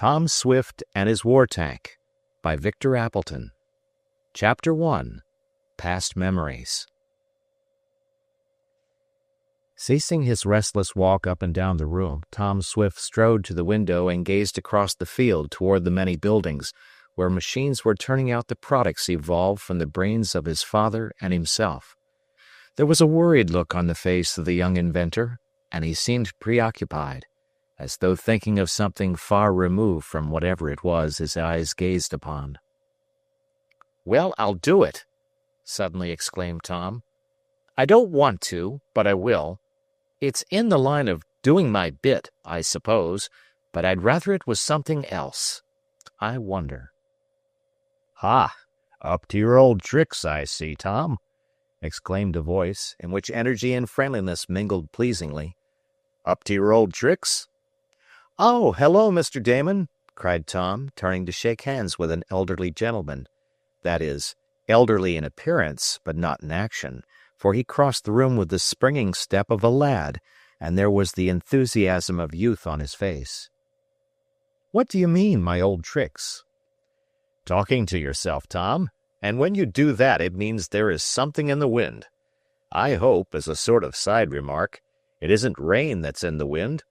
Tom Swift and His War Tank by Victor Appleton. Chapter 1. Past Memories. Ceasing his restless walk up and down the room, Tom Swift strode to the window and gazed across the field toward the many buildings where machines were turning out the products evolved from the brains of his father and himself. There was a worried look on the face of the young inventor, and he seemed preoccupied, as though thinking of something far removed from whatever it was his eyes gazed upon. "Well, I'll do it," suddenly exclaimed Tom. "I don't want to, but I will. It's in the line of doing my bit, I suppose, but I'd rather it was something else. I wonder." "Ha! Up to your old tricks, I see, Tom," exclaimed a voice in which energy and friendliness mingled pleasingly. "Up to your old tricks?" "Oh, hello, Mr. Damon," cried Tom, turning to shake hands with an elderly gentleman. That is, elderly in appearance, but not in action, for he crossed the room with the springing step of a lad, and there was the enthusiasm of youth on his face. "What do you mean, my old tricks?" "Talking to yourself, Tom, and when you do that it means there is something in the wind. I hope, as a sort of side remark, it isn't rain that's in the wind,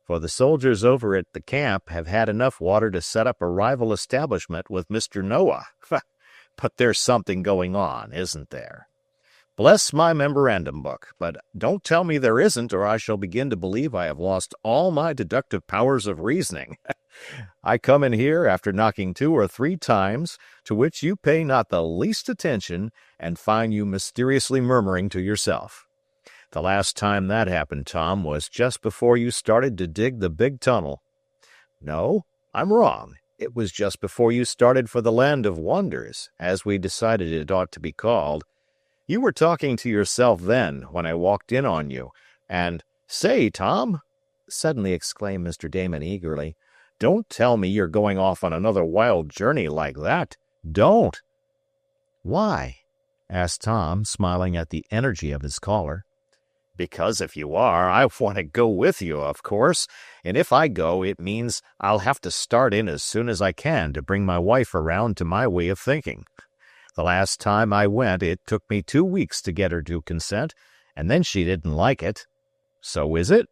for the soldiers over at the camp have had enough water to set up a rival establishment with Mr. Noah. But there's something going on, isn't there? Bless my memorandum book, but don't tell me there isn't, or I shall begin to believe I have lost all my deductive powers of reasoning. I come in here after knocking 2 or 3 times, to which you pay not the least attention, and find you mysteriously murmuring to yourself. The last time that happened, Tom, was just before you started to dig the big tunnel. No, I'm wrong. It was just before you started for the Land of Wonders, as we decided it ought to be called. You were talking to yourself then, when I walked in on you, and, "Say, Tom," suddenly exclaimed Mr. Damon eagerly, "don't tell me you're going off on another wild journey like that. Don't." "Why?" asked Tom, smiling at the energy of his caller. "Because if you are, I want to go with you, of course, and if I go, it means I'll have to start in as soon as I can to bring my wife around to my way of thinking. The last time I went, it took me 2 weeks to get her to consent, and then she didn't like it. So is it?"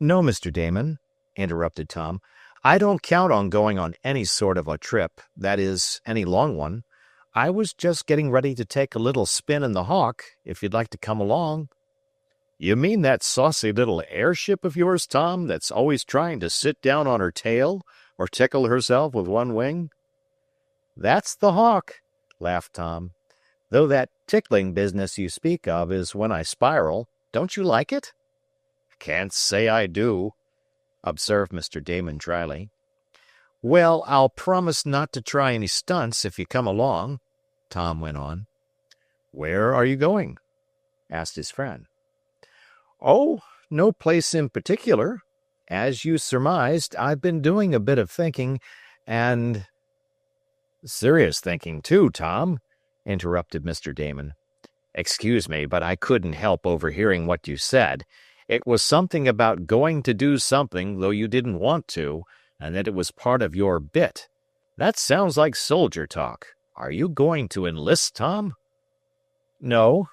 "No, Mr. Damon," interrupted Tom. "I don't count on going on any sort of a trip, that is, any long one. I was just getting ready to take a little spin in the Hawk, if you'd like to come along." "You mean that saucy little airship of yours, Tom, that's always trying to sit down on her tail, or tickle herself with one wing?" "That's the Hawk," laughed Tom, "though that tickling business you speak of is when I spiral. Don't you like it?" "Can't say I do," observed Mr. Damon dryly. "Well, I'll promise not to try any stunts if you come along," Tom went on. "Where are you going?" asked his friend. "Oh, no place in particular. As you surmised, I've been doing a bit of thinking, and—" "Serious thinking, too, Tom," interrupted Mr. Damon. "Excuse me, but I couldn't help overhearing what you said. It was something about going to do something, though you didn't want to, and that it was part of your bit. That sounds like soldier talk. Are you going to enlist, Tom?" "No."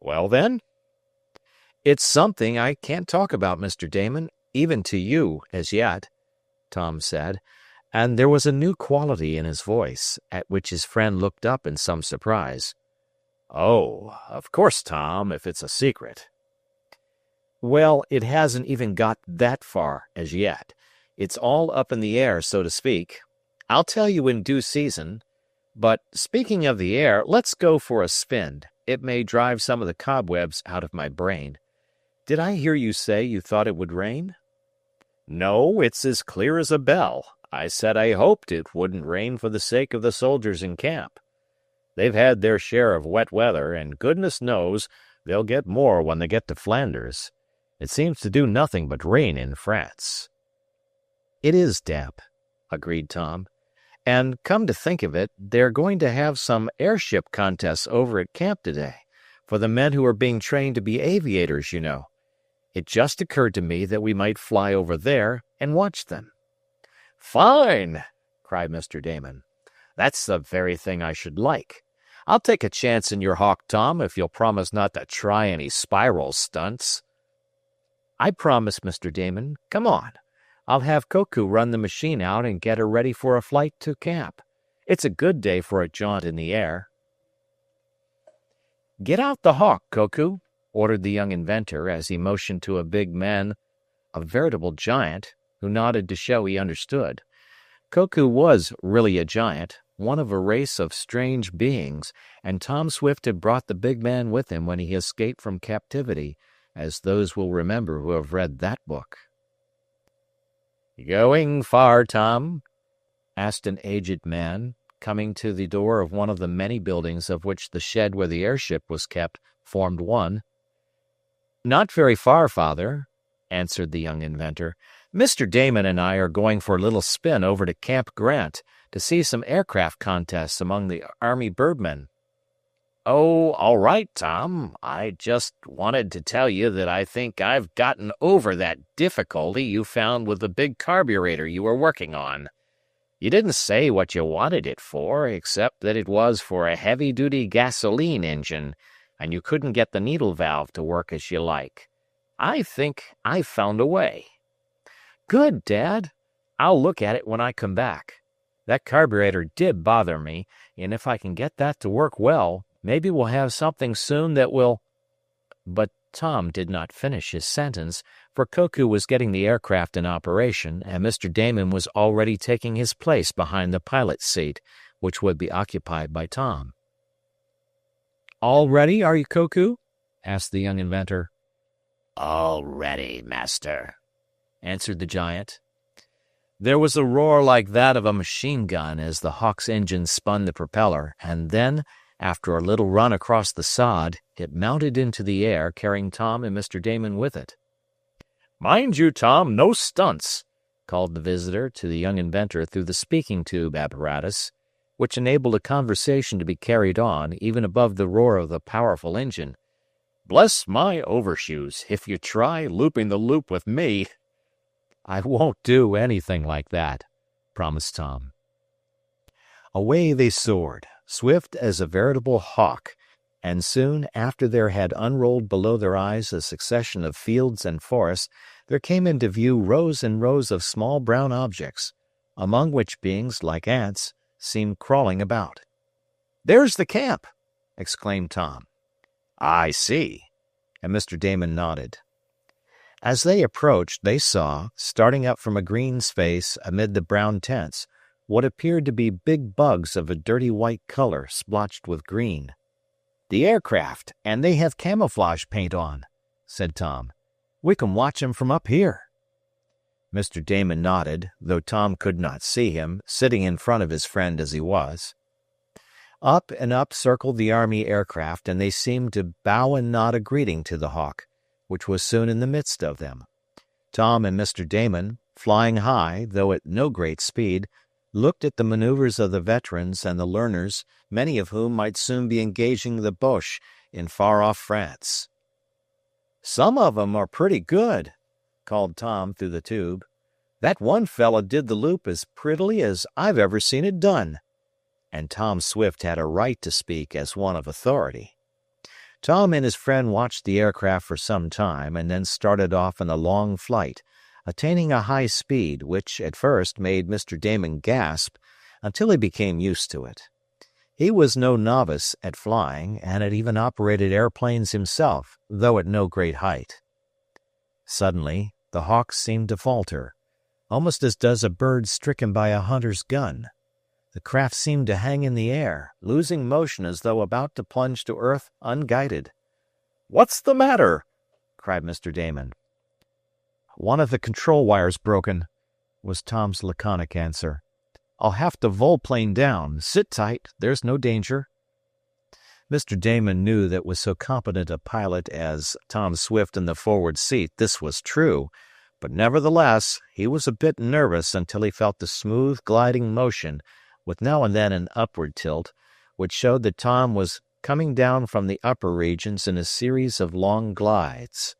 "Well, then?" "It's something I can't talk about, Mr. Damon, even to you, as yet," Tom said, and there was a new quality in his voice, at which his friend looked up in some surprise. "Oh, of course, Tom, if it's a secret." "Well, it hasn't even got that far as yet. It's all up in the air, so to speak. I'll tell you in due season. But speaking of the air, let's go for a spin. It may drive some of the cobwebs out of my brain. Did I hear you say you thought it would rain?" "No, it's as clear as a bell. I said I hoped it wouldn't rain for the sake of the soldiers in camp. They've had their share of wet weather, and goodness knows they'll get more when they get to Flanders. It seems to do nothing but rain in France." "It is damp," agreed Tom. "And come to think of it, they're going to have some airship contests over at camp today, for the men who are being trained to be aviators, you know. It just occurred to me that we might fly over there and watch them." "Fine!" cried Mr. Damon. "That's the very thing I should like. I'll take a chance in your hawk, Tom, if you'll promise not to try any spiral stunts." "I promise, Mr. Damon. Come on. I'll have Koku run the machine out and get her ready for a flight to camp. It's a good day for a jaunt in the air." "Get out the hawk, Koku," ordered the young inventor as he motioned to a big man, a veritable giant, who nodded to show he understood. Koku was really a giant, one of a race of strange beings, and Tom Swift had brought the big man with him when he escaped from captivity, as those will remember who have read that book. "Going far, Tom?" asked an aged man, coming to the door of one of the many buildings of which the shed where the airship was kept formed one. "Not very far, Father," answered the young inventor. "Mr. Damon and I are going for a little spin over to Camp Grant to see some aircraft contests among the Army birdmen." "Oh, all right, Tom. I just wanted to tell you that I think I've gotten over that difficulty you found with the big carburetor you were working on. You didn't say what you wanted it for, except that it was for a heavy-duty gasoline engine, and you couldn't get the needle valve to work as you like. I think I've found a way." "Good, Dad. I'll look at it when I come back. That carburetor did bother me, and if I can get that to work well, maybe we'll have something soon that will—" But Tom did not finish his sentence, for Koku was getting the aircraft in operation, and Mr. Damon was already taking his place behind the pilot's seat, which would be occupied by Tom. "All ready, are you, Koku?" asked the young inventor. "All ready, master," answered the giant. There was a roar like that of a machine gun as the Hawk's engine spun the propeller, and then, after a little run across the sod, it mounted into the air, carrying Tom and Mr. Damon with it. "Mind you, Tom, no stunts," called the visitor to the young inventor through the speaking tube apparatus, which enabled a conversation to be carried on even above the roar of the powerful engine. "Bless my overshoes, if you try looping the loop with me—" "I won't do anything like that," promised Tom. Away they soared, swift as a veritable hawk, and soon after there had unrolled below their eyes a succession of fields and forests, there came into view rows and rows of small brown objects, among which beings, like ants, seemed crawling about. "There's the camp!" exclaimed Tom. "I see," and Mr. Damon nodded. As they approached, they saw, starting up from a green space amid the brown tents, what appeared to be big bugs of a dirty white color splotched with green. "The aircraft, and they have camouflage paint on," said Tom. "We can watch them from up here." Mr. Damon nodded, though Tom could not see him, sitting in front of his friend as he was. Up and up circled the Army aircraft, and they seemed to bow and nod a greeting to the Hawk, which was soon in the midst of them. Tom and Mr. Damon, flying high, though at no great speed, looked at the maneuvers of the veterans and the learners, many of whom might soon be engaging the Boche in far-off France. "Some of 'em are pretty good," called Tom through the tube. "That one fellow did the loop as prettily as I've ever seen it done." And Tom Swift had a right to speak as one of authority. Tom and his friend watched the aircraft for some time and then started off on a long flight, attaining a high speed which at first made Mr. Damon gasp until he became used to it. He was no novice at flying and had even operated airplanes himself, though at no great height. Suddenly, the Hawk seemed to falter, almost as does a bird stricken by a hunter's gun. The craft seemed to hang in the air, losing motion as though about to plunge to earth unguided. "What's the matter?" cried Mr. Damon. "One of the control wires broken," was Tom's laconic answer. "I'll have to volplane down. Sit tight. There's no danger." Mr. Damon knew that with so competent a pilot as Tom Swift in the forward seat this was true, but nevertheless he was a bit nervous until he felt the smooth gliding motion, with now and then an upward tilt, which showed that Tom was coming down from the upper regions in a series of long glides.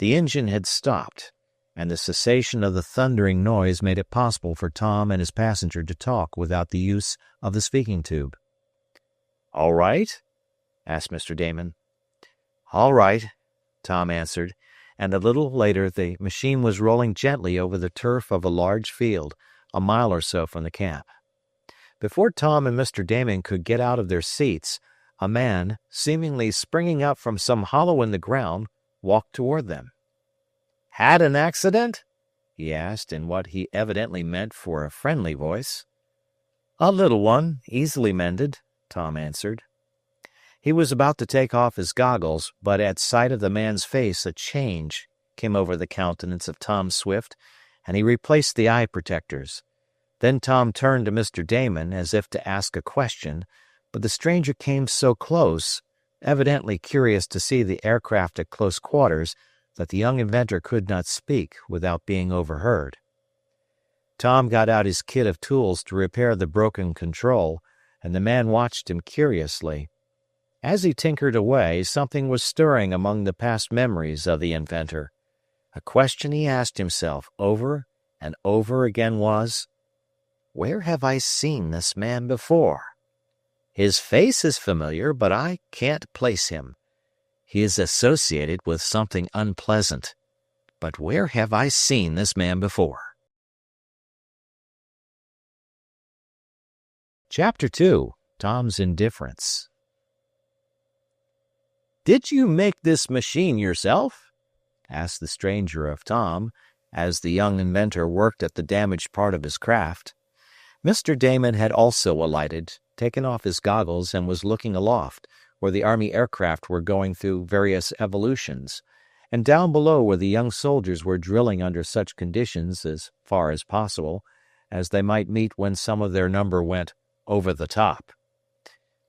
The engine had stopped, and the cessation of the thundering noise made it possible for Tom and his passenger to talk without the use of the speaking tube. "All right?" asked Mr. Damon. "All right," Tom answered, and a little later the machine was rolling gently over the turf of a large field, a mile or so from the camp. Before Tom and Mr. Damon could get out of their seats, a man, seemingly springing up from some hollow in the ground, walked toward them. "Had an accident?" he asked in what he evidently meant for a friendly voice. "A little one, easily mended," Tom answered. He was about to take off his goggles, but at sight of the man's face a change came over the countenance of Tom Swift, and he replaced the eye protectors. Then Tom turned to Mr. Damon as if to ask a question, but the stranger came so close, evidently curious to see the aircraft at close quarters, that the young inventor could not speak without being overheard. Tom got out his kit of tools to repair the broken control, and the man watched him curiously. As he tinkered away, something was stirring among the past memories of the inventor. A question he asked himself over and over again was, "Where have I seen this man before? His face is familiar, but I can't place him. He is associated with something unpleasant. But where have I seen this man before?" Chapter 2. Tom's Indifference. "Did you make this machine yourself?" asked the stranger of Tom, as the young inventor worked at the damaged part of his craft. Mr. Damon had also alighted, taken off his goggles, and was looking aloft, where the Army aircraft were going through various evolutions, and down below where the young soldiers were drilling under such conditions, as far as possible, as they might meet when some of their number went over the top.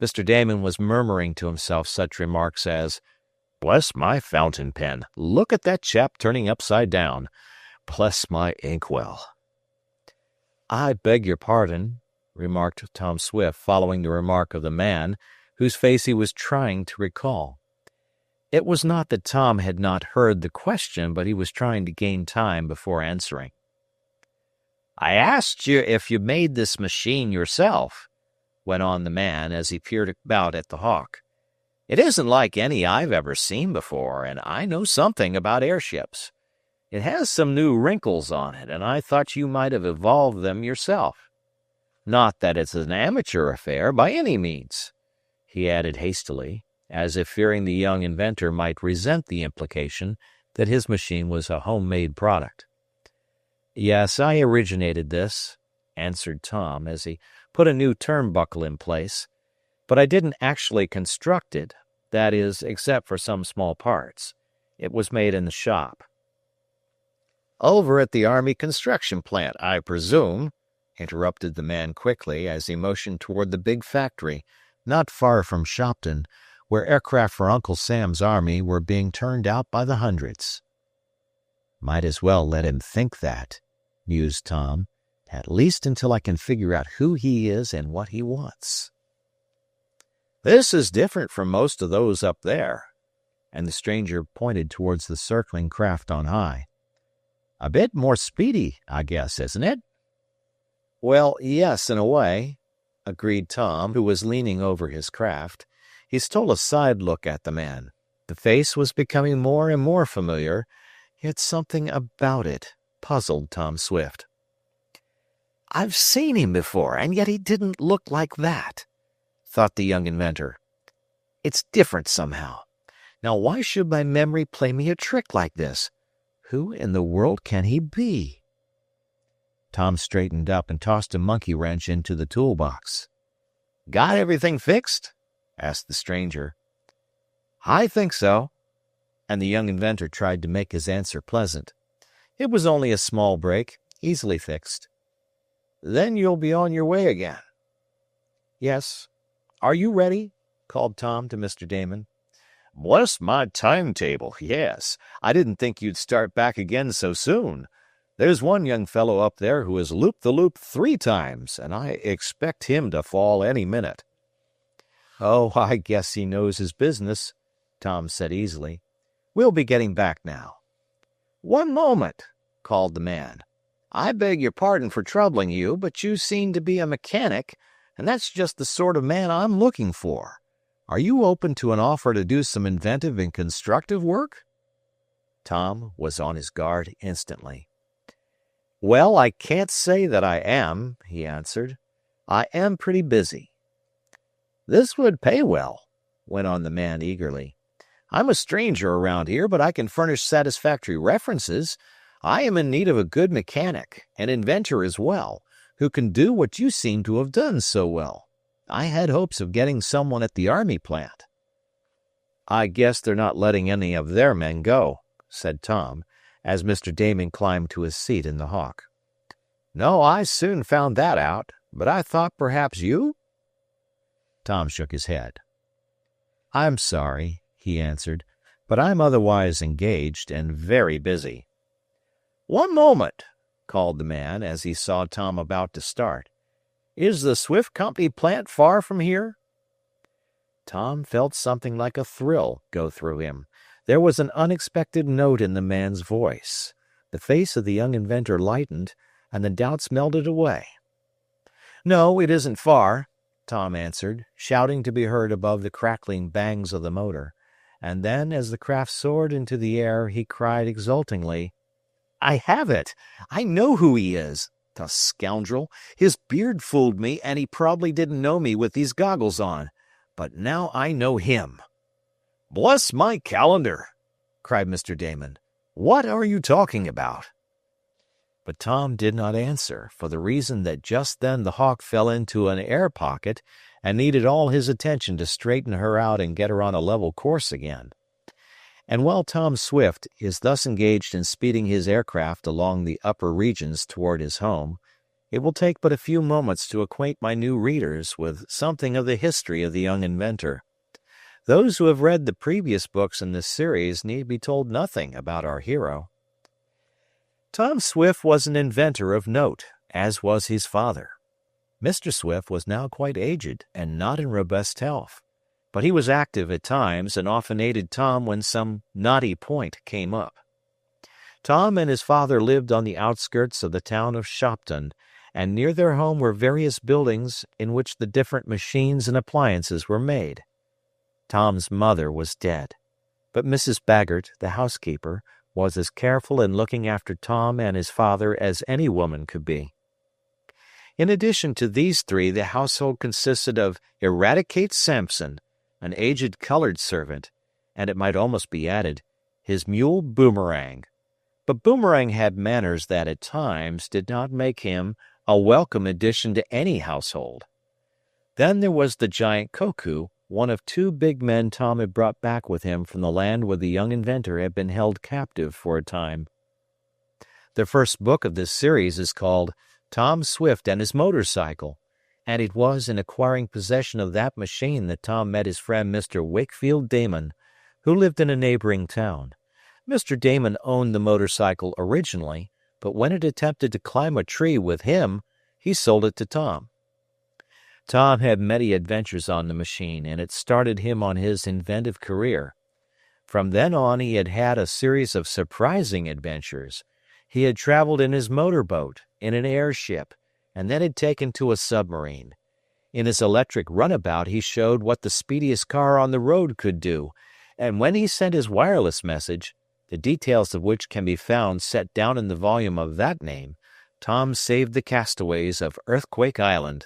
Mr. Damon was murmuring to himself such remarks as, "Bless my fountain pen, look at that chap turning upside down. Bless my inkwell." "I beg your pardon," remarked Tom Swift, following the remark of the man, whose face he was trying to recall. It was not that Tom had not heard the question, but he was trying to gain time before answering. "I asked you if you made this machine yourself," went on the man as he peered about at the Hawk. "It isn't like any I've ever seen before, and I know something about airships. It has some new wrinkles on it, and I thought you might have evolved them yourself. Not that it's an amateur affair by any means," he added hastily, as if fearing the young inventor might resent the implication that his machine was a homemade product. "Yes, I originated this," answered Tom as he put a new turnbuckle in place, "but I didn't actually construct it, that is, except for some small parts. It was made in the shop." "Over at the Army construction plant, I presume," interrupted the man quickly as he motioned toward the big factory, not far from Shopton, where aircraft for Uncle Sam's army were being turned out by the hundreds. "Might as well let him think that," mused Tom, "at least until I can figure out who he is and what he wants." "This is different from most of those up there," and the stranger pointed towards the circling craft on high. "A bit more speedy, I guess, isn't it?" "Well, yes, in a way," agreed Tom, who was leaning over his craft. He stole a side look at the man. The face was becoming more and more familiar, yet something about it puzzled Tom Swift. "I've seen him before, and yet he didn't look like that," thought the young inventor. "It's different somehow. Now why should my memory play me a trick like this? Who in the world can he be?" Tom straightened up and tossed a monkey wrench into the toolbox. "Got everything fixed?" asked the stranger. "I think so," and the young inventor tried to make his answer pleasant. "It was only a small break, easily fixed." "Then you'll be on your way again." "Yes. Are you ready?" called Tom to Mr. Damon. "Bless my timetable, yes. I didn't think you'd start back again so soon. There's one young fellow up there who has looped the loop 3 times, and I expect him to fall any minute." "Oh, I guess he knows his business," Tom said easily. "We'll be getting back now." "One moment," called the man. "I beg your pardon for troubling you, but you seem to be a mechanic, and that's just the sort of man I'm looking for. Are you open to an offer to do some inventive and constructive work?" Tom was on his guard instantly. "Well, I can't say that I am," he answered. "I am pretty busy." "This would pay well," went on the man eagerly. "I'm a stranger around here, but I can furnish satisfactory references. I am in need of a good mechanic, an inventor as well, who can do what you seem to have done so well. I had hopes of getting someone at the army plant." "I guess they're not letting any of their men go," said Tom, as Mr. Damon climbed to his seat in the Hawk. "No, I soon found that out, but I thought perhaps you—" Tom shook his head. "I'm sorry," he answered, "but I'm otherwise engaged and very busy." "One moment," called the man as he saw Tom about to start. "Is the Swift Company plant far from here?" Tom felt something like a thrill go through him. There was an unexpected note in the man's voice. The face of the young inventor lightened, and the doubts melted away. "No, it isn't far," Tom answered, shouting to be heard above the crackling bangs of the motor, and then, as the craft soared into the air, he cried exultingly, "I have it! I know who he is! The scoundrel! His beard fooled me, and he probably didn't know me with these goggles on. But now I know him." "Bless my calendar!" cried Mr. Damon. "What are you talking about?" But Tom did not answer, for the reason that just then the Hawk fell into an air pocket and needed all his attention to straighten her out and get her on a level course again. And while Tom Swift is thus engaged in speeding his aircraft along the upper regions toward his home, it will take but a few moments to acquaint my new readers with something of the history of the young inventor. Those who have read the previous books in this series need be told nothing about our hero. Tom Swift was an inventor of note, as was his father. Mr. Swift was now quite aged and not in robust health, but he was active at times and often aided Tom when some knotty point came up. Tom and his father lived on the outskirts of the town of Shopton, and near their home were various buildings in which the different machines and appliances were made. Tom's mother was dead, but Mrs. Baggert, the housekeeper, was as careful in looking after Tom and his father as any woman could be. In addition to these three, the household consisted of Eradicate Sampson, an aged colored servant, and it might almost be added, his mule Boomerang. But Boomerang had manners that at times did not make him a welcome addition to any household. Then there was the giant Koku, one of two big men Tom had brought back with him from the land where the young inventor had been held captive for a time. The first book of this series is called Tom Swift and His Motorcycle, and it was in acquiring possession of that machine that Tom met his friend Mr. Wakefield Damon, who lived in a neighboring town. Mr. Damon owned the motorcycle originally, but when it attempted to climb a tree with him, he sold it to Tom. Tom had many adventures on the machine, and it started him on his inventive career. From then on he had had a series of surprising adventures. He had traveled in his motorboat, in an airship, and then had taken to a submarine. In his electric runabout he showed what the speediest car on the road could do, and when he sent his wireless message, the details of which can be found set down in the volume of that name, Tom saved the castaways of Earthquake Island.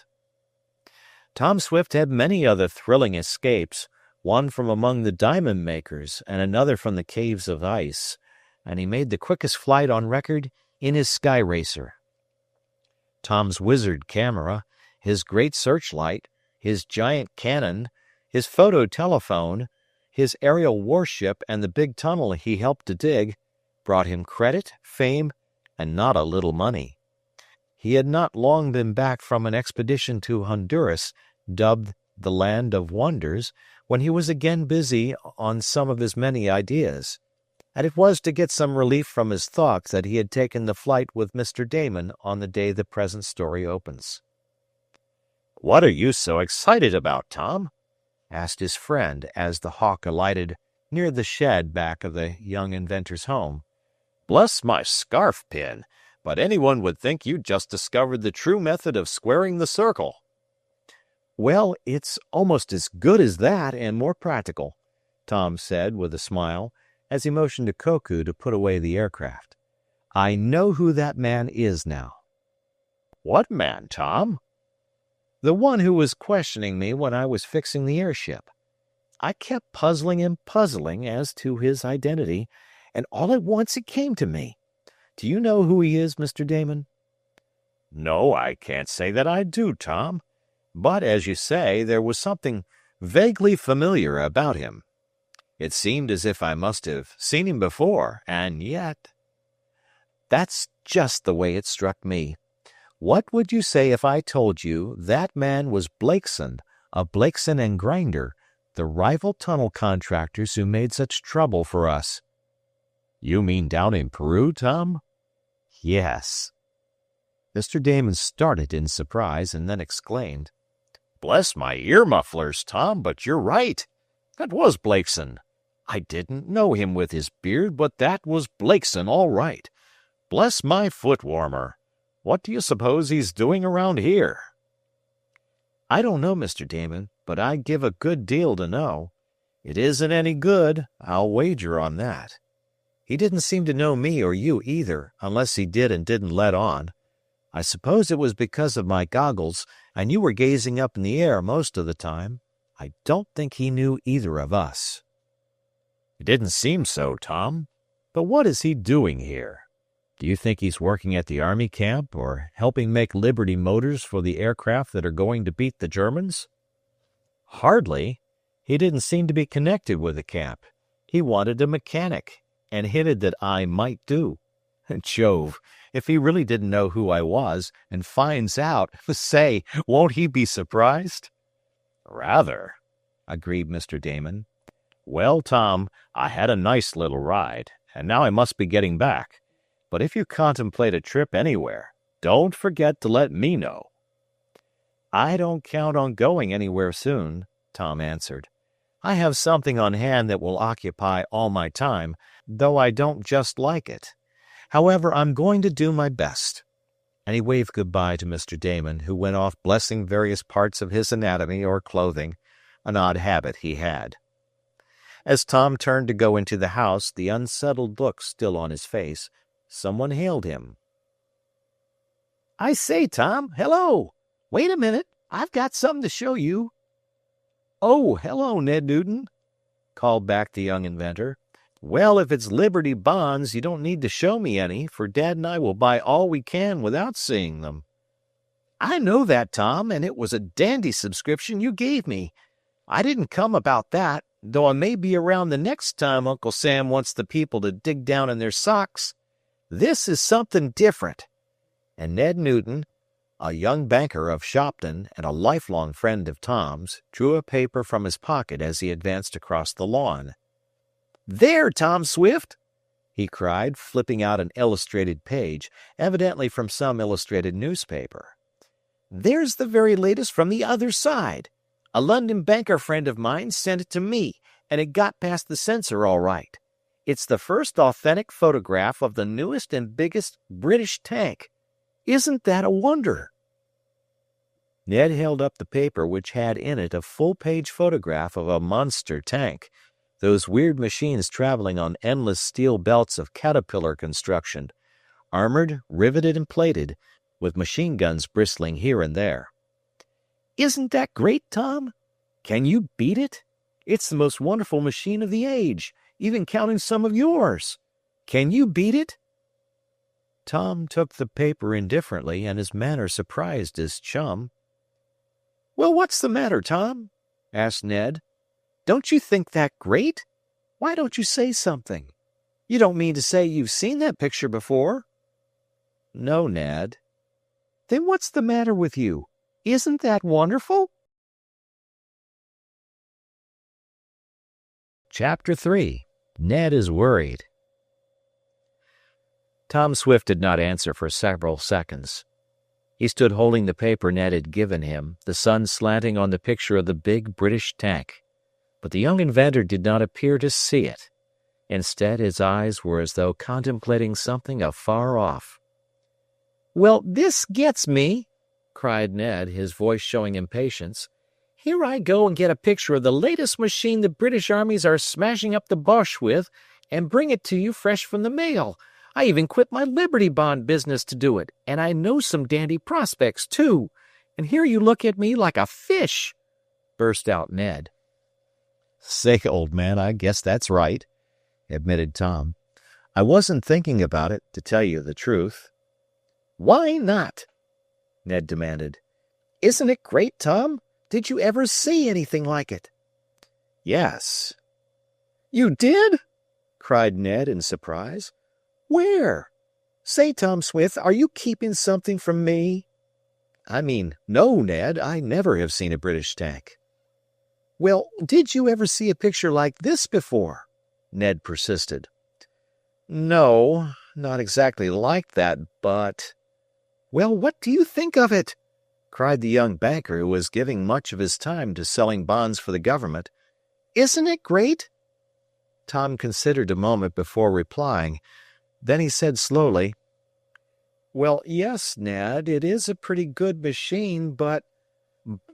Tom Swift had many other thrilling escapes, one from among the diamond makers and another from the caves of ice, and he made the quickest flight on record in his Sky Racer. Tom's wizard camera, his great searchlight, his giant cannon, his photo telephone, his aerial warship, and the big tunnel he helped to dig brought him credit, fame, and not a little money. He had not long been back from an expedition to Honduras, dubbed the Land of Wonders, when he was again busy on some of his many ideas, and it was to get some relief from his thoughts that he had taken the flight with Mr. Damon on the day the present story opens. "What are you so excited about, Tom?" asked his friend as the Hawk alighted near the shed back of the young inventor's home. Bless my scarf pin, but anyone would think you just discovered the true method of squaring the circle. Well, it's almost as good as that and more practical, Tom said with a smile as he motioned to Koku to put away the aircraft. I know who that man is now. What man, Tom? The one who was questioning me when I was fixing the airship. I kept puzzling and puzzling as to his identity, and all at once it came to me. Do you know who he is, Mr. Damon? No, I can't say that I do, Tom. But as you say, there was something vaguely familiar about him. It seemed as if I must have seen him before, and yet... That's just the way it struck me. What would you say if I told you that man was Blakeson, of Blakeson and Grinder, the rival tunnel contractors who made such trouble for us? You mean down in Peru, Tom? Yes. Mr. Damon started in surprise and then exclaimed, Bless my ear mufflers, Tom, but you're right. That was Blakeson. I didn't know him with his beard, but that was Blakeson, all right. Bless my foot warmer. What do you suppose he's doing around here? I don't know, Mr. Damon, but I'd give a good deal to know. It isn't any good, I'll wager on that. He didn't seem to know me or you either, unless he did and didn't let on. I suppose it was because of my goggles, and you were gazing up in the air most of the time. I don't think he knew either of us. It didn't seem so, Tom. But what is he doing here? Do you think he's working at the Army camp or helping make Liberty motors for the aircraft that are going to beat the Germans? Hardly. He didn't seem to be connected with the camp. He wanted a mechanic and hinted that I might do. Jove, if he really didn't know who I was and finds out, say, won't he be surprised? Rather, agreed Mr. Damon. Well, Tom, I had a nice little ride, and now I must be getting back. But if you contemplate a trip anywhere, don't forget to let me know. I don't count on going anywhere soon, Tom answered. I have something on hand that will occupy all my time, though I don't just like it. However, I'm going to do my best. And he waved goodbye to Mr. Damon, who went off blessing various parts of his anatomy or clothing, an odd habit he had. As Tom turned to go into the house, the unsettled look still on his face, someone hailed him. I say, Tom, hello. Wait a minute. I've got something to show you. Oh, hello, Ned Newton, called back the young inventor. Well, if it's Liberty bonds, you don't need to show me any, for Dad and I will buy all we can without seeing them. I know that, Tom, and it was a dandy subscription you gave me. I didn't come about that, though I may be around the next time Uncle Sam wants the people to dig down in their socks. This is something different. And Ned Newton, a young banker of Shopton and a lifelong friend of Tom's, drew a paper from his pocket as he advanced across the lawn. There, Tom Swift, he cried, flipping out an illustrated page, evidently from some illustrated newspaper. There's the very latest from the other side. A London banker friend of mine sent it to me, and it got past the censor all right. It's the first authentic photograph of the newest and biggest British tank. Isn't that a wonder? Ned held up the paper, which had in it a full-page photograph of a monster tank, those weird machines traveling on endless steel belts of caterpillar construction, armored, riveted, and plated, with machine guns bristling here and there. Isn't that great, Tom? Can you beat it? It's the most wonderful machine of the age, even counting some of yours. Can you beat it? Tom took the paper indifferently, and his manner surprised his chum. Well, what's the matter, Tom? Asked Ned. Don't you think that great? Why don't you say something? You don't mean to say you've seen that picture before? No, Ned. Then what's the matter with you? Isn't that wonderful? Chapter 3. Ned Is Worried. Tom Swift did not answer for several seconds. He stood holding the paper Ned had given him, the sun slanting on the picture of the big British tank. But the young inventor did not appear to see it. Instead, his eyes were as though contemplating something afar off. "Well, this gets me," cried Ned, his voice showing impatience. "Here I go and get a picture of the latest machine the British armies are smashing up the Boche with and bring it to you fresh from the mail. I even quit my Liberty Bond business to do it, and I know some dandy prospects, too. And here you look at me like a fish," burst out Ned. "Say, old man, I guess that's right," admitted Tom. "I wasn't thinking about it, to tell you the truth." "Why not?" Ned demanded. "Isn't it great, Tom? Did you ever see anything like it?" "Yes." "You did?" cried Ned in surprise. "Where? Say, Tom Swift, are you keeping something from me?" "I mean, no, Ned, I never have seen a British tank." "Well, did you ever see a picture like this before?" Ned persisted. "No, not exactly like that, but—" "Well, what do you think of it?" cried the young banker, who was giving much of his time to selling bonds for the government. "Isn't it great?" Tom considered a moment before replying. Then he said slowly, "Well, yes, Ned, it is a pretty good machine, but—"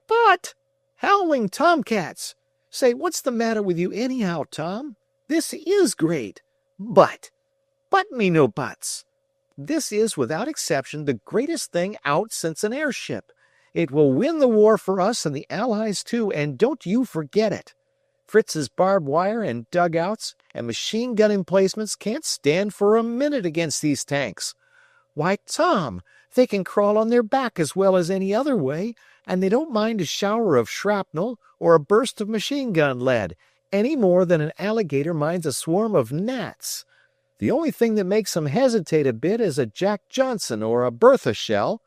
"But! Howling tomcats! Say, what's the matter with you anyhow, Tom? This is great. But me no buts. This is, without exception, the greatest thing out since an airship. It will win the war for us and the Allies, too, and don't you forget it. Fritz's barbed wire and dugouts and machine gun emplacements can't stand for a minute against these tanks. Why, Tom, they can crawl on their back as well as any other way, and they don't mind a shower of shrapnel or a burst of machine gun lead, any more than an alligator minds a swarm of gnats. The only thing that makes them hesitate a bit is a Jack Johnson or a Bertha shell,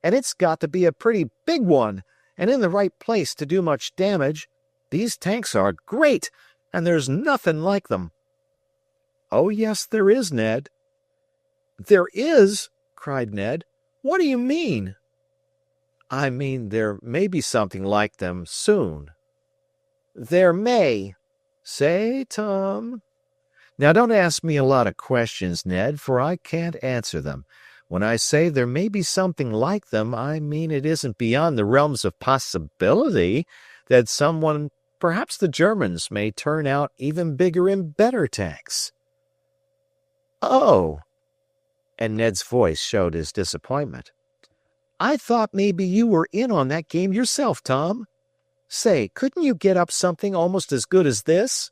and it's got to be a pretty big one and in the right place to do much damage. These tanks are great, and there's nothing like them." "Oh, yes, there is, Ned." "There is?" cried Ned. "What do you mean?" "I mean, there may be something like them soon." "There may." "Say, Tom—" "Now, don't ask me a lot of questions, Ned, for I can't answer them. When I say there may be something like them, I mean it isn't beyond the realms of possibility that someone, perhaps the Germans, may turn out even bigger and better tanks." "Oh," and Ned's voice showed his disappointment. "I thought maybe you were in on that game yourself, Tom. Say, couldn't you get up something almost as good as this?"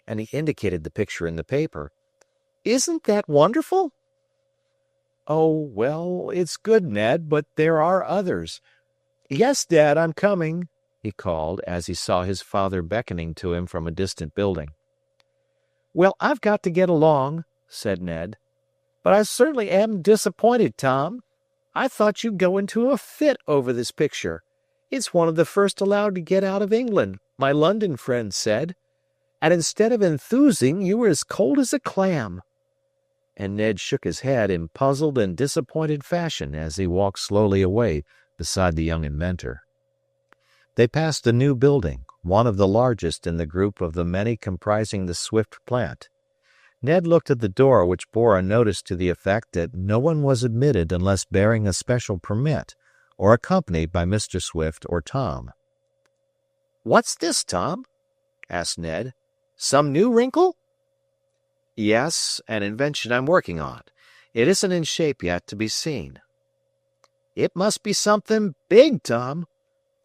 And he indicated the picture in the paper. "Isn't that wonderful?" "Oh, well, it's good, Ned, but there are others. Yes, Dad, I'm coming," he called as he saw his father beckoning to him from a distant building. "Well, I've got to get along," said Ned. "But I certainly am disappointed, Tom. I thought you'd go into a fit over this picture. It's one of the first allowed to get out of England, my London friend said. And instead of enthusing, you were as cold as a clam." And Ned shook his head in puzzled and disappointed fashion as he walked slowly away beside the young inventor. They passed a new building, one of the largest in the group of the many comprising the Swift plant. Ned looked at the door, which bore a notice to the effect that no one was admitted unless bearing a special permit or accompanied by Mr. Swift or Tom. "What's this, Tom?" asked Ned. "Some new wrinkle?" "Yes, an invention I'm working on. It isn't in shape yet to be seen." "It must be something big, Tom,"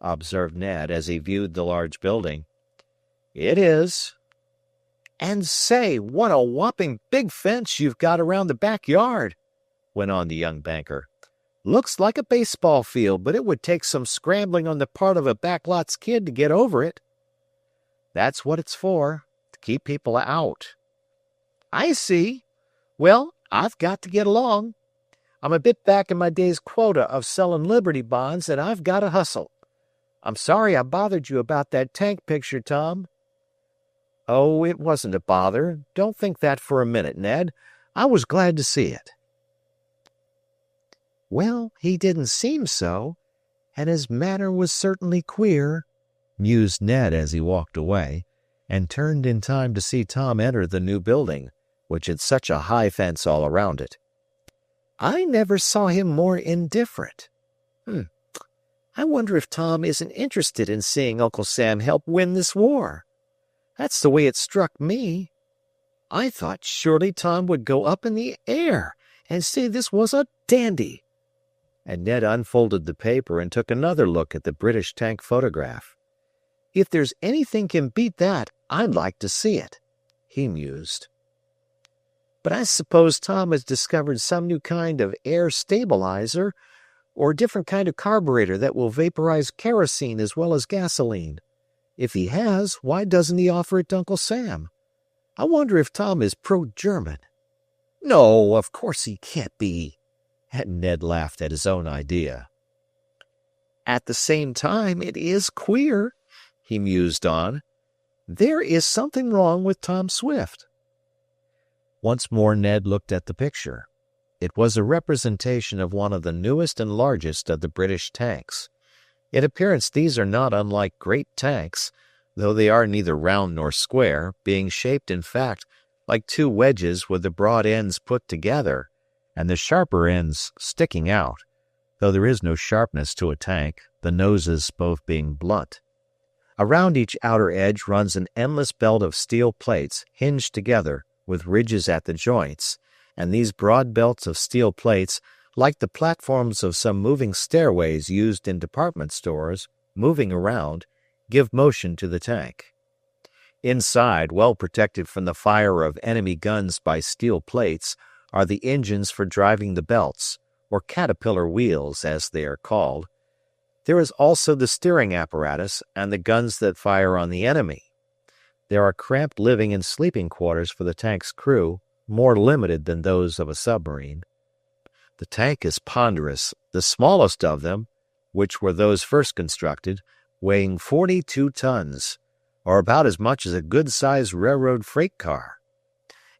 observed Ned as he viewed the large building. "It is." "And say, what a whopping big fence you've got around the backyard," went on the young banker. "Looks like a baseball field, but it would take some scrambling on the part of a backlots kid to get over it." "That's what it's for, to keep people out." "I see. Well, I've got to get along. I'm a bit back in my day's quota of selling Liberty bonds, and I've got to hustle. I'm sorry I bothered you about that tank picture, Tom." "Oh, it wasn't a bother. Don't think that for a minute, Ned. I was glad to see it." "Well, he didn't seem so, and his manner was certainly queer," mused Ned as he walked away, and turned in time to see Tom enter the new building, which had such a high fence all around it. I never saw him more indifferent. I wonder if Tom isn't interested in seeing Uncle Sam help win this war. That's the way it struck me. I thought surely Tom would go up in the air and say this was a dandy. And Ned unfolded the paper and took another look at the British tank photograph. If there's anything can beat that, I'd like to see it, he mused. But I suppose Tom has discovered some new kind of air stabilizer or a different kind of carburetor that will vaporize kerosene as well as gasoline. If he has, why doesn't he offer it to Uncle Sam? I wonder if Tom is pro-German. No, of course he can't be. And Ned laughed at his own idea. At the same time, it is queer, he mused on. There is something wrong with Tom Swift. Once more Ned looked at the picture. It was a representation of one of the newest and largest of the British tanks. In appearance these are not unlike great tanks, though they are neither round nor square, being shaped in fact like two wedges with the broad ends put together, and the sharper ends sticking out, though there is no sharpness to a tank, the noses both being blunt. Around each outer edge runs an endless belt of steel plates hinged together with ridges at the joints, and these broad belts of steel plates, like the platforms of some moving stairways used in department stores, moving around, give motion to the tank. Inside, well protected from the fire of enemy guns by steel plates, are the engines for driving the belts, or caterpillar wheels as they are called. There is also the steering apparatus and the guns that fire on the enemy. There are cramped living and sleeping quarters for the tank's crew, more limited than those of a submarine. The tank is ponderous, the smallest of them, which were those first constructed, weighing 42 tons, or about as much as a good-sized railroad freight car.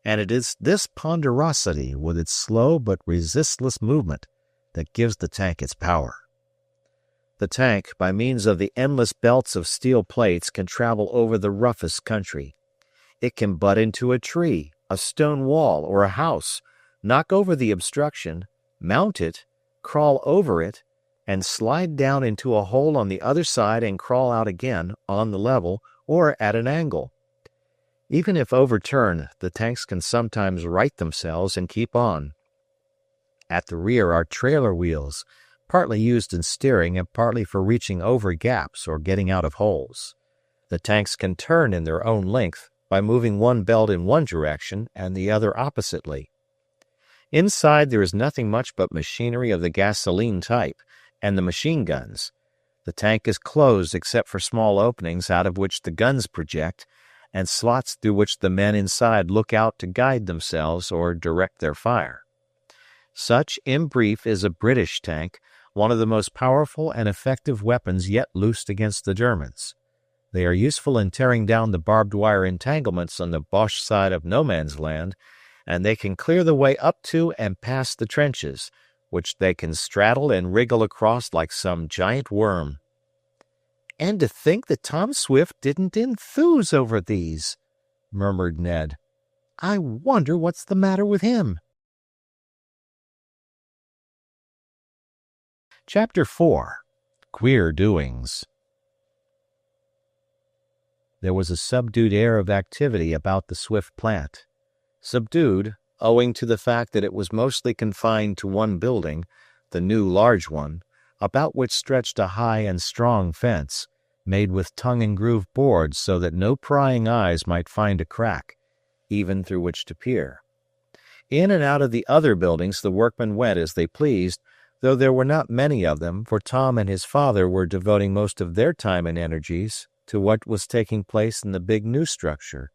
And it is this ponderosity, with its slow but resistless movement, that gives the tank its power. The tank, by means of the endless belts of steel plates, can travel over the roughest country. It can butt into a tree, a stone wall, or a house, knock over the obstruction, mount it, crawl over it, and slide down into a hole on the other side and crawl out again on the level or at an angle. Even if overturned, the tanks can sometimes right themselves and keep on. At the rear are trailer wheels, partly used in steering and partly for reaching over gaps or getting out of holes. The tanks can turn in their own length by moving one belt in one direction and the other oppositely. Inside there is nothing much but machinery of the gasoline type and the machine guns. The tank is closed except for small openings out of which the guns project, and slots through which the men inside look out to guide themselves or direct their fire. Such, in brief, is a British tank, one of the most powerful and effective weapons yet loosed against the Germans. They are useful in tearing down the barbed wire entanglements on the Boche side of no man's land, and they can clear the way up to and past the trenches, which they can straddle and wriggle across like some giant worm. And to think that Tom Swift didn't enthuse over these, murmured Ned. I wonder what's the matter with him. Chapter 4. Queer Doings. There was a subdued air of activity about the Swift plant. Subdued, owing to the fact that it was mostly confined to one building, the new large one, about which stretched a high and strong fence, made with tongue-and-groove boards so that no prying eyes might find a crack, even through which to peer. In and out of the other buildings the workmen went as they pleased, though there were not many of them, for Tom and his father were devoting most of their time and energies to what was taking place in the big new structure.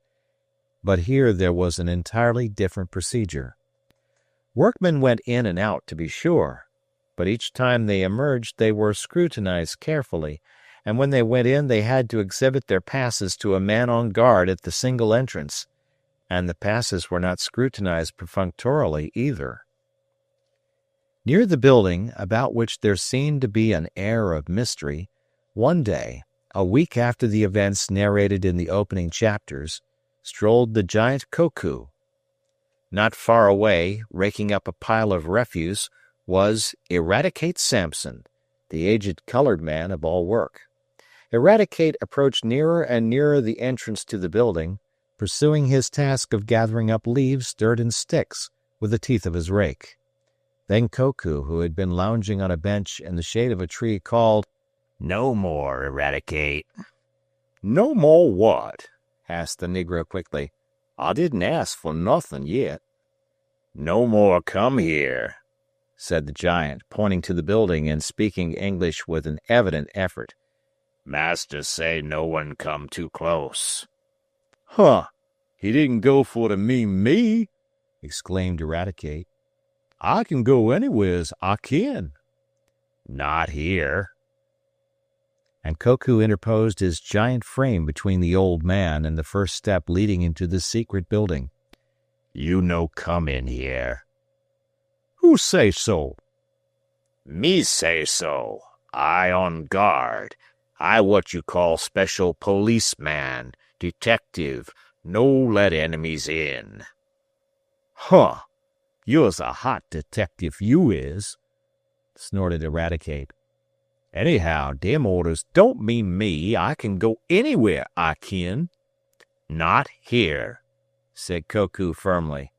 But here there was an entirely different procedure. Workmen went in and out, to be sure, but each time they emerged they were scrutinized carefully, and when they went in they had to exhibit their passes to a man on guard at the single entrance, and the passes were not scrutinized perfunctorily either. Near the building, about which there seemed to be an air of mystery, one day a week after the events narrated in the opening chapters, strolled the giant Koku. Not far away, raking up a pile of refuse, was Eradicate Sampson, the aged colored man of all work. Eradicate approached nearer and nearer the entrance to the building, pursuing his task of gathering up leaves, dirt, and sticks with the teeth of his rake. Then Koku, who had been lounging on a bench in the shade of a tree, called, "No more, Eradicate." "No more what?" asked the Negro quickly. "I didn't ask for nothing yet." "No more come here," said the giant, pointing to the building and speaking English with an evident effort. "Master say no one come too close." "Huh! He didn't go for to mean me," exclaimed Eradicate. "I can go anywheres, I can." "Not here." And Koku interposed his giant frame between the old man and the first step leading into the secret building. "You no come in here." "Who say so?" "Me say so. I on guard. I what you call special policeman, detective, no let enemies in." "Huh! You's a hot detective, you is," snorted Eradicate. "Anyhow, dem orders don't mean me. I can go anywhere, I kin." "Not here," said Koku firmly.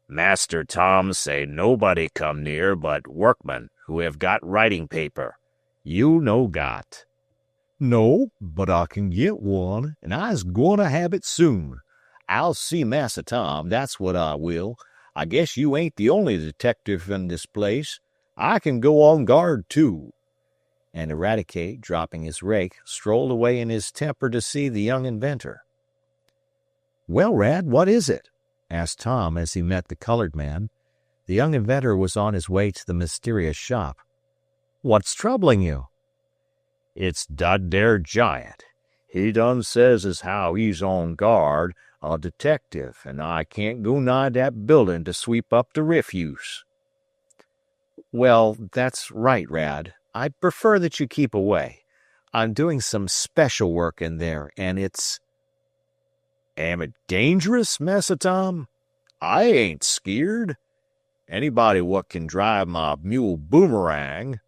"Master Tom say nobody come near but workmen who have got writing paper. You no got." "No, but I can get one, and I's gwine have it soon. I'll see Massa Tom, that's what I will. I guess you ain't the only detective in this place. I can go on guard, too." And Eradicate, dropping his rake, strolled away in his temper to see the young inventor. "Well, Rad, what is it?" asked Tom as he met the colored man. The young inventor was on his way to the mysterious shop. "What's troubling you?" "It's dat dere giant. He done says as how he's on guard, a detective, and I can't go nigh dat building to sweep up the refuse." "Well, that's right, Rad. I prefer that you keep away. I'm doing some special work in there, and it's—" "Am it dangerous, Massa Tom? I ain't skeered. Anybody what can drive my mule Boomerang."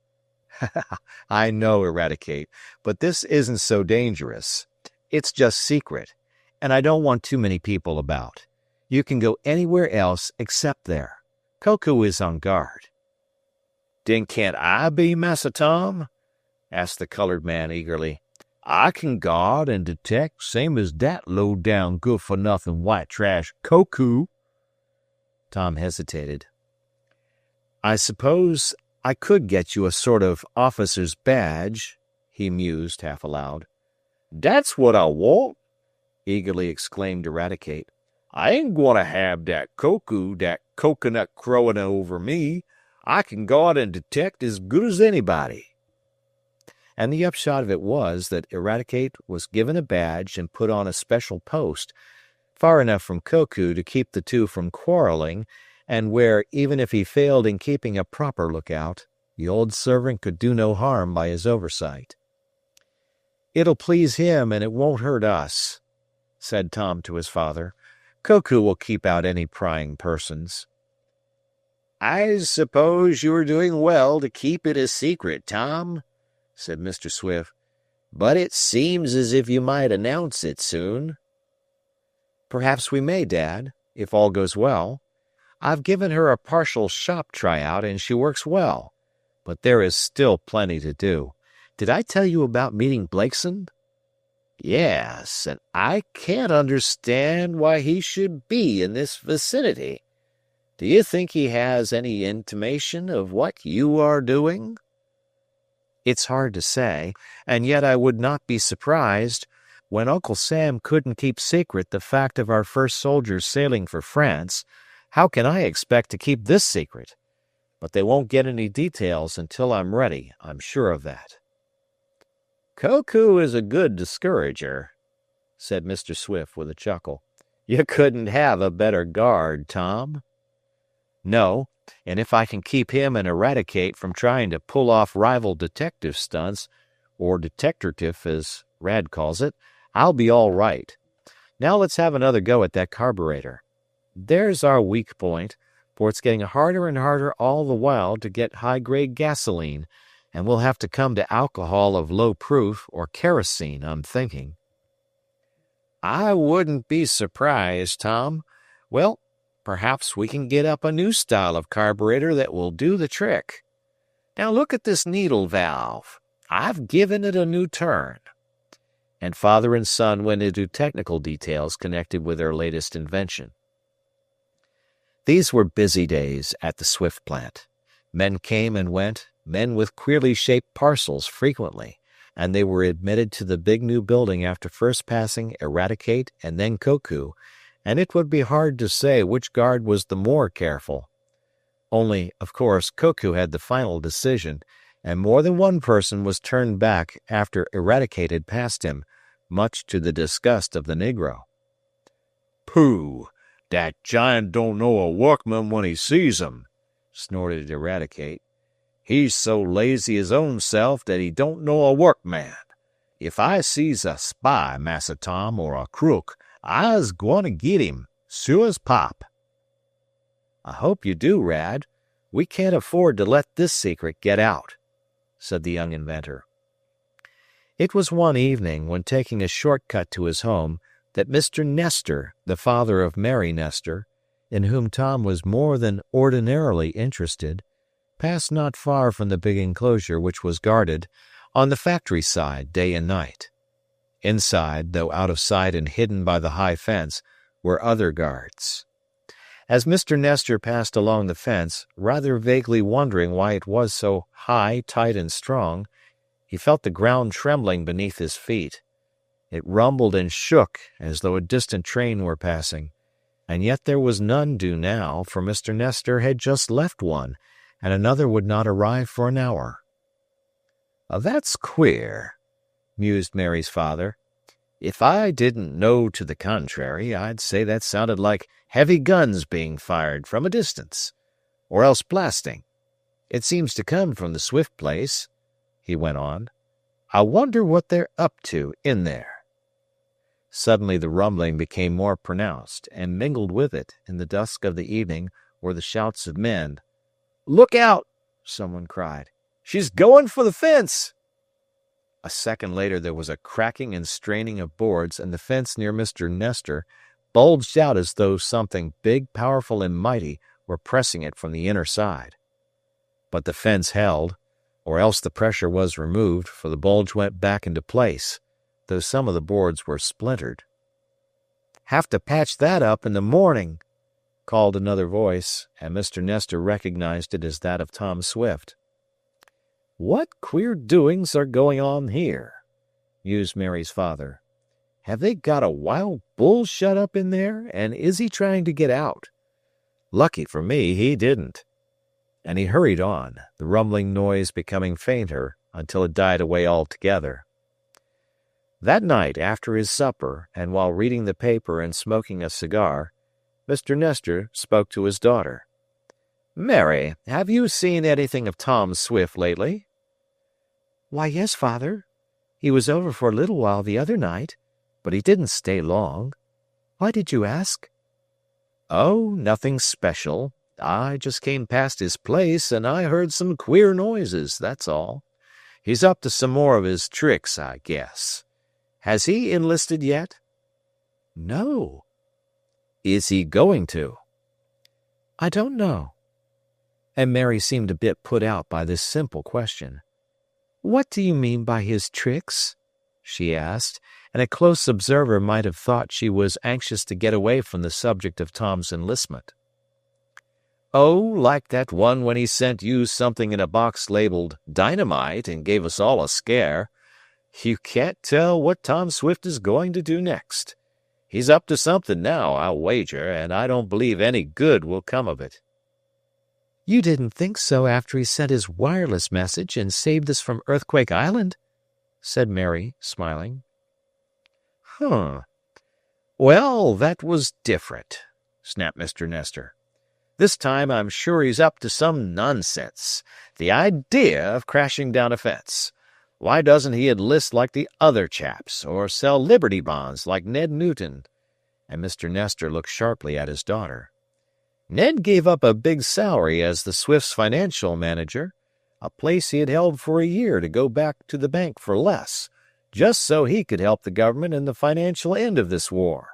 "I know, Eradicate, but this isn't so dangerous. It's just secret, and I don't want too many people about. You can go anywhere else except there. Koku is on guard." "Den can't I be, Massa Tom?" asked the colored man eagerly. "I can guard and detect same as dat low-down good-for-nothing white trash Koku." Tom hesitated. "I suppose I could get you a sort of officer's badge," he mused half aloud. "Dat's what I want," eagerly exclaimed Eradicate. "I ain't gwine to have dat Koku, dat coconut crowing over me. I can guard and detect as good as anybody." And the upshot of it was that Eradicate was given a badge and put on a special post, far enough from Koku to keep the two from quarreling, and where, even if he failed in keeping a proper lookout, the old servant could do no harm by his oversight. "It'll please him, and it won't hurt us," said Tom to his father. "Koku will keep out any prying persons." "I suppose you are doing well to keep it a secret, Tom," said Mr. Swift, "but it seems as if you might announce it soon." "Perhaps we may, Dad, if all goes well. I've given her a partial shop tryout, and she works well. But there is still plenty to do. Did I tell you about meeting Blakeson?" "Yes, and I can't understand why he should be in this vicinity. Do you think he has any intimation of what you are doing?" "It's hard to say, and yet I would not be surprised. When Uncle Sam couldn't keep secret the fact of our first soldiers sailing for France, how can I expect to keep this secret? But they won't get any details until I'm ready, I'm sure of that." "Koku is a good discourager," said Mr. Swift with a chuckle. "You couldn't have a better guard, Tom." "No, and if I can keep him and Eradicate from trying to pull off rival detective stunts, or detective as Rad calls it, I'll be all right. Now let's have another go at that carburetor. There's our weak point, for it's getting harder and harder all the while to get high-grade gasoline, and we'll have to come to alcohol of low proof or kerosene, I'm thinking. I wouldn't be surprised, Tom. Well, perhaps we can get up a new style of carburetor that will do the trick. Now look at this needle valve. I've given it a new turn. And father and son went into technical details connected with their latest invention. These were busy days at the Swift plant. Men came and went, men with queerly shaped parcels frequently, and they were admitted to the big new building after first passing Eradicate and then Koku, and it would be hard to say which guard was the more careful. Only, of course, Koku had the final decision, and more than one person was turned back after Eradicate had passed him, much to the disgust of the Negro. "Pooh! Dat giant don't know a workman when he sees him," snorted Eradicate. "He's so lazy his own self that he don't know a workman. If I sees a spy, Massa Tom, or a crook, I's gwine git him, sure as pop." "I hope you do, Rad. We can't afford to let this secret get out," said the young inventor. It was one evening, when taking a short-cut to his home, that Mr. Nestor, the father of Mary Nestor, in whom Tom was more than ordinarily interested, passed not far from the big enclosure which was guarded, on the factory side, day and night. Inside, though out of sight and hidden by the high fence, were other guards. As Mr. Nestor passed along the fence, rather vaguely wondering why it was so high, tight, and strong, he felt the ground trembling beneath his feet. It rumbled and shook as though a distant train were passing, and yet there was none due now, for Mr. Nestor had just left one, and another would not arrive for an hour. "That's queer," mused Mary's father. "If I didn't know to the contrary, I'd say that sounded like heavy guns being fired from a distance, or else blasting. It seems to come from the Swift place," he went on. "I wonder what they're up to in there." Suddenly the rumbling became more pronounced, and mingled with it, in the dusk of the evening, were the shouts of men. "Look out!" someone cried. "She's going for the fence!" A second later there was a cracking and straining of boards, and the fence near Mr. Nestor bulged out as though something big, powerful, and mighty were pressing it from the inner side. But the fence held, or else the pressure was removed, for the bulge went back into place, though some of the boards were splintered. "Have to patch that up in the morning," called another voice, and Mr. Nestor recognized it as that of Tom Swift. "What queer doings are going on here?" mused Mary's father. "Have they got a wild bull shut up in there, and is he trying to get out? Lucky for me he didn't." And he hurried on, the rumbling noise becoming fainter until it died away altogether. That night, after his supper, and while reading the paper and smoking a cigar, Mr. Nestor spoke to his daughter. "Mary, have you seen anything of Tom Swift lately?" "Why, yes, father. He was over for a little while the other night, but he didn't stay long. Why did you ask?" "Oh, nothing special. I just came past his place, and I heard some queer noises, that's all. He's up to some more of his tricks, I guess. Has he enlisted yet?" "No." "Is he going to?" "I don't know." And Mary seemed a bit put out by this simple question. "What do you mean by his tricks?" she asked, and a close observer might have thought she was anxious to get away from the subject of Tom's enlistment. "Oh, like that one when he sent you something in a box labeled dynamite and gave us all a scare. You can't tell what Tom Swift is going to do next. He's up to something now, I'll wager, and I don't believe any good will come of it." "You didn't think so after he sent his wireless message and saved us from Earthquake Island," said Mary, smiling. Well, that was different," snapped Mr. Nestor. "This time I'm sure he's up to some nonsense. The idea of crashing down a fence. Why doesn't he enlist like the other chaps, or sell Liberty bonds like Ned Newton?" And Mr. Nestor looked sharply at his daughter. "Ned gave up a big salary as the Swifts' financial manager, a place he had held for a year, to go back to the bank for less, just so he could help the government in the financial end of this war.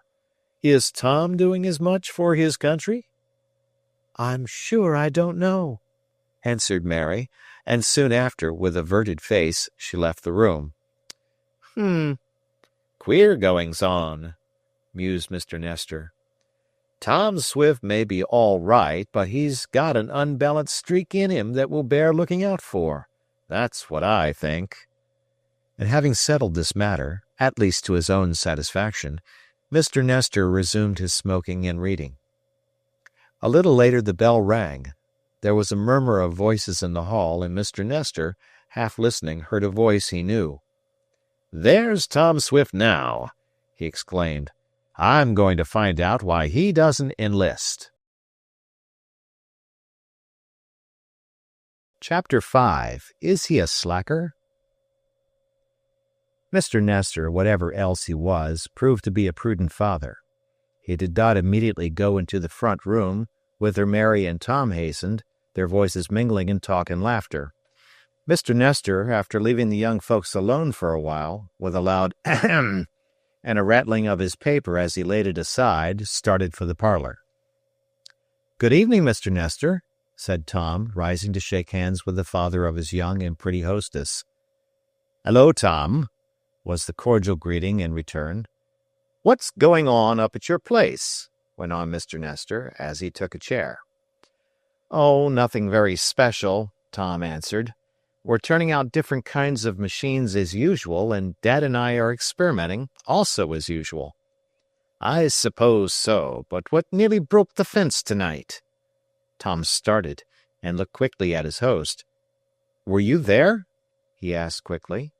Is Tom doing as much for his country?" "I'm sure I don't know," answered Mary, and soon after, with averted face, she left the room. Queer goings-on," mused Mr. Nestor. "Tom Swift may be all right, but he's got an unbalanced streak in him that will bear looking out for. That's what I think." And having settled this matter, at least to his own satisfaction, Mr. Nestor resumed his smoking and reading. A little later the bell rang. There was a murmur of voices in the hall, and Mr. Nestor, half listening, heard a voice he knew. "There's Tom Swift now," he exclaimed. "I'm going to find out why he doesn't enlist." Chapter 5. Is He a Slacker? Mr. Nestor, whatever else he was, proved to be a prudent father. He did not immediately go into the front room, whither Mary and Tom hastened, their voices mingling in talk and laughter. Mr. Nestor, after leaving the young folks alone for a while, with a loud ahem and a rattling of his paper as he laid it aside, started for the parlor. "Good evening, Mr. Nestor," said Tom, rising to shake hands with the father of his young and pretty hostess. "Hello, Tom," was the cordial greeting in return. "What's going on up at your place?" went on Mr. Nestor, as he took a chair. "Oh, nothing very special," Tom answered. "We're turning out different kinds of machines as usual, and Dad and I are experimenting, also as usual." "I suppose so, but what nearly broke the fence tonight?" Tom started and looked quickly at his host. "Were you there?" he asked quickly.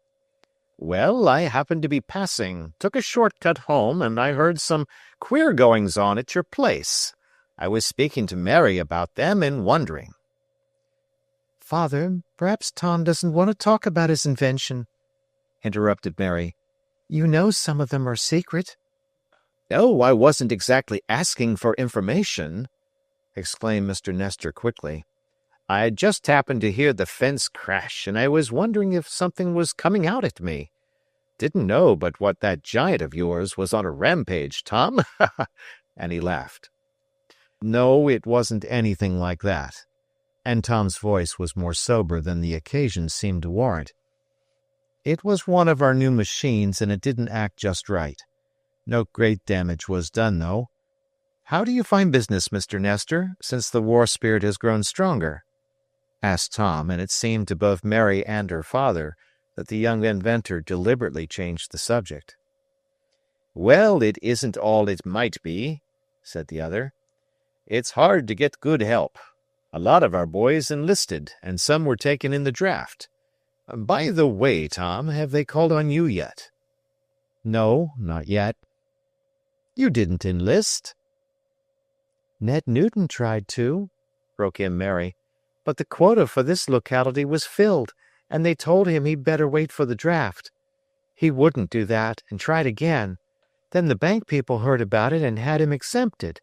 "Well, I happened to be passing, took a short-cut home, and I heard some queer goings-on at your place. I was speaking to Mary about them and wondering." "Father, perhaps Tom doesn't want to talk about his invention," interrupted Mary. "You know some of them are secret." "Oh, I wasn't exactly asking for information," exclaimed Mr. Nestor quickly. "I just happened to hear the fence crash, and I was wondering if something was coming out at me. Didn't know but what that giant of yours was on a rampage, Tom." And he laughed. "No, it wasn't anything like that." And Tom's voice was more sober than the occasion seemed to warrant. "It was one of our new machines, and it didn't act just right. No great damage was done, though. How do you find business, Mr. Nestor, since the war spirit has grown stronger?" asked Tom, and it seemed to both Mary and her father that the young inventor deliberately changed the subject. "Well, it isn't all it might be," said the other. "It's hard to get good help. A lot of our boys enlisted, and some were taken in the draft. By the way, Tom, have they called on you yet?" "No, not yet." "You didn't enlist?" "Ned Newton tried to," broke in Mary, "but the quota for this locality was filled, and they told him he'd better wait for the draft. He wouldn't do that and tried again. Then the bank people heard about it and had him exempted.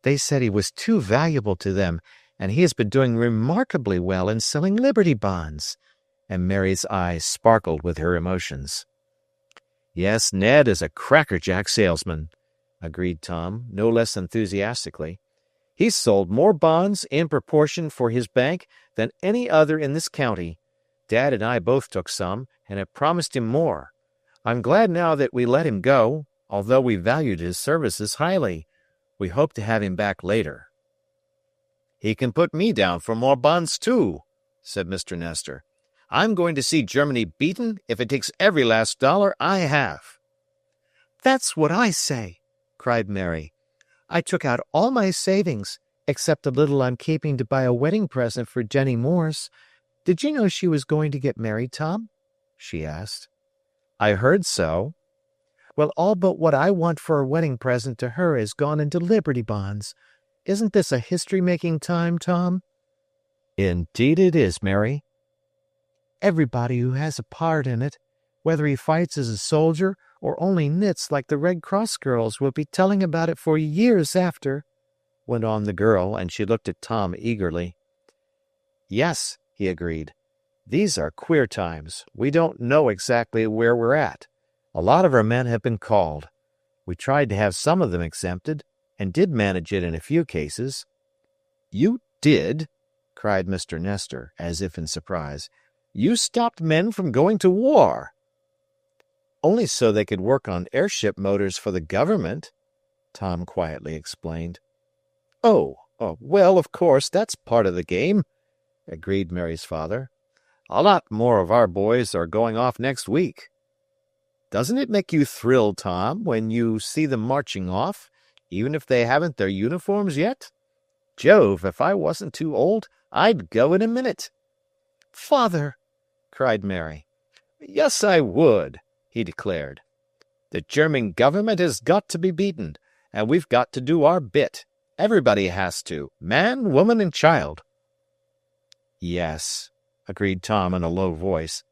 They said he was too valuable to them, and he has been doing remarkably well in selling Liberty bonds." And Mary's eyes sparkled with her emotions. "Yes, Ned is a crackerjack salesman," agreed Tom, no less enthusiastically. "He's sold more bonds in proportion for his bank than any other in this county. Dad and I both took some, and have promised him more. I'm glad now that we let him go, although we valued his services highly. We hope to have him back later." "He can put me down for more bonds, too," said Mr. Nestor. "I'm going to see Germany beaten if it takes every last dollar I have." "That's what I say," cried Mary. "I took out all my savings, except the little I'm keeping to buy a wedding present for Jenny Morse. Did you know she was going to get married, Tom?" she asked. "I heard so." "Well, all but what I want for a wedding present to her has gone into Liberty bonds. Isn't this a history-making time, Tom?" "Indeed it is, Mary." Everybody who has a part in it, whether he fights as a soldier or only knits like the Red Cross girls, will be telling about it for years after," went on the girl, and she looked at Tom eagerly. "Yes," he agreed. "These are queer times. We don't know exactly where we're at. A lot of our men have been called. We tried to have some of them exempted, and did manage it in a few cases." "You did?" cried Mr. Nestor, as if in surprise. "You stopped men from going to war?" "Only so they could work on airship motors for the government," Tom quietly explained. Oh, well, of course, that's part of the game," agreed Mary's father. "A lot more of our boys are going off next week. Doesn't it make you thrill, Tom, when you see them marching off, even if they haven't their uniforms yet? Jove, if I wasn't too old, I'd go in a minute." "Father!" cried Mary. "Yes, I would," he declared. "The German government has got to be beaten, and we've got to do our bit. Everybody has to, man, woman, and child." "Yes," agreed Tom in a low voice.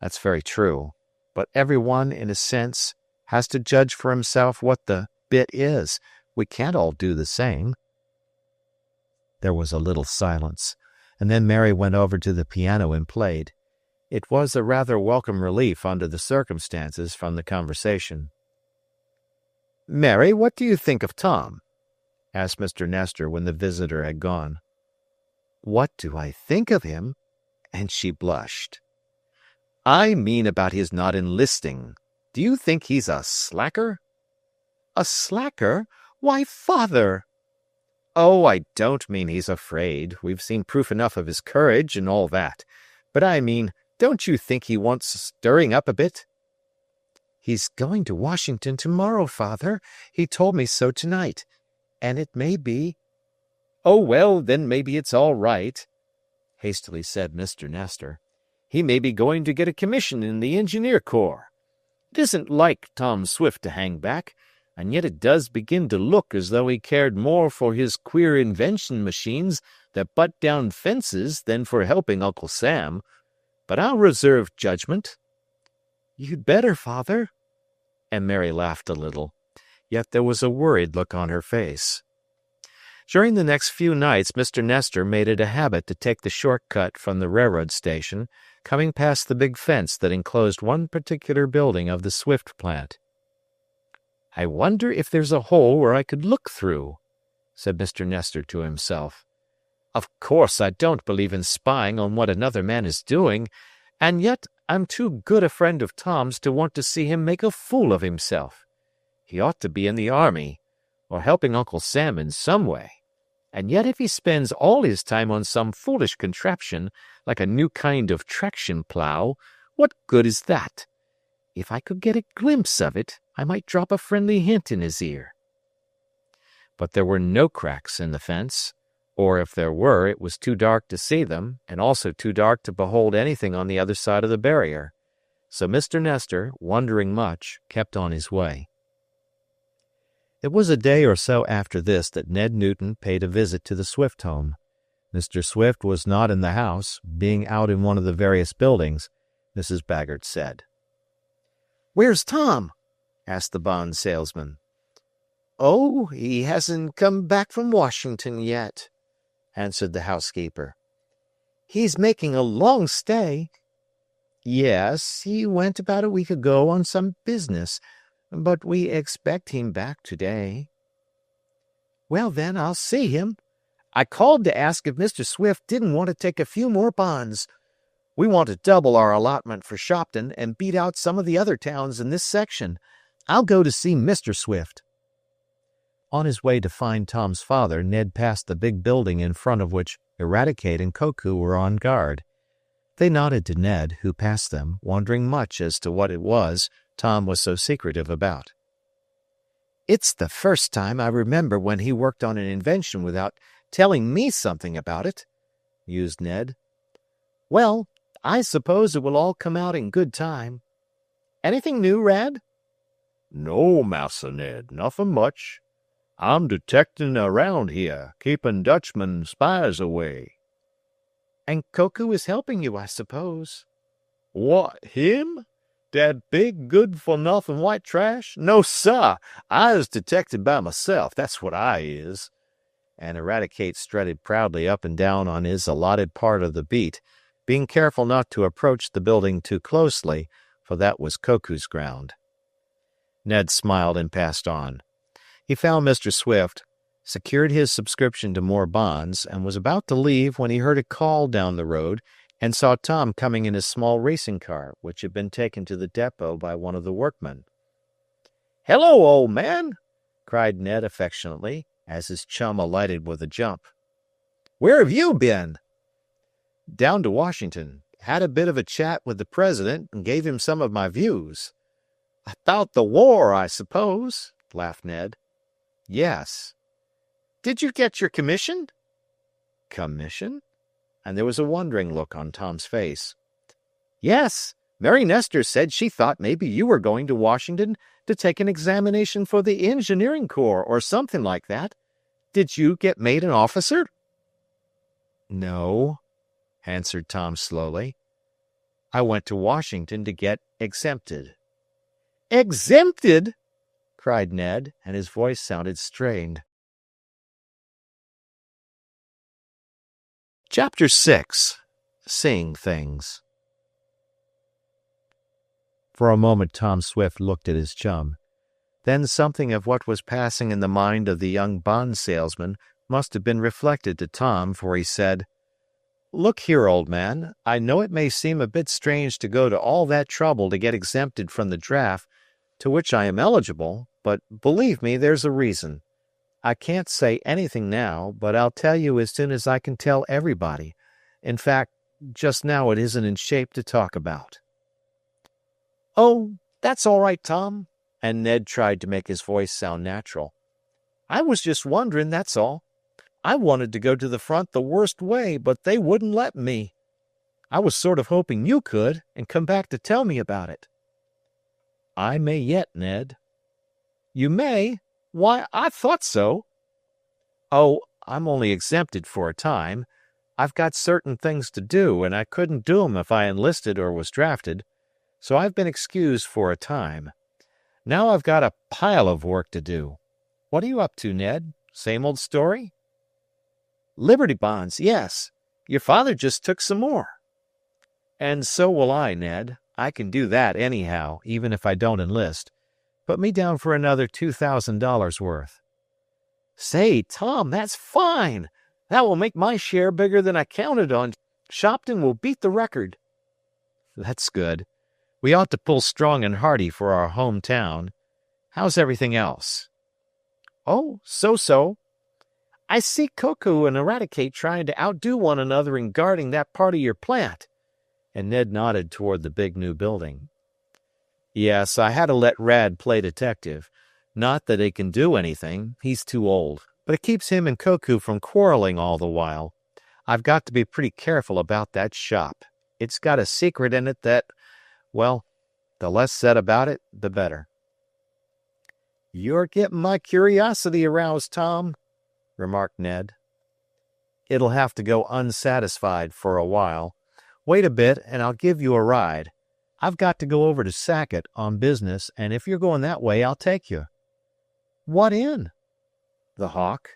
"That's very true. But everyone, in a sense, has to judge for himself what the bit is. We can't all do the same." There was a little silence, and then Mary went over to the piano and played. It was a rather welcome relief under the circumstances from the conversation. "Mary, what do you think of Tom?" asked Mr. Nestor when the visitor had gone. "What do I think of him?" And she blushed. "I mean about his not enlisting. Do you think he's a slacker?" "A slacker? Why, father!" "Oh, I don't mean he's afraid. We've seen proof enough of his courage and all that. But I mean, don't you think he wants stirring up a bit?" "He's going to Washington tomorrow, father. He told me so tonight. And it may be—" "Oh, well, then maybe it's all right," hastily said Mr. Nestor. "He may be going to get a commission in the engineer corps. It isn't like Tom Swift to hang back, and yet it does begin to look as though he cared more for his queer invention machines that butt down fences than for helping Uncle Sam. But I'll reserve judgment." "You'd better, father." And Mary laughed a little, yet there was a worried look on her face. During the next few nights Mr. Nestor made it a habit to take the short cut from the railroad station, coming past the big fence that enclosed one particular building of the Swift plant. "I wonder if there's a hole where I could look through," said Mr. Nestor to himself. "Of course I don't believe in spying on what another man is doing, and yet I'm too good a friend of Tom's to want to see him make a fool of himself. He ought to be in the army, or helping Uncle Sam in some way. And yet if he spends all his time on some foolish contraption, like a new kind of traction plow, what good is that? If I could get a glimpse of it, I might drop a friendly hint in his ear." But there were no cracks in the fence, or if there were, it was too dark to see them, and also too dark to behold anything on the other side of the barrier. So Mr. Nestor, wondering much, kept on his way. It was a day or so after this that Ned Newton paid a visit to the Swift home. Mr. Swift was not in the house, being out in one of the various buildings, Mrs. Baggert said. "Where's Tom?" asked the bond salesman. "Oh, he hasn't come back from Washington yet," answered the housekeeper. "He's making a long stay." "Yes, he went about a week ago on some business, but we expect him back today." "Well, then, I'll see him. I called to ask if Mr. Swift didn't want to take a few more bonds. We want to double our allotment for Shopton and beat out some of the other towns in this section. I'll go to see Mr. Swift." On his way to find Tom's father, Ned passed the big building in front of which Eradicate and Koku were on guard. They nodded to Ned, who passed them, wondering much as to what it was Tom was so secretive about. "It's the first time I remember when he worked on an invention without telling me something about it," mused Ned. "Well, I suppose it will all come out in good time. Anything new, Rad?" "No, Massa Ned, nothing much. I'm detecting around here, keeping Dutchman spies away." "And Koku is helping you, I suppose." What, him? Dat big, good-for-nothing white trash? No, sah! I is detected by myself, that's what I is." And Eradicate strutted proudly up and down on his allotted part of the beat, being careful not to approach the building too closely, for that was Koku's ground. Ned smiled and passed on. He found Mr. Swift, secured his subscription to more bonds, and was about to leave when he heard a call down the road and saw Tom coming in his small racing car, which had been taken to the depot by one of the workmen. "Hello, old man!" cried Ned affectionately, as his chum alighted with a jump. "Where have you been?" "Down to Washington. Had a bit of a chat with the president and gave him some of my views." "About the war, I suppose," laughed Ned. "Yes." "Did you get your commission?" "Commission?" And there was a wondering look on Tom's face. "Yes. Mary Nestor said she thought maybe you were going to Washington to take an examination for the engineering corps or something like that. Did you get made an officer?" "No," answered Tom slowly. "I went to Washington to get exempted." "Exempted!" cried Ned, and his voice sounded strained. Chapter 6. Seeing Things. For a moment Tom Swift looked at his chum. Then something of what was passing in the mind of the young bond salesman must have been reflected to Tom, for he said, "Look here, old man, I know it may seem a bit strange to go to all that trouble to get exempted from the draft, to which I am eligible, but believe me, there's a reason. I can't say anything now, but I'll tell you as soon as I can tell everybody. In fact, just now it isn't in shape to talk about." "Oh, that's all right, Tom," and Ned tried to make his voice sound natural. "I was just wondering, that's all. I wanted to go to the front the worst way, but they wouldn't let me. I was sort of hoping you could, and come back to tell me about it." "I may yet, Ned." "You may? Why, I thought so." "Oh, I'm only exempted for a time. I've got certain things to do, and I couldn't do 'em if I enlisted or was drafted, so I've been excused for a time. Now I've got a pile of work to do. What are you up to, Ned? Same old story?" "Liberty bonds, yes. Your father just took some more." "And so will I, Ned. I can do that anyhow, even if I don't enlist. Put me down for another $2,000 worth." "Say, Tom, that's fine. That will make my share bigger than I counted on. Shopton will beat the record." "That's good. We ought to pull strong and hearty for our hometown. How's everything else?" "Oh, so-so. I see Koku and Eradicate trying to outdo one another in guarding that part of your plant," and Ned nodded toward the big new building. "Yes, I had to let Rad play detective. Not that he can do anything, he's too old, but it keeps him and Koku from quarreling all the while. I've got to be pretty careful about that shop. It's got a secret in it that, well, the less said about it, the better." "You're getting my curiosity aroused, Tom," remarked Ned. "It'll have to go unsatisfied for a while. Wait a bit, and I'll give you a ride. I've got to go over to Sackett on business, and if you're going that way, I'll take you." "What in?" "The Hawk."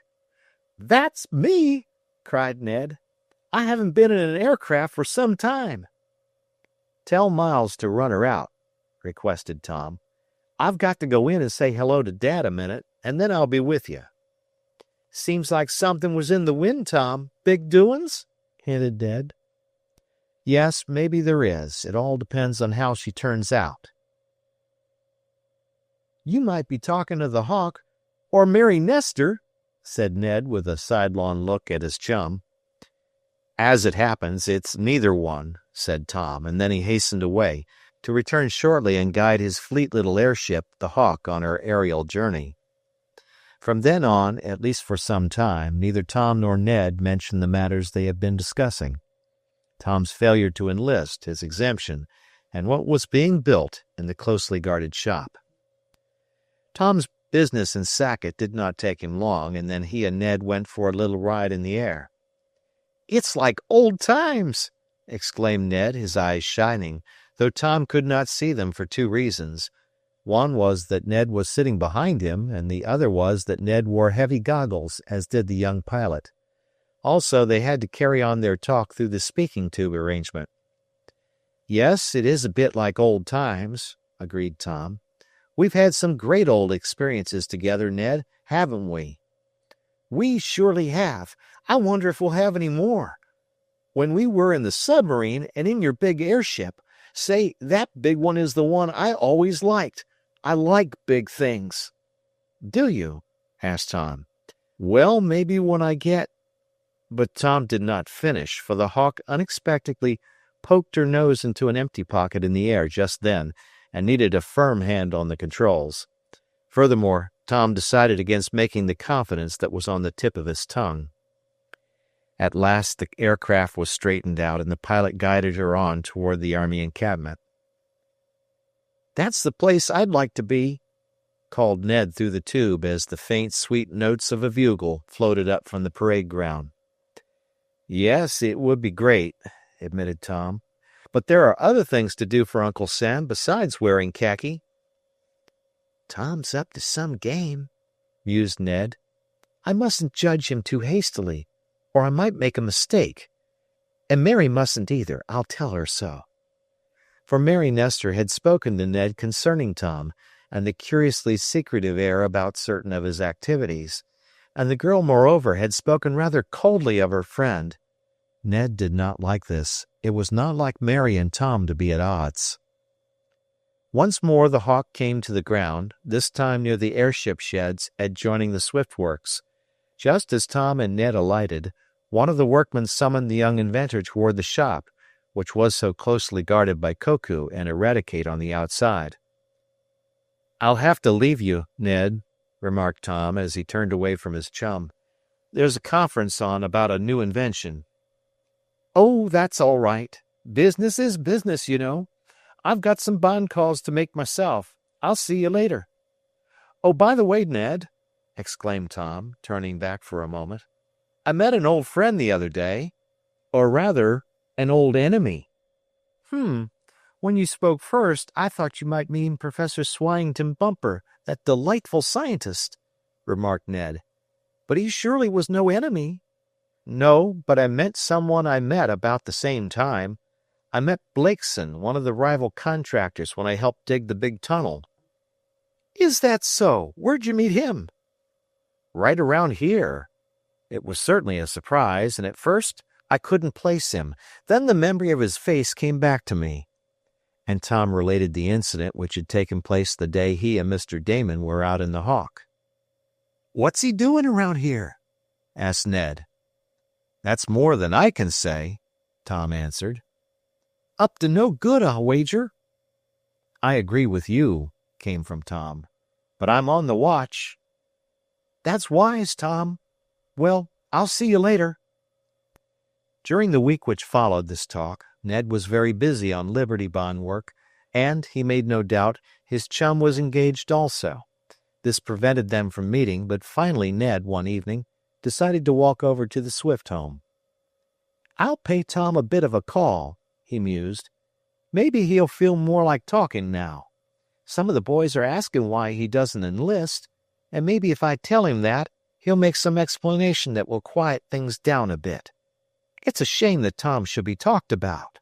"That's me!" cried Ned. "I haven't been in an aircraft for some time." "Tell Miles to run her out," requested Tom. "I've got to go in and say hello to Dad a minute, and then I'll be with you." "Seems like something was in the wind, Tom. Big doings?" hinted Ned. "Yes, maybe there is. It all depends on how she turns out." "You might be talking to the Hawk, or Mary Nestor," said Ned with a sidelong look at his chum. "As it happens, it's neither one," said Tom, and then he hastened away, to return shortly and guide his fleet little airship, the Hawk, on her aerial journey. From then on, at least for some time, neither Tom nor Ned mentioned the matters they had been discussing. Tom's failure to enlist, his exemption, and what was being built in the closely guarded shop. Tom's business in Sackett did not take him long, and then he and Ned went for a little ride in the air. "It's like old times!" exclaimed Ned, his eyes shining, though Tom could not see them for two reasons. One was that Ned was sitting behind him, and the other was that Ned wore heavy goggles, as did the young pilot. Also, they had to carry on their talk through the speaking tube arrangement. "Yes, it is a bit like old times," agreed Tom. "We've had some great old experiences together, Ned, haven't we?" We surely have. I wonder if we'll have any more. When we were in the submarine and in your big airship, say, that big one is the one I always liked. I like big things. "Do you?" asked Tom. Well, maybe when I get... But Tom did not finish, for the hawk unexpectedly poked her nose into an empty pocket in the air just then and needed a firm hand on the controls. Furthermore, Tom decided against making the confidence that was on the tip of his tongue. At last the aircraft was straightened out, and the pilot guided her on toward the Army encampment. "That's the place I'd like to be," called Ned through the tube as the faint, sweet notes of a bugle floated up from the parade ground. "Yes, it would be great," admitted Tom. "But there are other things to do for Uncle Sam besides wearing khaki." "Tom's up to some game," mused Ned. "I mustn't judge him too hastily, or I might make a mistake. And Mary mustn't either. I'll tell her so." For Mary Nestor had spoken to Ned concerning Tom and the curiously secretive air about certain of his activities, and the girl, moreover, had spoken rather coldly of her friend. Ned did not like this. It was not like Mary and Tom to be at odds. Once more the hawk came to the ground, this time near the airship sheds adjoining the Swift Works. Just as Tom and Ned alighted, one of the workmen summoned the young inventor toward the shop, which was so closely guarded by Koku and Eradicate on the outside. "I'll have to leave you, Ned," remarked Tom as he turned away from his chum. "There's a conference on about a new invention." "Oh, that's all right. Business is business, you know. I've got some bond calls to make myself. I'll see you later." "Oh, by the way, Ned," exclaimed Tom, turning back for a moment, "I met an old friend the other day. Or rather, an old enemy." When you spoke first, I thought you might mean Professor Swyington Bumper, that delightful scientist," remarked Ned. "But he surely was no enemy." "No, but I meant someone I met about the same time. I met Blakeson, one of the rival contractors, when I helped dig the big tunnel." "Is that so? Where'd you meet him?" "Right around here." It was certainly a surprise, and at first I couldn't place him. Then the memory of his face came back to me. And Tom related the incident which had taken place the day he and Mr. Damon were out in the Hawk. "What's he doing around here?" asked Ned. "That's more than I can say," Tom answered. "Up to no good, I'll wager." "I agree with you," came from Tom. "But I'm on the watch." "That's wise, Tom. Well, I'll see you later." During the week which followed this talk, Ned was very busy on Liberty Bond work, and, he made no doubt, his chum was engaged also. This prevented them from meeting, but finally Ned, one evening, decided to walk over to the Swift home. "I'll pay Tom a bit of a call," he mused. "Maybe he'll feel more like talking now. Some of the boys are asking why he doesn't enlist, and maybe if I tell him that, he'll make some explanation that will quiet things down a bit. It's a shame that Tom should be talked about."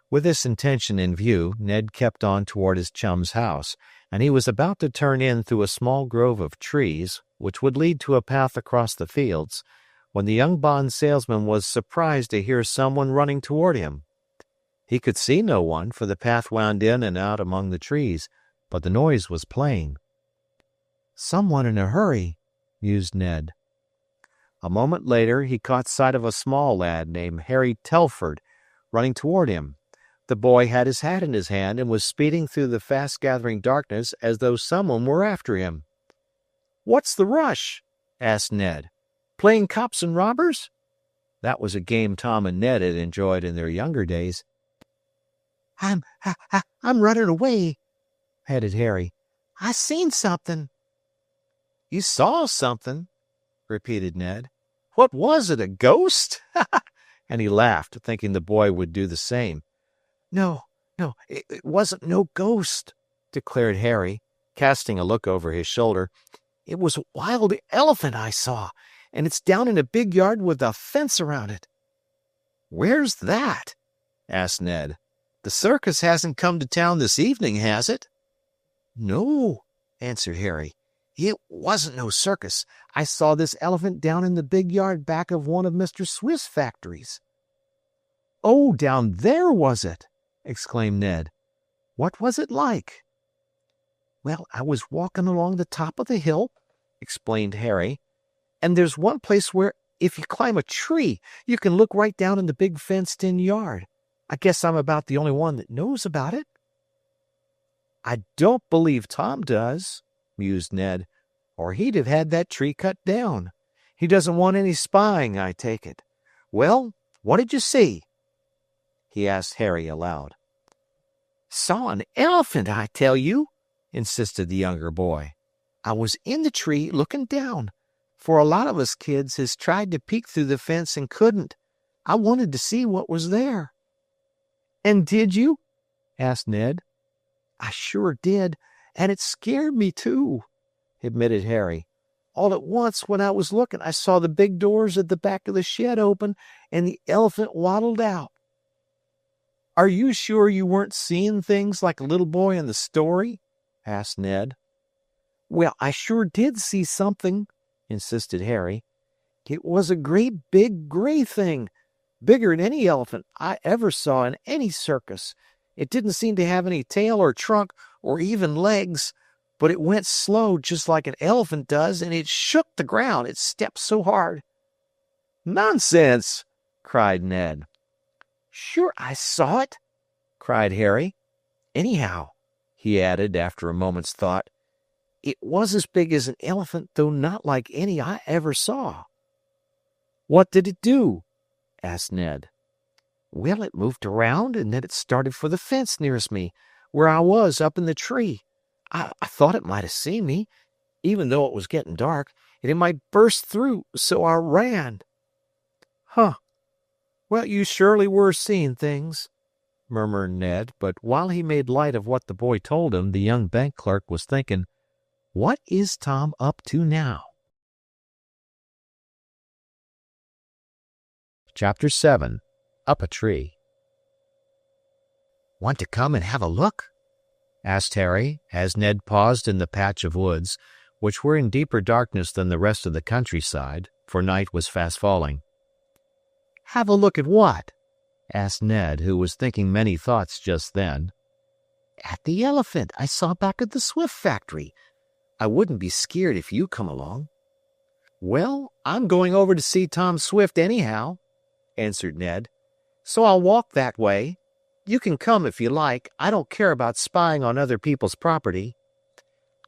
With this intention in view, Ned kept on toward his chum's house, and he was about to turn in through a small grove of trees, which would lead to a path across the fields, when the young bond salesman was surprised to hear someone running toward him. He could see no one, for the path wound in and out among the trees, but the noise was plain. "Someone in a hurry," mused Ned. A moment later he caught sight of a small lad named Harry Telford running toward him. The boy had his hat in his hand and was speeding through the fast-gathering darkness as though someone were after him. "What's the rush?" asked Ned. "Playing cops and robbers?" That was a game Tom and Ned had enjoyed in their younger days. I'm running away," panted Harry. "I seen something." "You saw something?" repeated Ned. "What was it, a ghost?" And he laughed, thinking the boy would do the same. No, No, it wasn't no ghost, declared Harry, casting a look over his shoulder. It was a wild elephant I saw, and it's down in a big yard with a fence around it. Where's that? Asked Ned. The circus hasn't come to town this evening, has it? No, answered Harry. It wasn't no circus. I saw this elephant down in the big yard back of one of Mr. Swift's factories. Oh, down there, was it? Exclaimed Ned. What was it like? Well, I was walking along the top of the hill, explained Harry, and there's one place where, if you climb a tree, you can look right down in the big fenced-in yard. I guess I'm about the only one that knows about it. I don't believe Tom does, mused Ned, or he'd have had that tree cut down. He doesn't want any spying, I take it. Well, what did you see? He asked Harry aloud. Saw an elephant, I tell you, insisted the younger boy. I was in the tree looking down, for a lot of us kids has tried to peek through the fence and couldn't. I wanted to see what was there. And did you? Asked Ned. I sure did, and it scared me too, admitted Harry. All at once, when I was looking, I saw the big doors at the back of the shed open, and the elephant waddled out. Are you sure you weren't seeing things like a little boy in the story? Asked Ned. Well, I sure did see something, insisted Harry. It was a great big gray thing, bigger than any elephant I ever saw in any circus. It didn't seem to have any tail or trunk or even legs, but it went slow just like an elephant does, and it shook the ground. It stepped so hard. Nonsense, cried Ned. Sure, I saw it, cried Harry. Anyhow, he added after a moment's thought, it was as big as an elephant, though not like any I ever saw. What did it do? Asked Ned. Well, it moved around, and then it started for the fence nearest me, where I was up in the tree. I thought it might have seen me, even though it was getting dark, and it might burst through, so I ran. Huh. Well, you surely were seeing things, murmured Ned, but while he made light of what the boy told him, the young bank clerk was thinking, what is Tom up to now? Chapter 7. Up a Tree. Want to come and have a look? Asked Harry, as Ned paused in the patch of woods, which were in deeper darkness than the rest of the countryside, for night was fast falling. Have a look at what? Asked Ned, who was thinking many thoughts just then. At the elephant I saw back at the Swift factory. I wouldn't be scared if you come along. Well, I'm going over to see Tom Swift anyhow, answered Ned, so I'll walk that way. You can come if you like. I don't care about spying on other people's property.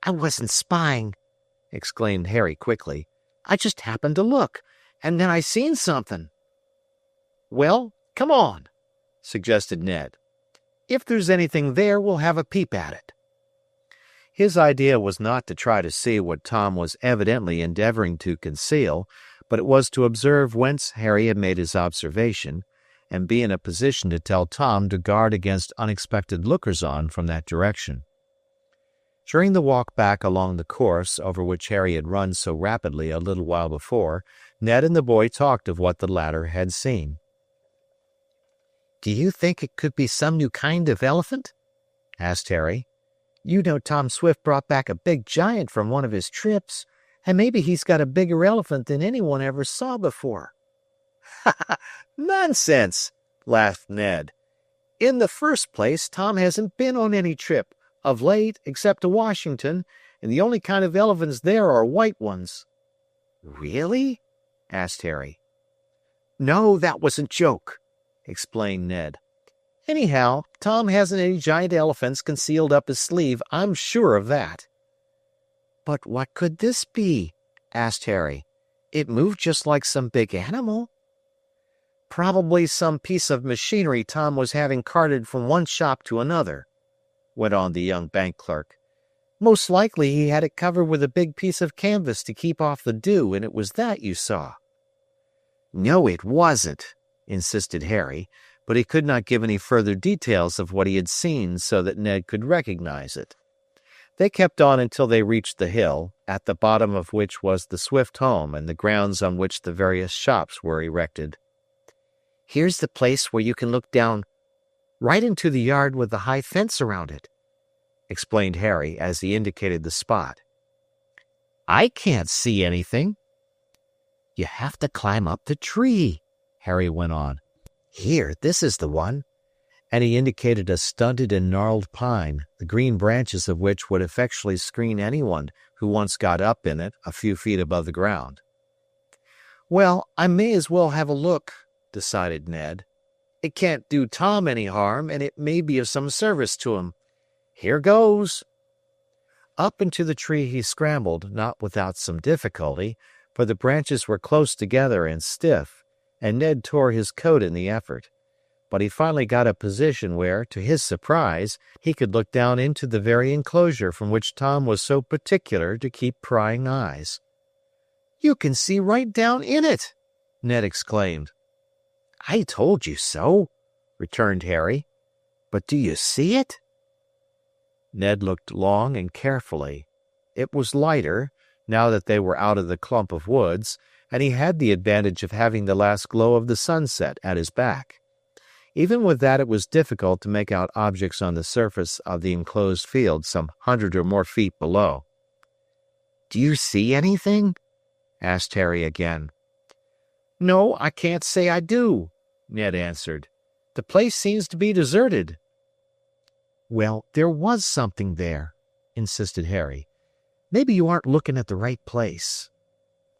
I wasn't spying, exclaimed Harry quickly. I just happened to look, and then I seen something. Well, come on, suggested Ned. If there's anything there, we'll have a peep at it. His idea was not to try to see what Tom was evidently endeavoring to conceal, but it was to observe whence Harry had made his observation, and be in a position to tell Tom to guard against unexpected lookers-on from that direction. During the walk back along the course over which Harry had run so rapidly a little while before, Ned and the boy talked of what the latter had seen. Do you think it could be some new kind of elephant? Asked Harry. You know Tom Swift brought back a big giant from one of his trips, and maybe he's got a bigger elephant than anyone ever saw before. Nonsense, laughed Ned. In the first place, Tom hasn't been on any trip of late except to Washington, and the only kind of elephants there are white ones. Really? Asked Harry. No, that was a joke, explained Ned. Anyhow, Tom hasn't any giant elephants concealed up his sleeve, I'm sure of that. But what could this be? Asked Harry. It moved just like some big animal. Probably some piece of machinery Tom was having carted from one shop to another, went on the young bank clerk. Most likely he had it covered with a big piece of canvas to keep off the dew, and it was that you saw. No, it wasn't, insisted Harry, but he could not give any further details of what he had seen so that Ned could recognize it. They kept on until they reached the hill, at the bottom of which was the Swift home and the grounds on which the various shops were erected. "Here's the place where you can look down right into the yard with the high fence around it," explained Harry as he indicated the spot. I can't see anything. "You have to climb up the tree," Harry went on. "Here, this is the one." And he indicated a stunted and gnarled pine, the green branches of which would effectually screen anyone who once got up in it a few feet above the ground. "Well, I may as well have a look," decided Ned. "It can't do Tom any harm, and it may be of some service to him. Here goes." Up into the tree he scrambled, not without some difficulty, for the branches were close together and stiff, and Ned tore his coat in the effort. But he finally got a position where, to his surprise, he could look down into the very enclosure from which Tom was so particular to keep prying eyes. "You can see right down in it," Ned exclaimed. "I told you so," returned Harry. "But do you see it?" Ned looked long and carefully. It was lighter, now that they were out of the clump of woods, and he had the advantage of having the last glow of the sunset at his back. Even with that, it was difficult to make out objects on the surface of the enclosed field some 100 or more feet below. "Do you see anything?" asked Harry again. "No, I can't say I do," Ned answered. "The place seems to be deserted." Well, there was something there, insisted Harry. "Maybe you aren't looking at the right place."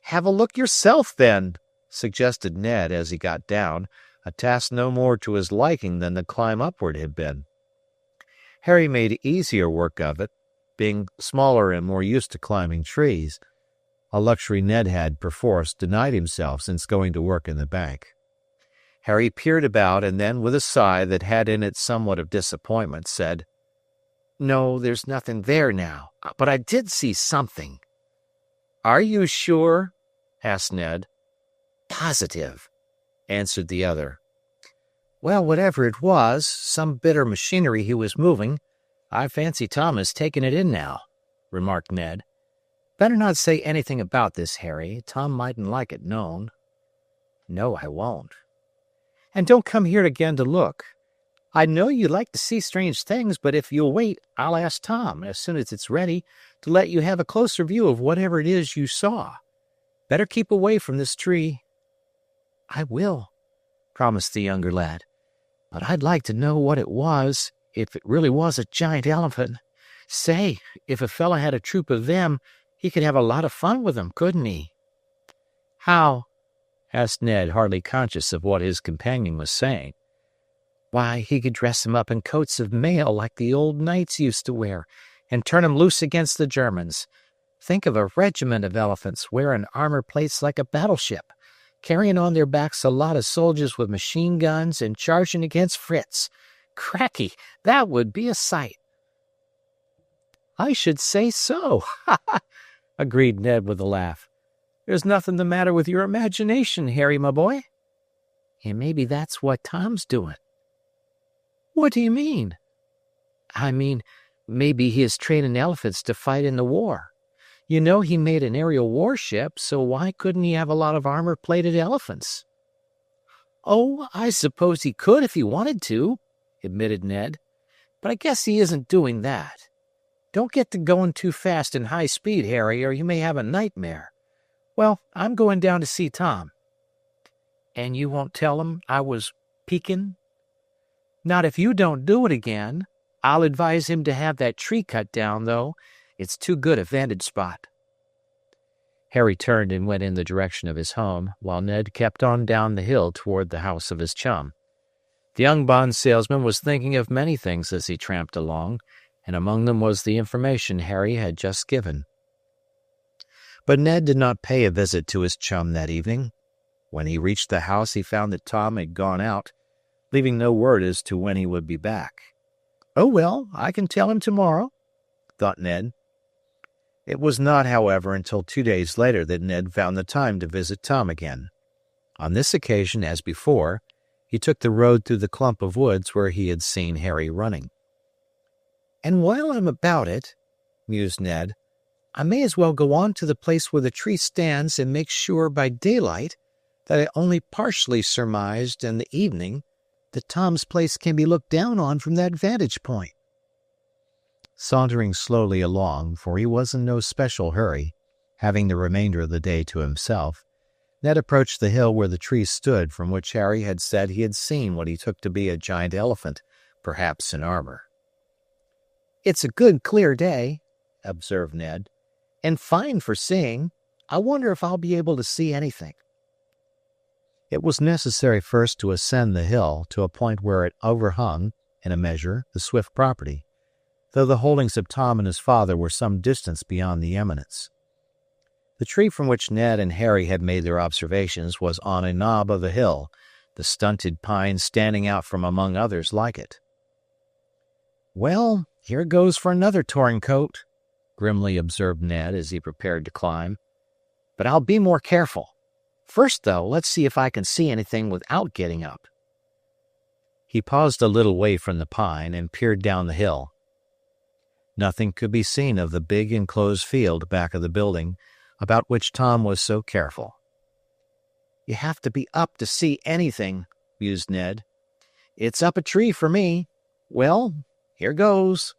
"Have a look yourself, then," suggested Ned as he got down, a task no more to his liking than the climb upward had been. Harry made easier work of it, being smaller and more used to climbing trees, a luxury Ned had, perforce, denied himself since going to work in the bank. Harry peered about and then, with a sigh that had in it somewhat of disappointment, said, "No, there's nothing there now, but I did see something." "Are you sure?" asked Ned. "Positive," answered the other. "Well, whatever it was, some bit of machinery he was moving. I fancy Tom has taken it in now," remarked Ned. "Better not say anything about this, Harry. Tom mightn't like it known." "No, I won't." "And don't come here again to look. I know you like to see strange things, but if you'll wait, I'll ask Tom, as soon as it's ready, to let you have a closer view of whatever it is you saw. Better keep away from this tree." "I will," promised the younger lad. "But I'd like to know what it was, if it really was a giant elephant. Say, if a fellow had a troop of them, he could have a lot of fun with them, couldn't he?" "How?" asked Ned, hardly conscious of what his companion was saying. "Why, he could dress them up in coats of mail like the old knights used to wear, and turn them loose against the Germans. Think of a regiment of elephants wearing armor plates like a battleship, carrying on their backs a lot of soldiers with machine guns and charging against Fritz. Cracky, that would be a sight." "I should say so," agreed Ned with a laugh. "There's nothing the matter with your imagination, Harry, my boy." "And maybe that's what Tom's doing." "What do you mean?" "I mean, maybe he is training elephants to fight in the war. You know he made an aerial warship, so why couldn't he have a lot of armor-plated elephants?" "Oh, I suppose he could if he wanted to," admitted Ned. "But I guess he isn't doing that. Don't get to going too fast in high speed, Harry, or you may have a nightmare. Well, I'm going down to see Tom." "And you won't tell him I was peeking?" "Not if you don't do it again. I'll advise him to have that tree cut down, though. It's too good a vantage spot." Harry turned and went in the direction of his home, while Ned kept on down the hill toward the house of his chum. The young bond salesman was thinking of many things as he tramped along, and among them was the information Harry had just given. But Ned did not pay a visit to his chum that evening. When he reached the house, he found that Tom had gone out, leaving no word as to when he would be back. "Oh, well, I can tell him tomorrow," thought Ned. It was not, however, until 2 days later that Ned found the time to visit Tom again. On this occasion, as before, He took the road through the clump of woods where he had seen Harry running. "And while I'm about it," mused Ned, "I may as well go on to the place where the tree stands and make sure by daylight that I only partially surmised in the evening that Tom's place can be looked down on from that vantage point." Sauntering slowly along, for he was in no special hurry, having the remainder of the day to himself, Ned approached the hill where the tree stood from which Harry had said he had seen what he took to be a giant elephant, perhaps in armor. "It's a good clear day," observed Ned, "and fine for seeing. I wonder if I'll be able to see anything." It was necessary first to ascend the hill to a point where it overhung, in a measure, the Swift property, though the holdings of Tom and his father were some distance beyond the eminence. The tree from which Ned and Harry had made their observations was on a knob of the hill, the stunted pines standing out from among others like it. "Well, here goes for another torn coat," grimly observed Ned as he prepared to climb. "But I'll be more careful. First, though, let's see if I can see anything without getting up." He paused a little way from the pine and peered down the hill. Nothing could be seen of the big enclosed field back of the building, about which Tom was so careful. "You have to be up to see anything," mused Ned. "It's up a tree for me. Well, here goes."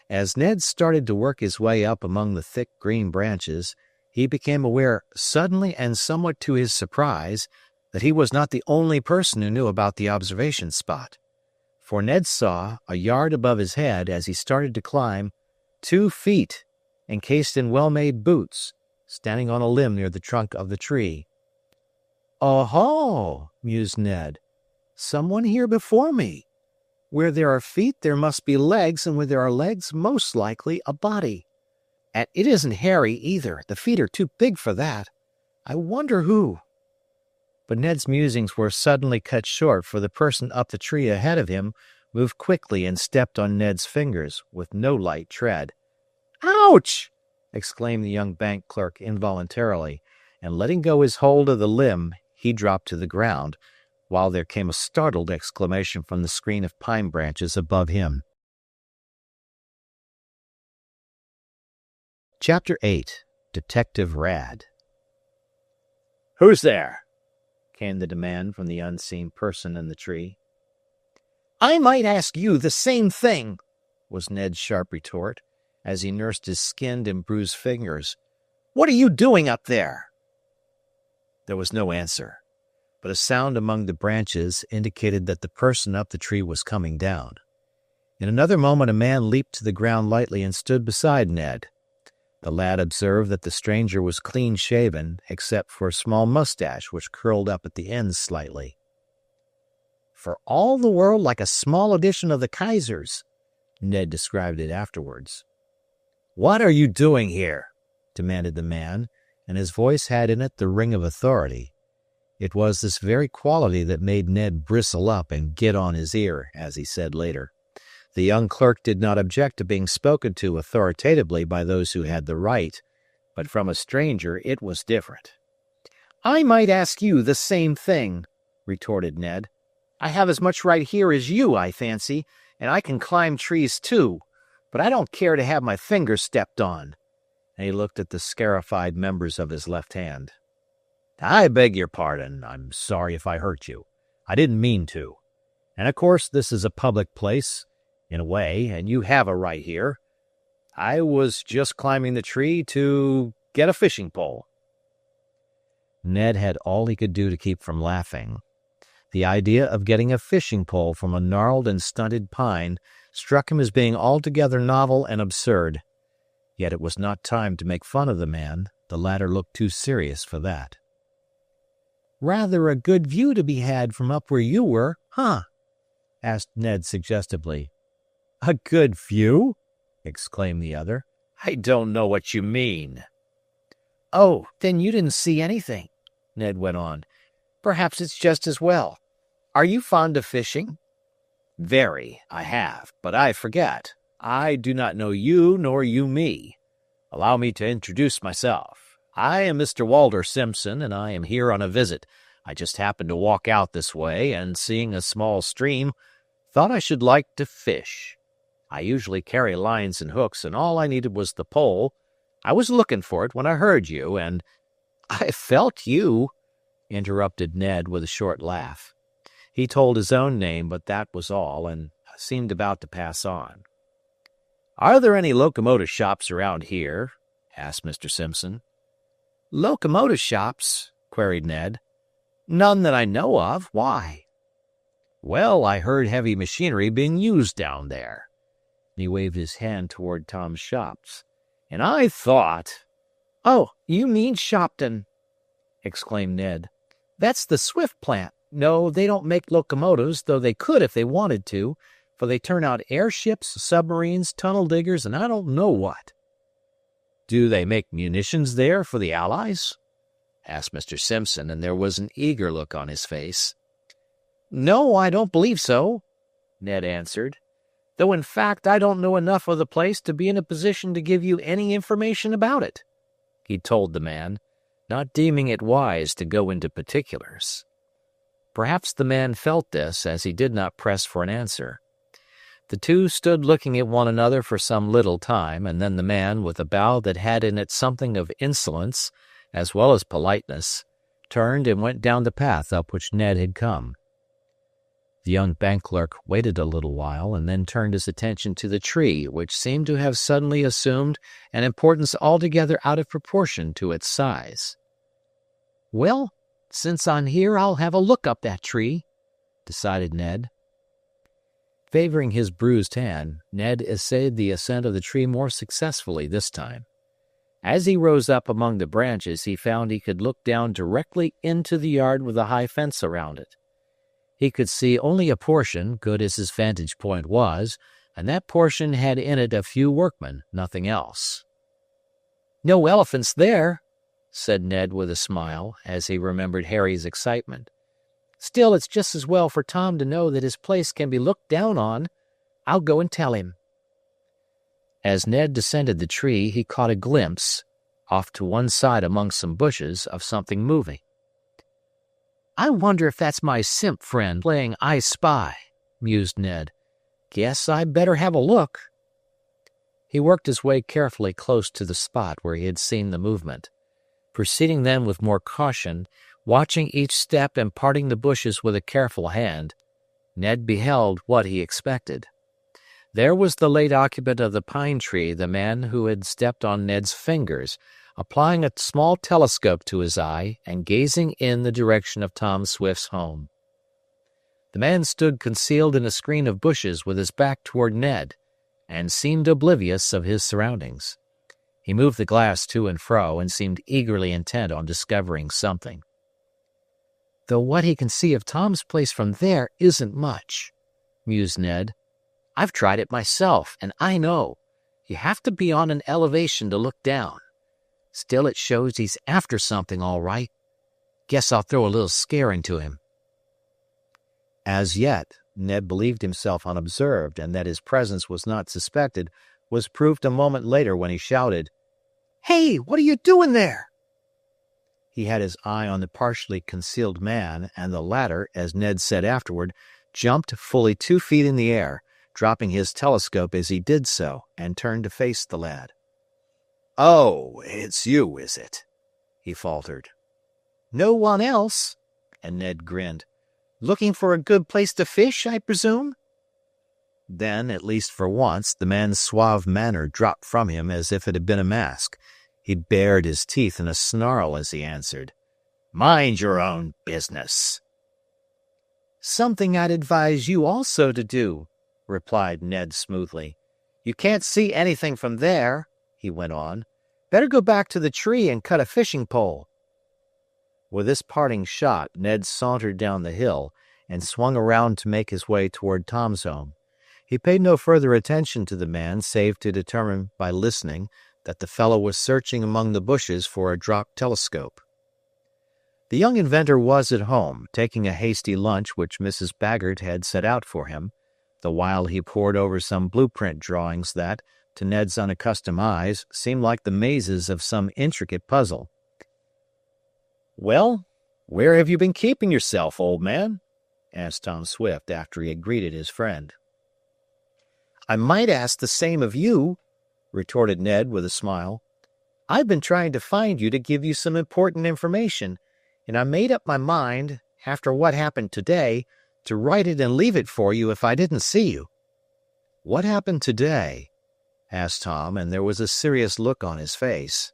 As Ned started to work his way up among the thick green branches, he became aware, suddenly and somewhat to his surprise, that he was not the only person who knew about the observation spot. For Ned saw, a yard above his head as he started to climb, 2 feet, encased in well-made boots, standing on a limb near the trunk of the tree. "Oh-ho," mused Ned. "Someone here before me. Where there are feet, there must be legs, and where there are legs, most likely a body. And it isn't Harry, either. The feet are too big for that. I wonder who." But Ned's musings were suddenly cut short, for the person up the tree ahead of him moved quickly and stepped on Ned's fingers with no light tread. "Ouch!" exclaimed the young bank clerk involuntarily, and letting go his hold of the limb, he dropped to the ground, while there came a startled exclamation from the screen of pine branches above him. Chapter 8. Detective Rad. Who's there? Came the demand from the unseen person in the tree. "I might ask you the same thing," was Ned's sharp retort, as he nursed his skinned and bruised fingers. "What are you doing up there?" There was no answer, but a sound among the branches indicated that the person up the tree was coming down. In another moment a man leaped to the ground lightly and stood beside Ned. The lad observed that the stranger was clean-shaven, except for a small mustache which curled up at the ends slightly. "For all the world like a small edition of the Kaiser's," Ned described it afterwards. What are you doing here? Demanded the man, and his voice had in it the ring of authority. It was this very quality that made Ned bristle up and get on his ear, as he said later. The young clerk did not object to being spoken to authoritatively by those who had the right, but from a stranger it was different. "I might ask you the same thing," retorted Ned. "I have as much right here as you, I fancy, and I can climb trees too, but I don't care to have my fingers stepped on." And he looked at the scarified members of his left hand. I beg your pardon. I'm sorry if I hurt you. I didn't mean to. And of course, this is a public place, in a way, and you have a right here. I was just climbing the tree to get a fishing pole. Ned had all he could do to keep from laughing. The idea of getting a fishing pole from a gnarled and stunted pine struck him as being altogether novel and absurd. Yet it was not time to make fun of the man. The latter looked too serious for that. "Rather a good view to be had from up where you were, huh?" asked Ned suggestively. A good view? Exclaimed the other. I don't know what you mean. "Oh, then you didn't see anything," Ned went on. "Perhaps it's just as well. Are you fond of fishing?" Very, I have, but I forget. I do not know you, nor you me. Allow me to introduce myself. I am Mr. Walter Simpson, and I am here on a visit. I just happened to walk out this way, and seeing a small stream, thought I should like to fish. I usually carry lines and hooks, and all I needed was the pole. I was looking for it when I heard you, and—" "I felt you," interrupted Ned with a short laugh. He told his own name, but that was all, and seemed about to pass on. "Are there any locomotive shops around here?" asked Mr. Simpson. "Locomotive shops?" queried Ned. "None that I know of. Why?" "Well, I heard heavy machinery being used down there." He waved his hand toward Tom's shops. "And I thought—" "Oh, you mean Shopton," exclaimed Ned. "That's the Swift plant. No, they don't make locomotives, though they could if they wanted to, for they turn out airships, submarines, tunnel diggers, and I don't know what." "Do they make munitions there for the Allies?" asked Mr. Simpson, and there was an eager look on his face. "No, I don't believe so," Ned answered, "though in fact I don't know enough of the place to be in a position to give you any information about it," he told the man, not deeming it wise to go into particulars. Perhaps the man felt this, as he did not press for an answer. The two stood looking at one another for some little time, and then the man, with a bow that had in it something of insolence as well as politeness, turned and went down the path up which Ned had come. The young bank clerk waited a little while, and then turned his attention to the tree, which seemed to have suddenly assumed an importance altogether out of proportion to its size. "Well, since I'm here, I'll have a look up that tree," decided Ned. Favoring his bruised hand, Ned essayed the ascent of the tree more successfully this time. As he rose up among the branches, he found he could look down directly into the yard with a high fence around it. He could see only a portion, good as his vantage point was, and that portion had in it a few workmen, nothing else. "No elephants there," said Ned with a smile, as he remembered Harry's excitement. "Still, it's just as well for Tom to know that his place can be looked down on. I'll go and tell him." As Ned descended the tree, he caught a glimpse, off to one side among some bushes, of something moving. "I wonder if that's my simp friend playing I Spy," mused Ned. "Guess I better have a look." He worked his way carefully close to the spot where he had seen the movement. Proceeding then with more caution, watching each step and parting the bushes with a careful hand, Ned beheld what he expected. There was the late occupant of the pine tree, the man who had stepped on Ned's fingers, applying a small telescope to his eye and gazing in the direction of Tom Swift's home. The man stood concealed in a screen of bushes with his back toward Ned, and seemed oblivious of his surroundings. He moved the glass to and fro, and seemed eagerly intent on discovering something. "Though what he can see of Tom's place from there isn't much," mused Ned. "I've tried it myself, and I know. You have to be on an elevation to look down. Still, it shows he's after something all right. Guess I'll throw a little scare into him." As yet, Ned believed himself unobserved, and that his presence was not suspected was proved a moment later when he shouted, "Hey, what are you doing there?" He had his eye on the partially concealed man, and the latter, as Ned said afterward, jumped fully 2 feet in the air, dropping his telescope as he did so, and turned to face the lad. "Oh, it's you, is it?" he faltered. "No one else," and Ned grinned. "Looking for a good place to fish, I presume?" Then, at least for once, the man's suave manner dropped from him as if it had been a mask. He bared his teeth in a snarl as he answered, "Mind your own business." "Something I'd advise you also to do," replied Ned smoothly. "You can't see anything from there," he went on. "Better go back to the tree and cut a fishing pole." With this parting shot, Ned sauntered down the hill and swung around to make his way toward Tom's home. He paid no further attention to the man, save to determine by listening that the fellow was searching among the bushes for a dropped telescope. The young inventor was at home, taking a hasty lunch which Mrs. Baggert had set out for him, the while he pored over some blueprint drawings that, to Ned's unaccustomed eyes, seemed like the mazes of some intricate puzzle. "Well, "Where have you been keeping yourself, old man?" asked Tom Swift after he had greeted his friend. I might ask the same of you, retorted Ned with a smile. I've been trying to find you to give you some important information, and I made up my mind, after what happened today, to write it and leave it for you if I didn't see you. "What happened today?" asked Tom, and there was a serious look on his face.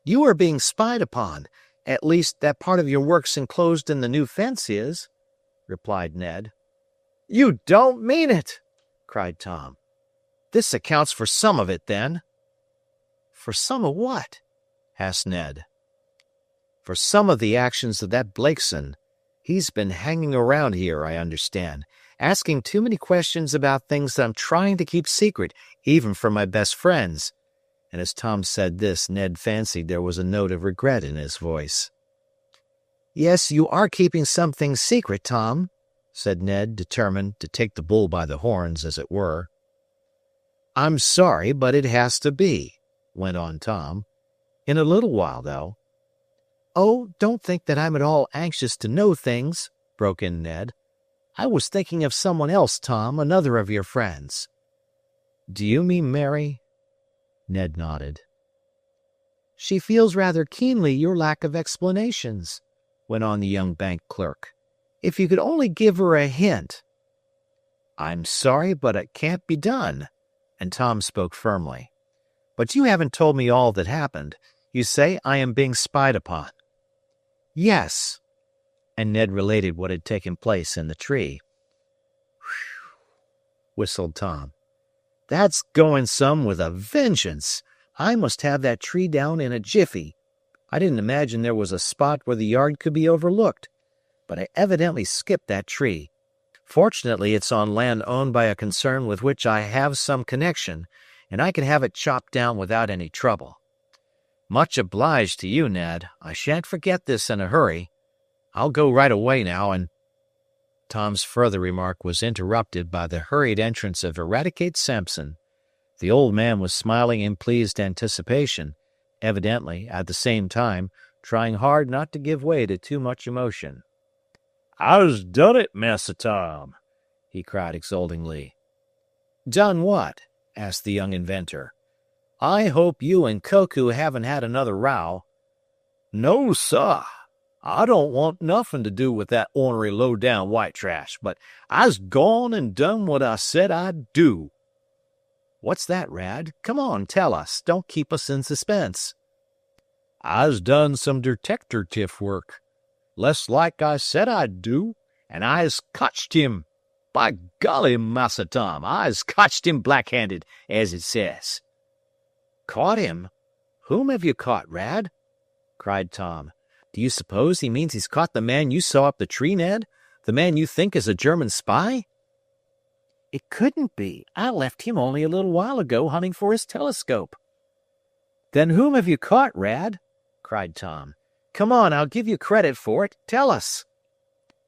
You are being spied upon. At least that part of your work's enclosed in the new fence is, replied Ned. "You don't mean it!" cried Tom. This accounts for some of it, then. For some of what? Asked Ned. For some of the actions of that Blakeson. He's been hanging around here, I understand, asking too many questions about things that I'm trying to keep secret, even from my best friends. And as Tom said this, Ned fancied there was a note of regret in his voice. Yes, you are keeping some things secret, Tom, said Ned, determined to take the bull by the horns, as it were. I'm sorry, but it has to be, went on Tom. In a little while, though. Oh, don't think that I'm at all anxious to know things, broke in Ned. I was thinking of someone else, Tom, another of your friends. Do you mean Mary? Ned nodded. She feels rather keenly your lack of explanations, went on the young bank clerk. If you could only give her a hint. I'm sorry, but it can't be done, and Tom spoke firmly. But you haven't told me all that happened. You say I am being spied upon. Yes, and Ned related what had taken place in the tree. Whew, whistled Tom. That's going some with a vengeance. I must have that tree down in a jiffy. I didn't imagine there was a spot where the yard could be overlooked, but I evidently skipped that tree. Fortunately, it's on land owned by a concern with which I have some connection, and I can have it chopped down without any trouble. Much obliged to you, Ned. I shan't forget this in a hurry. I'll go right away now, and... Tom's further remark was interrupted by the hurried entrance of Eradicate Sampson. The old man was smiling in pleased anticipation, evidently, at the same time, trying hard not to give way to too much emotion. "I's done it, Massa Tom," he cried exultingly. Done what? Asked the young inventor. I hope you and Koku haven't had another row. No, sir. I don't want nothing to do with that ornery low-down white trash, but I's gone and done what I said I'd do. What's that, Rad? Come on, tell us. Don't keep us in suspense. I's done some detective work, less like I said I'd do, and I's cotched him. By golly, Massa Tom, I's cotched him black-handed, as it says. Caught him? Whom have you caught, Rad? Cried Tom. Do you suppose he means he's caught the man you saw up the tree, Ned? The man you think is a German spy? It couldn't be. I left him only a little while ago hunting for his telescope. Then whom have you caught, Rad? Cried Tom. Come on, I'll give you credit for it. Tell us.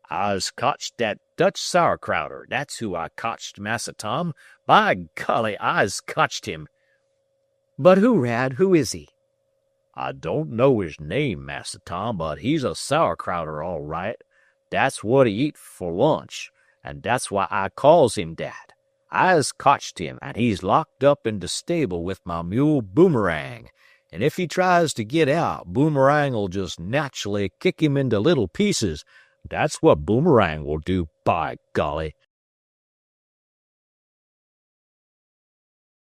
I's cotched that Dutch sauerkrauter. That's who I cotched, Massa Tom. By golly, I's cotched him. But who, Rad? Who is he? I don't know his name, Massa Tom, but he's a sauerkrauter, all right. That's what he eat for lunch, and that's why I calls him dat. I's cotched him, and he's locked up in the stable with my mule Boomerang. And if he tries to get out, Boomerang'll just naturally kick him into little pieces. That's what Boomerang will do, by golly.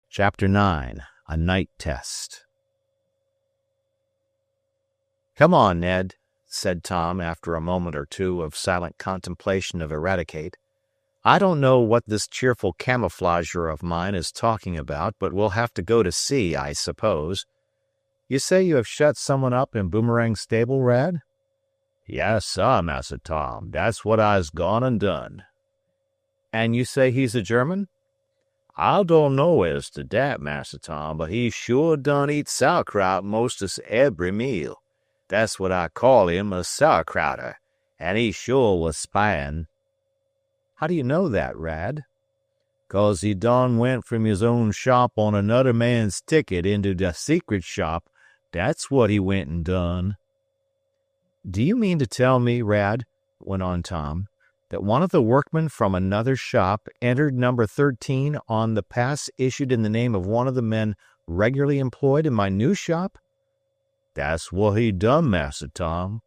Chapter 9. A Night Test. Come on, Ned, said Tom after a moment or two of silent contemplation of Eradicate. I don't know what this cheerful camouflager of mine is talking about, but we'll have to go to see, I suppose. You say you have shut someone up in Boomerang's stable, Rad? Yes, sir, Massa Tom. That's what I's gone and done. And you say he's a German? I don't know as to dat, Massa Tom, but he sure done eat sauerkraut mostest every meal. That's what I call him, a sauerkrauter, and he sure was spying. How do you know that, Rad? 'Cause he done went from his own shop on another man's ticket into the secret shop. That's what he went and done. Do you mean to tell me, Rad, went on Tom, that one of the workmen from another shop entered number 13 on the pass issued in the name of one of the men regularly employed in my new shop? That's what he done, Massa Tom.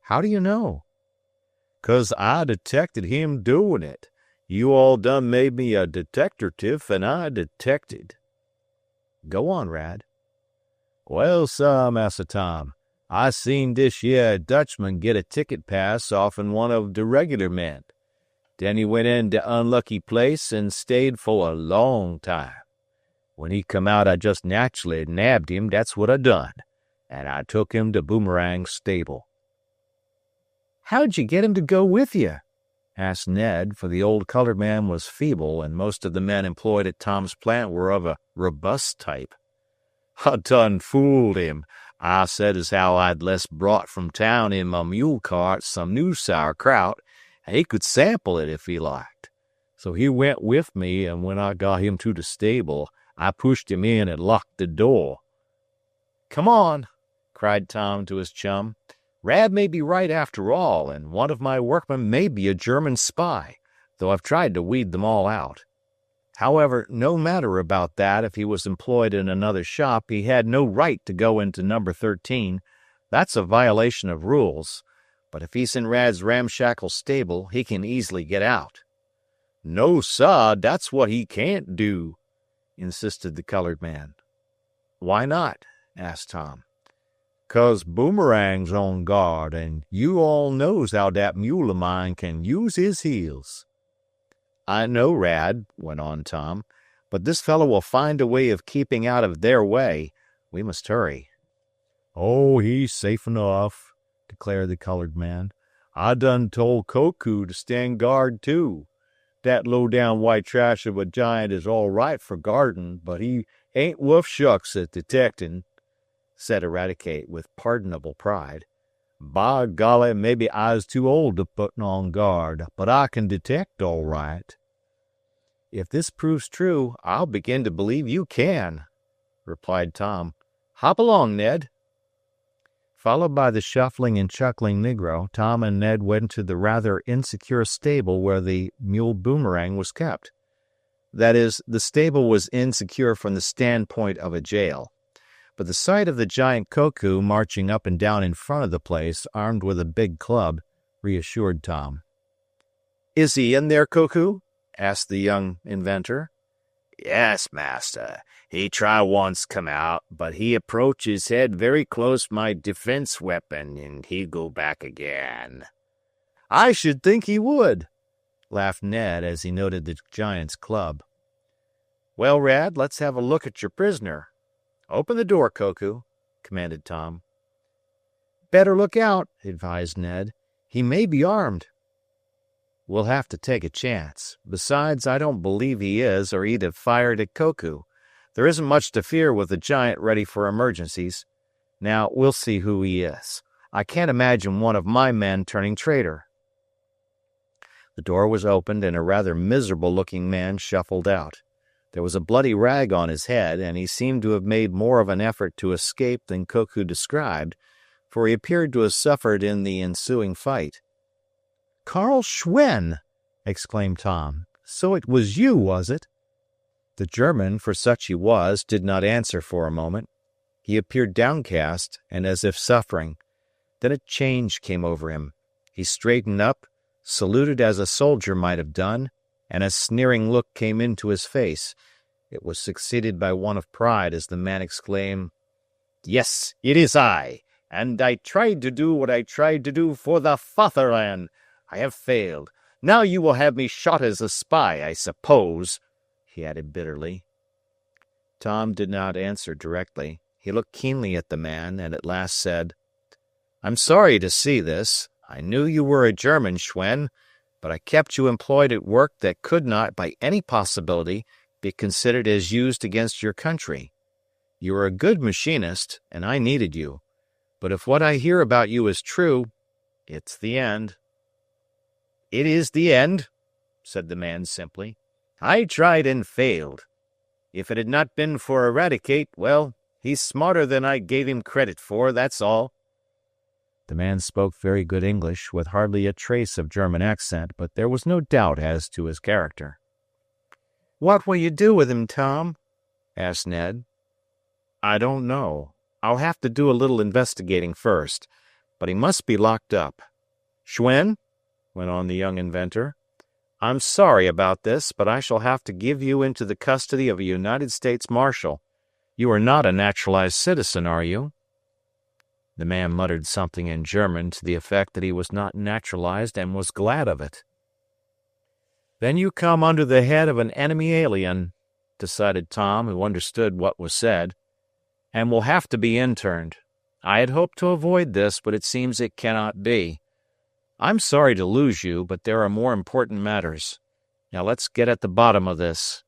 How do you know? 'Cause I detected him doing it. You all done made me a detective, and I detected. Go on, Rad. Well, sah, Massa Tom, I seen dis yere Dutchman get a ticket pass off'n one of de regular men. Den he went in de unlucky place and stayed for a long time. When he come out, I just naturally nabbed him, that's what I done, and I took him to Boomerang's stable. How'd you get him to go with you? Asked Ned, for the old colored man was feeble, and most of the men employed at Tom's plant were of a robust type. I done fooled him. I said as how I'd less brought from town in my mule cart some new sauerkraut, and he could sample it if he liked. So he went with me, and when I got him to the stable, I pushed him in and locked the door. Come on, cried Tom to his chum. Rad may be right after all, and one of my workmen may be a German spy, though I've tried to weed them all out. However, no matter about that. If he was employed in another shop, he had no right to go into number 13. That's a violation of rules. But if he's in Rad's ramshackle stable, he can easily get out. No, sah, that's what he can't do, insisted the colored man. Why not? Asked Tom. 'Cause Boomerang's on guard, and you all knows how dat mule of mine can use his heels. I know, Rad, went on Tom, but this fellow will find a way of keeping out of their way. We must hurry. Oh, he's safe enough, declared the colored man. I done told Koku to stand guard, too. Dat low-down white trash of a giant is all right for guarding, but he ain't wuff shucks at detecting, said Eradicate with pardonable pride. By golly, maybe I's too old to puttin' on guard, but I can detect all right. If this proves true, I'll begin to believe you can, replied Tom. Hop along, Ned. Followed by the shuffling and chuckling Negro, Tom and Ned went to the rather insecure stable where the mule Boomerang was kept. That is, the stable was insecure from the standpoint of a jail. But the sight of the giant Koku marching up and down in front of the place, armed with a big club, reassured Tom. "Is he in there, Koku?" asked the young inventor. Yes, master. He try once come out, but he approach his head very close my defense weapon, and he go back again. "I should think he would," laughed Ned as he noted the giant's club. "Well, Rad, let's have a look at your prisoner. Open the door, Koku," commanded Tom. "Better look out," advised Ned. "He may be armed." "We'll have to take a chance. Besides, I don't believe he is, or he'd have fired at Koku. There isn't much to fear with a giant ready for emergencies. Now, we'll see who he is. I can't imagine one of my men turning traitor." The door was opened, and a rather miserable-looking man shuffled out. There was a bloody rag on his head, and he seemed to have made more of an effort to escape than Koku described, for he appeared to have suffered in the ensuing fight. "Carl Schwen!" exclaimed Tom. "So it was you, was it?" The German, for such he was, did not answer for a moment. He appeared downcast and as if suffering. Then a change came over him. He straightened up, saluted as a soldier might have done, and a sneering look came into his face. It was succeeded by one of pride as the man exclaimed, "Yes, it is I, and I tried to do what I tried to do for the Fatherland. I have failed. Now you will have me shot as a spy, I suppose," he added bitterly. Tom did not answer directly. He looked keenly at the man, and at last said, "I'm sorry to see this. I knew you were a German, Schwen, but I kept you employed at work that could not, by any possibility, be considered as used against your country. You were a good machinist, and I needed you. But if what I hear about you is true, it's the end." "It is the end," said the man simply. "I tried and failed. If it had not been for Eradicate, well, he's smarter than I gave him credit for, that's all." The man spoke very good English, with hardly a trace of German accent, but there was no doubt as to his character. "What will you do with him, Tom?" asked Ned. "I don't know. I'll have to do a little investigating first, but he must be locked up. Schwen," went on the young inventor, "I'm sorry about this, but I shall have to give you into the custody of a United States Marshal. You are not a naturalized citizen, are you?" The man muttered something in German to the effect that he was not naturalized and was glad of it. "Then you come under the head of an enemy alien," decided Tom, who understood what was said, "and will have to be interned. I had hoped to avoid this, but it seems it cannot be. I'm sorry to lose you, but there are more important matters. Now let's get at the bottom of this."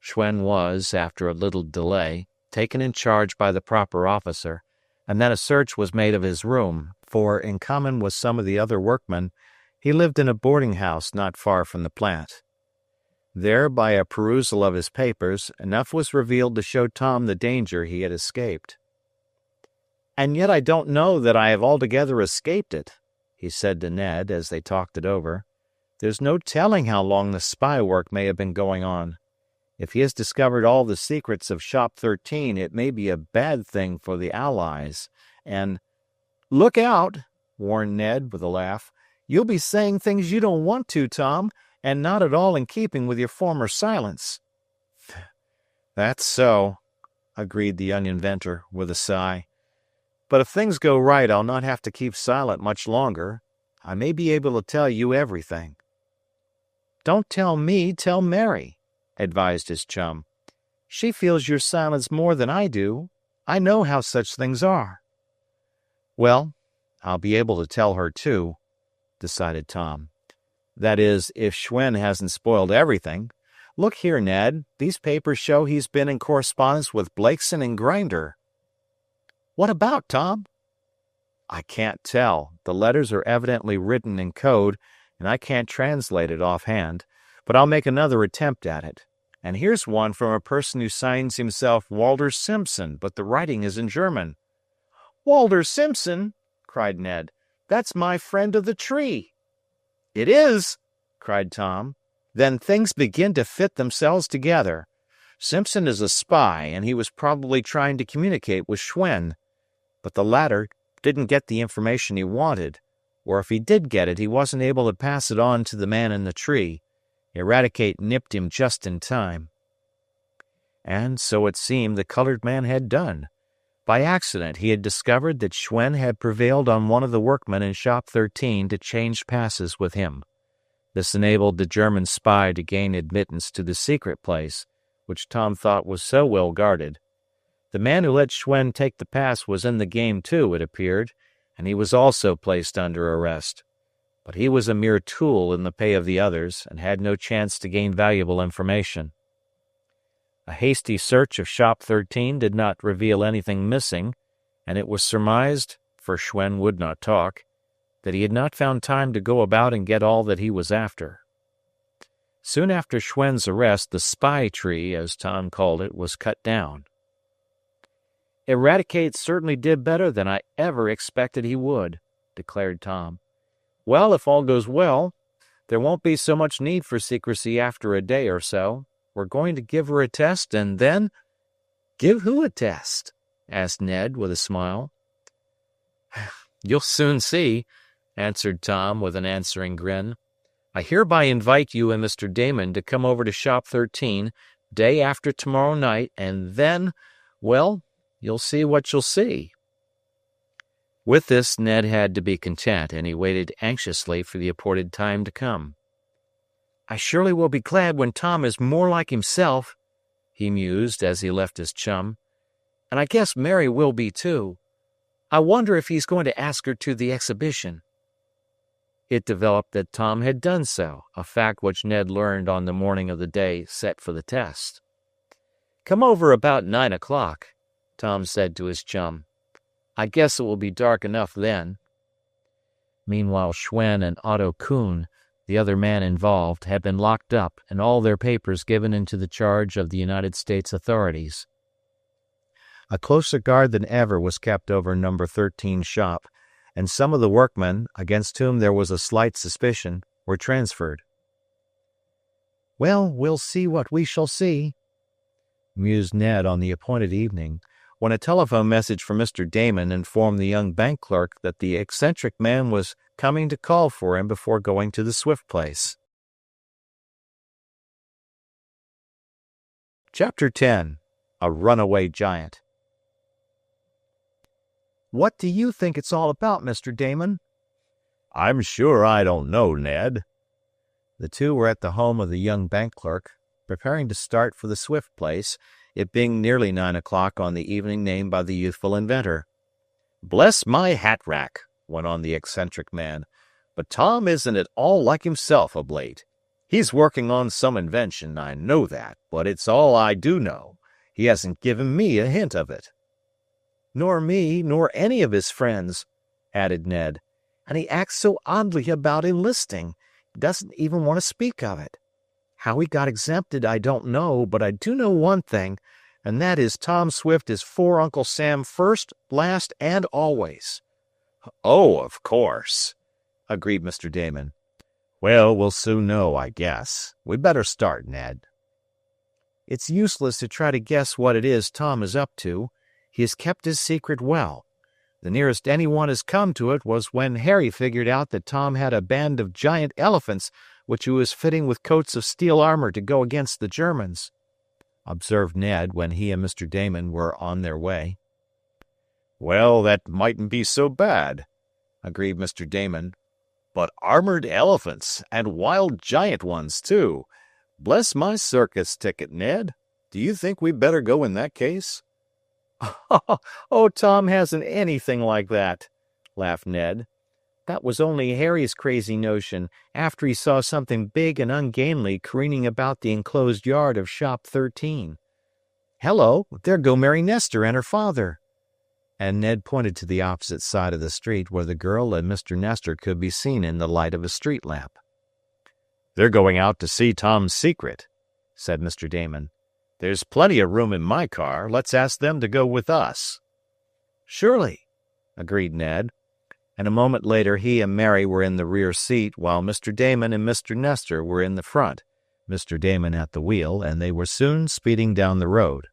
Schwen was, after a little delay, taken in charge by the proper officer, and then a search was made of his room, for, in common with some of the other workmen, he lived in a boarding house not far from the plant. There, by a perusal of his papers, enough was revealed to show Tom the danger he had escaped. "And yet I don't know that I have altogether escaped it," he said to Ned as they talked it over. "There's no telling how long the spy work may have been going on. If he has discovered all the secrets of Shop 13, it may be a bad thing for the Allies, and—" "Look out," warned Ned with a laugh. "You'll be saying things you don't want to, Tom, and not at all in keeping with your former silence." "That's so," agreed the young inventor with a sigh. "But if things go right, I'll not have to keep silent much longer. I may be able to tell you everything." "Don't tell me, tell Mary," advised his chum. "She feels your silence more than I do. I know how such things are." "Well, I'll be able to tell her too," decided Tom. "That is, if Schwen hasn't spoiled everything. Look here, Ned, these papers show he's been in correspondence with Blakeson and Grinder." "What about, Tom?" "I can't tell. The letters are evidently written in code, and I can't translate it offhand, but I'll make another attempt at it. And here's one from a person who signs himself Walter Simpson, but the writing is in German." "Walter Simpson!" cried Ned. "That's my friend of the tree." "It is!" cried Tom. "Then things begin to fit themselves together. Simpson is a spy, and he was probably trying to communicate with Schwen. But the latter didn't get the information he wanted, or if he did get it, he wasn't able to pass it on to the man in the tree. Eradicate nipped him just in time." And so it seemed the colored man had done. By accident, he had discovered that Schwen had prevailed on one of the workmen in Shop 13 to change passes with him. This enabled the German spy to gain admittance to the secret place, which Tom thought was so well guarded. The man who let Schwen take the pass was in the game too, it appeared, and he was also placed under arrest. But he was a mere tool in the pay of the others and had no chance to gain valuable information. A hasty search of Shop 13 did not reveal anything missing, and it was surmised, for Schwen would not talk, that he had not found time to go about and get all that he was after. Soon after Schwen's arrest, the spy tree, as Tom called it, was cut down. "Eradicate certainly did better than I ever expected he would," declared Tom. "Well, if all goes well, there won't be so much need for secrecy after a day or so. We're going to give her a test, and then—" "Give who a test?" asked Ned with a smile. "You'll soon see," answered Tom with an answering grin. "I hereby invite you and Mr. Damon to come over to Shop 13 day after tomorrow night, and then, well, you'll see what you'll see." With this, Ned had to be content, and he waited anxiously for the appointed time to come. "I surely will be glad when Tom is more like himself," he mused as he left his chum. "And I guess Mary will be, too. I wonder if he's going to ask her to the exhibition." It developed that Tom had done so, a fact which Ned learned on the morning of the day set for the test. "Come over about 9 o'clock, Tom said to his chum. "I guess it will be dark enough then." Meanwhile, Schwen and Otto Kuhn, the other man involved, had been locked up and all their papers given into the charge of the United States authorities. A closer guard than ever was kept over No. 13 shop, and some of the workmen, against whom there was a slight suspicion, were transferred. "Well, we'll see what we shall see," mused Ned on the appointed evening, when a telephone message from Mr. Damon informed the young bank clerk that the eccentric man was coming to call for him before going to the Swift place. Chapter 10. A Runaway Giant. "What do you think it's all about, Mr. Damon?" I'm sure I don't know, Ned. The two were at the home of the young bank clerk, preparing to start for the Swift place, it being nearly 9 o'clock on the evening named by the youthful inventor. Bless my hat rack, went on the eccentric man, but Tom isn't at all like himself of late. He's working on some invention, I know that, but it's all I do know. He hasn't given me a hint of it. "Nor me, nor any of his friends," added Ned. "And he acts so oddly about enlisting. He doesn't even want to speak of it. How he got exempted I don't know, but I do know one thing, and that is Tom Swift is for Uncle Sam first, last, and always." Oh, of course, agreed Mr. Damon. Well, we'll soon know, I guess. We'd better start, Ned. "It's useless to try to guess what it is Tom is up to. He has kept his secret well. The nearest anyone has come to it was when Harry figured out that Tom had a band of giant elephants which he was fitting with coats of steel armor to go against the Germans," observed Ned when he and Mr. Damon were on their way. "Well, that mightn't be so bad," agreed Mr. Damon. "But armored elephants, and wild giant ones, too. Bless my circus ticket, Ned. Do you think we'd better go in that case?" "Oh, Tom hasn't anything like that," laughed Ned. "That was only Harry's crazy notion after he saw something big and ungainly careening about the enclosed yard of Shop 13. Hello, there go Mary Nestor and her father." And Ned pointed to the opposite side of the street where the girl and Mr. Nestor could be seen in the light of a street lamp. "They're going out to see Tom's secret," said Mr. Damon. "There's plenty of room in my car. Let's ask them to go with us." "Surely," agreed Ned, and a moment later he and Mary were in the rear seat while Mr. Damon and Mr. Nestor were in the front, Mr. Damon at the wheel, and they were soon speeding down the road.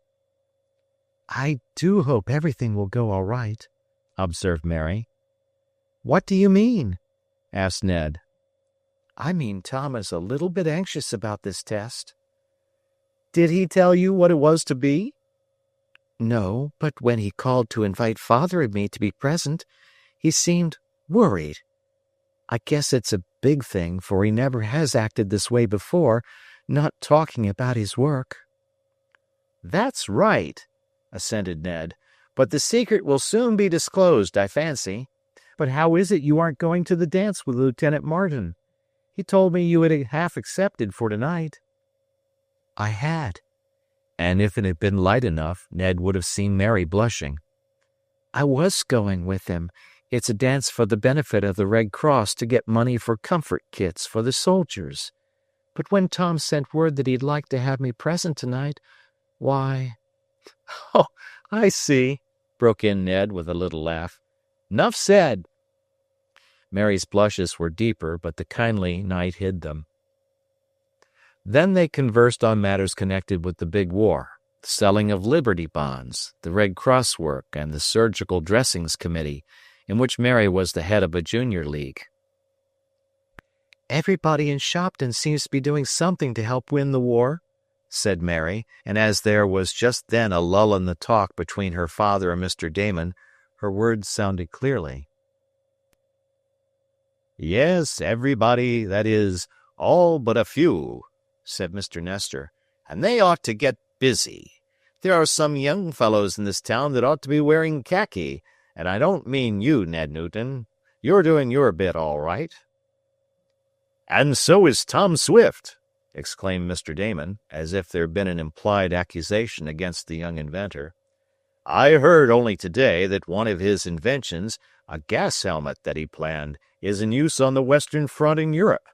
"I do hope everything will go all right," observed Mary. "What do you mean?" asked Ned. "I mean Tom is a little bit anxious about this test." "Did he tell you what it was to be?" "No, but when he called to invite Father and me to be present, he seemed worried. I guess it's a big thing, for he never has acted this way before, not talking about his work." "That's right," assented Ned. "But the secret will soon be disclosed, I fancy. But how is it you aren't going to the dance with Lieutenant Martin? He told me you had half accepted for tonight." I had, and if it had been light enough, Ned would have seen Mary blushing. "I was going with him. It's a dance for the benefit of the Red Cross to get money for comfort kits for the soldiers. But when Tom sent word that he'd like to have me present tonight, why—" "Oh, I see," broke in Ned with a little laugh. "'Nough said." Mary's blushes were deeper, but the kindly night hid them. Then they conversed on matters connected with the big war, the selling of Liberty bonds, the Red Cross work, and the Surgical Dressings Committee, in which Mary was the head of a junior league. "Everybody in Shopton seems to be doing something to help win the war," said Mary, and as there was just then a lull in the talk between her father and Mr. Damon, her words sounded clearly. "Yes, everybody, that is, all but a few," said Mr. Nestor, "and they ought to get busy. There are some young fellows in this town that ought to be wearing khaki, and I don't mean you, Ned Newton. You're doing your bit all right." "And so is Tom Swift," exclaimed Mr. Damon, as if there had been an implied accusation against the young inventor. "I heard only today that one of his inventions, a gas helmet that he planned, is in use on the Western Front in Europe.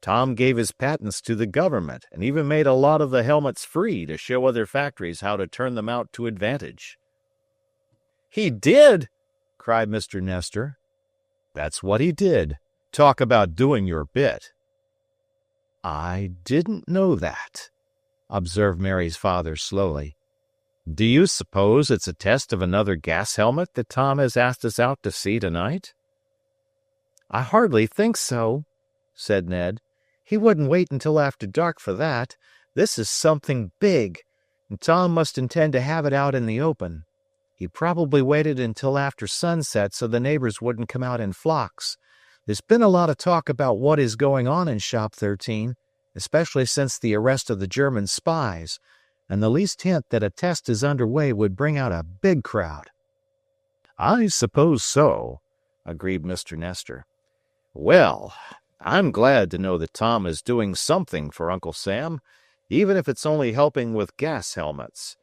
Tom gave his patents to the government and even made a lot of the helmets free to show other factories how to turn them out to advantage." "He did!" cried Mr. Nestor. That's what he did. Talk about doing your bit. I didn't know that, observed Mary's father slowly. Do you suppose it's a test of another gas helmet that Tom has asked us out to see tonight? I hardly think so, said Ned. He wouldn't wait until after dark for that. This is something big, and Tom must intend to have it out in the open. He probably waited until after sunset so the neighbors wouldn't come out in flocks. There's been a lot of talk about what is going on in Shop 13, especially since the arrest of the German spies, and the least hint that a test is underway would bring out a big crowd. I suppose so, agreed Mr. Nestor. Well, I'm glad to know that Tom is doing something for Uncle Sam, even if it's only helping with gas helmets.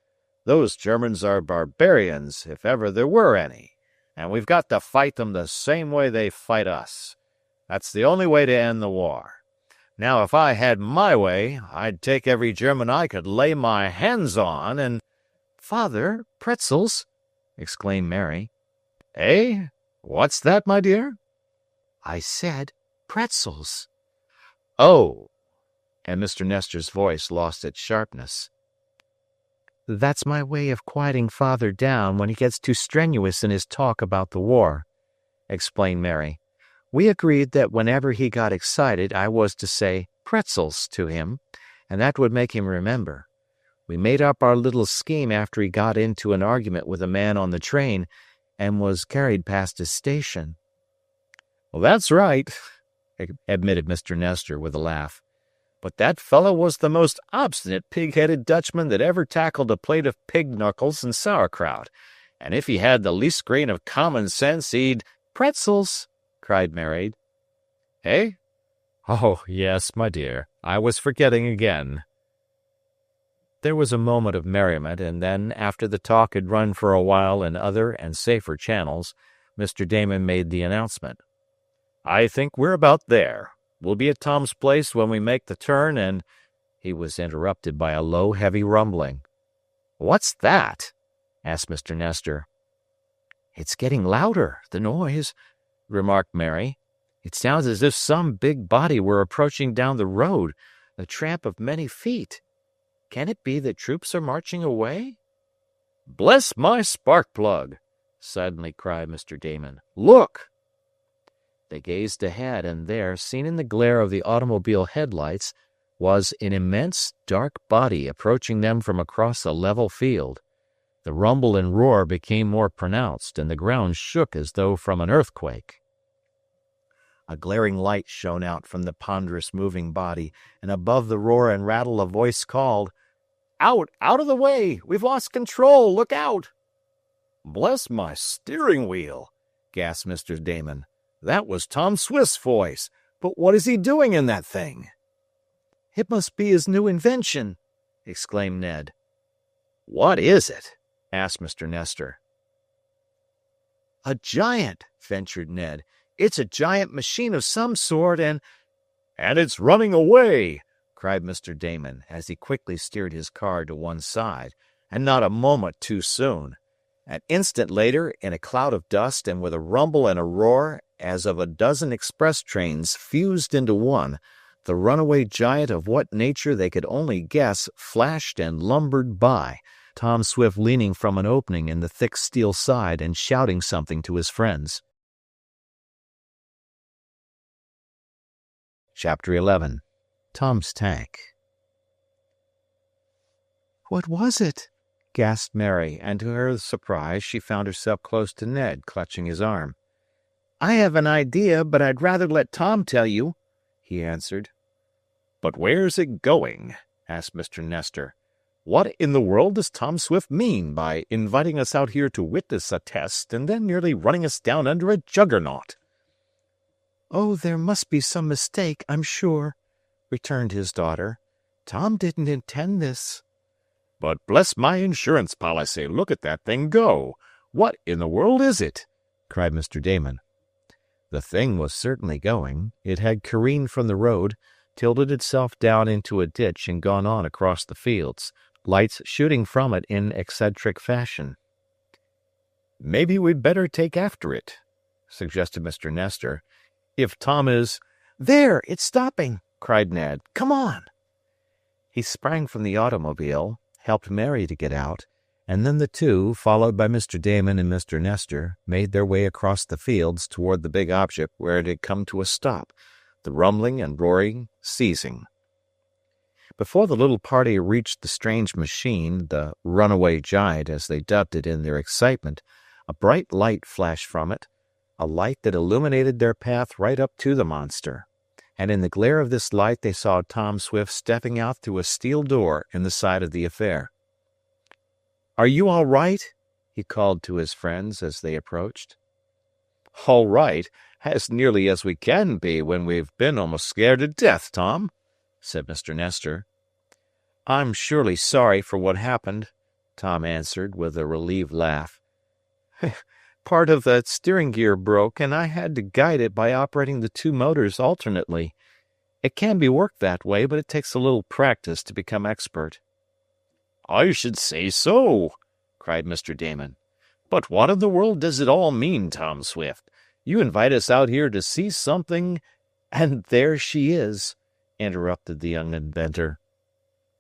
Those Germans are barbarians, if ever there were any, and we've got to fight them the same way they fight us. That's the only way to end the war. Now, if I had my way, I'd take every German I could lay my hands on and— Father, pretzels, exclaimed Mary. Eh? What's that, my dear? I said pretzels. Oh, and Mr. Nestor's voice lost its sharpness. That's my way of quieting Father down when he gets too strenuous in his talk about the war, explained Mary. We agreed that whenever he got excited, I was to say pretzels to him, and that would make him remember. We made up our little scheme after he got into an argument with a man on the train and was carried past his station. Well, that's right, admitted Mr. Nestor with a laugh. But that fellow was the most obstinate pig-headed Dutchman that ever tackled a plate of pig knuckles and sauerkraut, and if he had the least grain of common sense, he'd— Pretzels, cried Mary. Eh? Oh, yes, my dear, I was forgetting again. There was a moment of merriment, and then, after the talk had run for a while in other and safer channels, Mr. Damon made the announcement. I think we're about there. We'll be at Tom's place when we make the turn, and— He was interrupted by a low, heavy rumbling. What's that? asked Mr. Nestor. It's getting louder, the noise, remarked Mary. It sounds as if some big body were approaching down the road, the tramp of many feet. Can it be that troops are marching away? Bless my spark plug! Suddenly cried Mr. Damon. Look! They gazed ahead, and there, seen in the glare of the automobile headlights, was an immense, dark body approaching them from across a level field. The rumble and roar became more pronounced, and the ground shook as though from an earthquake. A glaring light shone out from the ponderous moving body, and above the roar and rattle a voice called, Out! Out of the way! We've lost control! Look out! Bless my steering wheel! gasped Mr. Damon. That was Tom Swift's voice. But what is he doing in that thing? It must be his new invention, exclaimed Ned. What is it? asked Mr. Nestor. A giant, ventured Ned. It's a giant machine of some sort, and— And it's running away, cried Mr. Damon, as he quickly steered his car to one side, and not a moment too soon. An instant later, in a cloud of dust and with a rumble and a roar, as of a dozen express trains fused into one, the runaway giant of what nature they could only guess flashed and lumbered by, Tom Swift leaning from an opening in the thick steel side and shouting something to his friends. Chapter 11. Tom's Tank. What was it? Gasped Mary, and to her surprise she found herself close to Ned, clutching his arm. I have an idea, but I'd rather let Tom tell you, he answered. But where's it going? asked Mr. Nestor. What in the world does Tom Swift mean by inviting us out here to witness a test and then nearly running us down under a juggernaut? Oh, there must be some mistake, I'm sure, returned his daughter. Tom didn't intend this. But bless my insurance policy, look at that thing go! What in the world is it? cried Mr. Damon. The thing was certainly going. It had careened from the road, tilted itself down into a ditch, and gone on across the fields, lights shooting from it in eccentric fashion. Maybe we'd better take after it, suggested Mr. Nestor. "If Tom is—" There, it's stopping, cried Ned. Come on. He sprang from the automobile, helped Mary to get out, and then the two, followed by Mr. Damon and Mr. Nestor, made their way across the fields toward the big object where it had come to a stop, the rumbling and roaring ceasing. Before the little party reached the strange machine, the Runaway Giant, as they dubbed it in their excitement, a bright light flashed from it, a light that illuminated their path right up to the monster. And in the glare of this light they saw Tom Swift stepping out through a steel door in the side of the affair. "Are you all right?" he called to his friends as they approached. "All right, as nearly as we can be when we've been almost scared to death, Tom," said Mr. Nestor. "I'm surely sorry for what happened," Tom answered with a relieved laugh. "Part of the steering gear broke, and I had to guide it by operating the two motors alternately. It can be worked that way, but it takes a little practice to become expert." "I should say so," cried Mr. Damon. "But what in the world does it all mean, Tom Swift? You invite us out here to see something—" "And there she is," interrupted the young inventor.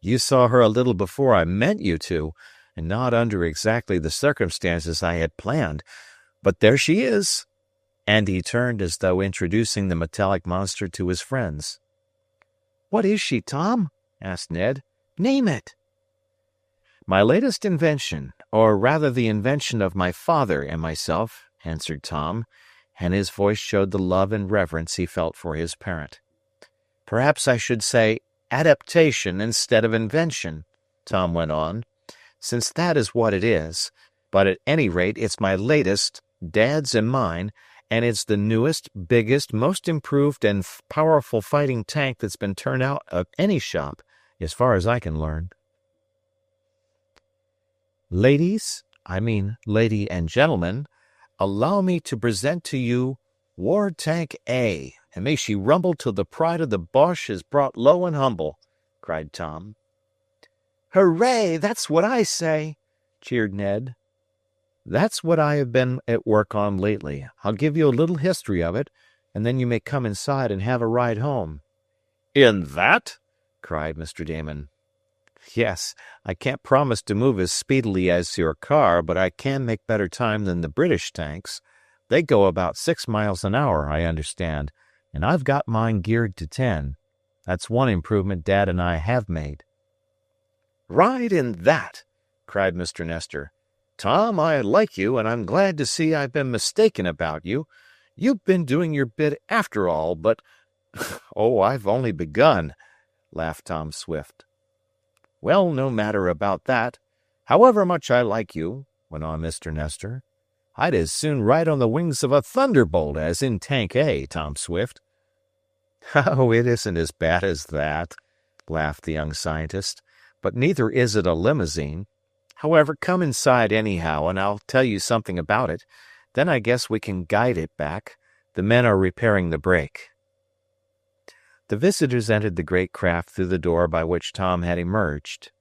"You saw her a little before I meant you to, and not under exactly the circumstances I had planned. But there she is." And he turned as though introducing the metallic monster to his friends. "What is she, Tom?" asked Ned. "Name it." "My latest invention, or rather the invention of my father and myself," answered Tom, and his voice showed the love and reverence he felt for his parent. "Perhaps I should say adaptation instead of invention," Tom went on, "since that is what it is. But at any rate it's my latest, Dad's and mine, and it's the newest, biggest, most improved and powerful fighting tank that's been turned out of any shop, as far as I can learn. Lady and gentlemen, allow me to present to you War Tank A, and may she rumble till the pride of the Boche is brought low and humble," cried Tom. "Hooray! That's what I say!" cheered Ned. "That's what I have been at work on lately. I'll give you a little history of it, and then you may come inside and have a ride home." "In that?" cried Mr. Damon. "Yes, I can't promise to move as speedily as your car, but I can make better time than the British tanks. They go about 6 miles an hour, I understand, and I've got mine geared to 10. That's one improvement Dad and I have made." "Ride in that!" cried Mr. Nestor. "Tom, I like you, and I'm glad to see I've been mistaken about you. You've been doing your bit after all, but—" "Oh, I've only begun," laughed Tom Swift. "Well, no matter about that. However much I like you," went on Mr. Nestor, "I'd as soon ride on the wings of a thunderbolt as in Tank A, Tom Swift." "Oh, it isn't as bad as that," laughed the young scientist, "but neither is it a limousine. However, come inside anyhow, and I'll tell you something about it. Then I guess we can guide it back. The men are repairing the brake." The visitors entered the great craft through the door by which Tom had emerged.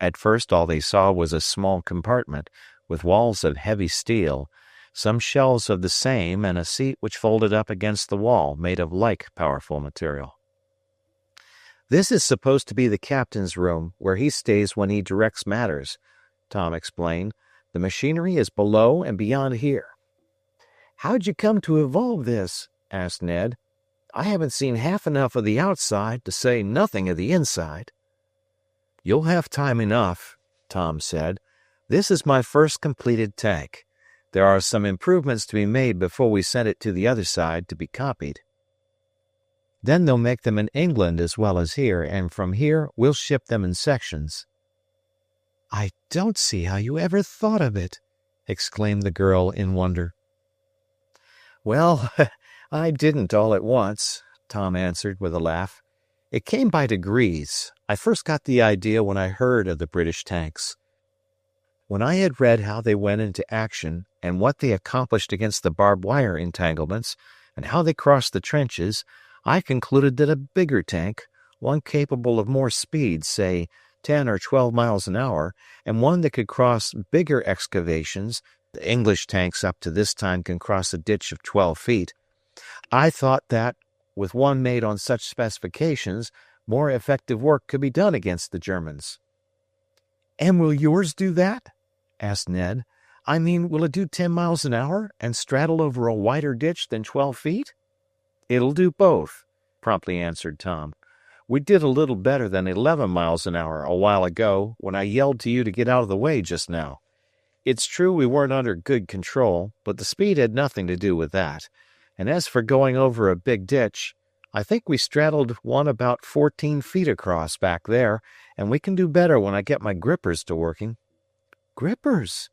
At first all they saw was a small compartment, with walls of heavy steel, some shelves of the same, and a seat which folded up against the wall, made of like powerful material. "This is supposed to be the captain's room, where he stays when he directs matters," Tom explained. "The machinery is below and beyond here." "How'd you come to evolve this?" asked Ned. "I haven't seen half enough of the outside, to say nothing of the inside." "You'll have time enough," Tom said. "This is my first completed tank. There are some improvements to be made before we send it to the other side to be copied. Then they'll make them in England as well as here, and from here we'll ship them in sections." "I don't see how you ever thought of it," exclaimed the girl in wonder. "Well, I didn't all at once," Tom answered with a laugh. "It came by degrees. I first got the idea when I heard of the British tanks. When I had read how they went into action and what they accomplished against the barbed wire entanglements and how they crossed the trenches, I concluded that a bigger tank, one capable of more speed, say 10 or 12 miles an hour, and one that could cross bigger excavations. The English tanks up to this time can cross a ditch of 12 feet. I thought that, with one made on such specifications, more effective work could be done against the Germans. And will yours do that? Asked Ned. I mean, will it do 10 miles an hour and straddle over a wider ditch than 12 feet? It'll do both, promptly answered Tom. We did a little better than 11 miles an hour a while ago when I yelled to you to get out of the way just now. It's true we weren't under good control, but the speed had nothing to do with that. And as for going over a big ditch, I think we straddled one about 14 feet across back there, and we can do better when I get my grippers to working. Grippers?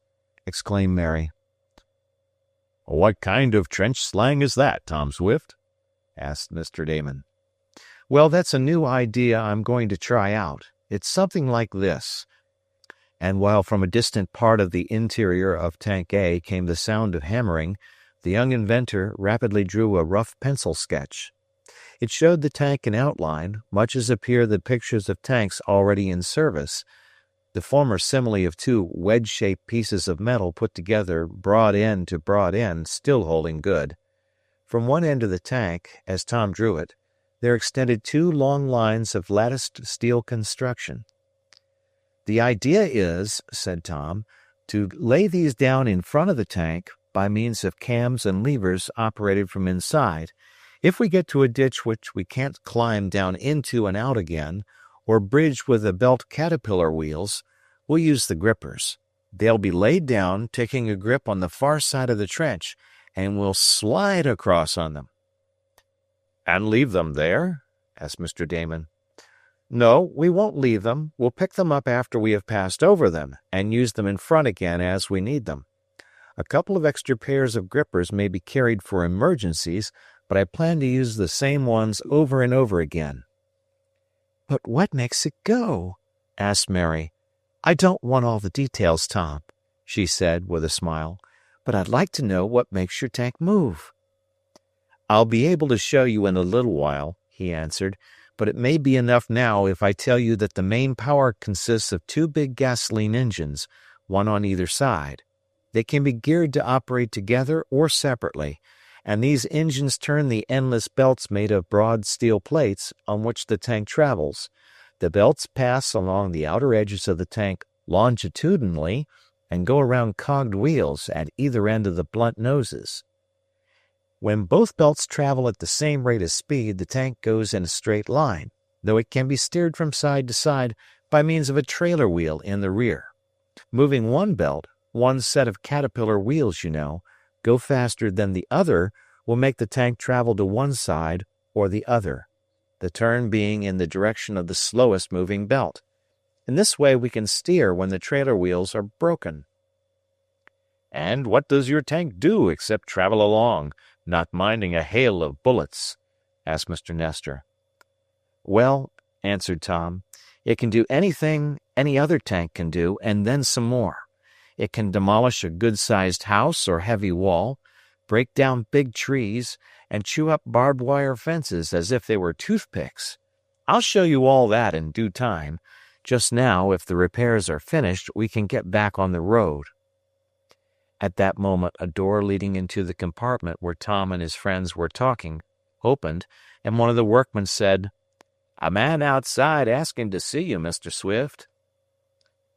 Exclaimed Mary. What kind of trench slang is that, Tom Swift? Asked Mr. Damon. Well, that's a new idea I'm going to try out. It's something like this. And while from a distant part of the interior of Tank A came the sound of hammering, the young inventor rapidly drew a rough pencil sketch. It showed the tank in outline, much as appear the pictures of tanks already in service, the former simile of two wedge-shaped pieces of metal put together broad end to broad end still holding good. From one end of the tank, as Tom drew it, there extended two long lines of latticed steel construction. The idea is, said Tom, to lay these down in front of the tank by means of cams and levers operated from inside. If we get to a ditch which we can't climb down into and out again, or bridge with the belt caterpillar wheels, we'll use the grippers. They'll be laid down, taking a grip on the far side of the trench, and we'll slide across on them. And leave them there? Asked Mr. Damon. No, we won't leave them. We'll pick them up after we have passed over them, and use them in front again as we need them. A couple of extra pairs of grippers may be carried for emergencies, but I plan to use the same ones over and over again. But what makes it go? Asked Mary. I don't want all the details, Tom, she said with a smile, but I'd like to know what makes your tank move. I'll be able to show you in a little while, he answered, but it may be enough now if I tell you that the main power consists of two big gasoline engines, one on either side. They can be geared to operate together or separately, and these engines turn the endless belts made of broad steel plates on which the tank travels. The belts pass along the outer edges of the tank longitudinally and go around cogged wheels at either end of the blunt noses. When both belts travel at the same rate of speed, the tank goes in a straight line, though it can be steered from side to side by means of a trailer wheel in the rear. Moving one belt, one set of caterpillar wheels, go faster than the other will make the tank travel to one side or the other, the turn being in the direction of the slowest moving belt. In this way we can steer when the trailer wheels are broken. And what does your tank do except travel along, not minding a hail of bullets? Asked Mr. Nestor. Well, answered Tom, it can do anything any other tank can do, and then some more. It can demolish a good-sized house or heavy wall, break down big trees, and chew up barbed wire fences as if they were toothpicks. I'll show you all that in due time. Just now, if the repairs are finished, we can get back on the road. At that moment, a door leading into the compartment where Tom and his friends were talking opened, and one of the workmen said, "A man outside asking to see you, Mr. Swift."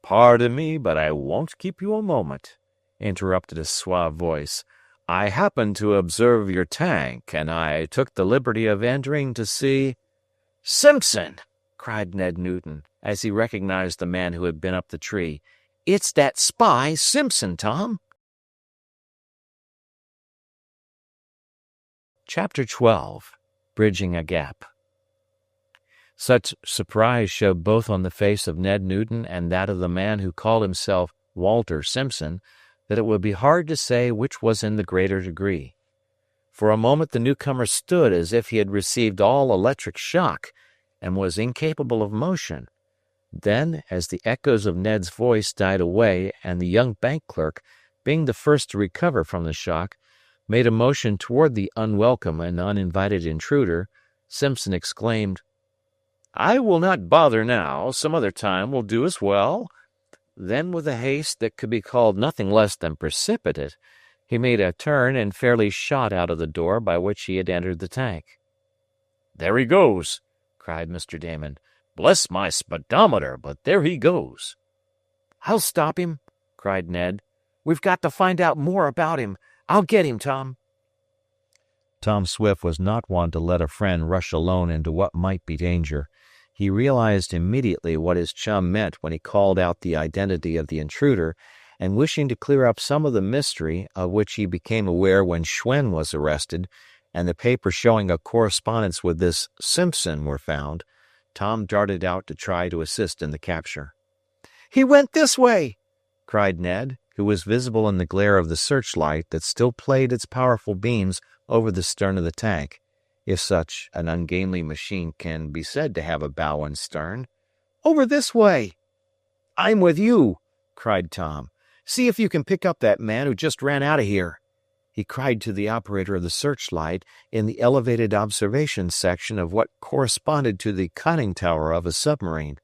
"Pardon me, but I won't keep you a moment," interrupted a suave voice. "I happened to observe your tank, and I took the liberty of entering to see—" "Simpson!" cried Ned Newton, as he recognized the man who had been up the tree. "It's that spy, Simpson, Tom." Chapter 12. Bridging a Gap. Such surprise showed both on the face of Ned Newton and that of the man who called himself Walter Simpson that it would be hard to say which was in the greater degree. For a moment the newcomer stood as if he had received all electric shock and was incapable of motion. Then, as the echoes of Ned's voice died away and the young bank clerk, being the first to recover from the shock, made a motion toward the unwelcome and uninvited intruder, Simpson exclaimed, I will not bother now. Some other time will do as well." Then, with a haste that could be called nothing less than precipitate, he made a turn and fairly shot out of the door by which he had entered the tank. "There he goes!" cried Mr. Damon. "Bless my speedometer, but there he goes!" "I'll stop him," cried Ned. "We've got to find out more about him. I'll get him, Tom." Tom Swift was not one to let a friend rush alone into what might be danger. He realized immediately what his chum meant when he called out the identity of the intruder, and wishing to clear up some of the mystery of which he became aware when Schwen was arrested, and the paper showing a correspondence with this Simpson were found, Tom darted out to try to assist in the capture. "He went this way!" cried Ned, who was visible in the glare of the searchlight that still played its powerful beams over the stern of the tank, if such an ungainly machine can be said to have a bow and stern. "Over this way." "I'm with you," cried Tom. "See if you can pick up that man who just ran out of here," he cried to the operator of the searchlight in the elevated observation section of what corresponded to the conning tower of a submarine.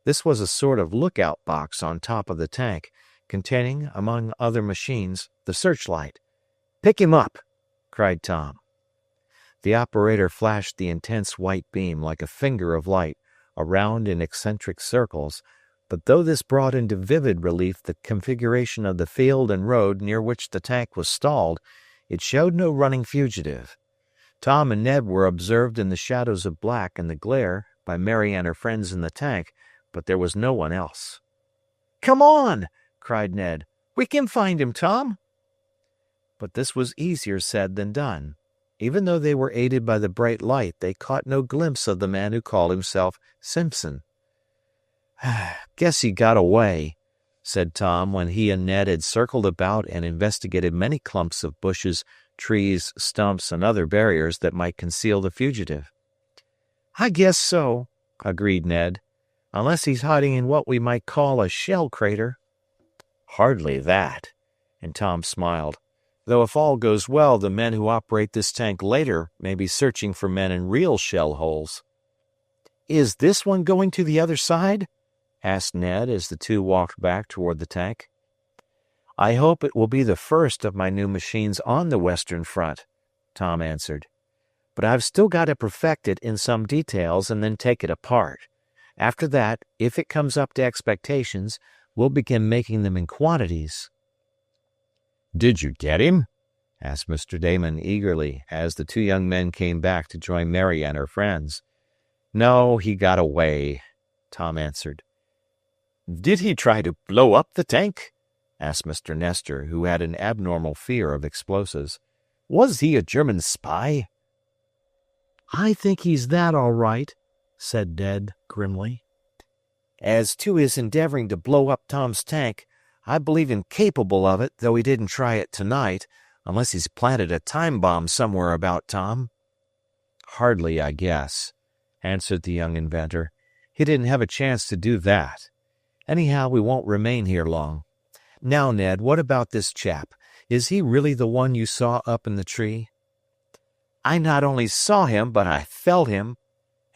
This was a sort of lookout box on top of the tank, containing, among other machines, the searchlight. "Pick him up," cried Tom. The operator flashed the intense white beam like a finger of light around in eccentric circles, but though this brought into vivid relief the configuration of the field and road near which the tank was stalled, it showed no running fugitive. Tom and Ned were observed in the shadows of black and the glare by Mary and her friends in the tank, but there was no one else. "Come on!" cried Ned. "We can find him, Tom." But this was easier said than done. Even though they were aided by the bright light, they caught no glimpse of the man who called himself Simpson. "Guess he got away," said Tom when he and Ned had circled about and investigated many clumps of bushes, trees, stumps, and other barriers that might conceal the fugitive. "I guess so," agreed Ned, "unless he's hiding in what we might call a shell crater." "Hardly that," and Tom smiled. "Though if all goes well, the men who operate this tank later may be searching for men in real shell holes." "Is this one going to the other side?" asked Ned as the two walked back toward the tank. "I hope it will be the first of my new machines on the Western Front," Tom answered. "But I've still got to perfect it in some details and then take it apart. After that, if it comes up to expectations, we'll begin making them in quantities." "Did you get him?" asked Mr. Damon eagerly as the two young men came back to join Mary and her friends. "No, he got away," Tom answered. "Did he try to blow up the tank?" asked Mr. Nestor, who had an abnormal fear of explosives. "Was he a German spy?" "I think he's that all right," said Ned grimly. "As to his endeavoring to blow up Tom's tank, I believe him capable of it, though he didn't try it tonight, unless he's planted a time bomb somewhere about, Tom." "Hardly, I guess," answered the young inventor. "He didn't have a chance to do that. Anyhow, we won't remain here long. Now, Ned, what about this chap? Is he really the one you saw up in the tree?" "I not only saw him, but I felt him,"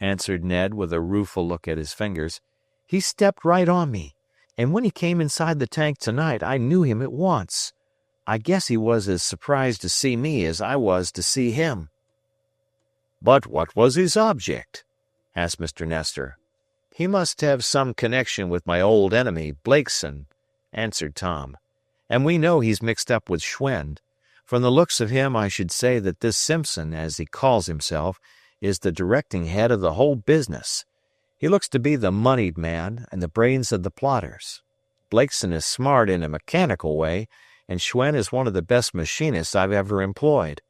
answered Ned with a rueful look at his fingers. "He stepped right on me, and when he came inside the tank tonight, I knew him at once. I guess he was as surprised to see me as I was to see him." "But what was his object?" asked Mr. Nestor. "He must have some connection with my old enemy, Blakeson," answered Tom. "And we know he's mixed up with Schwen. From the looks of him, I should say that this Simpson, as he calls himself, is the directing head of the whole business. He looks to be the moneyed man and the brains of the plotters. Blakeson is smart in a mechanical way, and Schwen is one of the best machinists I've ever employed.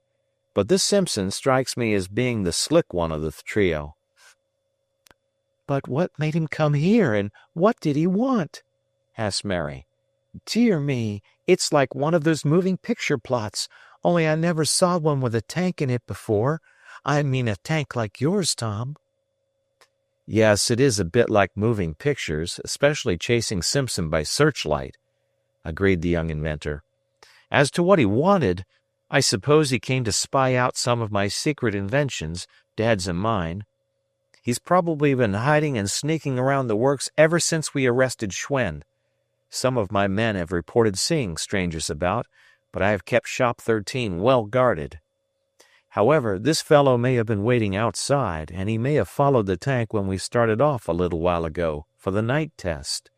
But this Simpson strikes me as being the slick one of the trio." "But what made him come here, and what did he want?" asked Mary. "Dear me, it's like one of those moving picture plots, only I never saw one with a tank in it before. I mean a tank like yours, Tom." "Yes, it is a bit like moving pictures, especially chasing Simpson by searchlight," agreed the young inventor. "As to what he wanted, I suppose he came to spy out some of my secret inventions, Dad's and mine. He's probably been hiding and sneaking around the works ever since we arrested Schwen. Some of my men have reported seeing strangers about, but I have kept Shop 13 well guarded. However, this fellow may have been waiting outside, and he may have followed the tank when we started off a little while ago for the night test.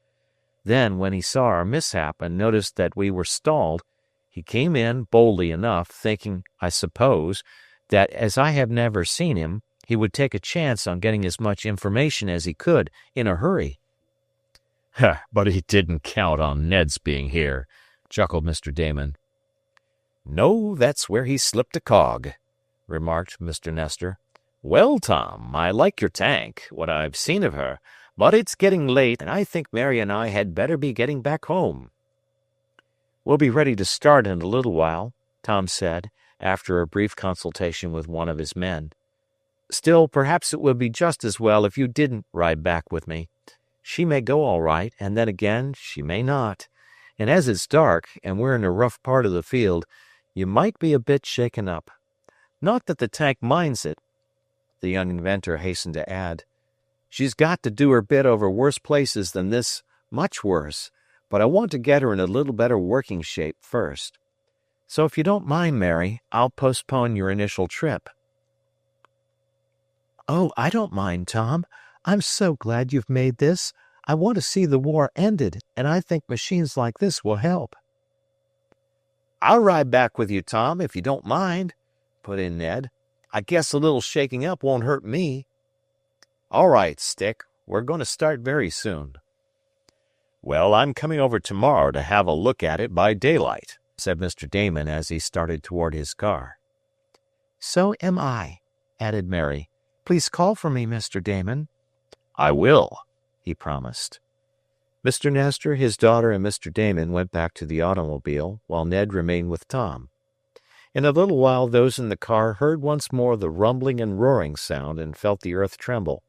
Then, when he saw our mishap and noticed that we were stalled, he came in boldly enough, thinking, I suppose, that as I have never seen him, he would take a chance on getting as much information as he could in a hurry. But he didn't count on Ned's being here, chuckled Mr. Damon. No, that's where he slipped a cog, remarked Mr. Nestor. Well, Tom, I like your tank, what I've seen of her, but it's getting late, and I think Mary and I had better be getting back home. We'll be ready to start in a little while, Tom said, after a brief consultation with one of his men. Still, perhaps it would be just as well if you didn't ride back with me. She may go all right, and then again, she may not. And as it's dark, and we're in a rough part of the field, you might be a bit shaken up. Not that the tank minds it, the young inventor hastened to add. She's got to do her bit over worse places than this, much worse, but I want to get her in a little better working shape first. So if you don't mind, Mary, I'll postpone your initial trip. Oh, I don't mind, Tom. I'm so glad you've made this. I want to see the war ended, and I think machines like this will help. I'll ride back with you, Tom, if you don't mind, put in Ned. I guess a little shaking up won't hurt me. All right, Stick, we're going to start very soon. Well, I'm coming over tomorrow to have a look at it by daylight, said Mr. Damon as he started toward his car. So am I, added Mary. Please call for me, Mr. Damon. I will, he promised. Mr. Nestor, his daughter, and Mr. Damon went back to the automobile, while Ned remained with Tom. In a little while those in the car heard once more the rumbling and roaring sound and felt the earth tremble.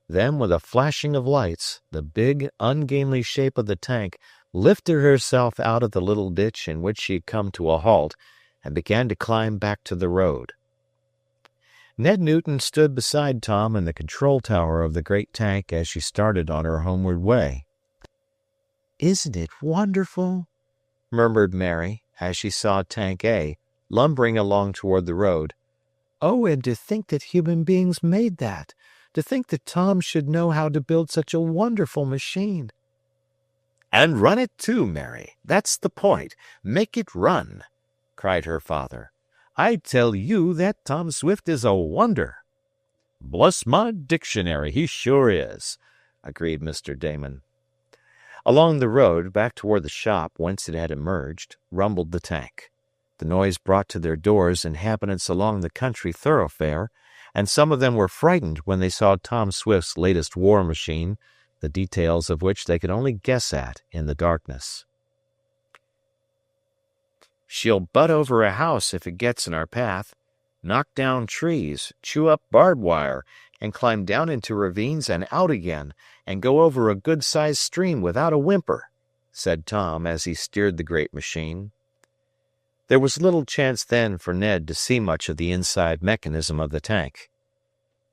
Then, with a flashing of lights, the big, ungainly shape of the tank lifted herself out of the little ditch in which she had come to a halt and began to climb back to the road. Ned Newton stood beside Tom in the control tower of the great tank as she started on her homeward way. "Isn't it wonderful?" murmured Mary as she saw Tank A lumbering along toward the road. "Oh, and to think that human beings made that! To think that Tom should know how to build such a wonderful machine!" "And run it too, Mary. That's the point. Make it run," cried her father. "I tell you that Tom Swift is a wonder." "Bless my dictionary, he sure is," agreed Mr. Damon. Along the road, back toward the shop whence it had emerged, rumbled the tank. The noise brought to their doors inhabitants along the country thoroughfare, and some of them were frightened when they saw Tom Swift's latest war machine, the details of which they could only guess at in the darkness. "She'll butt over a house if it gets in our path, knock down trees, chew up barbed wire, and climb down into ravines and out again, and go over a good-sized stream without a whimper," said Tom as he steered the great machine. There was little chance then for Ned to see much of the inside mechanism of the tank.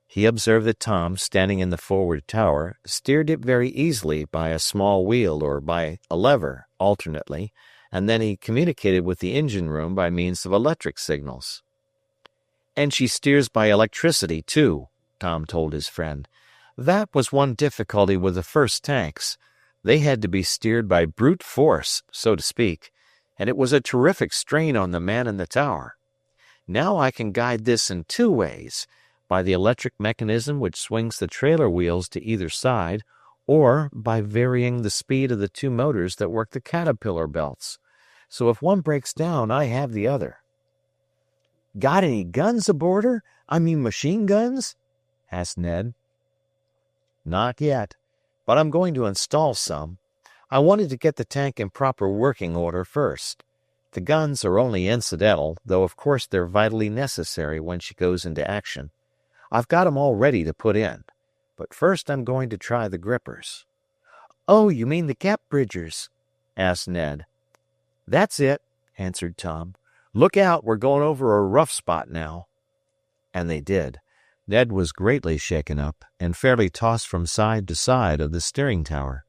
He observed that Tom, standing in the forward tower, steered it very easily by a small wheel or by a lever, alternately, and then he communicated with the engine room by means of electric signals. "And she steers by electricity, too," Tom told his friend. "That was one difficulty with the first tanks. They had to be steered by brute force, so to speak, and it was a terrific strain on the man in the tower. Now I can guide this in two ways, by the electric mechanism which swings the trailer wheels to either side, or by varying the speed of the two motors that work the caterpillar belts. So if one breaks down, I have the other." "Got any guns aboard her? I mean machine guns?" asked Ned. "Not yet, but I'm going to install some. I wanted to get the tank in proper working order first. The guns are only incidental, though of course they're vitally necessary when she goes into action. I've got 'em all ready to put in, but first I'm going to try the grippers." "Oh, you mean the gap bridgers?" asked Ned. "That's it," answered Tom. "Look out, we're going over a rough spot now." And they did. Ned was greatly shaken up and fairly tossed from side to side of the steering tower,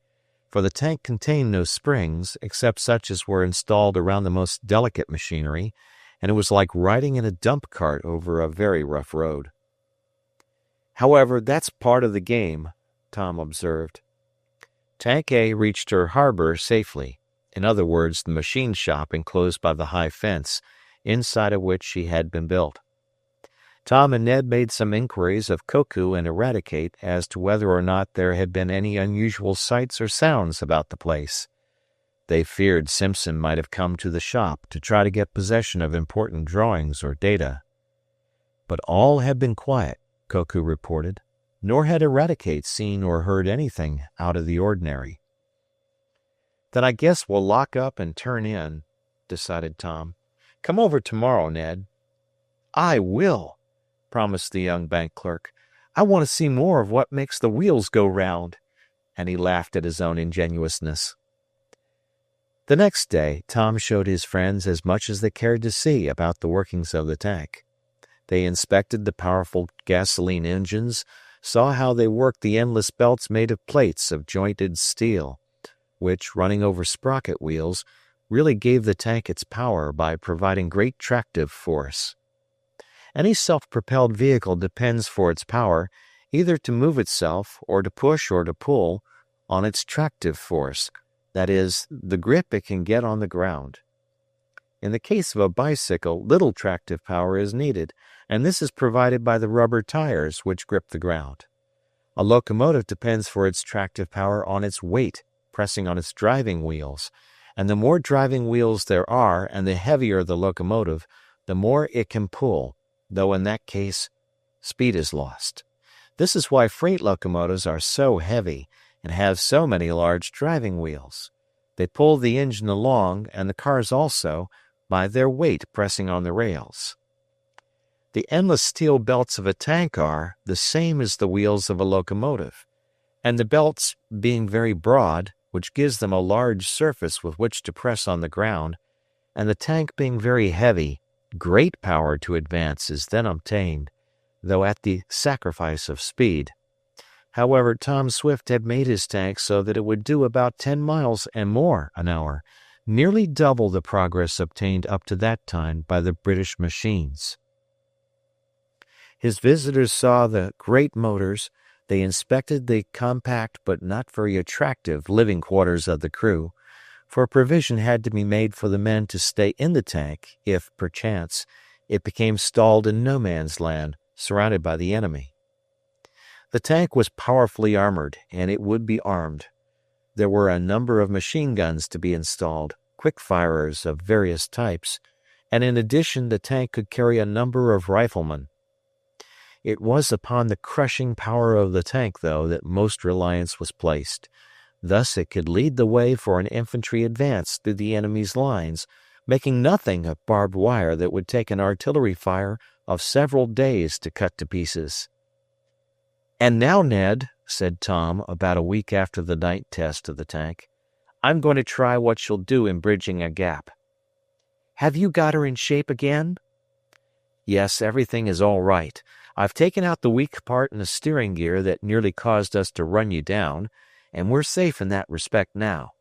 for the tank contained no springs except such as were installed around the most delicate machinery, and it was like riding in a dump cart over a very rough road. "However, that's part of the game," Tom observed. Tank A reached her harbor safely, in other words, the machine shop enclosed by the high fence, inside of which she had been built. Tom and Ned made some inquiries of Koku and Eradicate as to whether or not there had been any unusual sights or sounds about the place. They feared Simpson might have come to the shop to try to get possession of important drawings or data. But all had been quiet, Koku reported, nor had Eradicate seen or heard anything out of the ordinary. "Then I guess we'll lock up and turn in," decided Tom. "Come over tomorrow, Ned." "I will," promised the young bank clerk. "I want to see more of what makes the wheels go round," and he laughed at his own ingenuousness. The next day, Tom showed his friends as much as they cared to see about the workings of the tank. They inspected the powerful gasoline engines, saw how they worked the endless belts made of plates of jointed steel, which, running over sprocket wheels, really gave the tank its power by providing great tractive force. Any self-propelled vehicle depends for its power either to move itself or to push or to pull on its tractive force, that is, the grip it can get on the ground. In the case of a bicycle, little tractive power is needed, and this is provided by the rubber tires which grip the ground. A locomotive depends for its tractive power on its weight pressing on its driving wheels, and the more driving wheels there are and the heavier the locomotive, the more it can pull, though in that case, speed is lost. This is why freight locomotives are so heavy and have so many large driving wheels. They pull the engine along, and the cars also, by their weight pressing on the rails. The endless steel belts of a tank are the same as the wheels of a locomotive, and the belts being very broad, which gives them a large surface with which to press on the ground, and the tank being very heavy, great power to advance is then obtained, though at the sacrifice of speed. However, Tom Swift had made his tank so that it would do about 10 miles and more an hour, nearly double the progress obtained up to that time by the British machines. His visitors saw the great motors. They inspected the compact but not very attractive living quarters of the crew, for provision had to be made for the men to stay in the tank if, perchance, it became stalled in no man's land, surrounded by the enemy. The tank was powerfully armored, and it would be armed. There were a number of machine guns to be installed, quick-firers of various types, and in addition the tank could carry a number of riflemen. It was upon the crushing power of the tank, though, that most reliance was placed. Thus it could lead the way for an infantry advance through the enemy's lines, making nothing of barbed wire that would take an artillery fire of several days to cut to pieces. "And now, Ned," said Tom about a week after the night test of the tank, "I'm going to try what she'll do in bridging a gap." "Have you got her in shape again?" "Yes, everything is all right. I've taken out the weak part in the steering gear that nearly caused us to run you down, and we're safe in that respect now.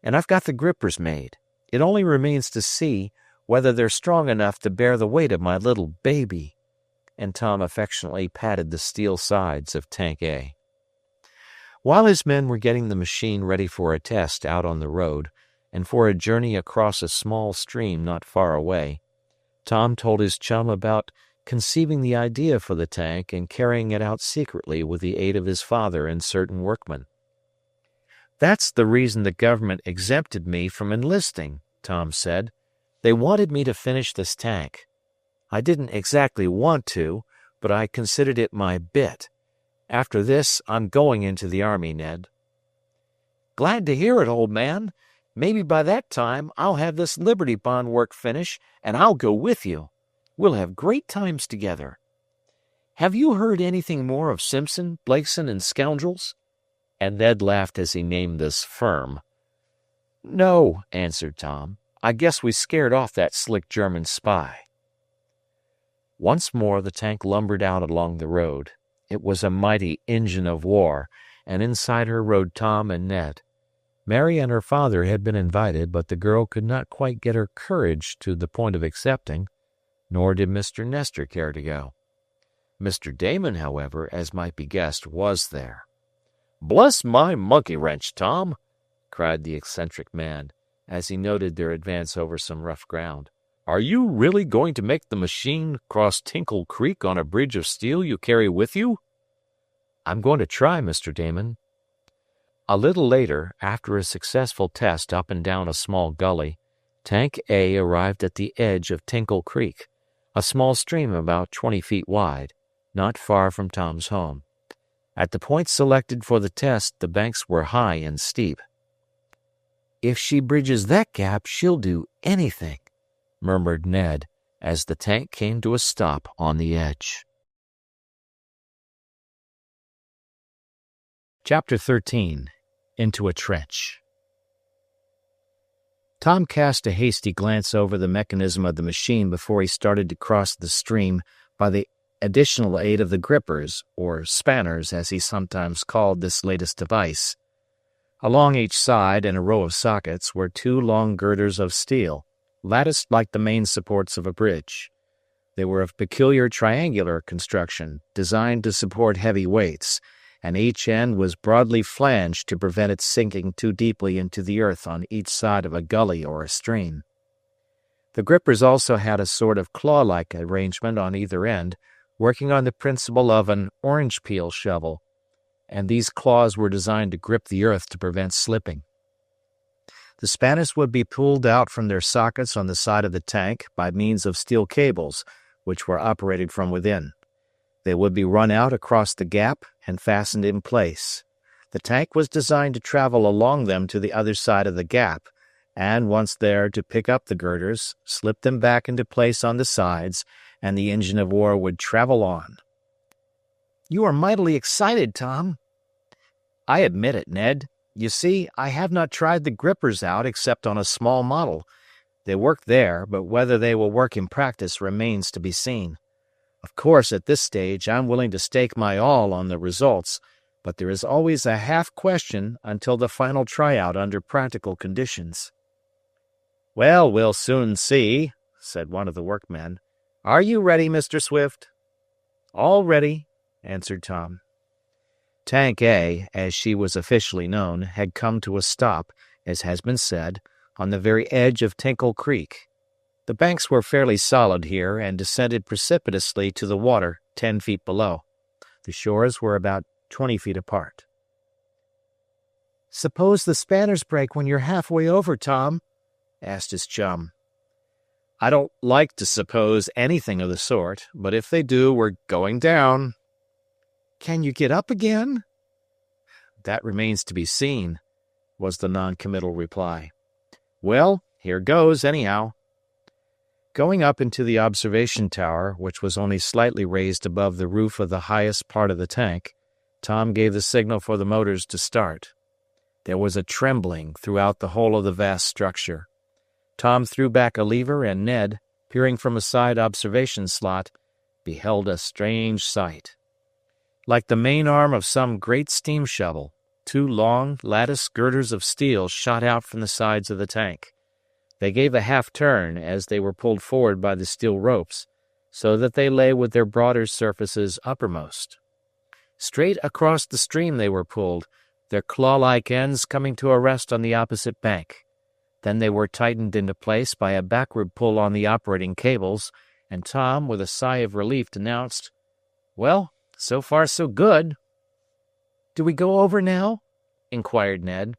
And I've got the grippers made. It only remains to see whether they're strong enough to bear the weight of my little baby." And Tom affectionately patted the steel sides of Tank A. While his men were getting the machine ready for a test out on the road, and for a journey across a small stream not far away, Tom told his chum about conceiving the idea for the tank and carrying it out secretly with the aid of his father and certain workmen. "That's the reason the government exempted me from enlisting," Tom said. "They wanted me to finish this tank. I didn't exactly want to, but I considered it my bit. After this, I'm going into the Army, Ned." "Glad to hear it, old man. Maybe by that time I'll have this Liberty Bond work finished, and I'll go with you. We'll have great times together. Have you heard anything more of Simpson, Blakeson, and Scoundrels?" And Ned laughed as he named this firm. "No," answered Tom. "I guess we scared off that slick German spy." Once more the tank lumbered out along the road. It was a mighty engine of war, and inside her rode Tom and Ned. Mary and her father had been invited, but the girl could not quite get her courage to the point of accepting, nor did Mr. Nestor care to go. Mr. Damon, however, as might be guessed, was there. "Bless my monkey wrench, Tom!" cried the eccentric man, as he noted their advance over some rough ground. "Are you really going to make the machine cross Tinkle Creek on a bridge of steel you carry with you?" "I'm going to try, Mr. Damon." A little later, after a successful test up and down a small gully, Tank A arrived at the edge of Tinkle Creek, a small stream about 20 feet wide, not far from Tom's home. At the point selected for the test, the banks were high and steep. "If she bridges that gap, she'll do anything," murmured Ned, as the tank came to a stop on the edge. Chapter 13. Into a Trench. Tom cast a hasty glance over the mechanism of the machine before he started to cross the stream by the additional aid of the grippers, or spanners as he sometimes called this latest device. Along each side, in a row of sockets, were two long girders of steel, latticed like the main supports of a bridge. They were of peculiar triangular construction, designed to support heavy weights, and each end was broadly flanged to prevent it sinking too deeply into the earth on each side of a gully or a stream. The grippers also had a sort of claw-like arrangement on either end, working on the principle of an orange peel shovel, and these claws were designed to grip the earth to prevent slipping. The spanners would be pulled out from their sockets on the side of the tank by means of steel cables, which were operated from within. They would be run out across the gap and fastened in place. The tank was designed to travel along them to the other side of the gap, and once there to pick up the girders, slip them back into place on the sides, and the engine of war would travel on. "You are mightily excited, Tom." "I admit it, Ned. You see, I have not tried the grippers out except on a small model. They work there, but whether they will work in practice remains to be seen. Of course, at this stage, I'm willing to stake my all on the results, but there is always a half question until the final tryout under practical conditions." "Well, we'll soon see," said one of the workmen. "Are you ready, Mr. Swift?" "All ready," answered Tom. Tank A, as she was officially known, had come to a stop, as has been said, on the very edge of Tinkle Creek. The banks were fairly solid here and descended precipitously to the water 10 feet below. The shores were about 20 feet apart. "Suppose the spanners break when you're halfway over, Tom?" asked his chum. "I don't like to suppose anything of the sort, but if they do, we're going down." "Can you get up again?" "That remains to be seen," was the noncommittal reply. "Well, here goes, anyhow." Going up into the observation tower, which was only slightly raised above the roof of the highest part of the tank, Tom gave the signal for the motors to start. There was a trembling throughout the whole of the vast structure. Tom threw back a lever, and Ned, peering from a side observation slot, beheld a strange sight. Like the main arm of some great steam shovel, two long, latticed girders of steel shot out from the sides of the tank. They gave a half-turn as they were pulled forward by the steel ropes, so that they lay with their broader surfaces uppermost. Straight across the stream they were pulled, their claw-like ends coming to a rest on the opposite bank. Then they were tightened into place by a backward pull on the operating cables, and Tom, with a sigh of relief, announced, "Well, so far so good." "Do we go over now?" inquired Ned.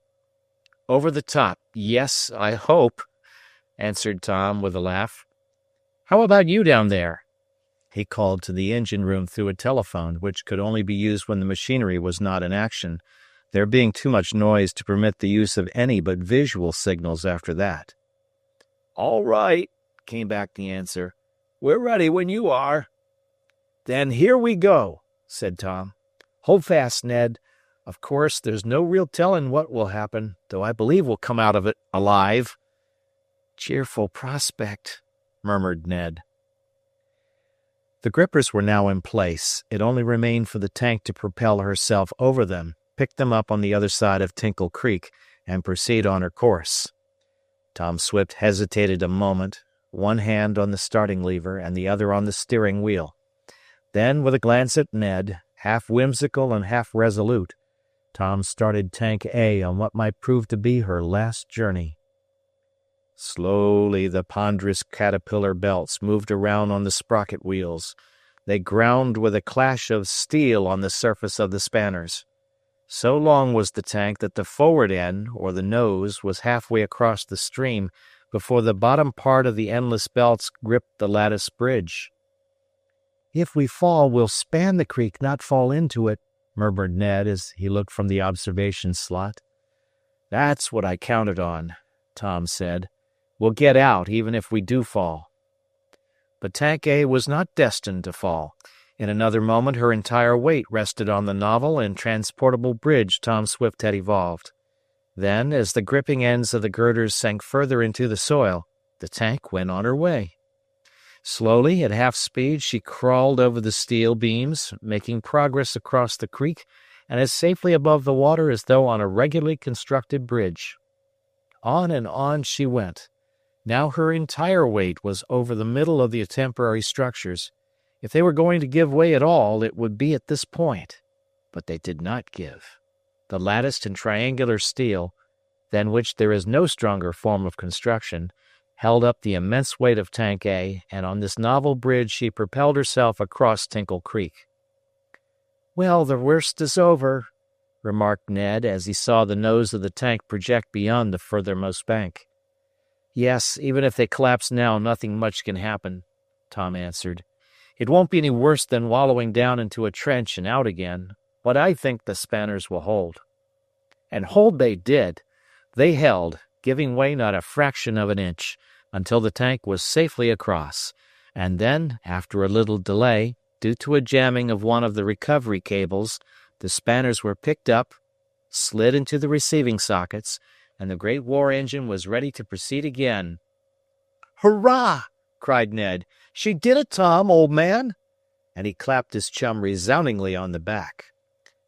"Over the top, yes, I hope," answered Tom with a laugh. "How about you down there?" He called to the engine room through a telephone, which could only be used when the machinery was not in action, there being too much noise to permit the use of any but visual signals after that. "All right," came back the answer. "We're ready when you are." "Then here we go," said Tom. "Hold fast, Ned. Of course, there's no real telling what will happen, though I believe we'll come out of it alive." "Cheerful prospect," murmured Ned. The grippers were now in place. It only remained for the tank to propel herself over them, pick them up on the other side of Tinkle Creek, and proceed on her course. Tom Swift hesitated a moment, one hand on the starting lever and the other on the steering wheel. Then, with a glance at Ned, half whimsical and half resolute, Tom started Tank A on what might prove to be her last journey. Slowly the ponderous caterpillar belts moved around on the sprocket wheels. They ground with a clash of steel on the surface of the spanners. So long was the tank that the forward end, or the nose, was halfway across the stream before the bottom part of the endless belts gripped the lattice bridge. "If we fall, we'll span the creek, not fall into it," murmured Ned as he looked from the observation slot. "That's what I counted on," Tom said. "We'll get out even if we do fall." But Tank A was not destined to fall. In another moment her entire weight rested on the novel and transportable bridge Tom Swift had evolved. Then, as the gripping ends of the girders sank further into the soil, the tank went on her way. Slowly, at half speed, she crawled over the steel beams, making progress across the creek and as safely above the water as though on a regularly constructed bridge. On and on she went. Now her entire weight was over the middle of the temporary structures. If they were going to give way at all, it would be at this point. But they did not give. The latticed and triangular steel, than which there is no stronger form of construction, held up the immense weight of Tank A, and on this novel bridge she propelled herself across Tinkle Creek. "Well, the worst is over," remarked Ned as he saw the nose of the tank project beyond the furthermost bank. "Yes, even if they collapse now, nothing much can happen," Tom answered. "It won't be any worse than wallowing down into a trench and out again, but I think the spanners will hold." And hold they did. They held, giving way not a fraction of an inch, until the tank was safely across, and then, after a little delay, due to a jamming of one of the recovery cables, the spanners were picked up, slid into the receiving sockets, and the great war engine was ready to proceed again. "Hurrah!" cried Ned. "She did it, Tom, old man!" And he clapped his chum resoundingly on the back.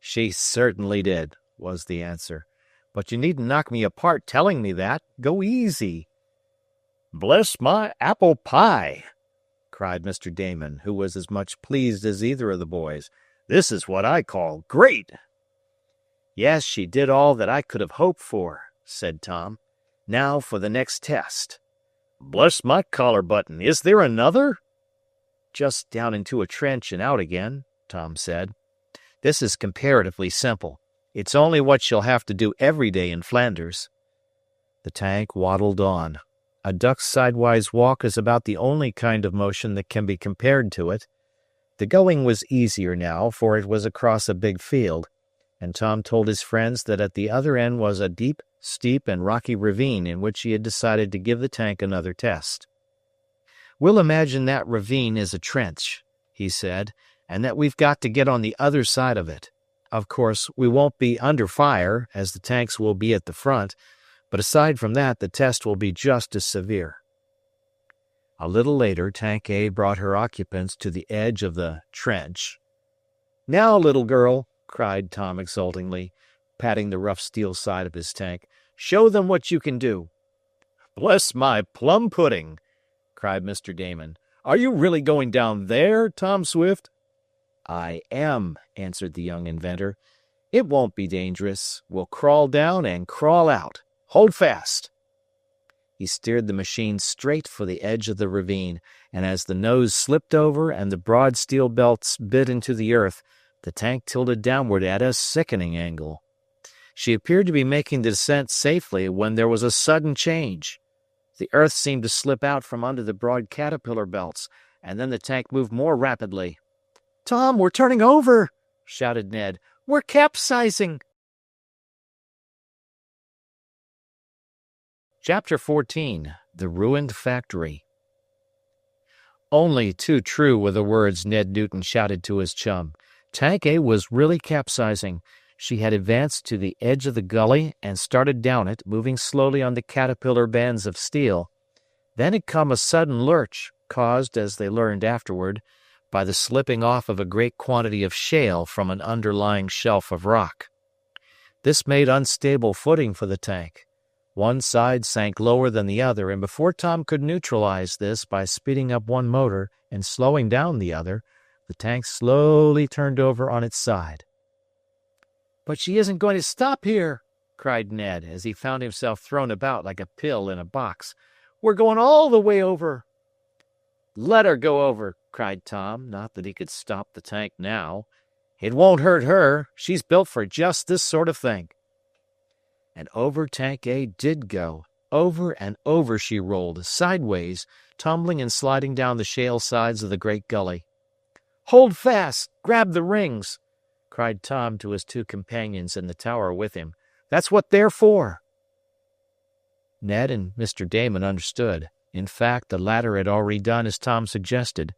"She certainly did," was the answer. "But you needn't knock me apart telling me that. Go easy." "Bless my apple pie!" cried Mr. Damon, who was as much pleased as either of the boys. "This is what I call great!" "Yes, she did all that I could have hoped for," said Tom. "Now for the next test." "Bless my collar button, is there another?" "Just down into a trench and out again," Tom said. "This is comparatively simple. It's only what she'll have to do every day in Flanders." The tank waddled on. A duck's sidewise walk is about the only kind of motion that can be compared to it. The going was easier now, for it was across a big field, and Tom told his friends that at the other end was a deep, steep, and rocky ravine in which he had decided to give the tank another test. "We'll imagine that ravine is a trench," he said, "and that we've got to get on the other side of it. Of course, we won't be under fire, as the tanks will be at the front, but aside from that, the test will be just as severe." A little later, Tank A brought her occupants to the edge of the trench. "Now, little girl," cried Tom exultingly, patting the rough steel side of his tank, "show them what you can do." "Bless my plum pudding!" cried Mr. Damon. "Are you really going down there, Tom Swift?" "I am," answered the young inventor. "It won't be dangerous. We'll crawl down and crawl out. Hold fast." He steered the machine straight for the edge of the ravine, and as the nose slipped over and the broad steel belts bit into the earth, the tank tilted downward at a sickening angle. She appeared to be making the descent safely when there was a sudden change. The earth seemed to slip out from under the broad caterpillar belts, and then the tank moved more rapidly. "Tom, we're turning over!" shouted Ned. "We're capsizing!" Chapter 14. The Ruined Factory. Only too true were the words Ned Newton shouted to his chum. Tank A was really capsizing. She had advanced to the edge of the gully and started down it, moving slowly on the caterpillar bands of steel. Then had come a sudden lurch, caused, as they learned afterward, by the slipping off of a great quantity of shale from an underlying shelf of rock. This made unstable footing for the tank. One side sank lower than the other, and before Tom could neutralize this by speeding up one motor and slowing down the other, the tank slowly turned over on its side. "But she isn't going to stop here," cried Ned, as he found himself thrown about like a pill in a box. "We're going all the way over." "Let her go over," cried Tom, not that he could stop the tank now. "It won't hurt her. She's built for just this sort of thing." And over Tank A did go. Over and over she rolled, sideways, tumbling and sliding down the shale sides of the great gully. "Hold fast! Grab the rings!" cried Tom to his two companions in the tower with him. "That's what they're for." Ned and Mr. Damon understood. In fact, the latter had already done as Tom suggested.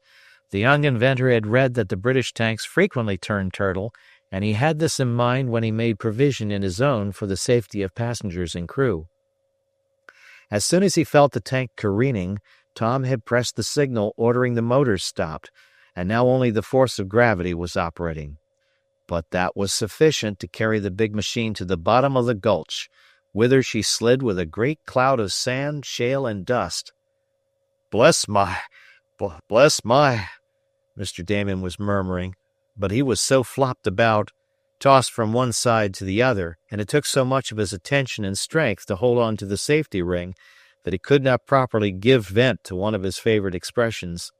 The young inventor had read that the British tanks frequently turned turtle, and he had this in mind when he made provision in his own for the safety of passengers and crew. As soon as he felt the tank careening, Tom had pressed the signal ordering the motors stopped, and now only the force of gravity was operating. But that was sufficient to carry the big machine to the bottom of the gulch, whither she slid with a great cloud of sand, shale, and dust. Bless my, Mr. Damon was murmuring, but he was so flopped about, tossed from one side to the other, and it took so much of his attention and strength to hold on to the safety ring that he could not properly give vent to one of his favorite expressions.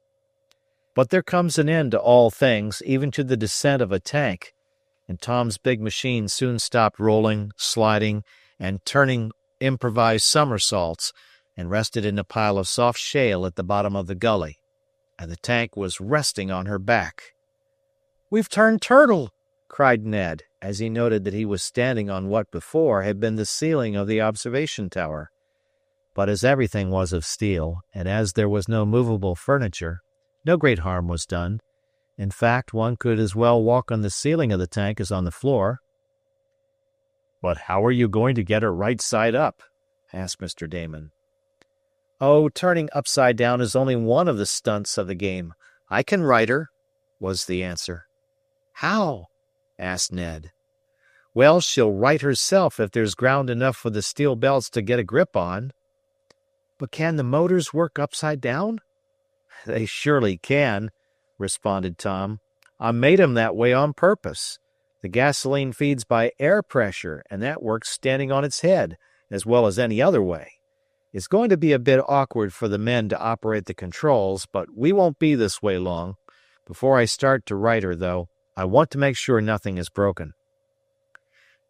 But there comes an end to all things, even to the descent of a tank, and Tom's big machine soon stopped rolling, sliding, and turning improvised somersaults, and rested in a pile of soft shale at the bottom of the gully, and the tank was resting on her back. "We've turned turtle!" cried Ned, as he noted that he was standing on what before had been the ceiling of the observation tower. But as everything was of steel, and as there was no movable furniture, no great harm was done. In fact, one could as well walk on the ceiling of the tank as on the floor. "But how are you going to get her right side up?" asked Mr. Damon. "Oh, turning upside down is only one of the stunts of the game. I can right her," was the answer. "How?" asked Ned. "Well, she'll right herself if there's ground enough for the steel belts to get a grip on." "But can the motors work upside down?" "They surely can," responded Tom. "I made 'em that way on purpose. The gasoline feeds by air pressure, and that works standing on its head, as well as any other way. It's going to be a bit awkward for the men to operate the controls, but we won't be this way long. Before I start to right her, though, I want to make sure nothing is broken."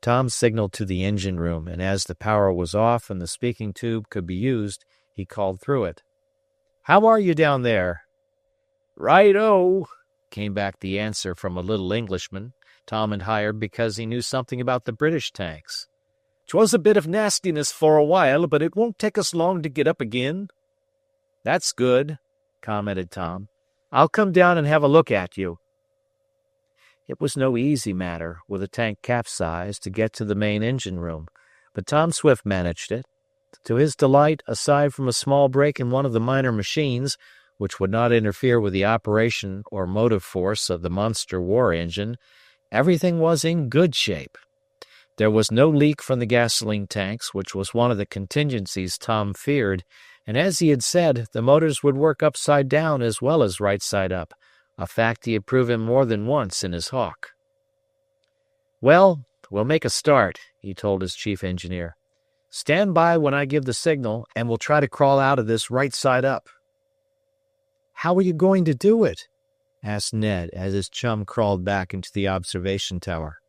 Tom signaled to the engine room, and as the power was off and the speaking tube could be used, he called through it. "How are you down there?" "Right-o," came back the answer from a little Englishman Tom had hired because he knew something about the British tanks. "'Twas a bit of nastiness for a while, but it won't take us long to get up again." "That's good," commented Tom. "I'll come down and have a look at you." It was no easy matter, with the tank capsized, to get to the main engine room, but Tom Swift managed it. To his delight, aside from a small break in one of the minor machines, which would not interfere with the operation or motive force of the monster war engine, everything was in good shape. There was no leak from the gasoline tanks, which was one of the contingencies Tom feared, and as he had said, the motors would work upside down as well as right side up, a fact he had proven more than once in his Hawk. "Well, we'll make a start," he told his chief engineer. "Stand by when I give the signal, and we'll try to crawl out of this right side up." "How are you going to do it?" asked Ned as his chum crawled back into the observation tower.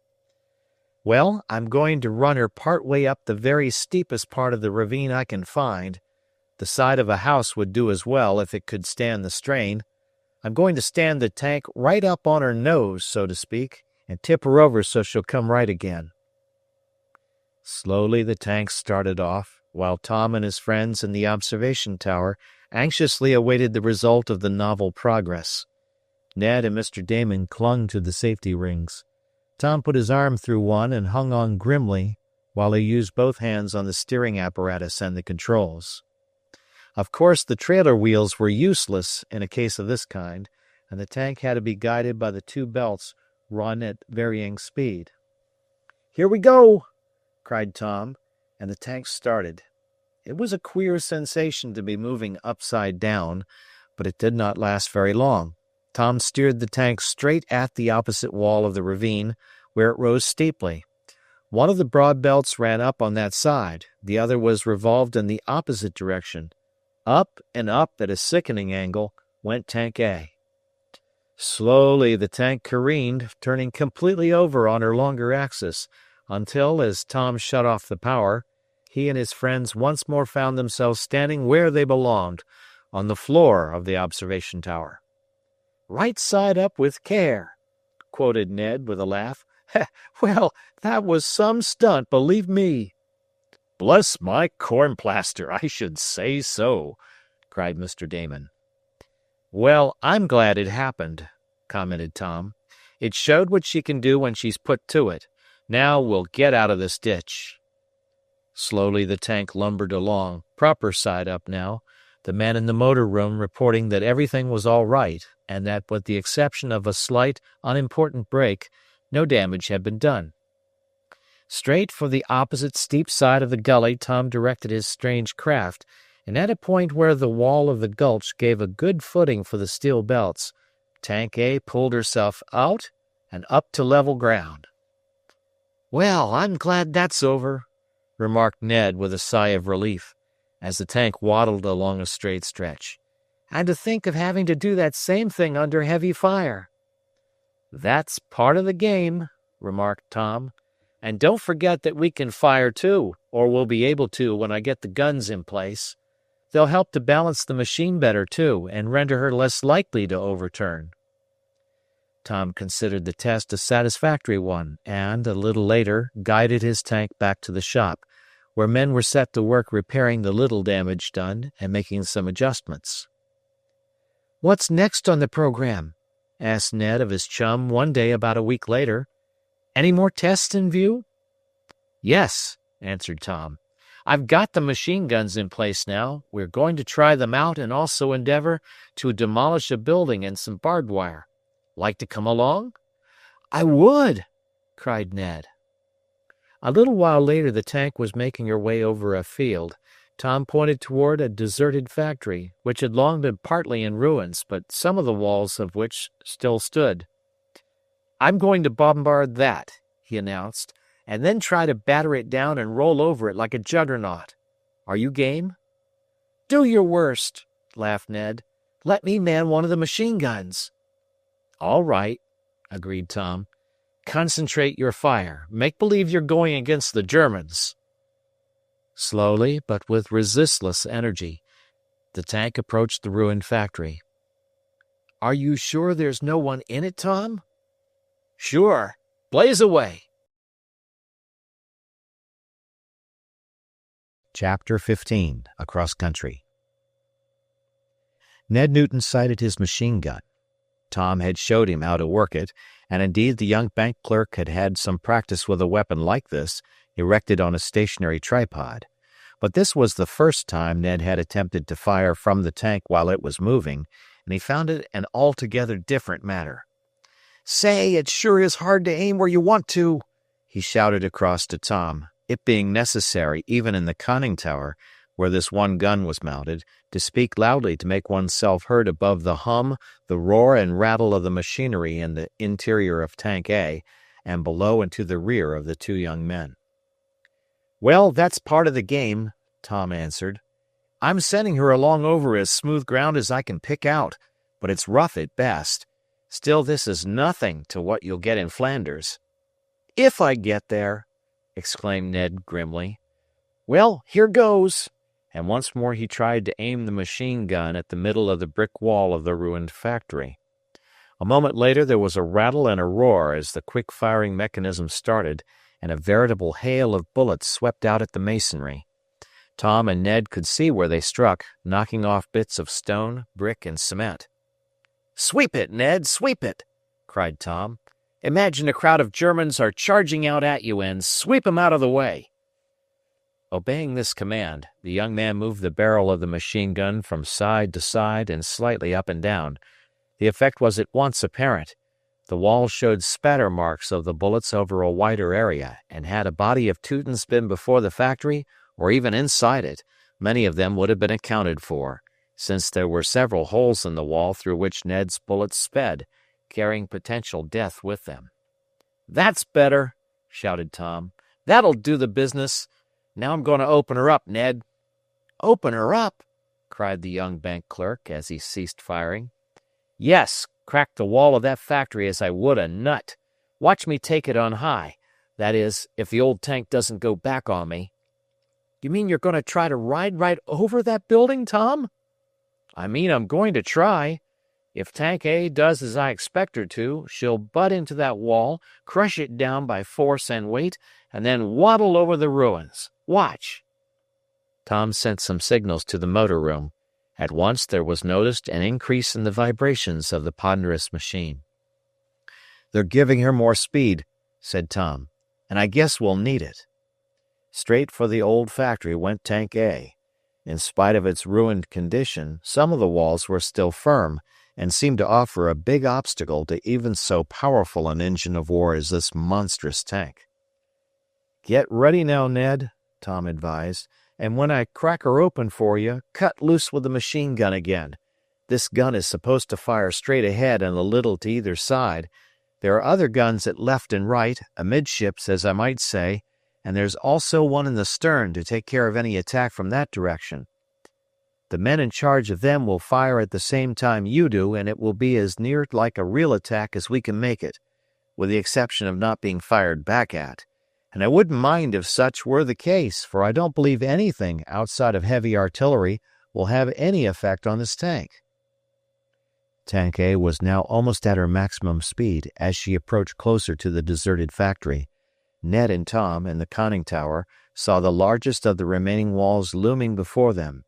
"Well, I'm going to run her part way up the very steepest part of the ravine I can find. The side of a house would do as well if it could stand the strain. I'm going to stand the tank right up on her nose, so to speak, and tip her over so she'll come right again." Slowly the tank started off, while Tom and his friends in the observation tower anxiously awaited the result of the novel progress. Ned and Mr. Damon clung to the safety rings. Tom put his arm through one and hung on grimly, while he used both hands on the steering apparatus and the controls. Of course, the trailer wheels were useless in a case of this kind, and the tank had to be guided by the two belts run at varying speed. "Here we go!" cried Tom, and the tank started. It was a queer sensation to be moving upside down, but it did not last very long. Tom steered the tank straight at the opposite wall of the ravine, where it rose steeply. One of the broad belts ran up on that side. The other was revolved in the opposite direction. Up and up at a sickening angle went Tank A. Slowly the tank careened, turning completely over on her longer axis, until, as Tom shut off the power, he and his friends once more found themselves standing where they belonged, on the floor of the observation tower. "Right side up with care," quoted Ned with a laugh. "Well, that was some stunt, believe me." "Bless my corn plaster, I should say so," cried Mr. Damon. "Well, I'm glad it happened," commented Tom. "It showed what she can do when she's put to it. Now we'll get out of this ditch." Slowly the tank lumbered along, proper side up now, the men in the motor room reporting that everything was all right, and that with the exception of a slight, unimportant break, no damage had been done. Straight for the opposite steep side of the gully Tom directed his strange craft, and at a point where the wall of the gulch gave a good footing for the steel belts, Tank A pulled herself out and up to level ground. "Well, I'm glad that's over," remarked Ned with a sigh of relief, as the tank waddled along a straight stretch. "And to think of having to do that same thing under heavy fire." "That's part of the game," remarked Tom. "And don't forget that we can fire too, or we'll be able to when I get the guns in place. They'll help to balance the machine better too, and render her less likely to overturn." Tom considered the test a satisfactory one, and, a little later, guided his tank back to the shop, where men were set to work repairing the little damage done and making some adjustments. "What's next on the program?" asked Ned of his chum one day about a week later. "Any more tests in view?" "Yes," answered Tom. "I've got the machine guns in place now. We're going to try them out and also endeavor to demolish a building and some barbed wire. Like to come along?" "I would!" cried Ned. A little while later the tank was making her way over a field. Tom pointed toward a deserted factory, which had long been partly in ruins, but some of the walls of which still stood. "I'm going to bombard that," he announced, "and then try to batter it down and roll over it like a juggernaut. Are you game?" "Do your worst," laughed Ned. "Let me man one of the machine guns." "All right," agreed Tom. "Concentrate your fire. Make believe you're going against the Germans." Slowly, but with resistless energy, the tank approached the ruined factory. "Are you sure there's no one in it, Tom?" "Sure. Blaze away." Chapter 15. Across Country. Ned Newton sighted his machine gun. Tom had showed him how to work it, and indeed the young bank clerk had had some practice with a weapon like this, erected on a stationary tripod. But this was the first time Ned had attempted to fire from the tank while it was moving, and he found it an altogether different matter. "Say, it sure is hard to aim where you want to," he shouted across to Tom, it being necessary, even in the conning tower, where this one gun was mounted, to speak loudly to make oneself heard above the hum, the roar and rattle of the machinery in the interior of Tank A, and below and to the rear of the two young men. "Well, that's part of the game," Tom answered. "I'm sending her along over as smooth ground as I can pick out, but it's rough at best. Still, this is nothing to what you'll get in Flanders." "If I get there," exclaimed Ned grimly. "Well, here goes," and once more he tried to aim the machine gun at the middle of the brick wall of the ruined factory. A moment later there was a rattle and a roar as the quick-firing mechanism started, and a veritable hail of bullets swept out at the masonry. Tom and Ned could see where they struck, knocking off bits of stone, brick, and cement. "Sweep it, Ned, sweep it!" cried Tom. "Imagine a crowd of Germans are charging out at you, and sweep 'em out of the way." Obeying this command, the young man moved the barrel of the machine gun from side to side and slightly up and down. The effect was at once apparent. The wall showed spatter marks of the bullets over a wider area, and had a body of Teutons been before the factory, or even inside it, many of them would have been accounted for, since there were several holes in the wall through which Ned's bullets sped, carrying potential death with them. "That's better," shouted Tom. "That'll do the business. Now I'm going to open her up, Ned." "Open her up?" cried the young bank clerk as he ceased firing. "Yes, crack the wall of that factory as I would a nut. Watch me take it on high. That is, if the old tank doesn't go back on me." "You mean you're going to try to ride right over that building, Tom?" "I mean I'm going to try. If Tank A does as I expect her to, she'll butt into that wall, crush it down by force and weight, and then waddle over the ruins. Watch." Tom sent some signals to the motor room. At once there was noticed an increase in the vibrations of the ponderous machine. "They're giving her more speed," said Tom, "and I guess we'll need it." Straight for the old factory went Tank A. In spite of its ruined condition, some of the walls were still firm, and seemed to offer a big obstacle to even so powerful an engine of war as this monstrous tank. "Get ready now, Ned," Tom advised, "and when I crack her open for you, cut loose with the machine gun again. This gun is supposed to fire straight ahead and a little to either side. There are other guns at left and right, amidships as I might say, and there's also one in the stern to take care of any attack from that direction. The men in charge of them will fire at the same time you do, and it will be as near like a real attack as we can make it, with the exception of not being fired back at. And I wouldn't mind if such were the case, for I don't believe anything outside of heavy artillery will have any effect on this tank." Tank A was now almost at her maximum speed as she approached closer to the deserted factory. Ned and Tom, in the conning tower, saw the largest of the remaining walls looming before them.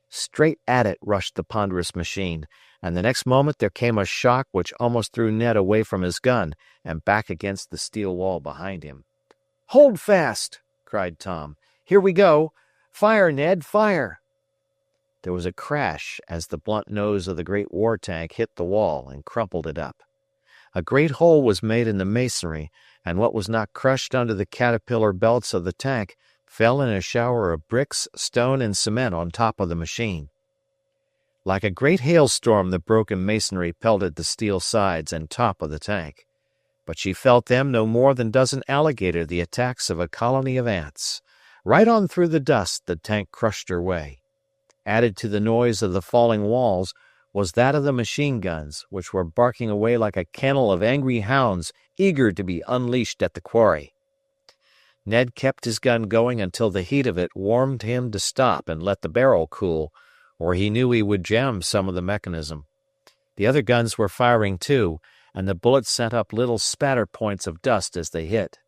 Straight at it rushed the ponderous machine, and the next moment there came a shock which almost threw Ned away from his gun and back against the steel wall behind him. "Hold fast!" cried Tom. "Here we go! Fire, Ned, fire!" There was a crash as the blunt nose of the great war tank hit the wall and crumpled it up. A great hole was made in the masonry, and what was not crushed under the caterpillar belts of the tank fell in a shower of bricks, stone, and cement on top of the machine. Like a great hailstorm, the broken masonry pelted the steel sides and top of the tank. But she felt them no more than does an alligator the attacks of a colony of ants. Right on through the dust the tank crushed her way. Added to the noise of the falling walls was that of the machine guns, which were barking away like a kennel of angry hounds eager to be unleashed at the quarry. Ned kept his gun going until the heat of it warmed him to stop and let the barrel cool, or he knew he would jam some of the mechanism. The other guns were firing too, and the bullets sent up little spatter points of dust as they hit.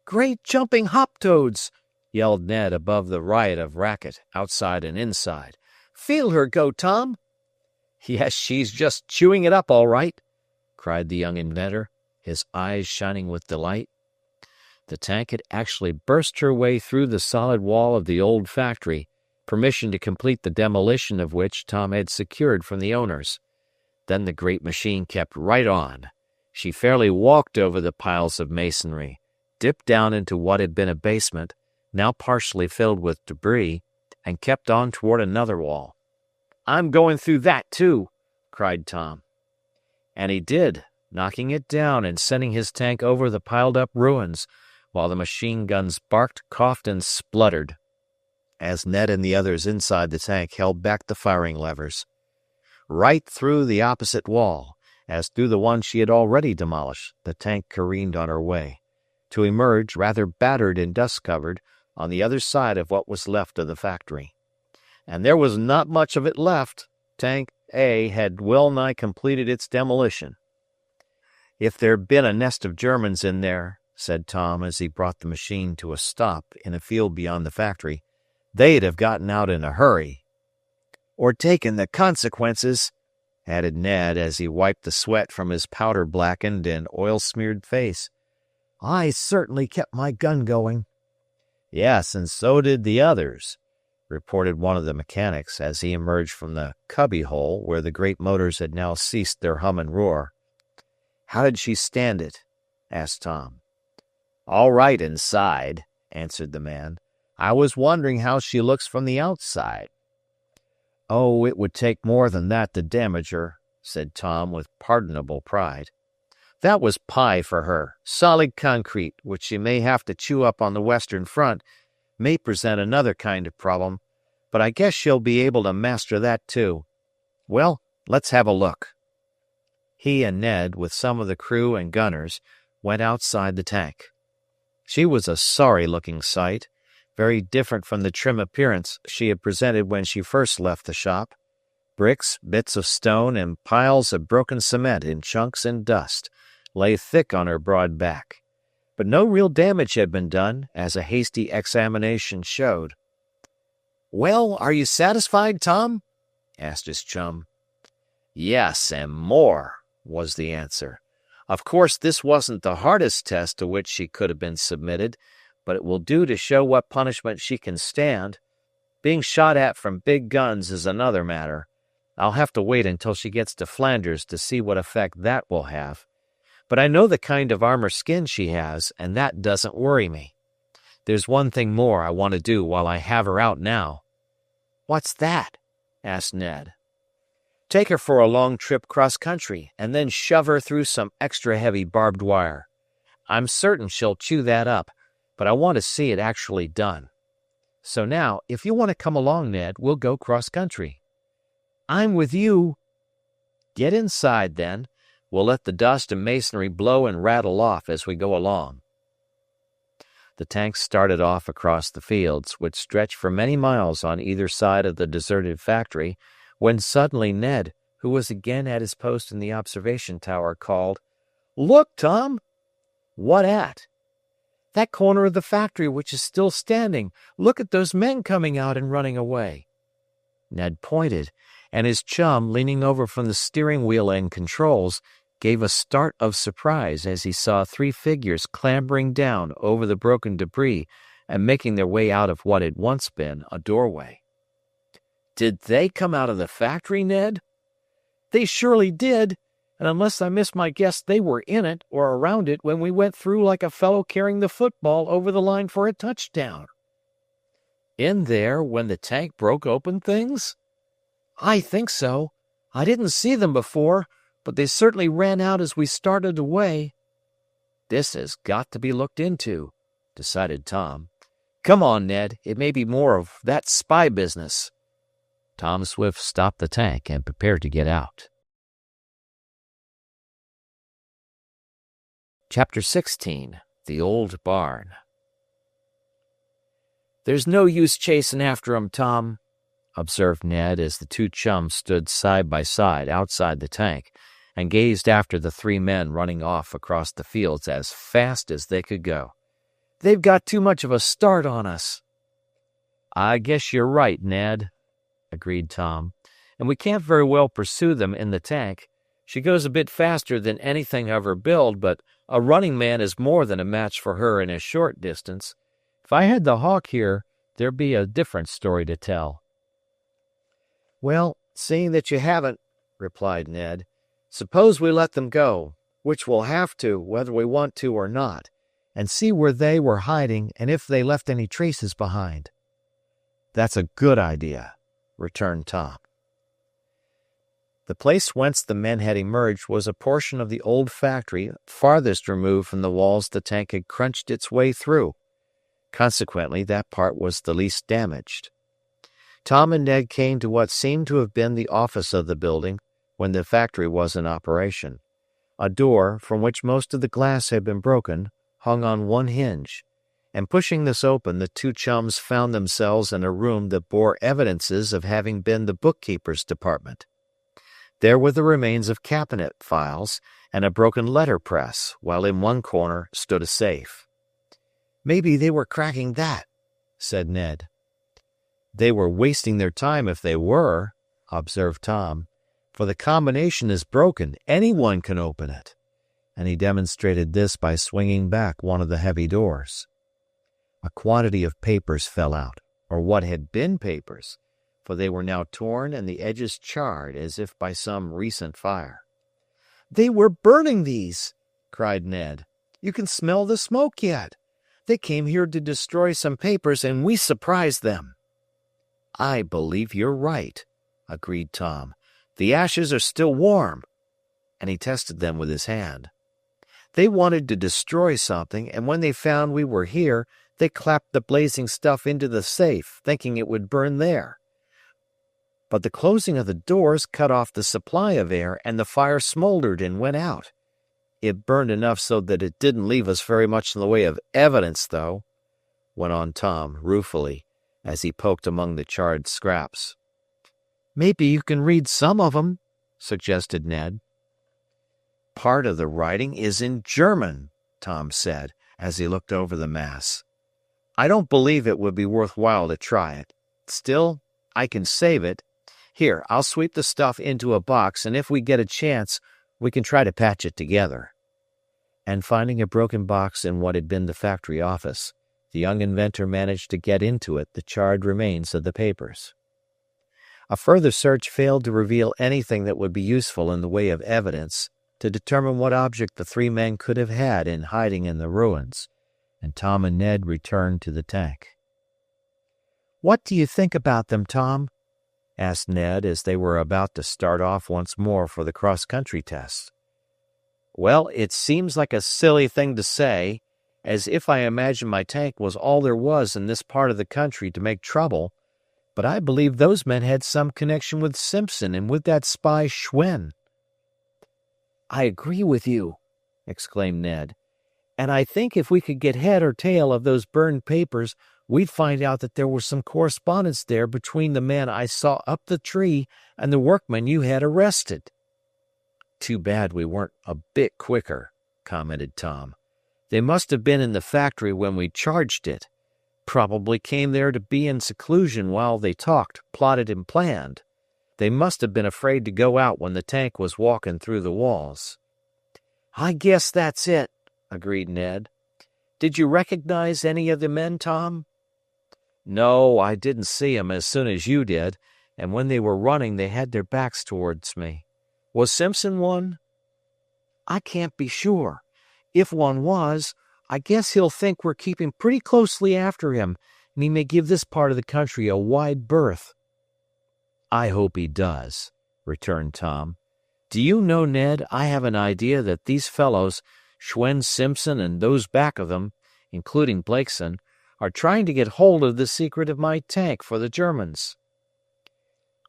"Great jumping hop-toads!" yelled Ned above the riot of racket, outside and inside. "Feel her go, Tom!" "Yes, she's just chewing it up all right," cried the young inventor, his eyes shining with delight. The tank had actually burst her way through the solid wall of the old factory, permission to complete the demolition of which Tom had secured from the owners. Then the great machine kept right on. She fairly walked over the piles of masonry, dipped down into what had been a basement, now partially filled with debris, and kept on toward another wall. "I'm going through that too," cried Tom. And he did, knocking it down and sending his tank over the piled-up ruins, while the machine guns barked, coughed, and spluttered, as Ned and the others inside the tank held back the firing levers. Right through the opposite wall, as through the one she had already demolished, the tank careened on her way, to emerge, rather battered and dust-covered, on the other side of what was left of the factory. And there was not much of it left. Tank A had well-nigh completed its demolition. "If there'd been a nest of Germans in there," said Tom as he brought the machine to a stop in a field beyond the factory, "they'd have gotten out in a hurry." "Or taken the consequences," added Ned as he wiped the sweat from his powder-blackened and oil-smeared face. "I certainly kept my gun going." "Yes, and so did the others," reported one of the mechanics as he emerged from the cubby-hole where the great motors had now ceased their hum and roar. "How did she stand it?" asked Tom. "All right inside," answered the man. "I was wondering how she looks from the outside." "Oh, it would take more than that to damage her," said Tom with pardonable pride. "That was pie for her. Solid concrete, which she may have to chew up on the western front, may present another kind of problem, but I guess she'll be able to master that too. Well, let's have a look." He and Ned, with some of the crew and gunners, went outside the tank. She was a sorry-looking sight, very different from the trim appearance she had presented when she first left the shop. Bricks, bits of stone, and piles of broken cement in chunks and dust lay thick on her broad back. But no real damage had been done, as a hasty examination showed. "Well, are you satisfied, Tom?" asked his chum. "Yes, and more," was the answer. "Of course, this wasn't the hardest test to which she could have been submitted, but it will do to show what punishment she can stand. Being shot at from big guns is another matter. I'll have to wait until she gets to Flanders to see what effect that will have. But I know the kind of armor skin she has, and that doesn't worry me. There's one thing more I want to do while I have her out now." "What's that?" asked Ned. "Take her for a long trip cross-country, and then shove her through some extra-heavy barbed wire. I'm certain she'll chew that up, but I want to see it actually done. So now, if you want to come along, Ned, we'll go cross-country." "I'm with you." "Get inside, then. We'll let the dust and masonry blow and rattle off as we go along." The tank started off across the fields, which stretched for many miles on either side of the deserted factory, when suddenly Ned, who was again at his post in the observation tower, called, "Look, Tom!" "What at?" "That corner of the factory which is still standing. Look at those men coming out and running away." Ned pointed, and his chum, leaning over from the steering wheel and controls, gave a start of surprise as he saw 3 figures clambering down over the broken debris and making their way out of what had once been a doorway. "Did they come out of the factory, Ned?" "They surely did, and unless I miss my guess, they were in it or around it when we went through like a fellow carrying the football over the line for a touchdown." "In there when the tank broke open things?" "I think so. I didn't see them before, but they certainly ran out as we started away." "This has got to be looked into," decided Tom. "Come on, Ned. It may be more of that spy business." Tom Swift stopped the tank and prepared to get out. Chapter 16. The Old Barn. "There's no use chasing after 'em, Tom," observed Ned as the 2 chums stood side by side outside the tank and gazed after the 3 men running off across the fields as fast as they could go. "They've got too much of a start on us." "I guess you're right, Ned," agreed Tom, "and we can't very well pursue them in the tank. She goes a bit faster than anything of her build, but a running man is more than a match for her in a short distance. If I had the Hawk here, there'd be a different story to tell." "Well, seeing that you haven't," replied Ned, "suppose we let them go, which we'll have to whether we want to or not, and see where they were hiding and if they left any traces behind." "That's a good idea," returned Tom. The place whence the men had emerged was a portion of the old factory farthest removed from the walls the tank had crunched its way through. Consequently, that part was the least damaged. Tom and Ned came to what seemed to have been the office of the building when the factory was in operation. A door, from which most of the glass had been broken, hung on one hinge, and pushing this open, the 2 chums found themselves in a room that bore evidences of having been the bookkeeper's department. There were the remains of cabinet files and a broken letterpress, while in one corner stood a safe. "Maybe they were cracking that," said Ned. "They were wasting their time if they were," observed Tom, "for the combination is broken. Anyone can open it." And he demonstrated this by swinging back one of the heavy doors. A quantity of papers fell out, or what had been papers, for they were now torn and the edges charred as if by some recent fire. "They were burning these!" cried Ned. "You can smell the smoke yet. They came here to destroy some papers and we surprised them." "I believe you're right," agreed Tom. "The ashes are still warm," and he tested them with his hand. "They wanted to destroy something, and when they found we were here, they clapped the blazing stuff into the safe, thinking it would burn there. But the closing of the doors cut off the supply of air, and the fire smoldered and went out. It burned enough so that it didn't leave us very much in the way of evidence, though," went on Tom ruefully, as he poked among the charred scraps. "Maybe you can read some of them," suggested Ned. "Part of the writing is in German," Tom said, as he looked over the mass. "I don't believe it would be worthwhile to try it. Still, I can save it. Here, I'll sweep the stuff into a box, and if we get a chance, we can try to patch it together." And finding a broken box in what had been the factory office, the young inventor managed to get into it the charred remains of the papers. A further search failed to reveal anything that would be useful in the way of evidence to determine what object the three men could have had in hiding in the ruins, and Tom and Ned returned to the tank. "What do you think about them, Tom?" asked Ned as they were about to start off once more for the cross-country test. "Well, it seems like a silly thing to say, as if I imagined my tank was all there was in this part of the country to make trouble, but I believe those men had some connection with Simpson and with that spy Schwen." "I agree with you," exclaimed Ned. "And I think if we could get head or tail of those burned papers, we'd find out that there was some correspondence there between the man I saw up the tree and the workman you had arrested." "Too bad we weren't a bit quicker," commented Tom. "They must have been in the factory when we charged it. Probably came there to be in seclusion while they talked, plotted, and planned. They must have been afraid to go out when the tank was walking through the walls." "I guess that's it," agreed Ned. "Did you recognize any of the men, Tom?" "No, I didn't see 'em as soon as you did, and when they were running they had their backs towards me. Was Simpson one?" "I can't be sure. If one was, I guess he'll think we're keeping pretty closely after him, and he may give this part of the country a wide berth." "I hope he does," returned Tom. "Do you know, Ned, I have an idea that these fellows, Schwen, Simpson, and those back of them, including Blakeson, are trying to get hold of the secret of my tank for the Germans."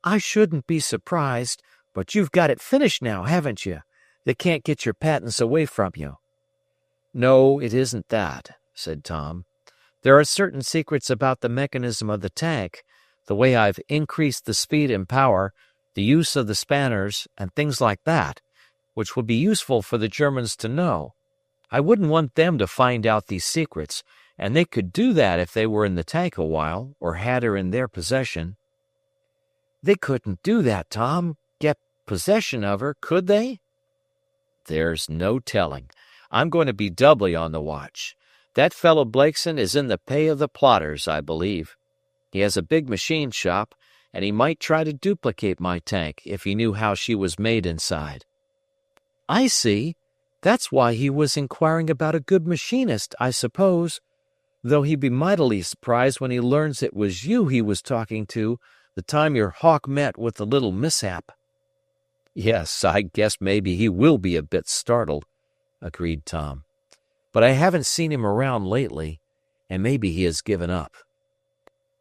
"I shouldn't be surprised, but you've got it finished now, haven't you? They can't get your patents away from you." "No, it isn't that," said Tom. "There are certain secrets about the mechanism of the tank, the way I've increased the speed and power, the use of the spanners, and things like that, which would be useful for the Germans to know. I wouldn't want them to find out these secrets, and they could do that if they were in the tank a while, or had her in their possession." "They couldn't do that, Tom. Get possession of her, could they?" "There's no telling. I'm going to be doubly on the watch. That fellow Blakeson is in the pay of the plotters, I believe. He has a big machine shop, and he might try to duplicate my tank if he knew how she was made inside." "I see. That's why he was inquiring about a good machinist, I suppose, though he'd be mightily surprised when he learns it was you he was talking to the time your hawk met with the little mishap." "Yes, I guess maybe he will be a bit startled," agreed Tom. "But I haven't seen him around lately, and maybe he has given up."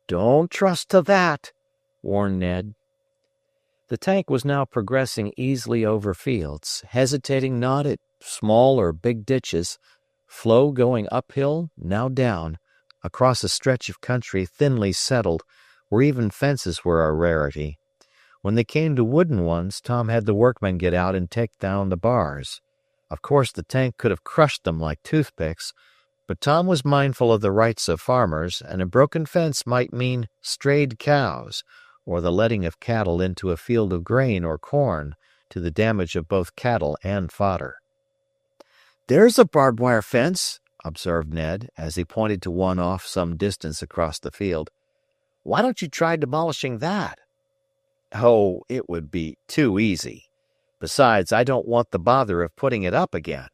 "Don't trust to that," warned Ned. The tank was now progressing easily over fields, hesitating not at small or big ditches, flow going uphill, now down, across a stretch of country thinly settled, where even fences were a rarity. When they came to wooden ones, Tom had the workmen get out and take down the bars. Of course, the tank could have crushed them like toothpicks, but Tom was mindful of the rights of farmers, and a broken fence might mean strayed cows, or the letting of cattle into a field of grain or corn, to the damage of both cattle and fodder. "There's a barbed wire fence," observed Ned, as he pointed to one off some distance across the field. Why don't you try demolishing that? Oh, it would be too easy. Besides, I don't want the bother of putting it up again.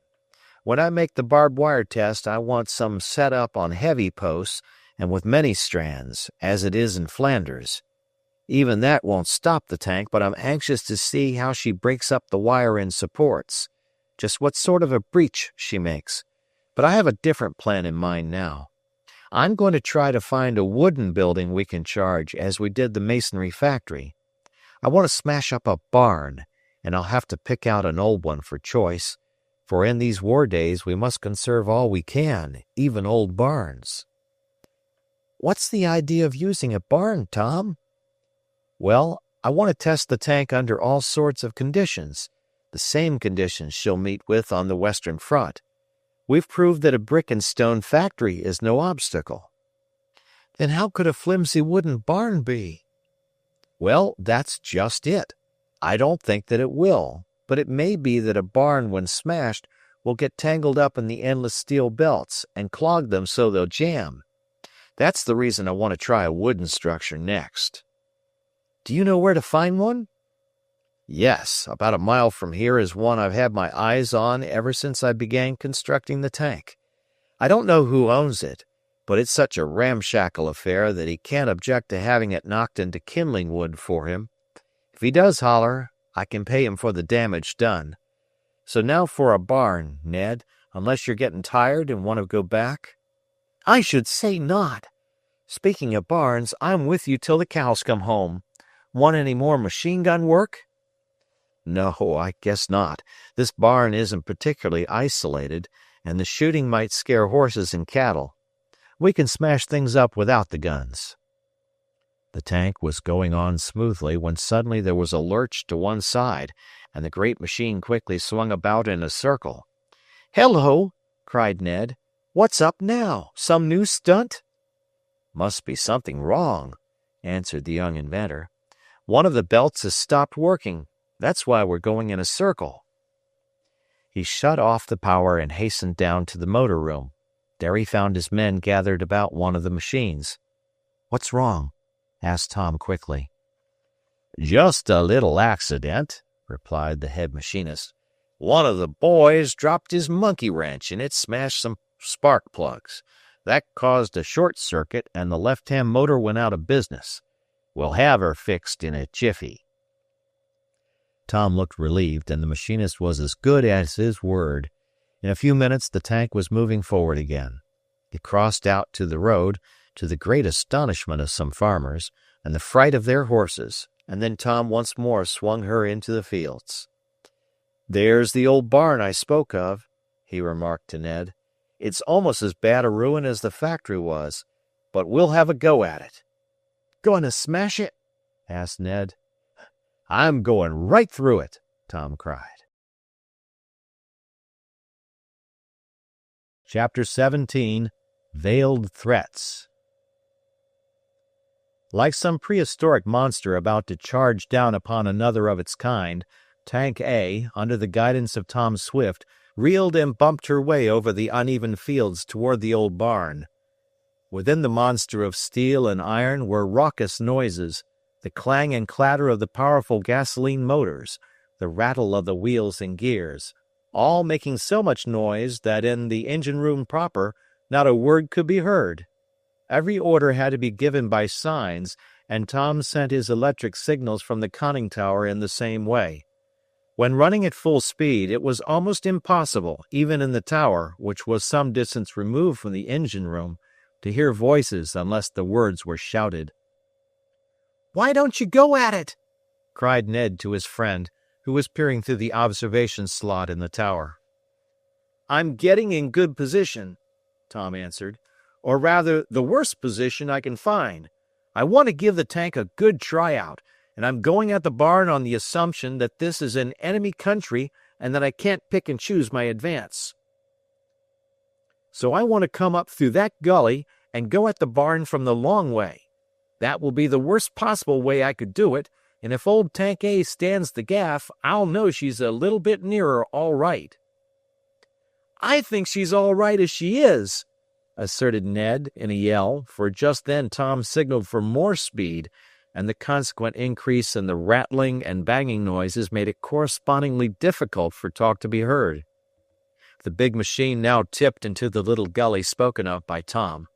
When I make the barbed wire test, I want some set up on heavy posts and with many strands, as it is in Flanders. Even that won't stop the tank, but I'm anxious to see how she breaks up the wire in supports, just what sort of a breach she makes. But I have a different plan in mind now. I'm going to try to find a wooden building we can charge as we did the masonry factory. I want to smash up a barn, and I'll have to pick out an old one for choice, for in these war days we must conserve all we can, even old barns. What's the idea of using a barn, Tom? Well, I want to test the tank under all sorts of conditions, the same conditions she'll meet with on the Western Front. We've proved that a brick and stone factory is no obstacle. Then how could a flimsy wooden barn be? Well, that's just it. I don't think that it will, but it may be that a barn, when smashed, will get tangled up in the endless steel belts and clog them so they'll jam. That's the reason I want to try a wooden structure next. Do you know where to find one? Yes, about a mile from here is one I've had my eyes on ever since I began constructing the tank. I don't know who owns it, but it's such a ramshackle affair that he can't object to having it knocked into kindling wood for him. If he does holler, I can pay him for the damage done. So now for a barn, Ned, unless you're getting tired and want to go back? I should say not. Speaking of barns, I'm with you till the cows come home. Want any more machine gun work? No, I guess not. This barn isn't particularly isolated, and the shooting might scare horses and cattle. We can smash things up without the guns. The tank was going on smoothly when suddenly there was a lurch to one side, and the great machine quickly swung about in a circle. "Hello!" cried Ned. "What's up now? Some new stunt?" "Must be something wrong," answered the young inventor. "One of the belts has stopped working. That's why we're going in a circle." He shut off the power and hastened down to the motor room. There he found his men gathered about one of the machines. "What's wrong?" asked Tom quickly. "Just a little accident," replied the head machinist. "One of the boys dropped his monkey wrench and it smashed some spark plugs. That caused a short circuit and the left-hand motor went out of business. We'll have her fixed in a jiffy." Tom looked relieved, and the machinist was as good as his word. In a few minutes the tank was moving forward again. It crossed out to the road, to the great astonishment of some farmers, and the fright of their horses, and then Tom once more swung her into the fields. "There's the old barn I spoke of," he remarked to Ned. "It's almost as bad a ruin as the factory was, but we'll have a go at it." "Going to smash it?" asked Ned. "I'm going right through it," Tom cried. Chapter 17. Veiled Threats. Like some prehistoric monster about to charge down upon another of its kind, Tank A, under the guidance of Tom Swift, reeled and bumped her way over the uneven fields toward the old barn. Within the monster of steel and iron were raucous noises, the clang and clatter of the powerful gasoline motors, the rattle of the wheels and gears, all making so much noise that in the engine room proper not a word could be heard. Every order had to be given by signs, and Tom sent his electric signals from the conning tower in the same way. When running at full speed, it was almost impossible, even in the tower, which was some distance removed from the engine room, to hear voices unless the words were shouted. "Why don't you go at it?" cried Ned to his friend, who was peering through the observation slot in the tower. "I'm getting in good position," Tom answered. "Or rather, the worst position I can find. I want to give the tank a good tryout, and I'm going at the barn on the assumption that this is an enemy country and that I can't pick and choose my advance. So I want to come up through that gully and go at the barn from the long way. That will be the worst possible way I could do it, and if old Tank A stands the gaff, I'll know she's a little bit nearer all right." "I think she's all right as she is," asserted Ned in a yell, for just then Tom signaled for more speed, and the consequent increase in the rattling and banging noises made it correspondingly difficult for talk to be heard. The big machine now tipped into the little gully spoken of by Tom.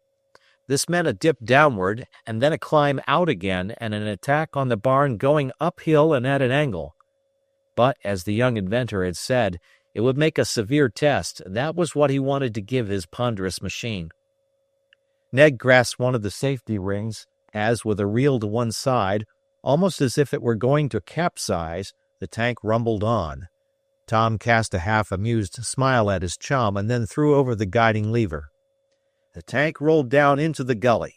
This meant a dip downward, and then a climb out again, and an attack on the barn going uphill and at an angle. But, as the young inventor had said, it would make a severe test. That was what he wanted to give his ponderous machine. Ned grasped one of the safety rings, as, with a reel to one side, almost as if it were going to capsize, the tank rumbled on. Tom cast a half-amused smile at his chum and then threw over the guiding lever. The tank rolled down into the gully.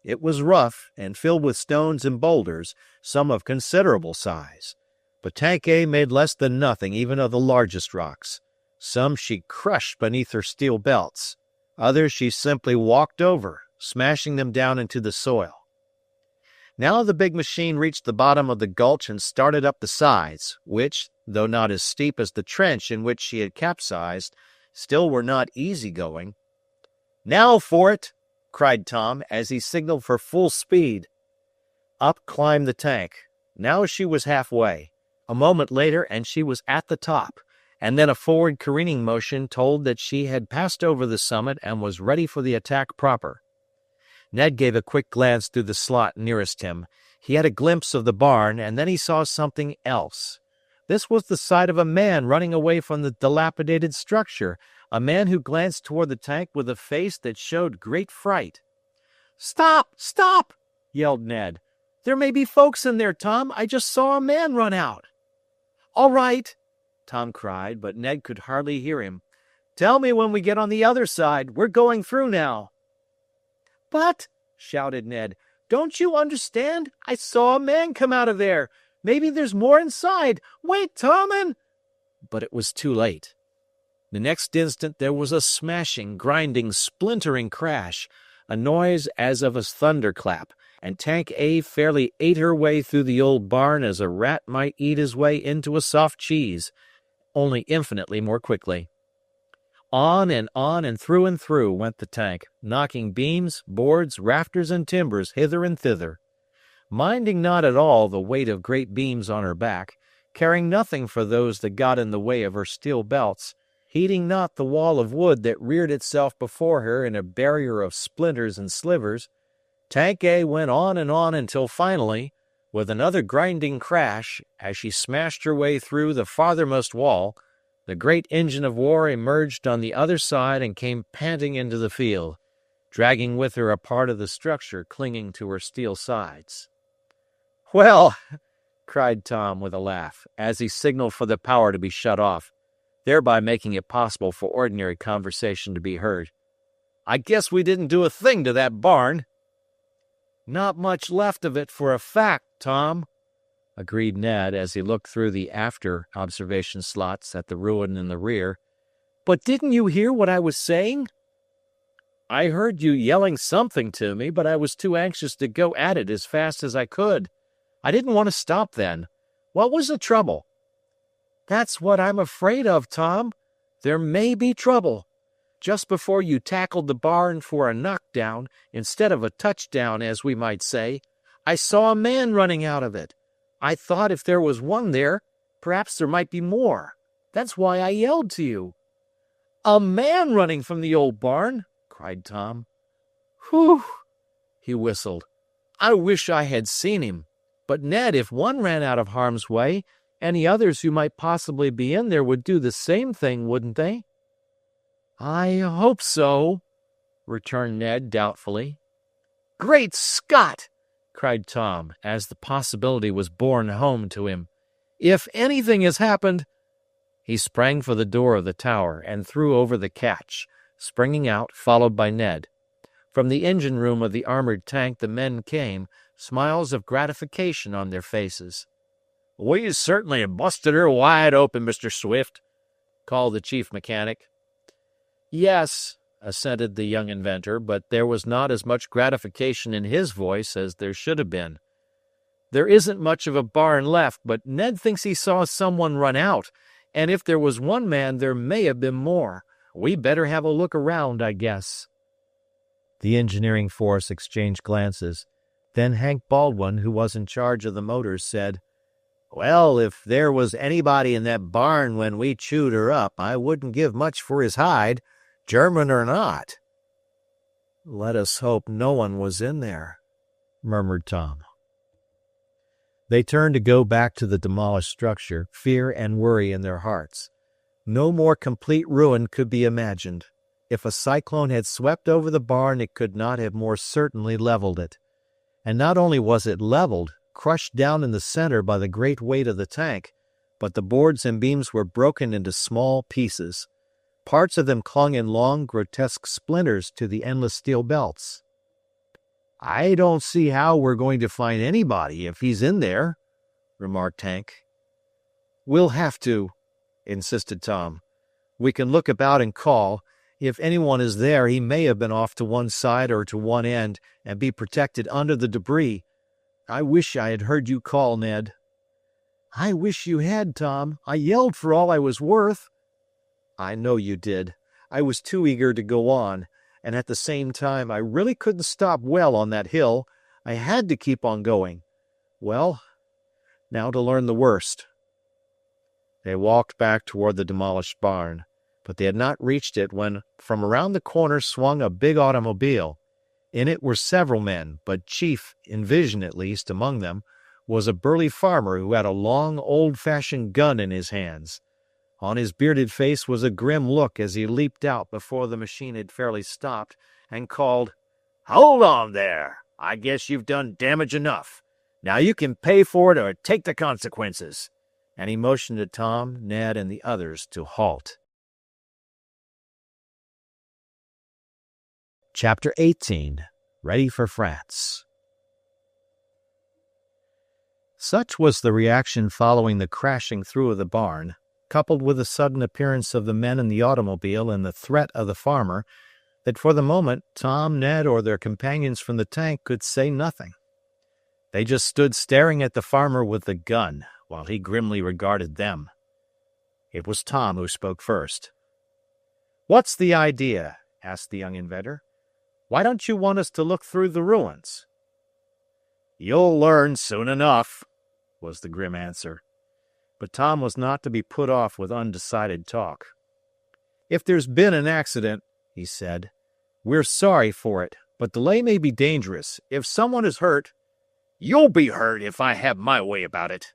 It was rough and filled with stones and boulders, some of considerable size. But Tank A made less than nothing even of the largest rocks. Some she crushed beneath her steel belts. Others she simply walked over, smashing them down into the soil. Now the big machine reached the bottom of the gulch and started up the sides, which, though not as steep as the trench in which she had capsized, still were not easy going. "Now for it!" cried Tom as he signaled for full speed. Up climbed the tank. Now she was halfway. A moment later and she was at the top, and then a forward careening motion told that she had passed over the summit and was ready for the attack proper. Ned gave a quick glance through the slot nearest him. He had a glimpse of the barn, and then he saw something else. This was the sight of a man running away from the dilapidated structure, a man who glanced toward the tank with a face that showed great fright. "Stop! Stop!" yelled Ned. "There may be folks in there, Tom. I just saw a man run out." "All right," Tom cried, but Ned could hardly hear him. "Tell me when we get on the other side. We're going through now." "But," shouted Ned, "don't you understand? I saw a man come out of there. Maybe there's more inside. Wait, Tom, and—" But it was too late. The next instant there was a smashing, grinding, splintering crash, a noise as of a thunderclap, and Tank A fairly ate her way through the old barn as a rat might eat his way into a soft cheese, only infinitely more quickly. On and through went the tank, knocking beams, boards, rafters, and timbers hither and thither, minding not at all the weight of great beams on her back, caring nothing for those that got in the way of her steel belts, heeding not the wall of wood that reared itself before her in a barrier of splinters and slivers. Tank A went on until finally, with another grinding crash, as she smashed her way through the farthermost wall, the great engine of war emerged on the other side and came panting into the field, dragging with her a part of the structure clinging to her steel sides. "Well," cried Tom with a laugh, as he signaled for the power to be shut off, thereby making it possible for ordinary conversation to be heard, "I guess we didn't do a thing to that barn." "Not much left of it for a fact, Tom," agreed Ned as he looked through the after observation slots at the ruin in the rear. "But didn't you hear what I was saying?" "I heard you yelling something to me, but I was too anxious to go at it as fast as I could. I didn't want to stop then. What was the trouble?" "That's what I'm afraid of, Tom. There may be trouble. Just before you tackled the barn for a knockdown, instead of a touchdown, as we might say, I saw a man running out of it. I thought if there was one there, perhaps there might be more. That's why I yelled to you." "A man running from the old barn!" cried Tom. "Whew!" he whistled. "I wish I had seen him. But, Ned, if one ran out of harm's way, any others who might possibly be in there would do the same thing, wouldn't they?" "I hope so," returned Ned doubtfully. "Great Scott!" cried Tom, as the possibility was borne home to him. "If anything has happened—" He sprang for the door of the tower and threw over the catch, springing out, followed by Ned. From the engine room of the armored tank the men came, smiles of gratification on their faces. "We certainly have busted her wide open, Mr. Swift," called the chief mechanic. "Yes," assented the young inventor, but there was not as much gratification in his voice as there should have been. "There isn't much of a barn left, but Ned thinks he saw someone run out, and if there was one man, there may have been more. We better have a look around, I guess." The engineering force exchanged glances. Then Hank Baldwin, who was in charge of the motors, said, "Well, if there was anybody in that barn when we chewed her up, I wouldn't give much for his hide, German or not." "Let us hope no one was in there," murmured Tom. They turned to go back to the demolished structure, fear and worry in their hearts. No more complete ruin could be imagined. If a cyclone had swept over the barn, it could not have more certainly leveled it. And not only was it leveled, crushed down in the center by the great weight of the tank, but the boards and beams were broken into small pieces. Parts of them clung in long, grotesque splinters to the endless steel belts. "I don't see how we're going to find anybody if he's in there," remarked Hank. "We'll have to," insisted Tom. "We can look about and call. If anyone is there, he may have been off to one side or to one end and be protected under the debris. I wish I had heard you call, Ned." "I wish you had, Tom. I yelled for all I was worth." "I know you did. I was too eager to go on, and at the same time I really couldn't stop well on that hill. I had to keep on going. Well, now to learn the worst." They walked back toward the demolished barn, but they had not reached it when from around the corner swung a big automobile. In it were several men, but chief, in vision at least, among them, was a burly farmer who had a long, old-fashioned gun in his hands. On his bearded face was a grim look as he leaped out before the machine had fairly stopped and called, "Hold on there! I guess you've done damage enough. Now you can pay for it or take the consequences." And he motioned to Tom, Ned, and the others to halt. Chapter 18. Ready for France. Such was the reaction following the crashing through of the barn, coupled with the sudden appearance of the men in the automobile and the threat of the farmer, that for the moment Tom, Ned, or their companions from the tank could say nothing. They just stood staring at the farmer with the gun, while he grimly regarded them. It was Tom who spoke first. "What's the idea?" asked the young inventor. "Why don't you want us to look through the ruins?" "You'll learn soon enough," was the grim answer. But Tom was not to be put off with undecided talk. "If there's been an accident," he said, "we're sorry for it, but delay may be dangerous. If someone is hurt—" "You'll be hurt if I have my way about it,"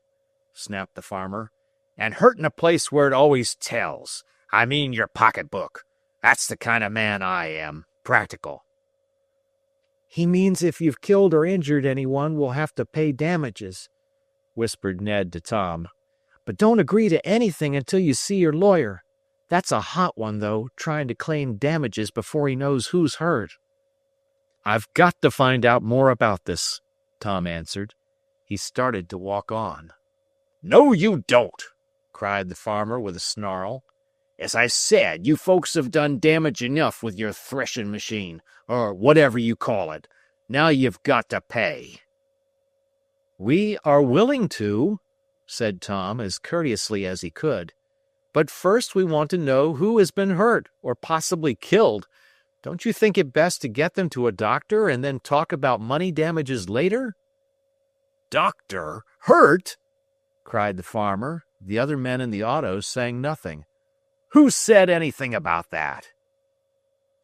snapped the farmer. "And hurt in a place where it always tells. I mean your pocketbook. That's the kind of man I am. Practical." "He means if you've killed or injured anyone, we'll have to pay damages," whispered Ned to Tom. "But don't agree to anything until you see your lawyer. That's a hot one, though, trying to claim damages before he knows who's hurt." "I've got to find out more about this," Tom answered. He started to walk on. "No, you don't," cried the farmer with a snarl. "As I said, you folks have done damage enough with your threshing machine, or whatever you call it. Now you've got to pay." "We are willing to," said Tom as courteously as he could. "But first we want to know who has been hurt or possibly killed. Don't you think it best to get them to a doctor and then talk about money damages later?" "Doctor? Hurt?" cried the farmer, the other men in the auto saying nothing. "Who said anything about that?"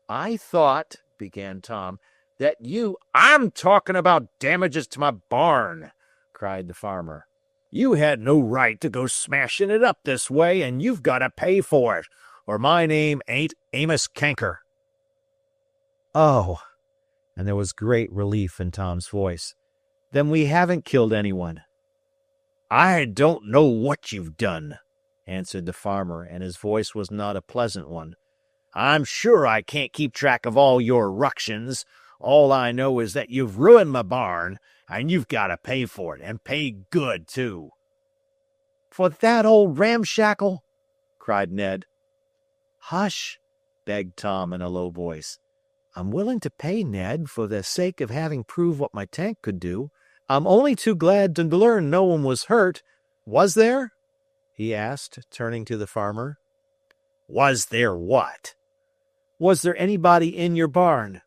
"I thought," began Tom, "that you—" "I'm talking about damages to my barn," cried the farmer. "You had no right to go smashing it up this way, and you've got to pay for it, or my name ain't Amos Canker." "Oh," and there was great relief in Tom's voice. "Then we haven't killed anyone." "I don't know what you've done," answered the farmer, and his voice was not a pleasant one. "I'm sure I can't keep track of all your ructions. All I know is that you've ruined my barn, and you've got to pay for it, and pay good, too." "For that old ramshackle?" cried Ned. "Hush," begged Tom in a low voice. "I'm willing to pay, Ned, for the sake of having proved what my tank could do. I'm only too glad to learn no one was hurt. Was there?" he asked, turning to the farmer. "Was there what?" "Was there anybody in your barn?"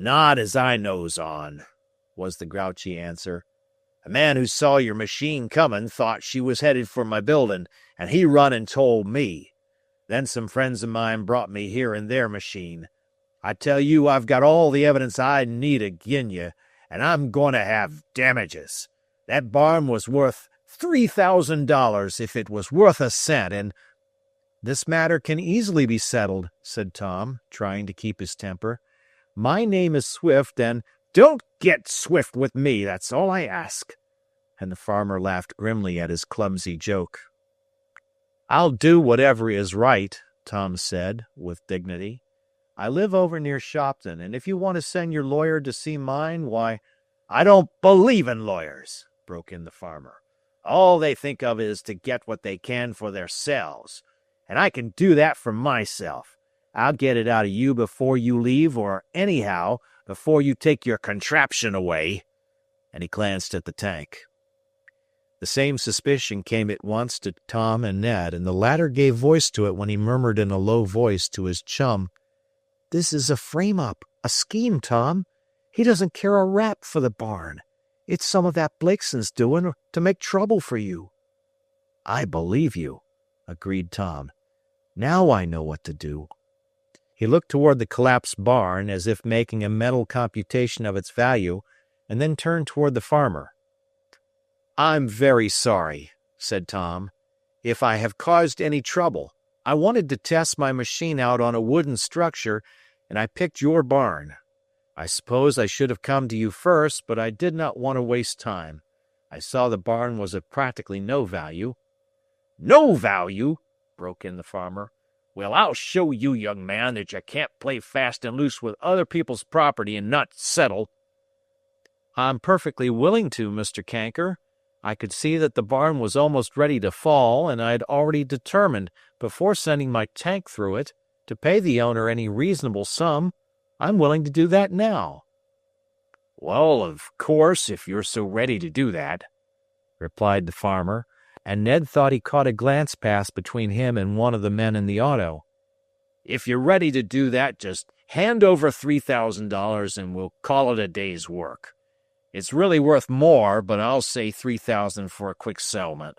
Not as I knows on, was the grouchy answer. A man who saw your machine comin' thought she was headed for my building, and he run and told me. Then some friends of mine brought me here in their machine. I tell you, I've got all the evidence I need agin you, and I'm going to have damages. That barn was worth $3,000 if it was worth a cent, and "This matter can easily be settled," said Tom, trying to keep his temper. "My name is Swift, and—" "Don't get swift with me, that's all I ask." And the farmer laughed grimly at his clumsy joke. "I'll do whatever is right," Tom said, with dignity. "I live over near Shopton, and if you want to send your lawyer to see mine, why—" "I don't believe in lawyers," broke in the farmer. "All they think of is to get what they can for theirselves. And I can do that for myself. I'll get it out of you before you leave, or anyhow, before you take your contraption away." And he glanced at the tank. The same suspicion came at once to Tom and Ned, and the latter gave voice to it when he murmured in a low voice to his chum, "This is a frame-up, a scheme, Tom. He doesn't care a rap for the barn. It's some of that Blakeson's doing to make trouble for you." "I believe you," agreed Tom. "Now I know what to do." He looked toward the collapsed barn as if making a mental computation of its value, and then turned toward the farmer. "I'm very sorry," said Tom, "if I have caused any trouble. I wanted to test my machine out on a wooden structure, and I picked your barn. I suppose I should have come to you first, but I did not want to waste time. I saw the barn was of practically no value." "No value?" broke in the farmer. "Well, I'll show you, young man, that you can't play fast and loose with other people's property and not settle." "I'm perfectly willing to, Mr. Canker. I could see that the barn was almost ready to fall, and I had already determined, before sending my tank through it, to pay the owner any reasonable sum. I'm willing to do that now." "Well, of course, if you're so ready to do that," replied the farmer, and Ned thought he caught a glance pass between him and one of the men in the auto. "If you're ready to do that, just hand over $3,000 and we'll call it a day's work. It's really worth more, but I'll say $3,000 for a quick settlement."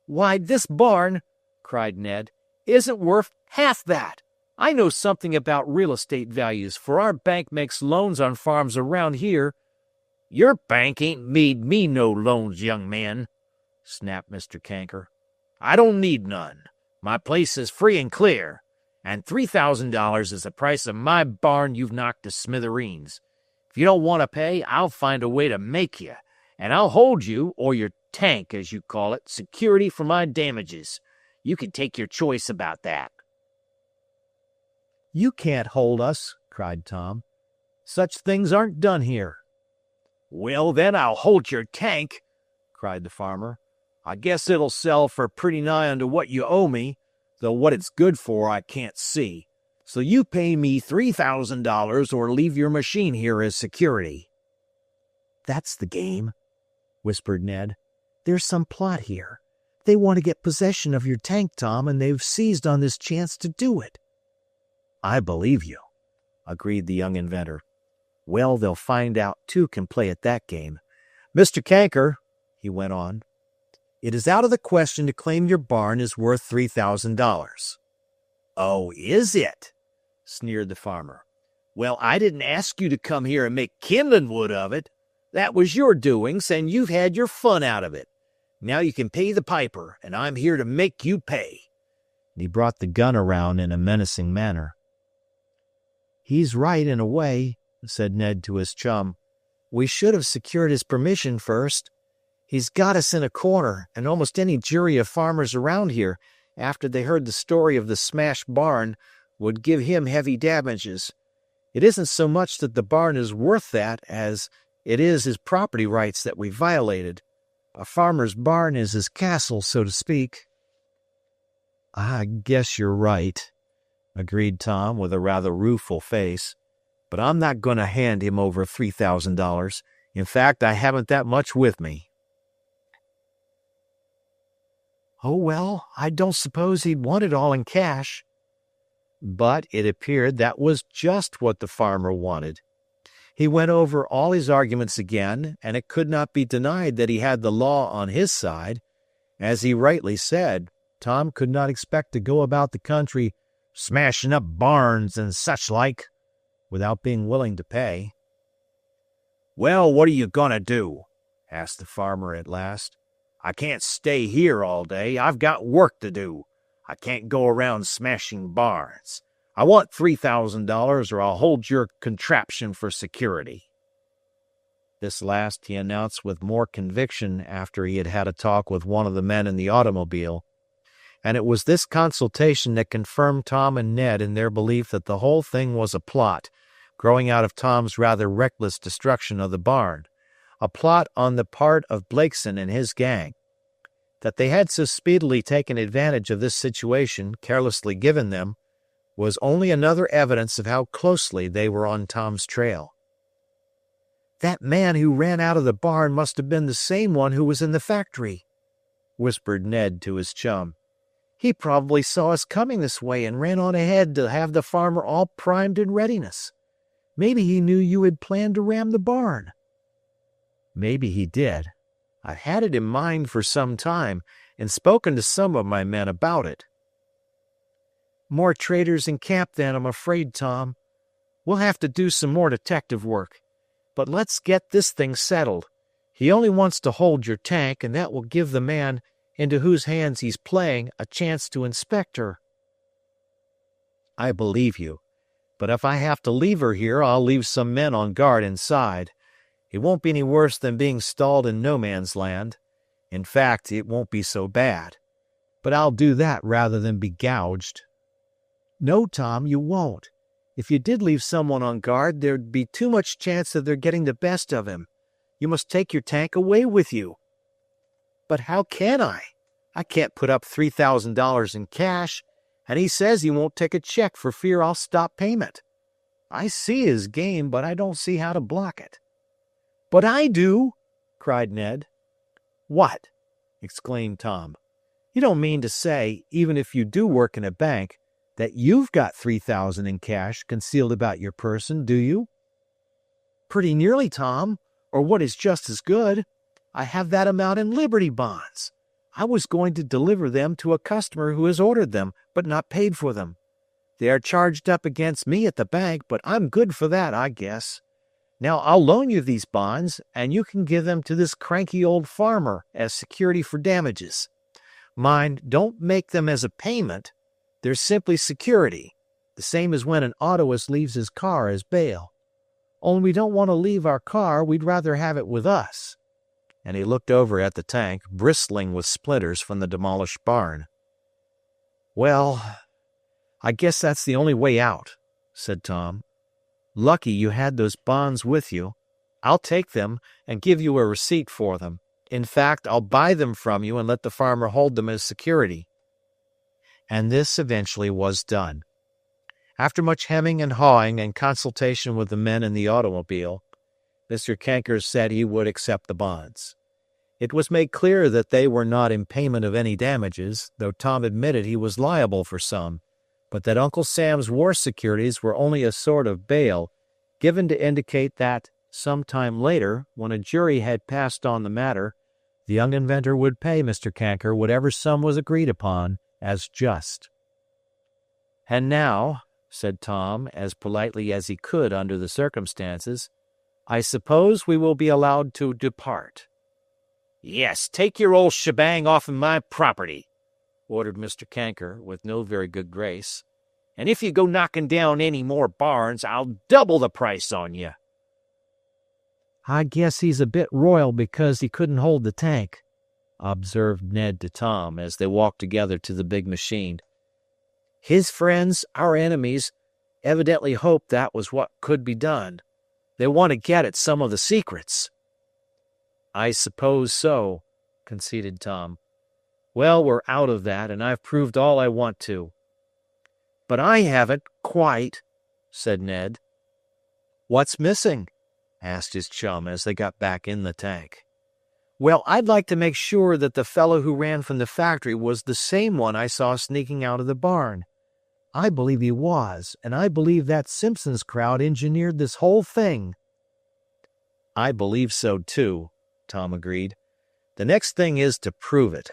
"Why, this barn," cried Ned, "isn't worth half that. I know something about real estate values, for our bank makes loans on farms around here." "Your bank ain't made me no loans, young man," snapped Mr. Canker. "I don't need none. My place is free and clear, and $3,000 is the price of my barn you've knocked to smithereens. If you don't want to pay, I'll find a way to make you, and I'll hold you, or your tank, as you call it, security for my damages. You can take your choice about that." "You can't hold us," cried Tom. "Such things aren't done here." "Well, then I'll hold your tank," cried the farmer. "I guess it'll sell for pretty nigh unto what you owe me, though what it's good for I can't see. So you pay me $3,000 or leave your machine here as security." "That's the game," whispered Ned. "There's some plot here. They want to get possession of your tank, Tom, and they've seized on this chance to do it." "I believe you," agreed the young inventor. "Well, they'll find out two can play at that game. Mr. Canker," he went on, "it is out of the question to claim your barn is worth $3,000. "Oh, is it?" sneered the farmer. "Well, I didn't ask you to come here and make kindling wood of it. That was your doings, and you've had your fun out of it. Now you can pay the piper, and I'm here to make you pay." And he brought the gun around in a menacing manner. "He's right in a way," said Ned to his chum. "We should have secured his permission first. He's got us in a corner, and almost any jury of farmers around here, after they heard the story of the smashed barn, would give him heavy damages. It isn't so much that the barn is worth that as it is his property rights that we violated. A farmer's barn is his castle, so to speak." "I guess you're right," agreed Tom with a rather rueful face. "But I'm not going to hand him over $3,000. In fact, I haven't that much with me." "Oh, well, I don't suppose he'd want it all in cash." But it appeared that was just what the farmer wanted. He went over all his arguments again, and it could not be denied that he had the law on his side. As he rightly said, Tom could not expect to go about the country smashing up barns and such like without being willing to pay. "Well, what are you going to do?" asked the farmer at last. "I can't stay here all day. I've got work to do. I can't go around smashing barns. I want $3,000 or I'll hold your contraption for security." This last he announced with more conviction after he had had a talk with one of the men in the automobile, and it was this consultation that confirmed Tom and Ned in their belief that the whole thing was a plot, growing out of Tom's rather reckless destruction of the barn, a plot on the part of Blakeson and his gang. That they had so speedily taken advantage of this situation carelessly given them was only another evidence of how closely they were on Tom's trail. "That man who ran out of the barn must have been the same one who was in the factory," whispered Ned to his chum. "He probably saw us coming this way and ran on ahead to have the farmer all primed in readiness. Maybe he knew you had planned to ram the barn." "Maybe he did. I've had it in mind for some time and spoken to some of my men about it." "More traitors in camp then, I'm afraid, Tom. We'll have to do some more detective work. But let's get this thing settled. He only wants to hold your tank, and that will give the man into whose hands he's playing a chance to inspect her." "I believe you. But if I have to leave her here, I'll leave some men on guard inside. It won't be any worse than being stalled in no man's land. In fact, it won't be so bad. But I'll do that rather than be gouged." "No, Tom, you won't. If you did leave someone on guard, there'd be too much chance of their getting the best of him. You must take your tank away with you." "But how can I? I can't put up $3,000 in cash, and he says he won't take a check for fear I'll stop payment. I see his game, but I don't see how to block it." "But I do!" cried Ned. "What?" exclaimed Tom. "You don't mean to say, even if you do work in a bank, that you've got $3,000 in cash concealed about your person, do you?" "Pretty nearly, Tom, or what is just as good. I have that amount in Liberty bonds. I was going to deliver them to a customer who has ordered them, but not paid for them. They are charged up against me at the bank, but I'm good for that, I guess. Now I'll loan you these bonds, and you can give them to this cranky old farmer as security for damages. Mind, don't make them as a payment. They're simply security, the same as when an autoist leaves his car as bail. Only we don't want to leave our car, we'd rather have it with us." And he looked over at the tank, bristling with splinters from the demolished barn. "Well, I guess that's the only way out," said Tom. "Lucky you had those bonds with you. I'll take them and give you a receipt for them. In fact, I'll buy them from you and let the farmer hold them as security." And this eventually was done. After much hemming and hawing and consultation with the men in the automobile, Mr. Kanker said he would accept the bonds. It was made clear that they were not in payment of any damages, though Tom admitted he was liable for some, but that Uncle Sam's war securities were only a sort of bail, given to indicate that, some time later, when a jury had passed on the matter, the young inventor would pay Mr. Kanker whatever sum was agreed upon as just. "And now," said Tom, as politely as he could under the circumstances, "I suppose we will be allowed to depart." "Yes, take your old shebang off of my property," ordered Mr. Kanker, with no very good grace. "And if you go knocking down any more barns, I'll double the price on you." "I guess he's a bit royal because he couldn't hold the tank," observed Ned to Tom as they walked together to the big machine. "His friends, our enemies, evidently hoped that was what could be done. They want to get at some of the secrets." "I suppose so," conceded Tom. "Well, we're out of that, and I've proved all I want to." "But I haven't, quite," said Ned. "What's missing?" asked his chum as they got back in the tank. "Well, I'd like to make sure that the fellow who ran from the factory was the same one I saw sneaking out of the barn. I believe he was, and I believe that Simpsons crowd engineered this whole thing." "I believe so too," Tom agreed. "The next thing is to prove it.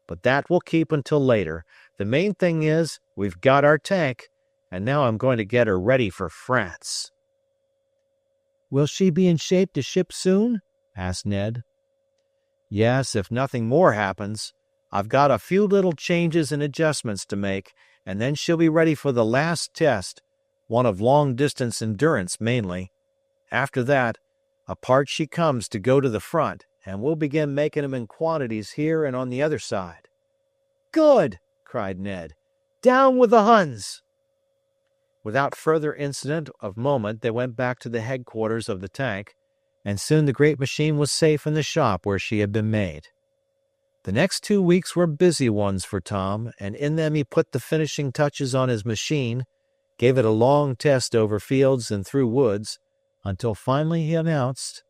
But that will keep until later. The main thing is, we've got our tank, and now I'm going to get her ready for France." "Will she be in shape to ship soon?" asked Ned. "Yes, if nothing more happens. I've got a few little changes and adjustments to make, and then she'll be ready for the last test, one of long-distance endurance mainly. After that, apart she comes to go to the front, and we'll begin making 'em in quantities here and on the other side." "Good!" cried Ned. "Down with the Huns!" Without further incident of moment they went back to the headquarters of the tank, and soon the great machine was safe in the shop where she had been made. The next 2 weeks were busy ones for Tom, and in them he put the finishing touches on his machine, gave it a long test over fields and through woods, until finally he announced,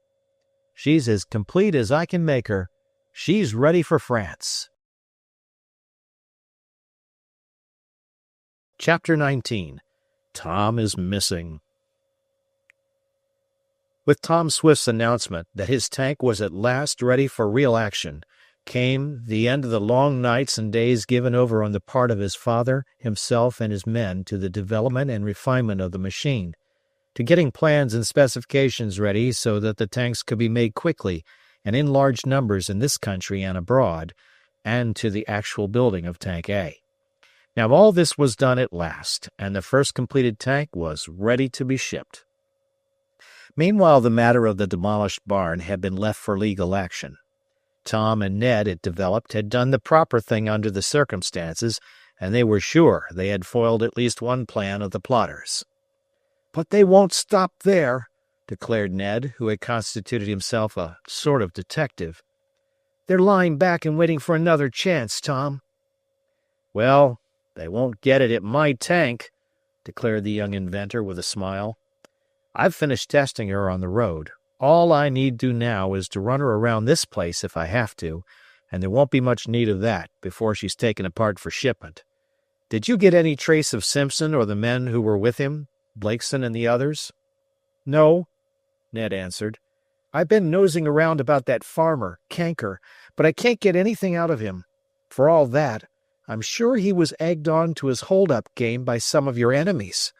"She's as complete as I can make her. She's ready for France." Chapter 19. Tom is Missing. With Tom Swift's announcement that his tank was at last ready for real action, came the end of the long nights and days given over on the part of his father, himself, and his men to the development and refinement of the machine, to getting plans and specifications ready so that the tanks could be made quickly and in large numbers in this country and abroad, and to the actual building of Tank A. Now all this was done at last, and the first completed tank was ready to be shipped. Meanwhile, the matter of the demolished barn had been left for legal action. Tom and Ned, it developed, had done the proper thing under the circumstances, and they were sure they had foiled at least one plan of the plotters. "But they won't stop there," declared Ned, who had constituted himself a sort of detective. "They're lying back and waiting for another chance, Tom." "Well, they won't get it at my tank," declared the young inventor with a smile. "I've finished testing her on the road. All I need do now is to run her around this place if I have to, and there won't be much need of that before she's taken apart for shipment. Did you get any trace of Simpson or the men who were with him, Blakeson and the others?" "No," Ned answered. "I've been nosing around about that farmer, Canker, but I can't get anything out of him. For all that, I'm sure he was egged on to his hold-up game by some of your enemies.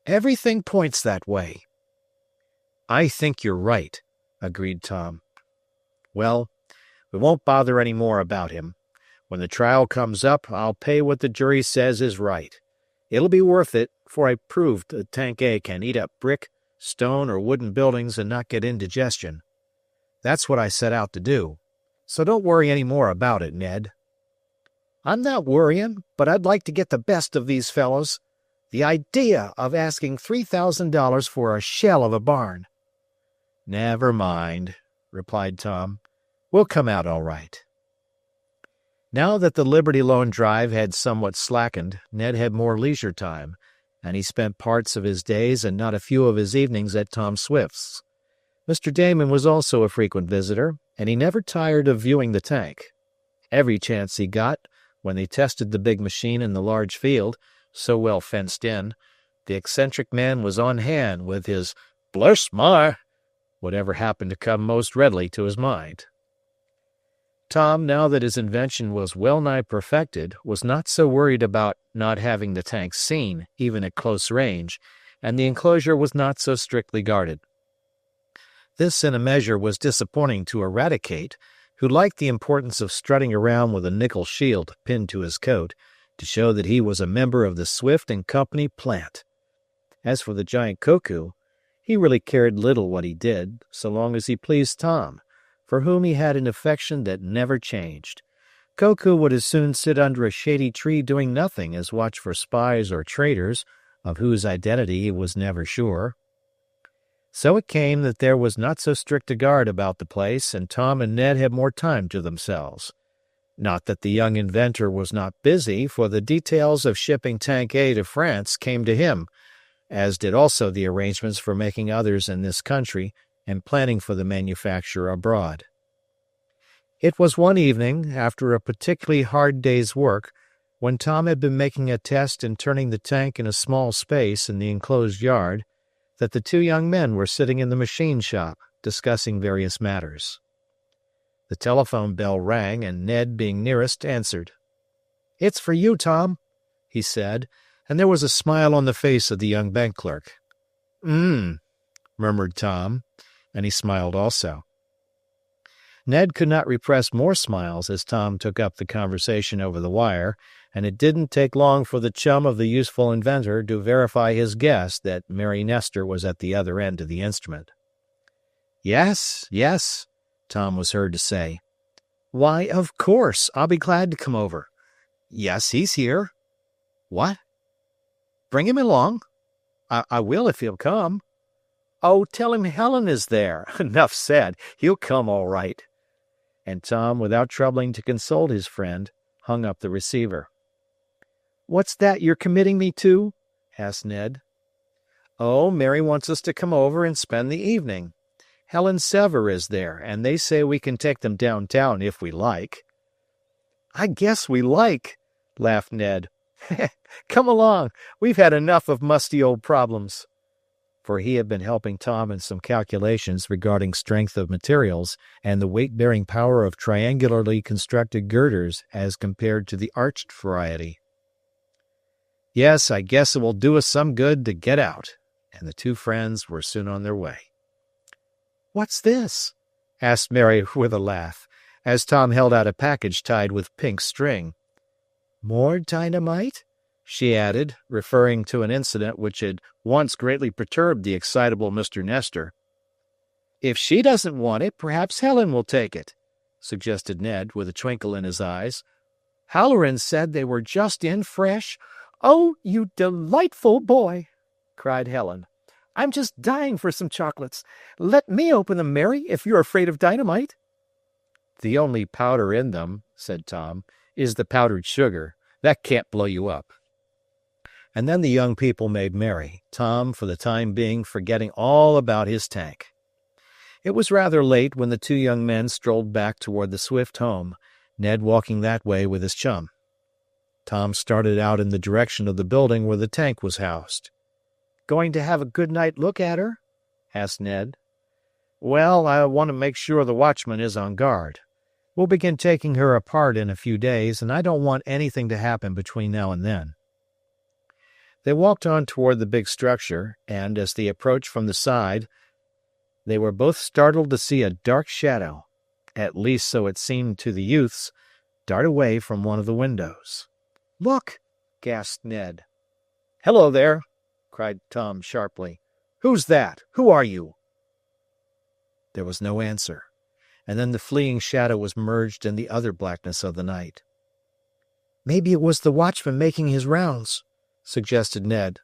Everything points that way." "I think you're right," agreed Tom. "Well, we won't bother any more about him. When the trial comes up, I'll pay what the jury says is right. It'll be worth it, for I proved that Tank A can eat up brick, stone, or wooden buildings and not get indigestion. That's what I set out to do. So don't worry any more about it, Ned." "I'm not worrying, but I'd like to get the best of these fellows. The idea of asking $3,000 for a shell of a barn." "Never mind," replied Tom. "We'll come out all right." Now that the Liberty Loan drive had somewhat slackened, Ned had more leisure time, and he spent parts of his days and not a few of his evenings at Tom Swift's. Mr. Damon was also a frequent visitor, and he never tired of viewing the tank. Every chance he got, when they tested the big machine in the large field, so well fenced in, the eccentric man was on hand with his "bless my," whatever happened to come most readily to his mind. Tom, now that his invention was well-nigh perfected, was not so worried about not having the tank seen, even at close range, and the enclosure was not so strictly guarded. This, in a measure, was disappointing to Eradicate, who liked the importance of strutting around with a nickel shield pinned to his coat to show that he was a member of the Swift and Company plant. As for the giant Cuckoo, he really cared little what he did, so long as he pleased Tom, for whom he had an affection that never changed. Cuckoo would as soon sit under a shady tree doing nothing as watch for spies or traitors, of whose identity he was never sure. So it came that there was not so strict a guard about the place, and Tom and Ned had more time to themselves. Not that the young inventor was not busy, for the details of shipping Tank A to France came to him, as did also the arrangements for making others in this country and planning for the manufacture abroad. It was one evening, after a particularly hard day's work, when Tom had been making a test and turning the tank in a small space in the enclosed yard, that the two young men were sitting in the machine shop, discussing various matters. The telephone bell rang, and Ned, being nearest, answered. "It's for you, Tom," he said, and there was a smile on the face of the young bank clerk. Murmured Tom, and he smiled also. Ned could not repress more smiles as Tom took up the conversation over the wire, and it didn't take long for the chum of the useful inventor to verify his guess that Mary Nestor was at the other end of the instrument. "Yes, yes," Tom was heard to say. "Why, of course, I'll be glad to come over. Yes, he's here." "What?" "Bring him along." I will if he'll come." "Oh, tell him Helen is there." "Enough said. He'll come all right." And Tom, without troubling to consult his friend, hung up the receiver. "What's that you're committing me to?" asked Ned. "Oh, Mary wants us to come over and spend the evening. Helen Sever is there, and they say we can take them downtown if we like." "I guess we like," laughed Ned. "Come along. We've had enough of musty old problems." For he had been helping Tom in some calculations regarding strength of materials and the weight-bearing power of triangularly constructed girders as compared to the arched variety. "Yes, I guess it will do us some good to get out," and the two friends were soon on their way. "What's this?" asked Mary with a laugh, as Tom held out a package tied with pink string. "More dynamite?" she added, referring to an incident which had once greatly perturbed the excitable Mr. Nestor. "If she doesn't want it, perhaps Helen will take it," suggested Ned, with a twinkle in his eyes. "Halloran said they were just in fresh." "Oh, you delightful boy!" cried Helen. "I'm just dying for some chocolates. Let me open them, Mary, if you're afraid of dynamite." "The only powder in them," said Tom, "is the powdered sugar. That can't blow you up." And then the young people made merry, Tom for the time being forgetting all about his tank. It was rather late when the two young men strolled back toward the Swift home, Ned walking that way with his chum. Tom started out in the direction of the building where the tank was housed. "Going to have a good night look at her?" asked Ned. "Well, I want to make sure the watchman is on guard. We'll begin taking her apart in a few days, and I don't want anything to happen between now and then." They walked on toward the big structure, and as they approached from the side, they were both startled to see a dark shadow, at least so it seemed to the youths, dart away from one of the windows. "Look!" gasped Ned. "Hello there!" cried Tom sharply. "Who's that? Who are you?" There was no answer, and then the fleeing shadow was merged in the other blackness of the night. "Maybe it was the watchman making his rounds," suggested Ned.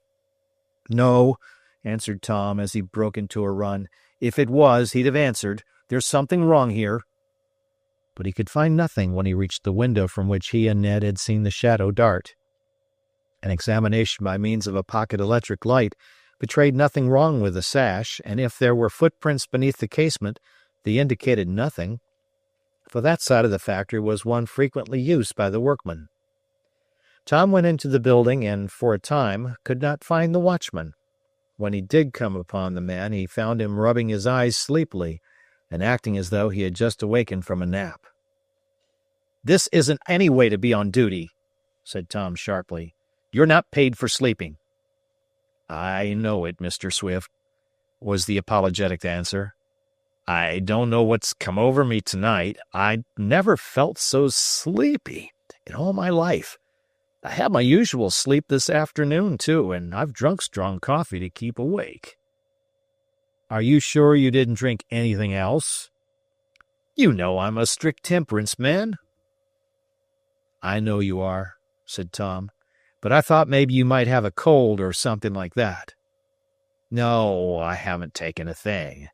"No," answered Tom as he broke into a run. "If it was, he'd have answered. There's something wrong here." But he could find nothing when he reached the window from which he and Ned had seen the shadow dart. An examination by means of a pocket electric light betrayed nothing wrong with the sash, and if there were footprints beneath the casement, they indicated nothing, for that side of the factory was one frequently used by the workmen. Tom went into the building and, for a time, could not find the watchman. When he did come upon the man, he found him rubbing his eyes sleepily and acting as though he had just awakened from a nap. "This isn't any way to be on duty," said Tom sharply. "You're not paid for sleeping." "I know it, Mr. Swift," was the apologetic answer. "I don't know what's come over me tonight. I never felt so sleepy in all my life. I had my usual sleep this afternoon, too, and I've drunk strong coffee to keep awake." "Are you sure you didn't drink anything else?" "You know I'm a strict temperance man." "I know you are," said Tom, "but I thought maybe you might have a cold or something like that." "No, I haven't taken a thing.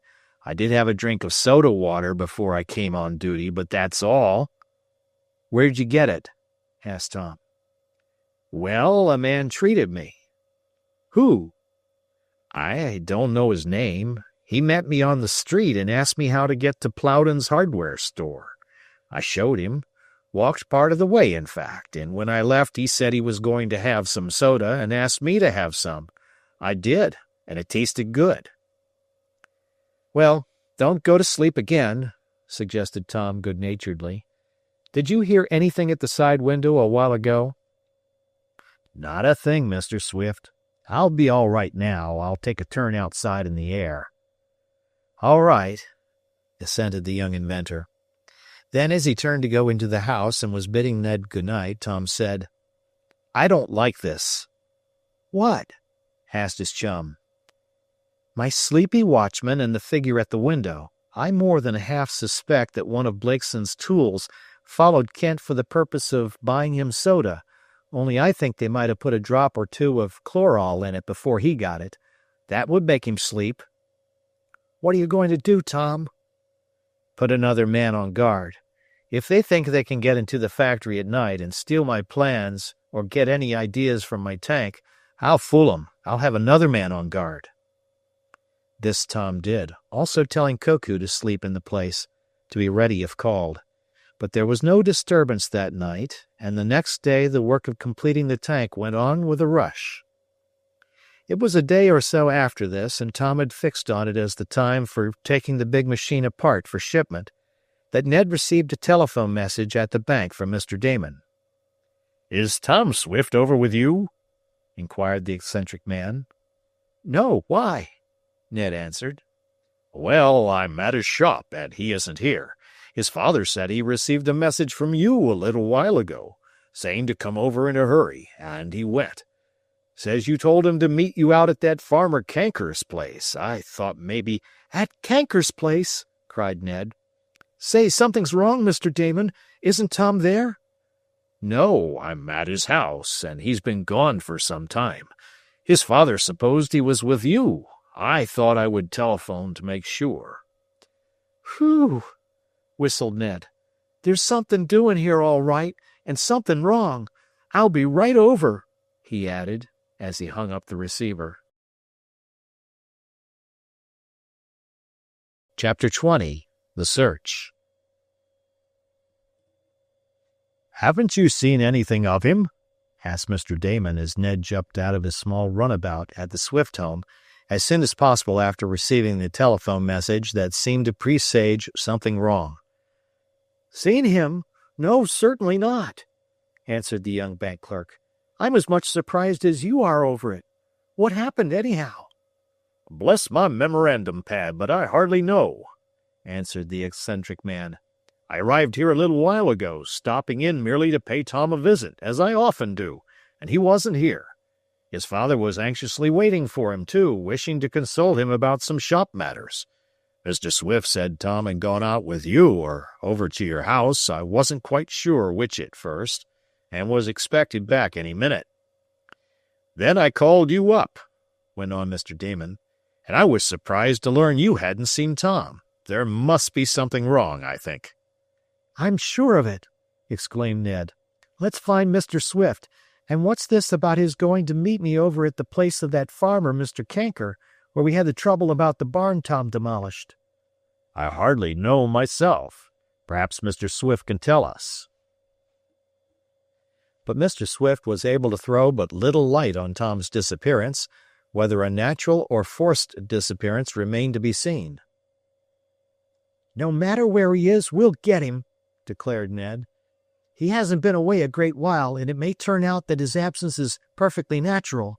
I did have a drink of soda water before I came on duty, but that's all." "Where'd you get it?" asked Tom. "Well, a man treated me." "Who?" "I don't know his name. He met me on the street and asked me how to get to Plowden's hardware store. I showed him. Walked part of the way, in fact, and when I left he said he was going to have some soda and asked me to have some. I did, and it tasted good. Well, don't go to sleep again, suggested Tom good-naturedly. Did you hear anything at the side window a while ago? Not a thing, Mr. Swift. I'll be all right now. I'll take a turn outside in the air. All right, assented the young inventor. Then, as he turned to go into the house and was bidding Ned good night, Tom said, I don't like this. What? Asked his chum. My sleepy watchman and the figure at the window. I more than half suspect that one of Blakeson's tools followed Kent for the purpose of buying him soda, only I think they might have put a drop or two of chloral in it before he got it. That would make him sleep. What are you going to do, Tom? Put another man on guard. If they think they can get into the factory at night and steal my plans or get any ideas from my tank, I'll fool 'em. I'll have another man on guard. This Tom did, also telling Cuckoo to sleep in the place, to be ready if called. But there was no disturbance that night, and the next day the work of completing the tank went on with a rush. It was a day or so after this, and Tom had fixed on it as the time for taking the big machine apart for shipment, that Ned received a telephone message at the bank from Mr. Damon. Is Tom Swift over with you? Inquired the eccentric man. No, why? Ned answered. Well, I'm at his shop, and he isn't here. His father said he received a message from you a little while ago, saying to come over in a hurry, and he went. Says you told him to meet you out at that farmer Kanker's place. I thought maybe— At Kanker's place? Cried Ned. Say, something's wrong, Mr. Damon. Isn't Tom there? No, I'm at his house, and he's been gone for some time. His father supposed he was with you. I thought I would telephone to make sure. Whew, whistled Ned. There's something doing here all right, and something wrong. I'll be right over, he added, as he hung up the receiver. Chapter 20. The Search. Haven't you seen anything of him? Asked Mr. Damon as Ned jumped out of his small runabout at the Swift home as soon as possible after receiving the telephone message that seemed to presage something wrong. Seen him? No, certainly not, answered the young bank clerk. I'm as much surprised as you are over it. What happened, anyhow? Bless my memorandum pad, but I hardly know, answered the eccentric man. I arrived here a little while ago, stopping in merely to pay Tom a visit, as I often do, and he wasn't here. His father was anxiously waiting for him, too, wishing to consult him about some shop matters. Mr. Swift said Tom had gone out with you or over to your house. I wasn't quite sure which at first, and was expected back any minute. Then I called you up, went on Mr. Damon, and I was surprised to learn you hadn't seen Tom. There must be something wrong, I think. I'm sure of it, exclaimed Ned. Let's find Mr. Swift. And what's this about his going to meet me over at the place of that farmer, Mr. Kanker, where we had the trouble about the barn Tom demolished? I hardly know myself. Perhaps Mr. Swift can tell us. But Mr. Swift was able to throw but little light on Tom's disappearance. Whether a natural or forced disappearance remained to be seen. No matter where he is, we'll get him, declared Ned. He hasn't been away a great while, and it may turn out that his absence is perfectly natural.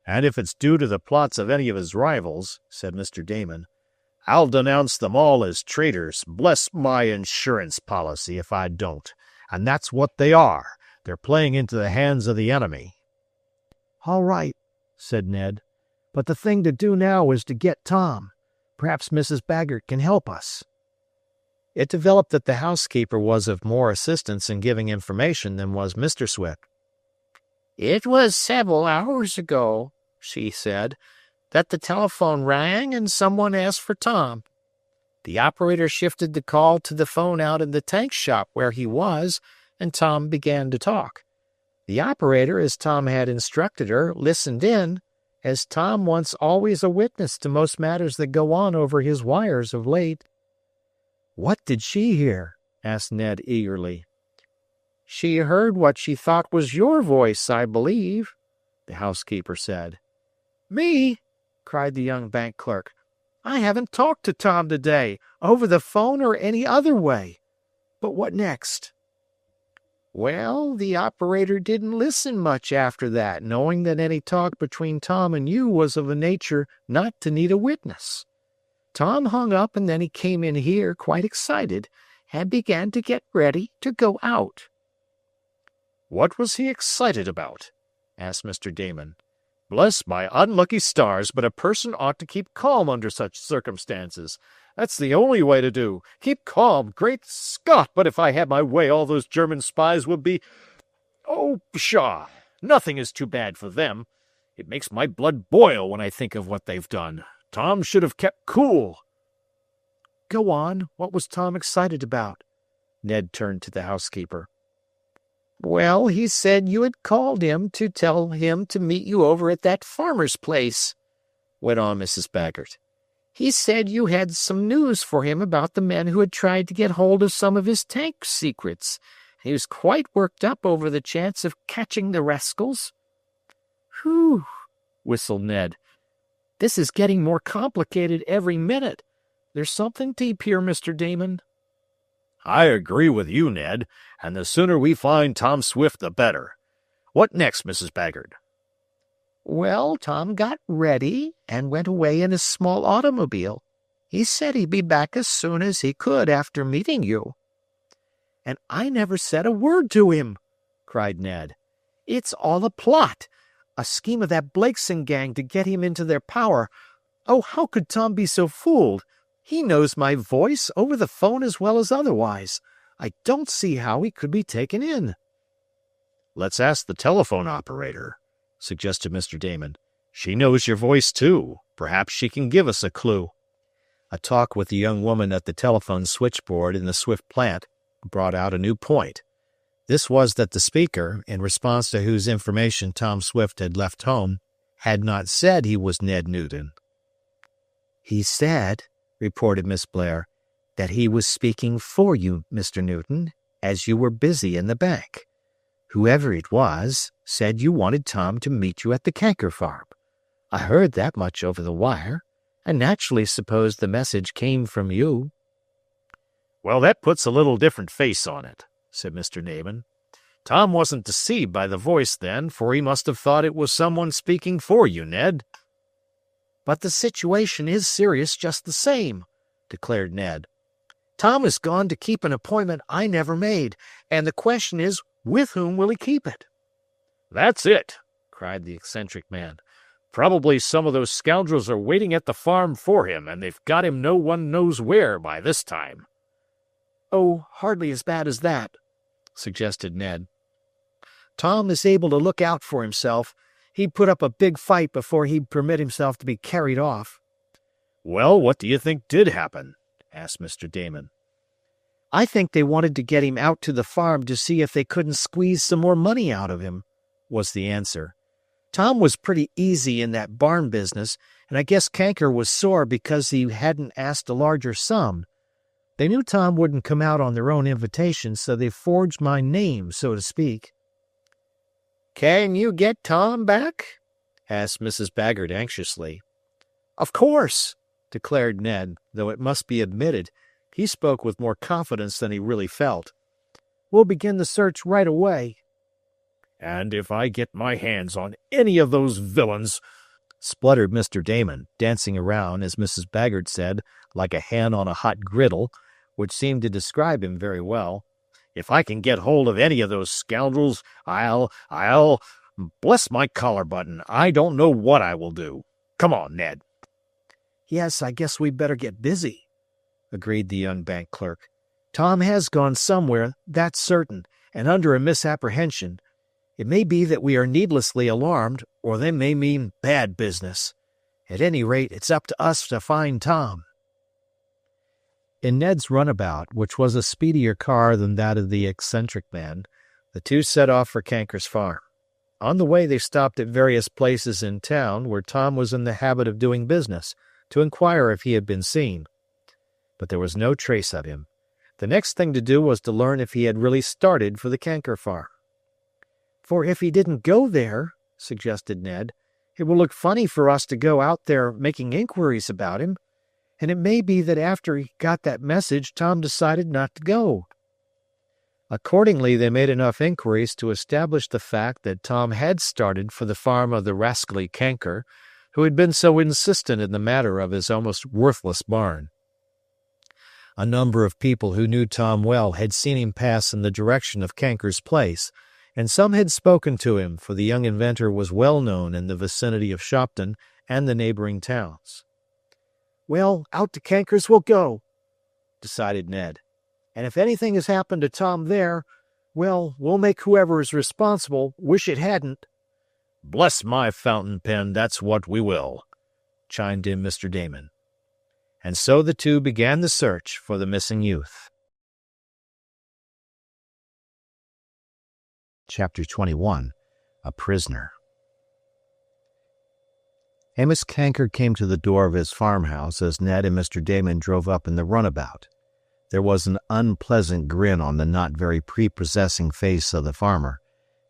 And if it's due to the plots of any of his rivals, said Mr. Damon, I'll denounce them all as traitors. Bless my insurance policy if I don't. And that's what they are. They're playing into the hands of the enemy. All right, said Ned. But the thing to do now is to get Tom. Perhaps Mrs. Baggert can help us. It developed that the housekeeper was of more assistance in giving information than was Mr. Swift. It was several hours ago, she said, that the telephone rang and someone asked for Tom. The operator shifted the call to the phone out in the tank shop where he was, and Tom began to talk. The operator, as Tom had instructed her, listened in, as Tom wants always a witness to most matters that go on over his wires of late. What did she hear? asked Ned eagerly. She heard what she thought was your voice, I believe, the housekeeper said. Me? Cried the young bank clerk. I haven't talked to Tom today, over the phone or any other way. But what next? Well, the operator didn't listen much after that, knowing that any talk between Tom and you was of a nature not to need a witness. Tom hung up and then he came in here quite excited and began to get ready to go out. What was he excited about? Asked Mr. Damon. Bless my unlucky stars, but a person ought to keep calm under such circumstances. That's the only way to do. Keep calm. Great Scott, but if I had my way, all those German spies would be... Oh, pshaw! Nothing is too bad for them. It makes my blood boil when I think of what they've done. Tom should have kept cool. Go on. What was Tom excited about? Ned turned to the housekeeper. Well, he said you had called him to tell him to meet you over at that farmer's place, went on Mrs. Baggert. He said you had some news for him about the men who had tried to get hold of some of his tank secrets. He was quite worked up over the chance of catching the rascals. Whew, whistled Ned. This is getting more complicated every minute. There's something deep here, Mr. Damon. I agree with you, Ned, and the sooner we find Tom Swift, the better. What next, Mrs. Baggert? Well, Tom got ready and went away in his small automobile. He said he'd be back as soon as he could after meeting you. And I never said a word to him, cried Ned. It's all a plot, a scheme of that Blakeson gang to get him into their power. Oh, how could Tom be so fooled? He knows my voice over the phone as well as otherwise. I don't see how he could be taken in. Let's ask the telephone operator, suggested Mr. Damon. She knows your voice, too. Perhaps she can give us a clue. A talk with the young woman at the telephone switchboard in the Swift plant brought out a new point. This was that the speaker, in response to whose information Tom Swift had left home, had not said he was Ned Newton. He said, reported Miss Blair, that he was speaking for you, Mr. Newton, as you were busy in the bank. Whoever it was said you wanted Tom to meet you at the Kanker farm. I heard that much over the wire, and naturally supposed the message came from you. Well, that puts a little different face on it, said Mr. Damon. Tom wasn't deceived by the voice then, for he must have thought it was someone speaking for you, Ned. But the situation is serious just the same, declared Ned. Tom has gone to keep an appointment I never made, and the question is, with whom will he keep it? That's it, cried the eccentric man. Probably some of those scoundrels are waiting at the farm for him, and they've got him no one knows where by this time. Oh, hardly as bad as that, suggested Ned. Tom is able to look out for himself. He'd put up a big fight before he'd permit himself to be carried off. Well, what do you think did happen? Asked Mr. Damon. I think they wanted to get him out to the farm to see if they couldn't squeeze some more money out of him, was the answer. Tom was pretty easy in that barn business, and I guess Kanker was sore because he hadn't asked a larger sum. They knew Tom wouldn't come out on their own invitation, so they forged my name, so to speak. Can you get Tom back? Asked Mrs. Baggert anxiously. Of course, declared Ned, though it must be admitted he spoke with more confidence than he really felt. We'll begin the search right away. And if I get my hands on any of those villains, spluttered Mr. Damon, dancing around, as Mrs. Baggert said, like a hen on a hot griddle, which seemed to describe him very well. If I can get hold of any of those scoundrels, I'll... Bless my collar button, I don't know what I will do. Come on, Ned. Yes, I guess we'd better get busy, agreed the young bank clerk. Tom has gone somewhere, that's certain, and under a misapprehension. It may be that we are needlessly alarmed, or they may mean bad business. At any rate, it's up to us to find Tom. In Ned's runabout, which was a speedier car than that of the eccentric man, the two set off for Kanker's farm. On the way, they stopped at various places in town where Tom was in the habit of doing business, to inquire if he had been seen. But there was no trace of him. The next thing to do was to learn if he had really started for the Kanker farm. For if he didn't go there, suggested Ned, it will look funny for us to go out there making inquiries about him, and it may be that after he got that message, Tom decided not to go. Accordingly, they made enough inquiries to establish the fact that Tom had started for the farm of the rascally Kanker, who had been so insistent in the matter of his almost worthless barn. A number of people who knew Tom well had seen him pass in the direction of Kanker's place, and some had spoken to him, for the young inventor was well known in the vicinity of Shopton and the neighboring towns. Well, out to Kanker's we'll go, decided Ned. And if anything has happened to Tom there, well, we'll make whoever is responsible wish it hadn't. Bless my fountain pen, that's what we will, chimed in Mr. Damon. And so the two began the search for the missing youth. Chapter 21. A Prisoner. Amos Kanker came to the door of his farmhouse as Ned and Mr. Damon drove up in the runabout. There was an unpleasant grin on the not very prepossessing face of the farmer,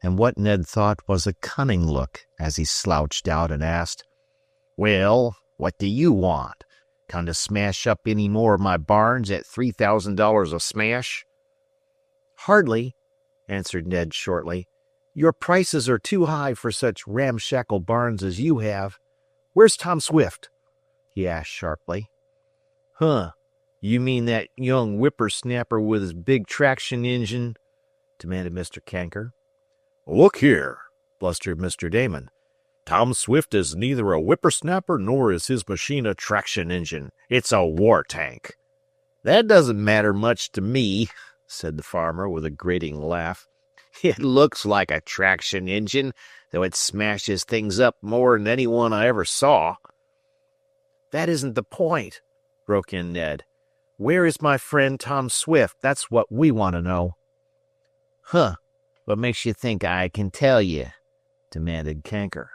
and what Ned thought was a cunning look as he slouched out and asked, "Well, what do you want? Kind to smash up any more of my barns at $3,000 a smash?" "Hardly," answered Ned shortly. "Your prices are too high for such ramshackle barns as you have. Where's Tom Swift?" he asked sharply. "Huh, you mean that young whippersnapper with his big traction engine?" demanded Mr. Kanker. "Look here," blustered Mr. Damon. "Tom Swift is neither a whippersnapper nor is his machine a traction engine. It's a war tank." "That doesn't matter much to me," said the farmer with a grating laugh. "It looks like a traction engine, though it smashes things up more than any one I ever saw." "That isn't the point," broke in Ned. "Where is my friend Tom Swift? That's what we want to know." "Huh, what makes you think I can tell you?" demanded Kanker.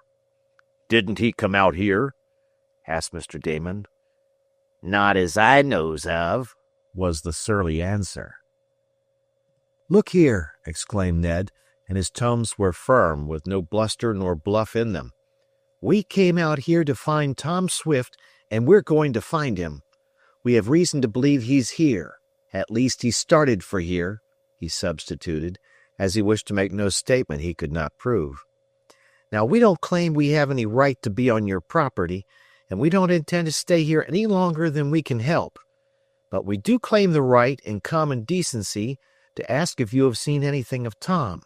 "Didn't he come out here?" asked Mr. Damon. "Not as I knows of," was the surly answer. "Look here," exclaimed Ned, and his tones were firm, with no bluster nor bluff in them. "We came out here to find Tom Swift, and we're going to find him. We have reason to believe he's here. At least he started for here," he substituted, as he wished to make no statement he could not prove. "Now, we don't claim we have any right to be on your property, and we don't intend to stay here any longer than we can help. But we do claim the right, in common decency, to ask if you have seen anything of Tom.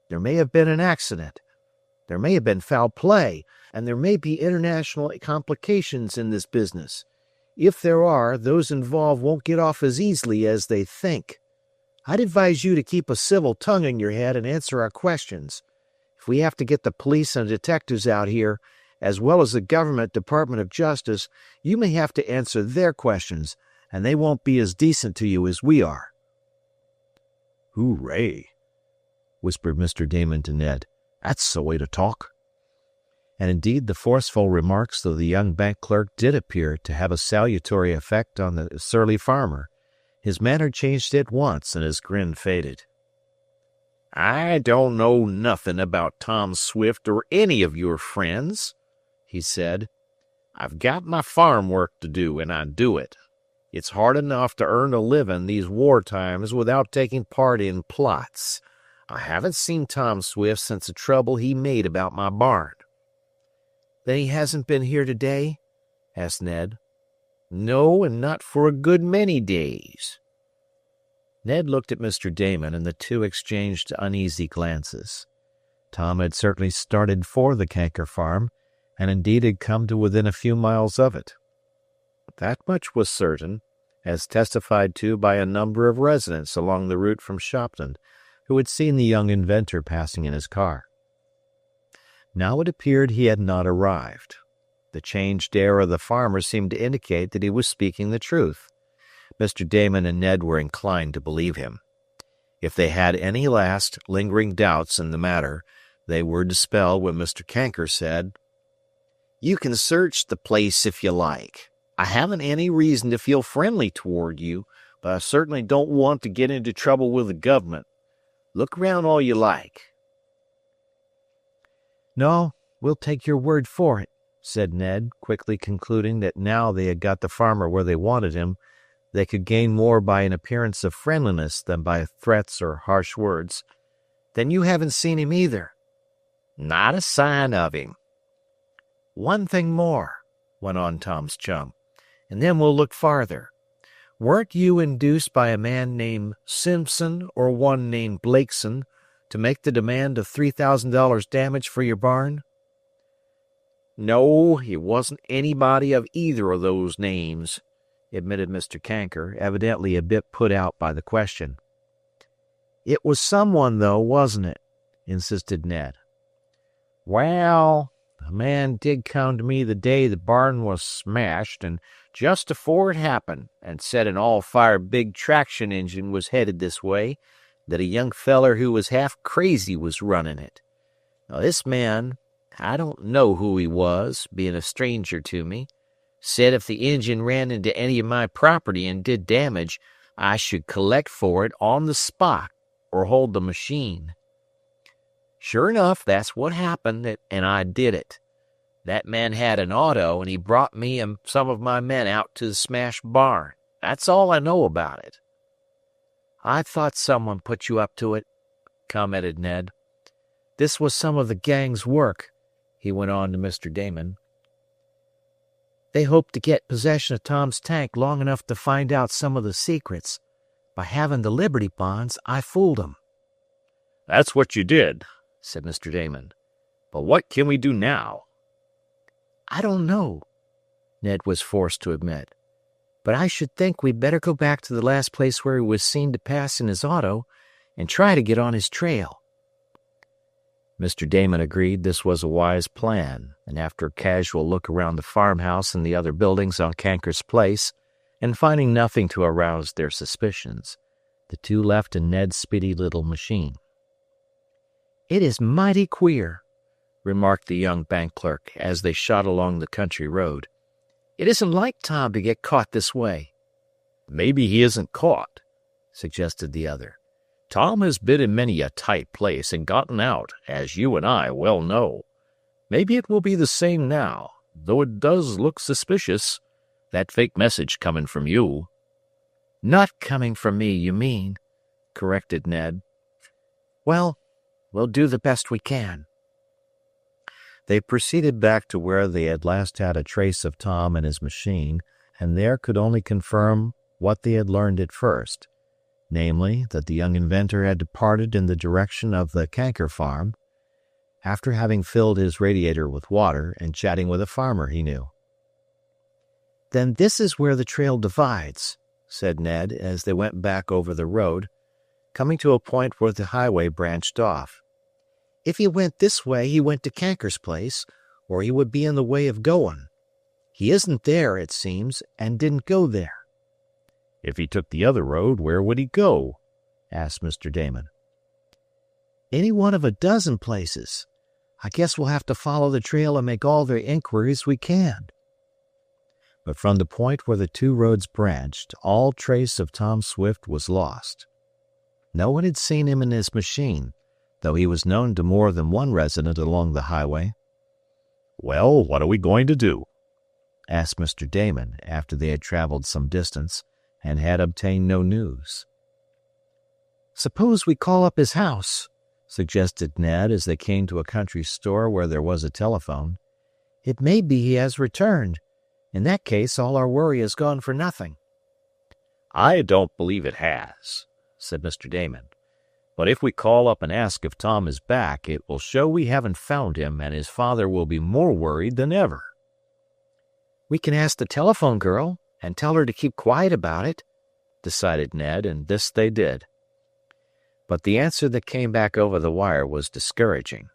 There may have been an accident. There may have been foul play, and there may be international complications in this business. If there are, those involved won't get off as easily as they think. I'd advise you to keep a civil tongue in your head and answer our questions. If we have to get the police and detectives out here, as well as the government Department of Justice, you may have to answer their questions, and they won't be as decent to you as we are." "Hooray," whispered Mr. Damon to Ned. "That's the way to talk." And indeed the forceful remarks of the young bank clerk did appear to have a salutary effect on the surly farmer. His manner changed at once, and his grin faded. "I don't know nothing about Tom Swift or any of your friends," he said. "I've got my farm work to do, and I do it. It's hard enough to earn a living these war times without taking part in plots. I haven't seen Tom Swift since the trouble he made about my barn." "Then he hasn't been here today?" asked Ned. "No, and not for a good many days." Ned looked at Mr. Damon, and the two exchanged uneasy glances. Tom had certainly started for the Kanker farm, and indeed had come to within a few miles of it. That much was certain, as testified to by a number of residents along the route from Shopton, who had seen the young inventor passing in his car. Now it appeared he had not arrived. The changed air of the farmer seemed to indicate that he was speaking the truth. Mr. Damon and Ned were inclined to believe him. If they had any last, lingering doubts in the matter, they were dispelled when Mr. Kanker said, "You can search the place if you like. I haven't any reason to feel friendly toward you, but I certainly don't want to get into trouble with the government. Look around all you like." "No, we'll take your word for it," said Ned, quickly concluding that now they had got the farmer where they wanted him, they could gain more by an appearance of friendliness than by threats or harsh words. "Then you haven't seen him either?" "Not a sign of him." "One thing more," went on Tom's chum, "and then we'll look farther. Weren't you induced by a man named Simpson or one named Blakeson to make the demand of $3,000 damage for your barn?" "No, it wasn't anybody of either of those names," admitted Mr. Canker, evidently a bit put out by the question. "It was someone, though, wasn't it?" insisted Ned. "Well, a man did come to me the day the barn was smashed, and just afore it happened, and said an all-fire big traction engine was headed this way, that a young feller who was half crazy was running it. Now this man, I don't know who he was, being a stranger to me, said if the engine ran into any of my property and did damage, I should collect for it on the spot or hold the machine. Sure enough, that's what happened, and I did it. That man had an auto, and he brought me and some of my men out to the smashed barn. That's all I know about it." "I thought someone put you up to it," commented Ned. "This was some of the gang's work," he went on to Mr. Damon. "They hoped to get possession of Tom's tank long enough to find out some of the secrets. By having the Liberty bonds, I fooled them." "That's what you did," said Mr. Damon. "But what can we do now?" "I don't know," Ned was forced to admit. "But I should think we'd better go back to the last place where he was seen to pass in his auto and try to get on his trail." Mr. Damon agreed this was a wise plan, and after a casual look around the farmhouse and the other buildings on Canker's Place, and finding nothing to arouse their suspicions, the two left in Ned's speedy little machine. "It is mighty queer," remarked the young bank clerk as they shot along the country road. "It isn't like Tom to get caught this way." "Maybe he isn't caught," suggested the other. "Tom has been in many a tight place and gotten out, as you and I well know. Maybe it will be the same now, though it does look suspicious, that fake message coming from you." "Not coming from me, you mean," corrected Ned. "Well, we'll do the best we can." They proceeded back to where they had last had a trace of Tom and his machine, and there could only confirm what they had learned at first, namely, that the young inventor had departed in the direction of the Canker farm, after having filled his radiator with water and chatting with a farmer he knew. "Then this is where the trail divides," said Ned as they went back over the road, coming to a point where the highway branched off. "If he went this way, he went to Canker's place, or he would be in the way of going. He isn't there, it seems, and didn't go there." "If he took the other road, where would he go?" asked Mr. Damon. "Any one of a dozen places. I guess we'll have to follow the trail and make all the inquiries we can." But from the point where the two roads branched, all trace of Tom Swift was lost. No one had seen him in his machine, though he was known to more than one resident along the highway. "Well, what are we going to do?" asked Mr. Damon after they had traveled some distance and had obtained no news. "Suppose we call up his house," suggested Ned as they came to a country store where there was a telephone. "It may be he has returned. In that case, all our worry has gone for nothing." "I don't believe it has," said Mr. Damon. "But if we call up and ask if Tom is back, it will show we haven't found him, and his father will be more worried than ever." "We can ask the telephone girl and tell her to keep quiet about it," decided Ned, and this they did. But the answer that came back over the wire was discouraging,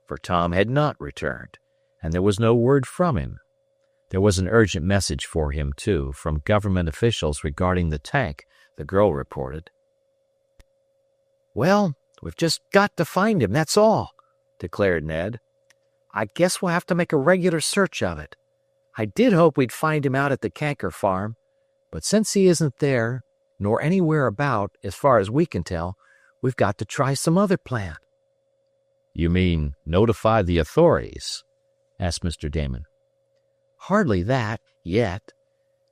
for Tom had not returned, and there was no word from him. There was an urgent message for him, too, from government officials regarding the tank, the girl reported. "Well, we've just got to find him, that's all," declared Ned. "I guess we'll have to make a regular search of it. I did hope we'd find him out at the Canker farm, but since he isn't there, nor anywhere about, as far as we can tell. We've got to try some other plan." "You mean notify the authorities?" asked Mr. Damon. "Hardly that, yet.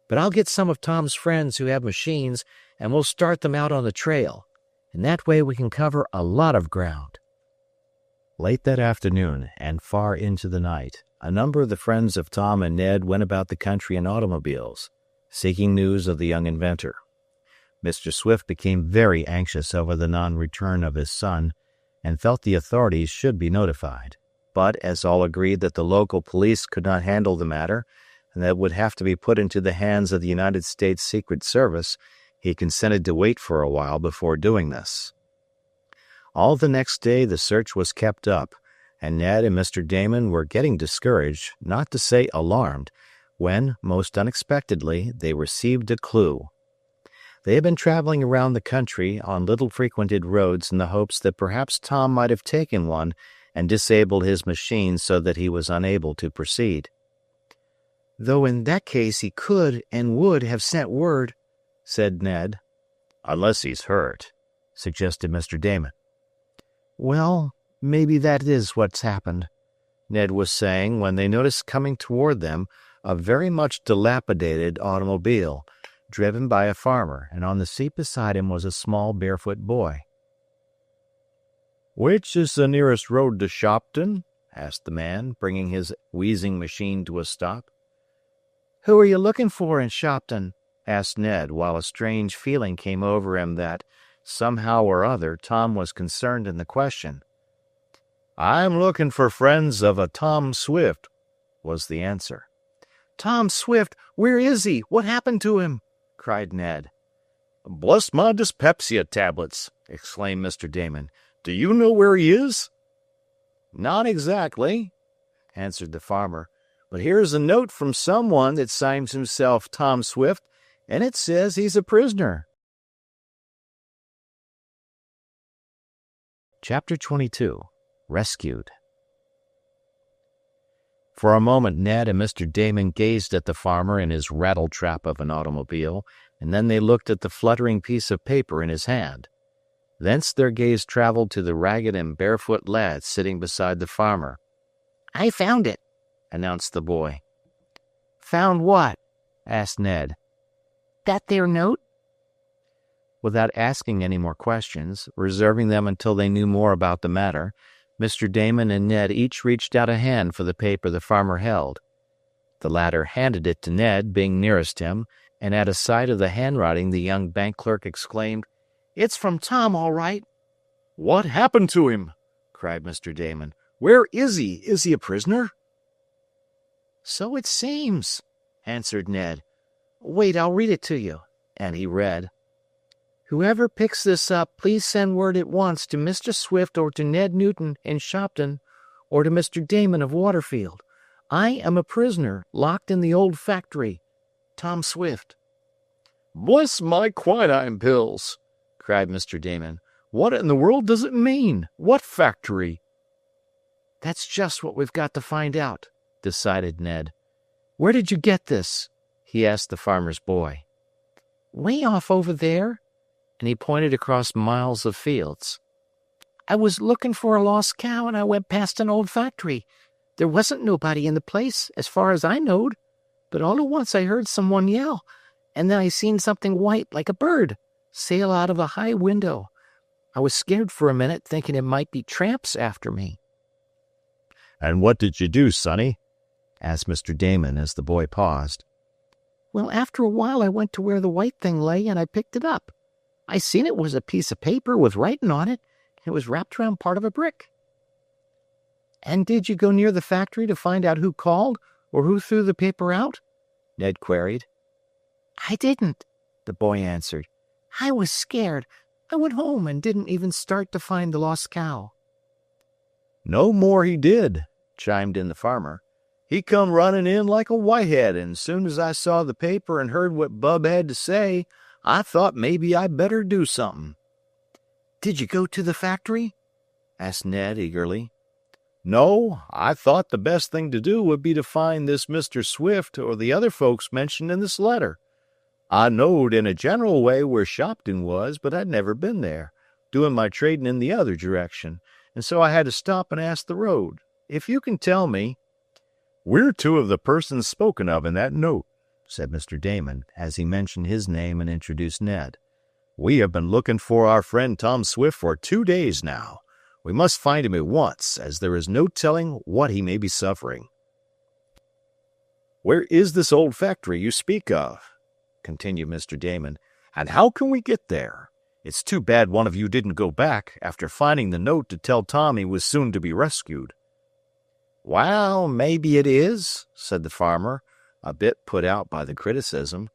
But I'll get some of Tom's friends who have machines, and we'll start them out on the trail. And that way we can cover a lot of ground." Late that afternoon and far into the night, a number of the friends of Tom and Ned went about the country in automobiles, seeking news of the young inventor. Mr. Swift became very anxious over the non-return of his son and felt the authorities should be notified. But as all agreed that the local police could not handle the matter and that it would have to be put into the hands of the United States Secret Service, he consented to wait for a while before doing this. All the next day the search was kept up, and Ned and Mr. Damon were getting discouraged, not to say alarmed, when, most unexpectedly, they received a clue. They had been traveling around the country on little frequented roads in the hopes that perhaps Tom might have taken one and disabled his machine so that he was unable to proceed. "Though in that case he could and would have sent word," said Ned. "Unless he's hurt," suggested Mr. Damon. "Well, maybe that is what's happened," Ned was saying when they noticed coming toward them a very much dilapidated automobile, driven by a farmer, and on the seat beside him was a small barefoot boy. "Which is the nearest road to Shopton?" asked the man, bringing his wheezing machine to a stop. "Who are you looking for in Shopton?" asked Ned, while a strange feeling came over him that, somehow or other, Tom was concerned in the question. "I'm looking for friends of a Tom Swift," was the answer. "Tom Swift? Where is he? What happened to him?" cried Ned. "Bless my dyspepsia tablets!" exclaimed Mr. Damon. "Do you know where he is?" "Not exactly," answered the farmer, "but here's a note from someone that signs himself Tom Swift, and it says he's a prisoner." Chapter 22. Rescued. For a moment Ned and Mr. Damon gazed at the farmer in his rattletrap of an automobile, and then they looked at the fluttering piece of paper in his hand. Thence their gaze traveled to the ragged and barefoot lad sitting beside the farmer. "I found it," announced the boy. "Found what?" asked Ned. "That there note." Without asking any more questions, reserving them until they knew more about the matter, Mr. Damon and Ned each reached out a hand for the paper the farmer held. The latter handed it to Ned, being nearest him, and at a sight of the handwriting the young bank clerk exclaimed, "It's from Tom, all right." "What happened to him?" cried Mr. Damon. "Where is he? Is he a prisoner?" "So it seems," answered Ned. "Wait, I'll read it to you." And he read, "Whoever picks this up, please send word at once to Mr. Swift or to Ned Newton in Shopton or to Mr. Damon of Waterfield. I am a prisoner, locked in the old factory. Tom Swift." "Bless my quinine pills!" cried Mr. Damon. "What in the world does it mean? What factory?" "That's just what we've got to find out," decided Ned. "Where did you get this?" he asked the farmer's boy. "Way off over there," and he pointed across miles of fields. "I was looking for a lost cow, and I went past an old factory. There wasn't nobody in the place, as far as I knowed, but all at once I heard someone yell, and then I seen something white like a bird sail out of a high window. I was scared for a minute, thinking it might be tramps after me." "And what did you do, sonny?" asked Mr. Damon as the boy paused. "Well, after a while I went to where the white thing lay, and I picked it up. I seen it was a piece of paper with writing on it, and it was wrapped around part of a brick." "And did you go near the factory to find out who called or who threw the paper out?" Ned queried. "I didn't," the boy answered. "I was scared. I went home and didn't even start to find the lost cow." "No more he did," chimed in the farmer. "He come running in like a whitehead, and as soon as I saw the paper and heard what Bub had to say, I thought maybe I better do something." "Did you go to the factory?" asked Ned eagerly. "No, I thought the best thing to do would be to find this Mr. Swift or the other folks mentioned in this letter. I knowed in a general way where Shopton was, but I'd never been there, doing my trading in the other direction, and so I had to stop and ask the road. If you can tell me—" "We're two of the persons spoken of in that note," said Mr. Damon, as he mentioned his name and introduced Ned. "We have been looking for our friend Tom Swift for 2 days now. We must find him at once, as there is no telling what he may be suffering." "Where is this old factory you speak of?" continued Mr. Damon, "and how can we get there? It's too bad one of you didn't go back after finding the note to tell Tom he was soon to be rescued." "Well, maybe it is," said the farmer, a bit put out by the criticism.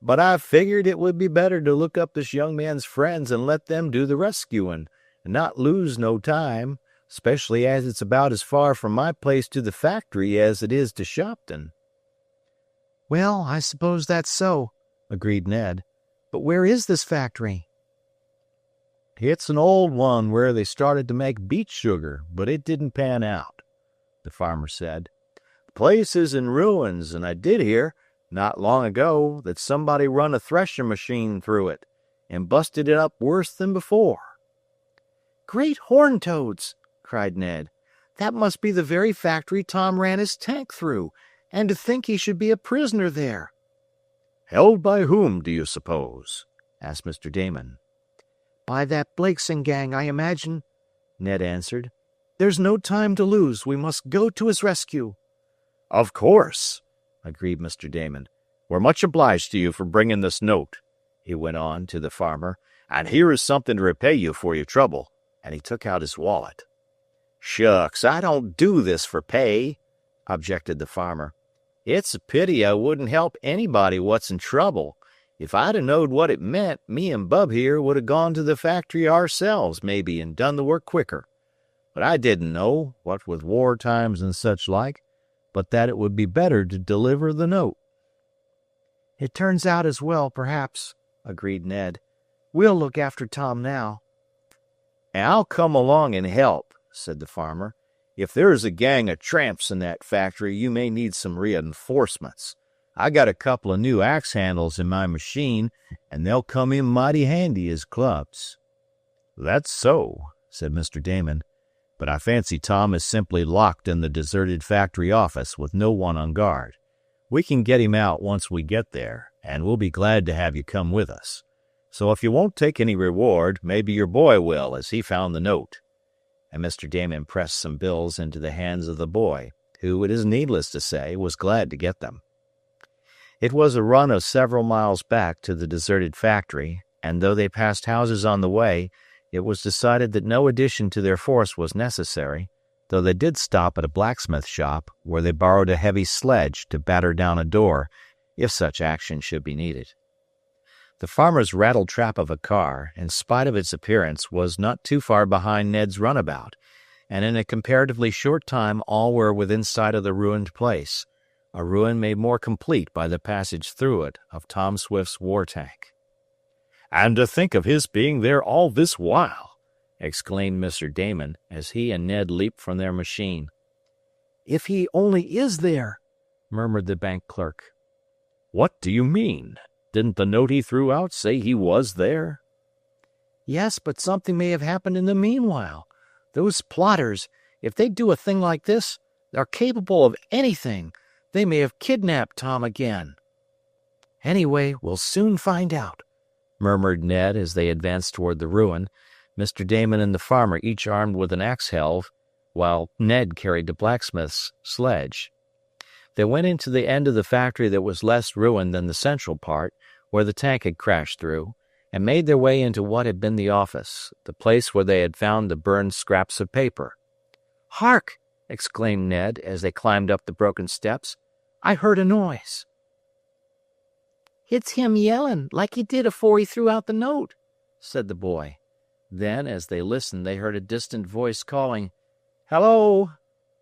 "But I figured it would be better to look up this young man's friends and let them do the rescuing, and not lose no time, especially as it's about as far from my place to the factory as it is to Shopton." "Well, I suppose that's so," agreed Ned. "But where is this factory?" "It's an old one where they started to make beet sugar, but it didn't pan out," the farmer said. "The place is in ruins, and I did hear, not long ago, that somebody run a thresher machine through it and busted it up worse than before." "Great horned toads!" cried Ned. "That must be the very factory Tom ran his tank through, and to think he should be a prisoner there." "Held by whom, do you suppose?" asked Mr. Damon. "By that Blakeson gang, I imagine," Ned answered. "There's no time to lose. We must go to his rescue." "Of course," agreed Mr. Damon. "We're much obliged to you for bringing this note," he went on to the farmer, "and here is something to repay you for your trouble," and he took out his wallet. "Shucks, I don't do this for pay," objected the farmer. "It's a pity I wouldn't help anybody what's in trouble. If I'd 'a' knowed what it meant, me and Bub here would 'a' gone to the factory ourselves, maybe, and done the work quicker. But I didn't know, what with war times and such like, but that it would be better to deliver the note." "It turns out as well, perhaps," agreed Ned. "We'll look after Tom now." "I'll come along and help," said the farmer. "If there's a gang of tramps in that factory, you may need some reinforcements. I got a couple of new axe handles in my machine, and they'll come in mighty handy as clubs." "That's so," said Mr. Damon. "But I fancy Tom is simply locked in the deserted factory office with no one on guard. We can get him out once we get there, and we'll be glad to have you come with us. So if you won't take any reward, maybe your boy will, as he found the note." And Mr. Damon pressed some bills into the hands of the boy, who, it is needless to say, was glad to get them. It was a run of several miles back to the deserted factory, and though they passed houses on the way, it was decided that no addition to their force was necessary, though they did stop at a blacksmith shop, where they borrowed a heavy sledge to batter down a door, if such action should be needed. The farmer's rattle-trap of a car, in spite of its appearance, was not too far behind Ned's runabout, and in a comparatively short time all were within sight of the ruined place, a ruin made more complete by the passage through it of Tom Swift's war tank. "And to think of his being there all this while!" exclaimed Mr. Damon, as he and Ned leaped from their machine. "If he only is there," murmured the bank clerk. "What do you mean? Didn't the note he threw out say he was there?" "Yes, but something may have happened in the meanwhile. Those plotters, if they do a thing like this, are capable of anything. They may have kidnapped Tom again." "Anyway, we'll soon find out," murmured Ned as they advanced toward the ruin, Mr. Damon and the farmer each armed with an axe helve, while Ned carried the blacksmith's sledge. They went into the end of the factory that was less ruined than the central part, where the tank had crashed through, and made their way into what had been the office, the place where they had found the burned scraps of paper. "Hark!" exclaimed Ned as they climbed up the broken steps. "I heard a noise." "It's him yelling, like he did afore he threw out the note," said the boy. Then, as they listened, they heard a distant voice calling, "Hello!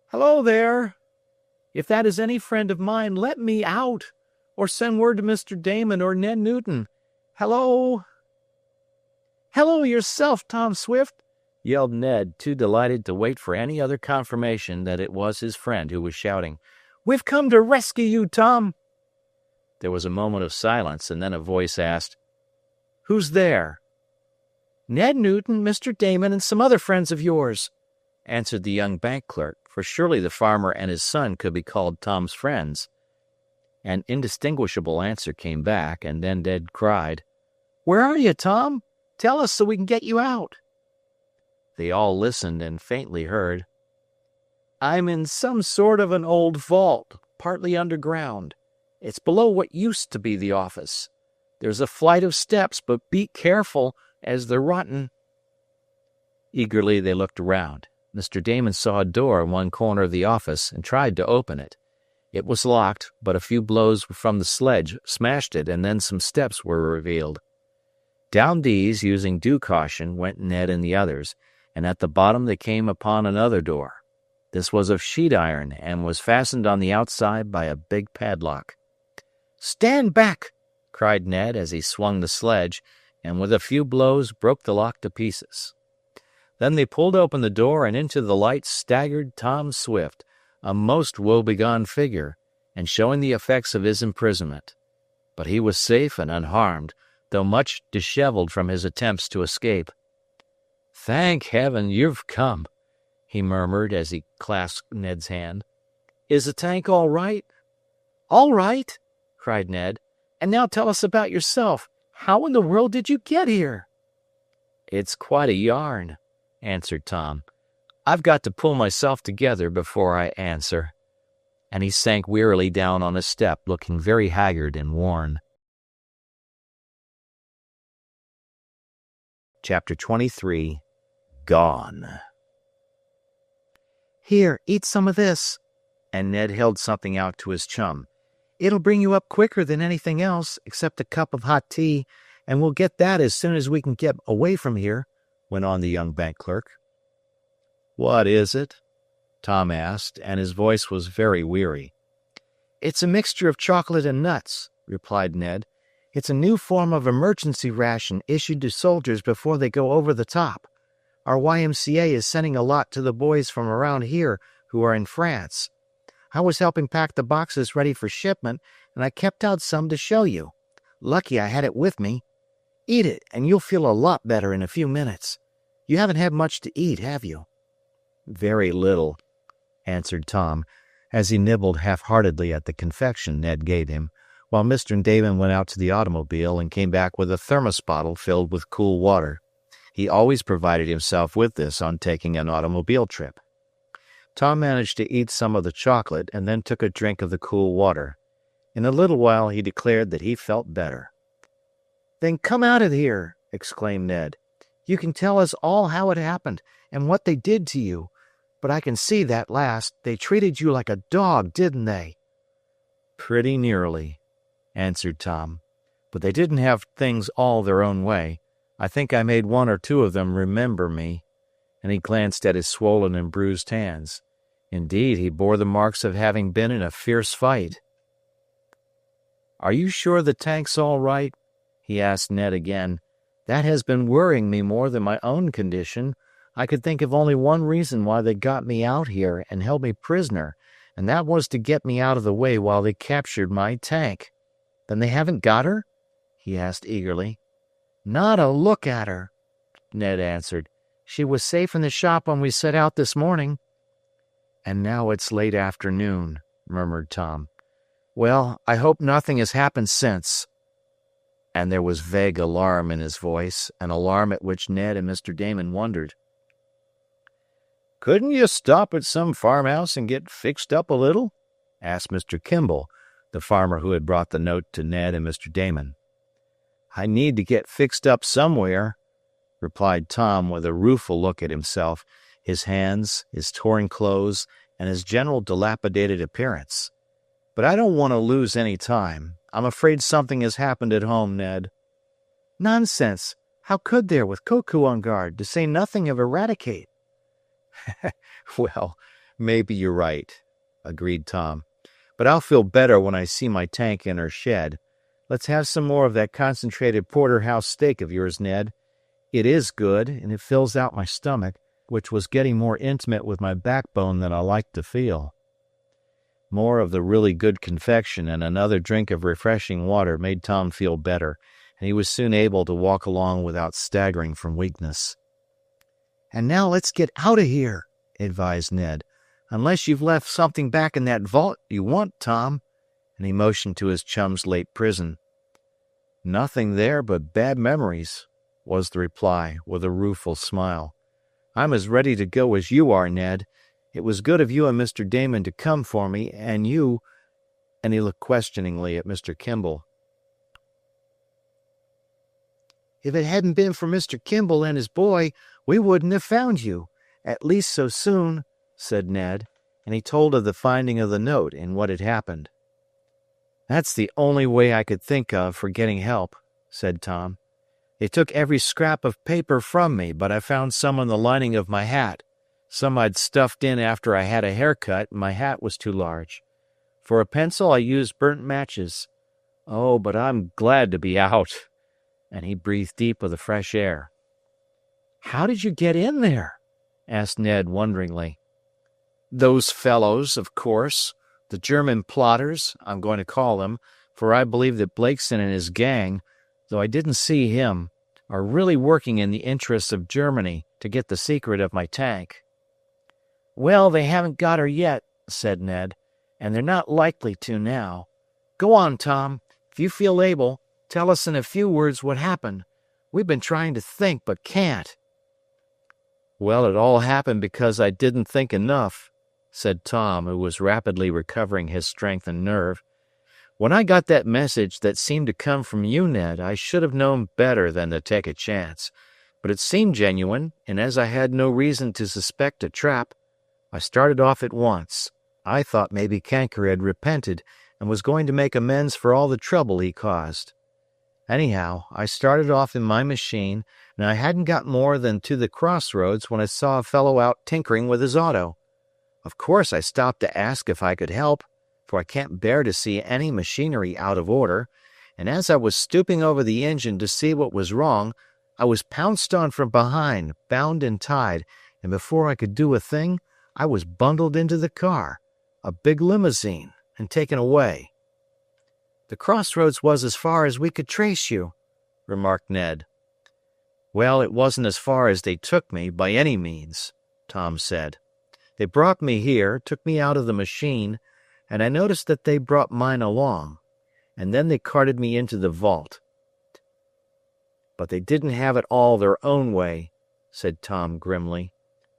Hello there! If that is any friend of mine, let me out, or send word to Mr. Damon or Ned Newton. Hello!" "Hello yourself, Tom Swift!" yelled Ned, too delighted to wait for any other confirmation that it was his friend who was shouting. "We've come to rescue you, Tom!" There was a moment of silence, and then a voice asked, "Who's there?" "Ned Newton, Mr. Damon, and some other friends of yours," answered the young bank clerk, for surely the farmer and his son could be called Tom's friends. An indistinguishable answer came back, and then Ned cried, "Where are you, Tom? Tell us so we can get you out." They all listened and faintly heard, "I'm in some sort of an old vault, partly underground. It's below what used to be the office. There's a flight of steps, but be careful, as they're rotten." Eagerly they looked around. Mr. Damon saw a door in one corner of the office and tried to open it. It was locked, but a few blows from the sledge smashed it, and then some steps were revealed. Down these, using due caution, went Ned and the others, and at the bottom they came upon another door. This was of sheet iron and was fastened on the outside by a big padlock. "Stand back!" cried Ned as he swung the sledge, and with a few blows broke the lock to pieces. Then they pulled open the door, and into the light staggered Tom Swift, a most woebegone figure, and showing the effects of his imprisonment. But he was safe and unharmed, though much disheveled from his attempts to escape. "Thank heaven you've come," he murmured as he clasped Ned's hand. "Is the tank all right?" "All right," cried Ned. "And now tell us about yourself. How in the world did you get here?" "It's quite a yarn," answered Tom. "I've got to pull myself together before I answer." And he sank wearily down on a step, looking very haggard and worn. Chapter 23. Gone. "Here, eat some of this." And Ned held something out to his chum. "It'll bring you up quicker than anything else, except a cup of hot tea, and we'll get that as soon as we can get away from here," went on the young bank clerk. "What is it?" Tom asked, and his voice was very weary. "It's a mixture of chocolate and nuts," replied Ned. "It's a new form of emergency ration issued to soldiers before they go over the top. Our YMCA is sending a lot to the boys from around here who are in France. I was helping pack the boxes ready for shipment, and I kept out some to show you. Lucky I had it with me. Eat it, and you'll feel a lot better in a few minutes. You haven't had much to eat, have you?" "Very little," answered Tom, as he nibbled half-heartedly at the confection Ned gave him, while Mr. Damon went out to the automobile and came back with a thermos bottle filled with cool water. He always provided himself with this on taking an automobile trip. Tom managed to eat some of the chocolate and then took a drink of the cool water. In a little while he declared that he felt better. "Then come out of here," exclaimed Ned. "You can tell us all how it happened and what they did to you. But I can see that last. They treated you like a dog, didn't they?" "Pretty nearly," answered Tom. "But they didn't have things all their own way. I think I made one or two of them remember me." And he glanced at his swollen and bruised hands. Indeed, he bore the marks of having been in a fierce fight. "Are you sure the tank's all right?" he asked Ned again. "That has been worrying me more than my own condition. I could think of only one reason why they got me out here and held me prisoner, and that was to get me out of the way while they captured my tank." "Then they haven't got her?" he asked eagerly. "Not a look at her," Ned answered. "She was safe in the shop when we set out this morning." "And now it's late afternoon," murmured Tom. "Well, I hope nothing has happened since." And there was vague alarm in his voice, an alarm at which Ned and Mr. Damon wondered. "Couldn't you stop at some farmhouse and get fixed up a little?" asked Mr. Kimball, the farmer who had brought the note to Ned and Mr. Damon. "I need to get fixed up somewhere," replied Tom with a rueful look at himself, his hands, his torn clothes, and his general dilapidated appearance. "But I don't want to lose any time. I'm afraid something has happened at home, Ned." "Nonsense! How could there, with Koku on guard, to say nothing of Eradicate?" "Well, maybe you're right," agreed Tom. "But I'll feel better when I see my tank in her shed. Let's have some more of that concentrated porterhouse steak of yours, Ned. It is good, and it fills out my stomach, which was getting more intimate with my backbone than I liked to feel." More of the really good confection and another drink of refreshing water made Tom feel better, and he was soon able to walk along without staggering from weakness. "And now let's get out of here," advised Ned. "Unless you've left something back in that vault you want, Tom," and he motioned to his chum's late prison. "Nothing there but bad memories," was the reply, with a rueful smile. "I'm as ready to go as you are, Ned. It was good of you and Mr. Damon to come for me, and you—" and he looked questioningly at Mr. Kimball. "If it hadn't been for Mr. Kimball and his boy, we wouldn't have found you, at least so soon," said Ned, and he told of the finding of the note and what had happened. "That's the only way I could think of for getting help," said Tom. "They took every scrap of paper from me, but I found some in the lining of my hat. Some I'd stuffed in after I had a haircut and my hat was too large. For a pencil I used burnt matches. Oh, but I'm glad to be out." And he breathed deep of the fresh air. "How did you get in there?" asked Ned wonderingly. "Those fellows, of course, the German plotters, I'm going to call them, for I believe that Blakeson and his gang, though I didn't see him, are really working in the interests of Germany to get the secret of my tank." "Well, they haven't got her yet," said Ned, "and they're not likely to now. Go on, Tom. If you feel able, tell us in a few words what happened. We've been trying to think, but can't." "Well, it all happened because I didn't think enough," said Tom, who was rapidly recovering his strength and nerve. "When I got that message that seemed to come from you, Ned, I should have known better than to take a chance. But it seemed genuine, and as I had no reason to suspect a trap, I started off at once. I thought maybe Canker had repented and was going to make amends for all the trouble he caused. Anyhow, I started off in my machine, and I hadn't got more than to the crossroads when I saw a fellow out tinkering with his auto. Of course I stopped to ask if I could help, for I can't bear to see any machinery out of order, and as I was stooping over the engine to see what was wrong, I was pounced on from behind, bound and tied, and before I could do a thing, I was bundled into the car, a big limousine, and taken away." "The crossroads was as far as we could trace you," remarked Ned. "Well, it wasn't as far as they took me, by any means," Tom said. "They brought me here, took me out of the machine, and I noticed that they brought mine along, and then they carted me into the vault. But they didn't have it all their own way," said Tom grimly.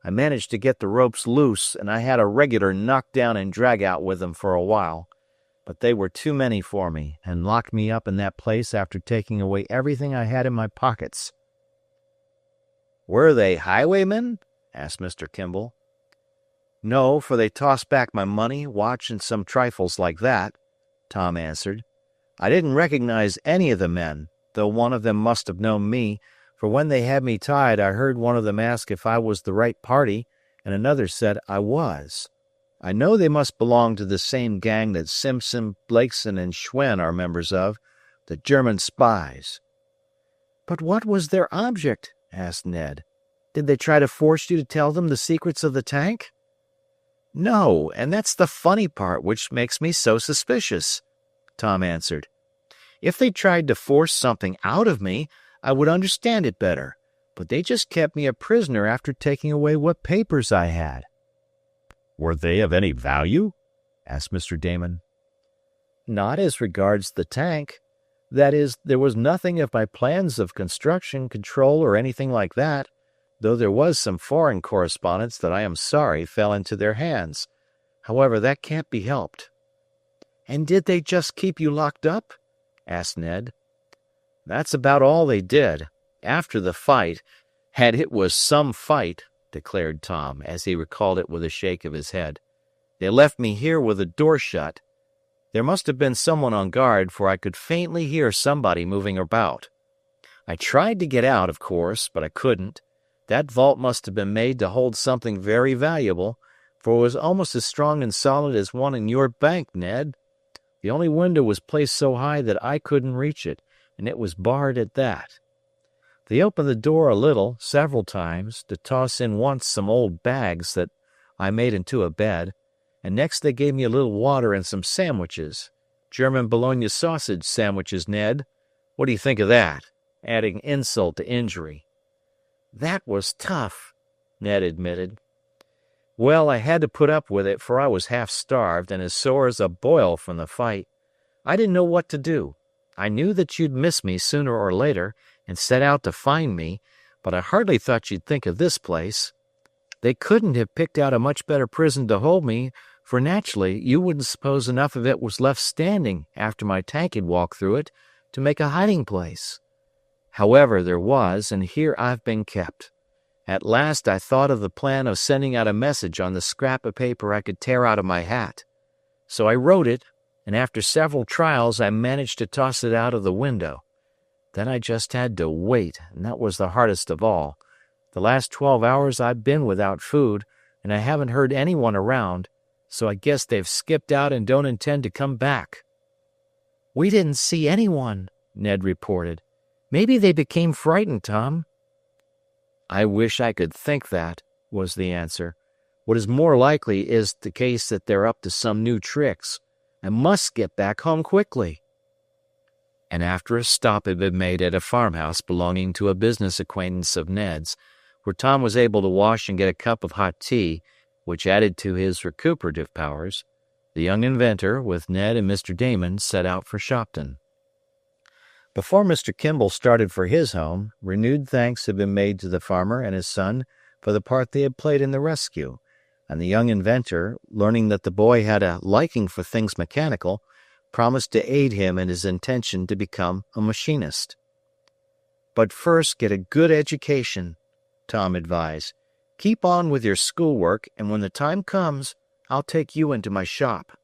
"I managed to get the ropes loose, and I had a regular knock-down and drag-out with them for a while. But they were too many for me, and locked me up in that place after taking away everything I had in my pockets." "Were they highwaymen?" asked Mr. Kimball. "No, for they tossed back my money, watch, and some trifles like that," Tom answered. "I didn't recognize any of the men, though one of them must have known me, for when they had me tied I heard one of them ask if I was the right party, and another said I was. I know they must belong to the same gang that Simpson, Blakeson, and Schwen are members of, the German spies." "But what was their object?" asked Ned. "Did they try to force you to tell them the secrets of the tank?" "No, and that's the funny part which makes me so suspicious," Tom answered. "If they tried to force something out of me, I would understand it better, but they just kept me a prisoner after taking away what papers I had." "Were they of any value?" asked Mr. Damon. "Not as regards the tank. That is, there was nothing of my plans of construction, control, or anything like that, though there was some foreign correspondence that I am sorry fell into their hands. However, that can't be helped." "And did they just keep you locked up?" asked Ned. "That's about all they did. After the fight, and it was some fight," declared Tom, as he recalled it with a shake of his head. "They left me here with the door shut. There must have been someone on guard, for I could faintly hear somebody moving about. I tried to get out, of course, but I couldn't. That vault must have been made to hold something very valuable, for it was almost as strong and solid as one in your bank, Ned. The only window was placed so high that I couldn't reach it, and it was barred at that. They opened the door a little, several times, to toss in once some old bags that I made into a bed, and next they gave me a little water and some sandwiches. German bologna sausage sandwiches, Ned. What do you think of that? Adding insult to injury. That was tough, Ned admitted. Well, I had to put up with it, for I was half starved and as sore as a boil from the fight. I didn't know what to do. I knew that you'd miss me sooner or later and set out to find me, but I hardly thought you'd think of this place. They couldn't have picked out a much better prison to hold me, for naturally you wouldn't suppose enough of it was left standing after my tank had walked through it to make a hiding place. However, there was, and here I've been kept. At last I thought of the plan of sending out a message on the scrap of paper I could tear out of my hat. So I wrote it, and after several trials I managed to toss it out of the window. Then I just had to wait, and that was the hardest of all. The last 12 hours I've been without food, and I haven't heard anyone around, so I guess they've skipped out and don't intend to come back. We didn't see anyone, Ned reported. Maybe they became frightened, Tom. I wish I could think that, was the answer. What is more likely is the case that they're up to some new tricks and must get back home quickly. And after a stop had been made at a farmhouse belonging to a business acquaintance of Ned's, where Tom was able to wash and get a cup of hot tea, which added to his recuperative powers, the young inventor, with Ned and Mr. Damon, set out for Shopton. Before Mr. Kimball started for his home, renewed thanks had been made to the farmer and his son for the part they had played in the rescue, and the young inventor, learning that the boy had a liking for things mechanical, promised to aid him in his intention to become a machinist. "But first get a good education," Tom advised. "Keep on with your schoolwork, and when the time comes, I'll take you into my shop."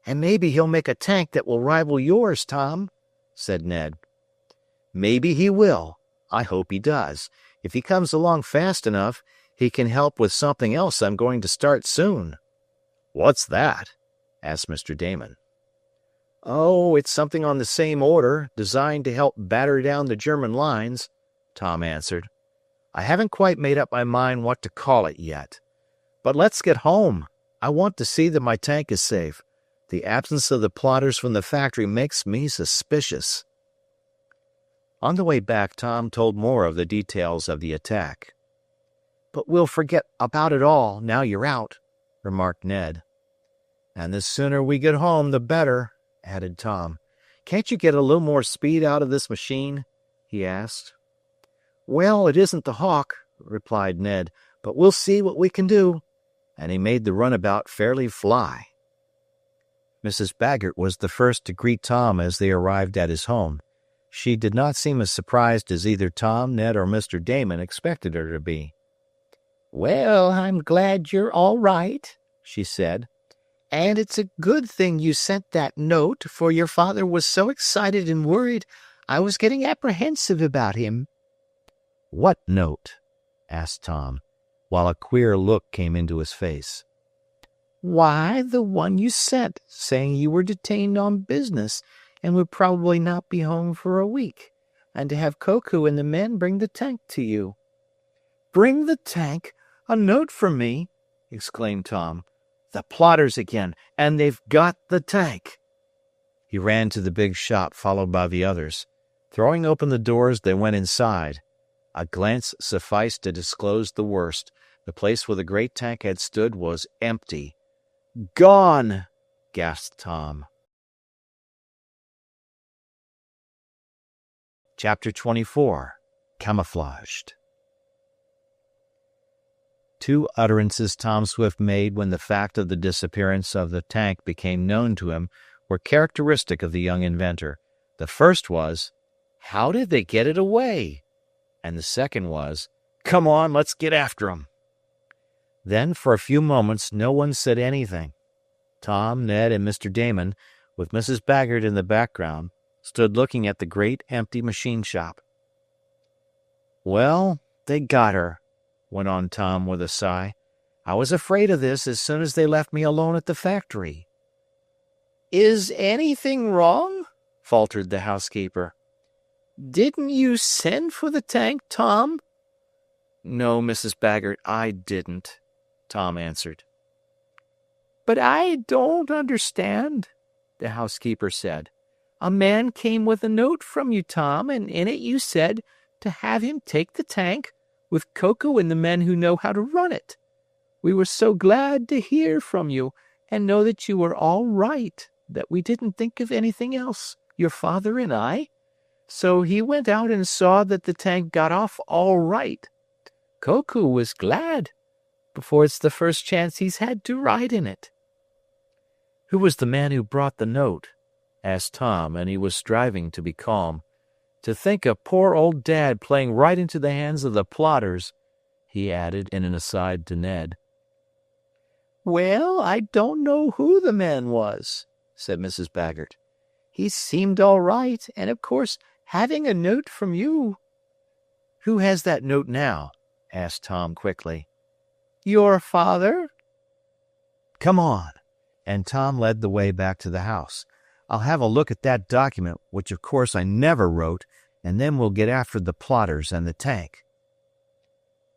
"And maybe he'll make a tank that will rival yours, Tom," said Ned. "Maybe he will. I hope he does. If he comes along fast enough, he can help with something else I'm going to start soon." "What's that?" asked Mr. Damon. "Oh, it's something on the same order, designed to help batter down the German lines," Tom answered. "I haven't quite made up my mind what to call it yet. But let's get home. I want to see that my tank is safe. The absence of the plotters from the factory makes me suspicious." On the way back, Tom told more of the details of the attack. "But we'll forget about it all now you're out," remarked Ned. "And the sooner we get home, the better," added Tom. "Can't you get a little more speed out of this machine?" he asked. "Well, it isn't the Hawk," replied Ned, "but we'll see what we can do." And he made the runabout fairly fly. Mrs. Baggert was the first to greet Tom as they arrived at his home. She did not seem as surprised as either Tom, Ned, or Mr. Damon expected her to be. "Well, I'm glad you're all right," she said. "And it's a good thing you sent that note, for your father was so excited and worried I was getting apprehensive about him." "What note?" asked Tom, while a queer look came into his face. "Why, the one you sent, saying you were detained on business and would probably not be home for a week, and to have Koku and the men bring the tank to you." "Bring the tank? A note from me?" exclaimed Tom. "The plotters again, and they've got the tank." He ran to the big shop, followed by the others. Throwing open the doors, they went inside. A glance sufficed to disclose the worst. The place where the great tank had stood was empty. "Gone!" gasped Tom. Chapter 24. Camouflaged. Two utterances Tom Swift made when the fact of the disappearance of the tank became known to him were characteristic of the young inventor. The first was, "How did they get it away?" And the second was, "Come on, let's get after 'em." Then, for a few moments, no one said anything. Tom, Ned, and Mr. Damon, with Mrs. Baggert in the background, stood looking at the great empty machine shop. "Well, they got her," went on Tom with a sigh. "I was afraid of this as soon as they left me alone at the factory." "Is anything wrong?" faltered the housekeeper. "Didn't you send for the tank, Tom?" "No, Mrs. Baggert, I didn't," Tom answered. But I don't understand, the housekeeper said. A man came with a note from you, Tom, and in it you said to have him take the tank with Coco and the men who know how to run it. We were so glad to hear from you and know that you were all right, that we didn't think of anything else, your father and I. So he went out and saw that the tank got off all right. Coco was glad, for it's the first chance he's had to ride in it. Who was the man who brought the note? Asked Tom, and he was striving to be calm. To think of poor old Dad playing right into the hands of the plotters, he added in an aside to Ned. Well, I don't know who the man was, said Mrs. Baggert. He seemed all right, and of course, having a note from you. Who has that note now? Asked Tom quickly. Your father? Come on. And Tom led the way back to the house. I'll have a look at that document, which of course I never wrote, and then we'll get after the plotters and the tank.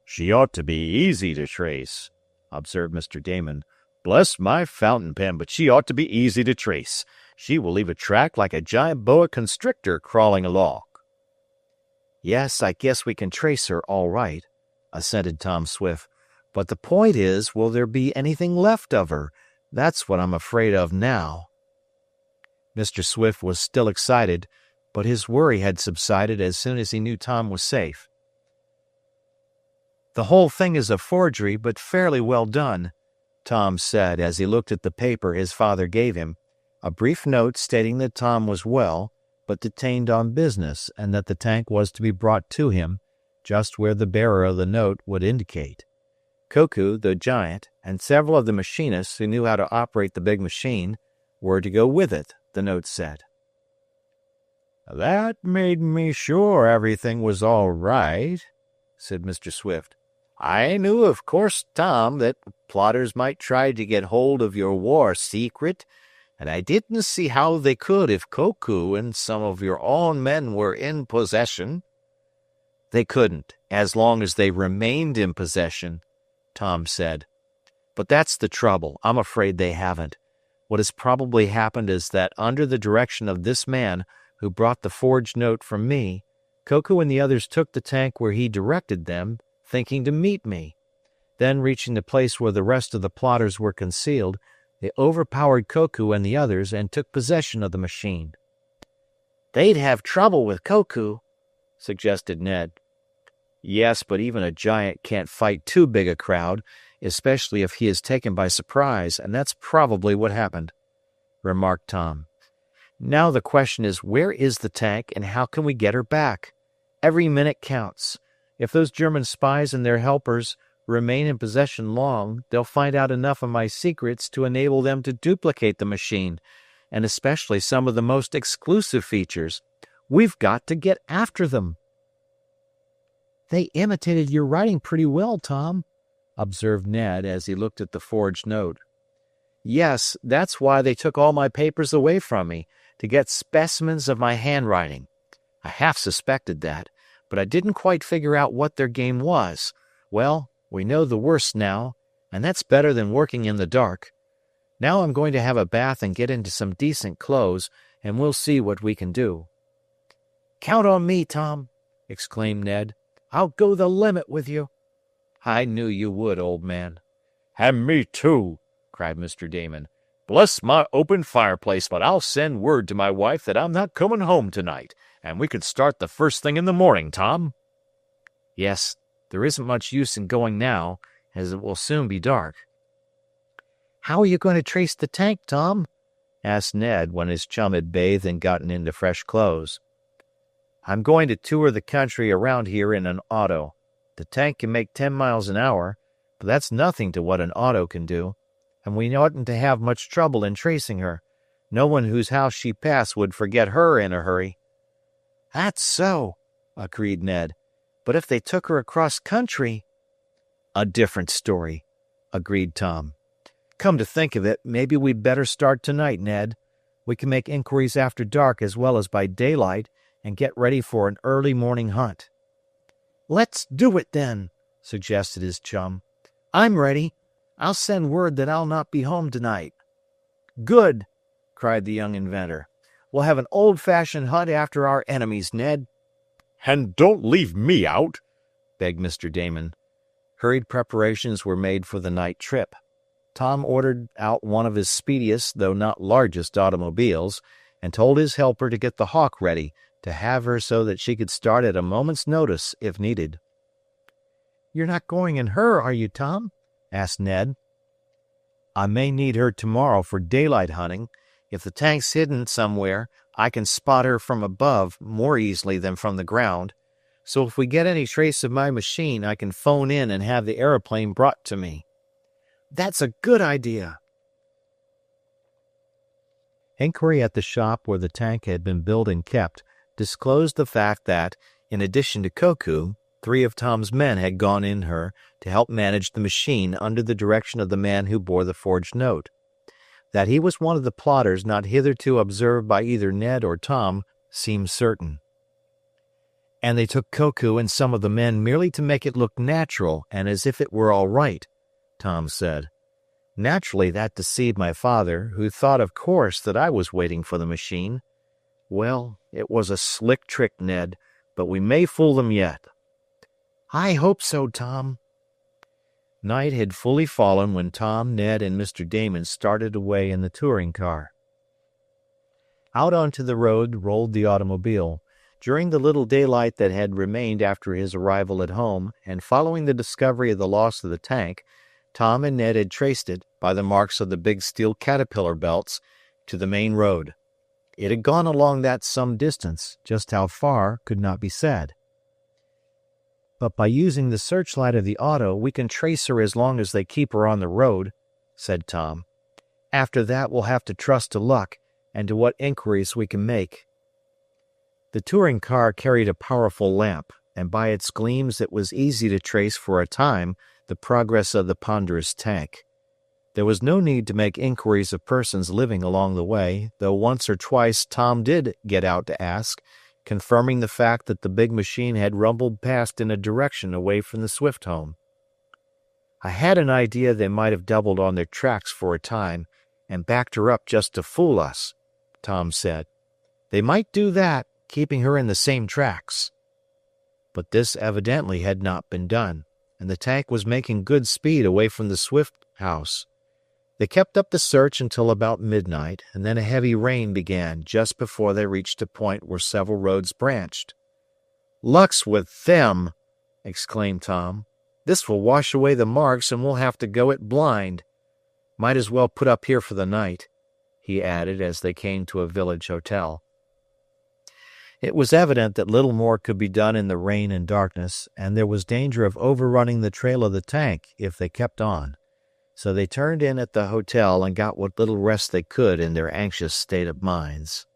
She ought to be easy to trace, observed Mr. Damon. Bless my fountain pen, but she ought to be easy to trace. She will leave a track like a giant boa constrictor crawling along. Yes, I guess we can trace her all right, assented Tom Swift. But the point is, will there be anything left of her? That's what I'm afraid of now. Mr. Swift was still excited, but his worry had subsided as soon as he knew Tom was safe. The whole thing is a forgery, but fairly well done, Tom said as he looked at the paper his father gave him, a brief note stating that Tom was well, but detained on business, and that the tank was to be brought to him, just where the bearer of the note would indicate. Koku, the giant, and several of the machinists who knew how to operate the big machine were to go with it, the note said. That made me sure everything was all right, said Mr. Swift. I knew, of course, Tom, that plotters might try to get hold of your war secret, and I didn't see how they could if Koku and some of your own men were in possession. They couldn't, as long as they remained in possession, Tom said. But that's the trouble. I'm afraid they haven't. What has probably happened is that under the direction of this man who brought the forged note from me, Koku and the others took the tank where he directed them, thinking to meet me. Then, reaching the place where the rest of the plotters were concealed, they overpowered Koku and the others and took possession of the machine. They'd have trouble with Koku, suggested Ned. Yes, but even a giant can't fight too big a crowd, especially if he is taken by surprise, and that's probably what happened, remarked Tom. Now the question is, where is the tank and how can we get her back? Every minute counts. If those German spies and their helpers remain in possession long, they'll find out enough of my secrets to enable them to duplicate the machine, and especially some of the most exclusive features. We've got to get after them. They imitated your writing pretty well, Tom, observed Ned as he looked at the forged note. Yes, that's why they took all my papers away from me, to get specimens of my handwriting. I half suspected that, but I didn't quite figure out what their game was. Well, we know the worst now, and that's better than working in the dark. Now I'm going to have a bath and get into some decent clothes, and we'll see what we can do. Count on me, Tom, exclaimed Ned. I'll go the limit with you. I knew you would, old man. And me too, cried Mr. Damon. Bless my open fireplace, but I'll send word to my wife that I'm not coming home tonight, and we could start the first thing in the morning, Tom. Yes, there isn't much use in going now, as it will soon be dark. How are you going to trace the tank, Tom? Asked Ned when his chum had bathed and gotten into fresh clothes. I'm going to tour the country around here in an auto. The tank can make 10 miles an hour, but that's nothing to what an auto can do, and we oughtn't to have much trouble in tracing her. No one whose house she passed would forget her in a hurry. That's so, agreed Ned. But if they took her across country... A different story, agreed Tom. Come to think of it, maybe we'd better start tonight, Ned. We can make inquiries after dark as well as by daylight, and get ready for an early morning hunt. Let's do it then, suggested his chum. I'm ready. I'll send word that I'll not be home tonight." "Good!" cried the young inventor. "We'll have an old-fashioned hunt after our enemies, Ned." "And don't leave me out," begged Mr. Damon. Hurried preparations were made for the night trip. Tom ordered out one of his speediest, though not largest, automobiles, and told his helper to get the Hawk ready, to have her so that she could start at a moment's notice if needed. "You're not going in her, are you, Tom?" asked Ned. "I may need her tomorrow for daylight hunting. If the tank's hidden somewhere, I can spot her from above more easily than from the ground. So if we get any trace of my machine, I can phone in and have the airplane brought to me." "That's a good idea." Inquiry at the shop where the tank had been built and kept disclosed the fact that, in addition to Koku, 3 of Tom's men had gone in her to help manage the machine under the direction of the man who bore the forged note. That he was one of the plotters not hitherto observed by either Ned or Tom seemed certain. "And they took Koku and some of the men merely to make it look natural and as if it were all right," Tom said. "Naturally that deceived my father, who thought of course that I was waiting for the machine. Well, it was a slick trick, Ned, but we may fool them yet." "I hope so, Tom." Night had fully fallen when Tom, Ned, and Mr. Damon started away in the touring car. Out onto the road rolled the automobile. During the little daylight that had remained after his arrival at home, and following the discovery of the loss of the tank, Tom and Ned had traced it, by the marks of the big steel caterpillar belts, to the main road. It had gone along that some distance, just how far could not be said. "But by using the searchlight of the auto, we can trace her as long as they keep her on the road," said Tom. "After that we'll have to trust to luck, and to what inquiries we can make." The touring car carried a powerful lamp, and by its gleams it was easy to trace for a time the progress of the ponderous tank. There was no need to make inquiries of persons living along the way, though once or twice Tom did get out to ask, confirming the fact that the big machine had rumbled past in a direction away from the Swift home. "I had an idea they might have doubled on their tracks for a time and backed her up just to fool us," Tom said. "They might do that, keeping her in the same tracks." But this evidently had not been done, and the tank was making good speed away from the Swift house. They kept up the search until about midnight, and then a heavy rain began just before they reached a point where several roads branched. "Luck's with them!" exclaimed Tom. "This will wash away the marks and we'll have to go it blind. Might as well put up here for the night," he added as they came to a village hotel. It was evident that little more could be done in the rain and darkness, and there was danger of overrunning the trail of the tank if they kept on. So they turned in at the hotel and got what little rest they could in their anxious state of minds.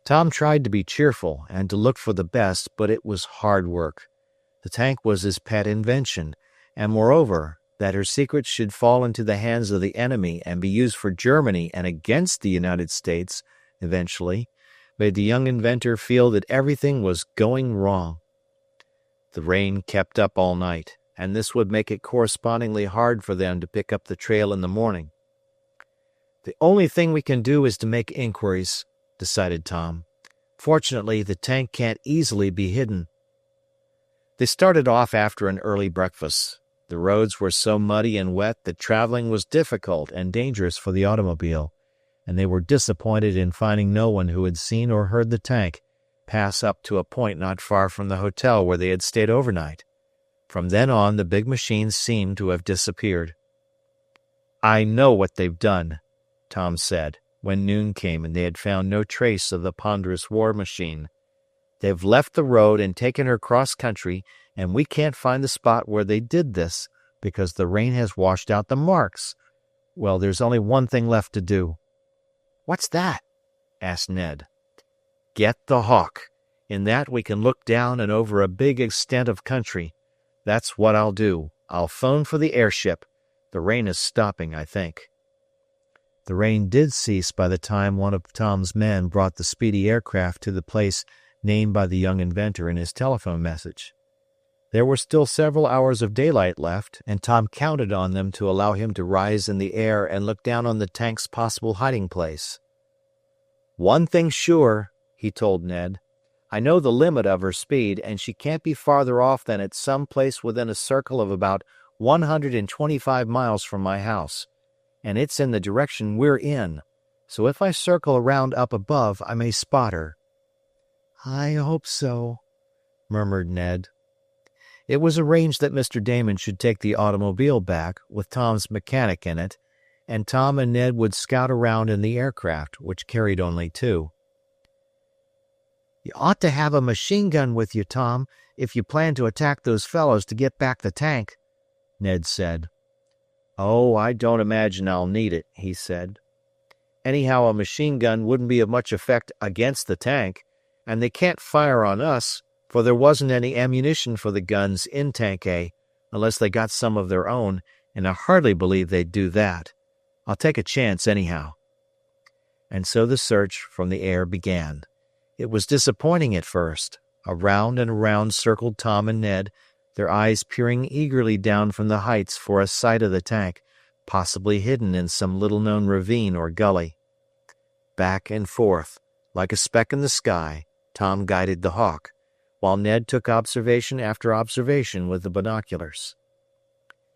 Tom tried to be cheerful and to look for the best, but it was hard work. The tank was his pet invention, and moreover, that her secrets should fall into the hands of the enemy and be used for Germany and against the United States eventually, made the young inventor feel that everything was going wrong. The rain kept up all night, and this would make it correspondingly hard for them to pick up the trail in the morning. "The only thing we can do is to make inquiries," decided Tom. "Fortunately, the tank can't easily be hidden." They started off after an early breakfast. The roads were so muddy and wet that traveling was difficult and dangerous for the automobile, and they were disappointed in finding no one who had seen or heard the tank pass up to a point not far from the hotel where they had stayed overnight. From then on, the big machine seemed to have disappeared. "I know what they've done," Tom said, when noon came and they had found no trace of the ponderous war machine. "They've left the road and taken her cross-country, and we can't find the spot where they did this, because the rain has washed out the marks. Well, there's only one thing left to do." "What's that?" asked Ned. "Get the Hawk. In that we can look down and over a big extent of country. That's what I'll do. I'll phone for the airship. The rain is stopping, I think." The rain did cease by the time one of Tom's men brought the speedy aircraft to the place named by the young inventor in his telephone message. There were still several hours of daylight left, and Tom counted on them to allow him to rise in the air and look down on the tank's possible hiding place. "One thing's sure," he told Ned. "I know the limit of her speed, and she can't be farther off than at some place within a circle of about 125 miles from my house, and it's in the direction we're in, so if I circle around up above, I may spot her." "I hope so," murmured Ned. It was arranged that Mr. Damon should take the automobile back, with Tom's mechanic in it, and Tom and Ned would scout around in the aircraft, which carried only two. "You ought to have a machine gun with you, Tom, if you plan to attack those fellows to get back the tank," Ned said. "Oh, I don't imagine I'll need it," he said. "Anyhow, a machine gun wouldn't be of much effect against the tank, and they can't fire on us, for there wasn't any ammunition for the guns in Tank A, unless they got some of their own, and I hardly believe they'd do that. I'll take a chance anyhow." And so the search from the air began. It was disappointing at first. Around and around circled Tom and Ned, their eyes peering eagerly down from the heights for a sight of the tank, possibly hidden in some little-known ravine or gully. Back and forth, like a speck in the sky, Tom guided the Hawk, while Ned took observation after observation with the binoculars.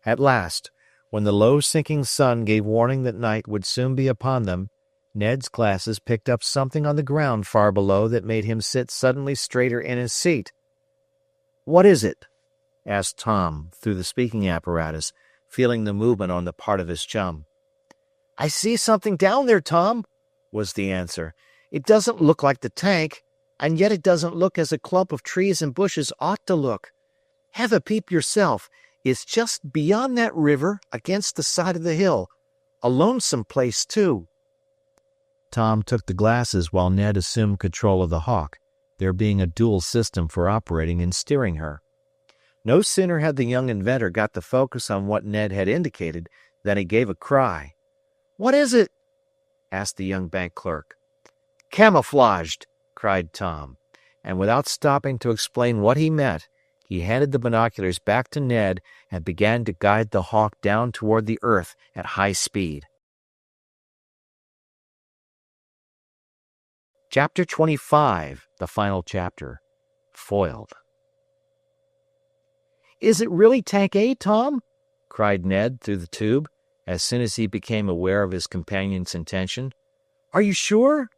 At last, when the low sinking sun gave warning that night would soon be upon them, Ned's glasses picked up something on the ground far below that made him sit suddenly straighter in his seat. "What is it?" asked Tom through the speaking apparatus, feeling the movement on the part of his chum. "I see something down there, Tom," was the answer. "It doesn't look like the tank, and yet it doesn't look as a clump of trees and bushes ought to look. Have a peep yourself. It's just beyond that river, against the side of the hill. A lonesome place, too." Tom took the glasses while Ned assumed control of the Hawk, there being a dual system for operating and steering her. No sooner had the young inventor got the focus on what Ned had indicated than he gave a cry. "What is it?" asked the young bank clerk. "Camouflaged!" cried Tom, and without stopping to explain what he meant, he handed the binoculars back to Ned and began to guide the Hawk down toward the earth at high speed. Chapter 25, the final chapter, Foiled. "Is it really Tank A, Tom?" cried Ned through the tube, as soon as he became aware of his companion's intention. "Are you sure?"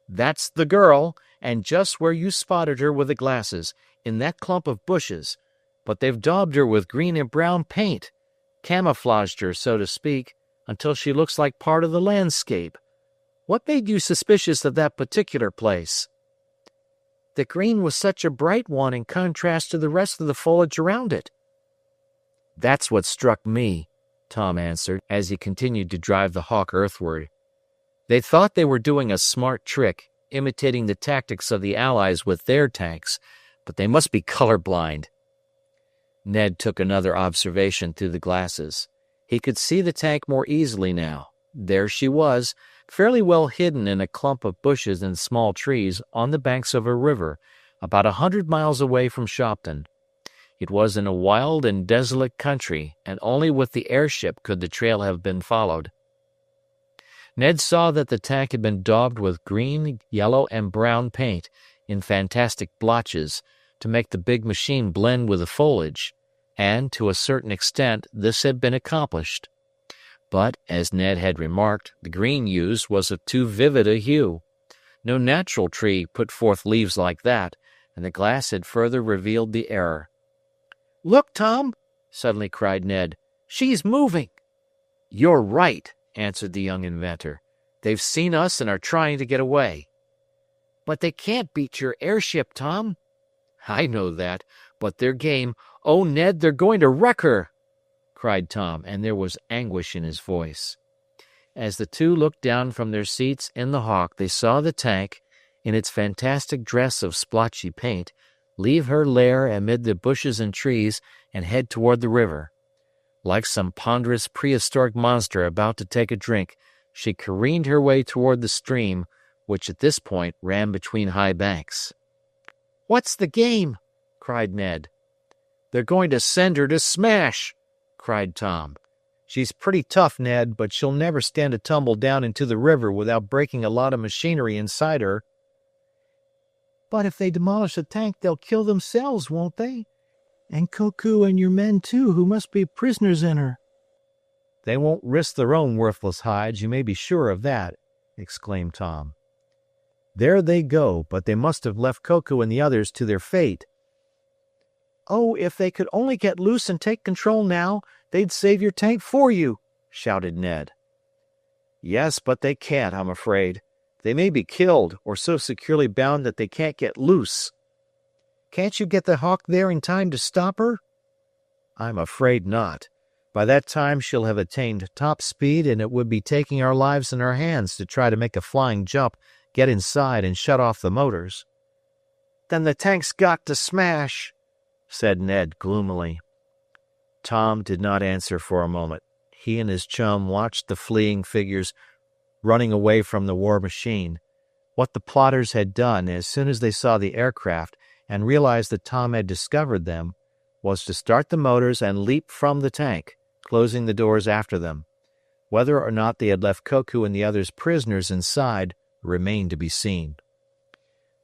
"That's the girl, and just where you spotted her with the glasses, in that clump of bushes. But they've daubed her with green and brown paint, camouflaged her, so to speak, until she looks like part of the landscape. What made you suspicious of that particular place?" "The green was such a bright one in contrast to the rest of the foliage around it." "That's what struck me," Tom answered, as he continued to drive the Hawk earthward. "They thought they were doing a smart trick, imitating the tactics of the Allies with their tanks, but they must be colorblind." Ned took another observation through the glasses. He could see the tank more easily now. There she was, fairly well hidden in a clump of bushes and small trees on the banks of a river, about 100 miles away from Shopton. It was in a wild and desolate country, and only with the airship could the trail have been followed. Ned saw that the tank had been daubed with green, yellow, and brown paint in fantastic blotches to make the big machine blend with the foliage, and to a certain extent this had been accomplished. But, as Ned had remarked, the green used was of too vivid a hue. No natural tree put forth leaves like that, and the glass had further revealed the error. "Look, Tom!" suddenly cried Ned. "She's moving!" "You're right," answered the young inventor. "They've seen us and are trying to get away." "But they can't beat your airship, Tom." "I know that, but they're game. Oh, Ned, they're going to wreck her!" cried Tom, and there was anguish in his voice. As the two looked down from their seats in the Hawk, they saw the tank, in its fantastic dress of splotchy paint, leave her lair amid the bushes and trees and head toward the river. Like some ponderous prehistoric monster about to take a drink, she careened her way toward the stream, which at this point ran between high banks. "What's the game?" cried Ned. They're going to send her to smash!" cried Tom. "She's pretty tough, Ned, but she'll never stand a tumble down into the river without breaking a lot of machinery inside her." "But if they demolish the tank, they'll kill themselves, won't they? And Koku and your men, too, who must be prisoners in her." "They won't risk their own worthless hides, you may be sure of that," exclaimed Tom. "There they go, but they must have left Koku and the others to their fate." "Oh, if they could only get loose and take control now, they'd save your tank for you," shouted Ned. "Yes, but they can't, I'm afraid. They may be killed, or so securely bound that they can't get loose." "Can't you get the Hawk there in time to stop her?" "I'm afraid not. By that time she'll have attained top speed, and it would be taking our lives in our hands to try to make a flying jump, get inside, and shut off the motors." "Then the tank's got to smash," said Ned gloomily. Tom did not answer for a moment. He and his chum watched the fleeing figures running away from the war machine. What the plotters had done as soon as they saw the aircraft and realized that Tom had discovered them was to start the motors and leap from the tank, closing the doors after them. Whether or not they had left Koku and the others prisoners inside remained to be seen.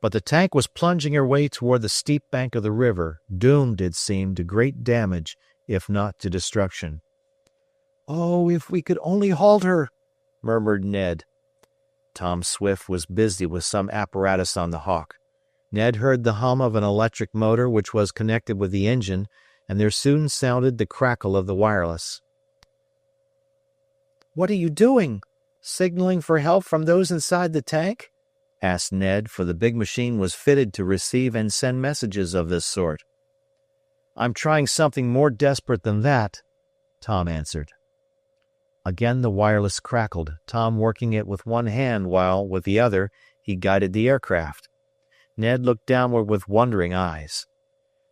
But the tank was plunging her way toward the steep bank of the river, doomed, it seemed, to great damage, if not to destruction. "Oh, if we could only halt her," murmured Ned. Tom Swift was busy with some apparatus on the Hawk. Ned heard the hum of an electric motor which was connected with the engine, and there soon sounded the crackle of the wireless. "What are you doing? Signaling for help from those inside the tank?" asked Ned, for the big machine was fitted to receive and send messages of this sort. "I'm trying something more desperate than that," Tom answered. Again the wireless crackled, Tom working it with one hand while, with the other, he guided the aircraft. Ned looked downward with wondering eyes.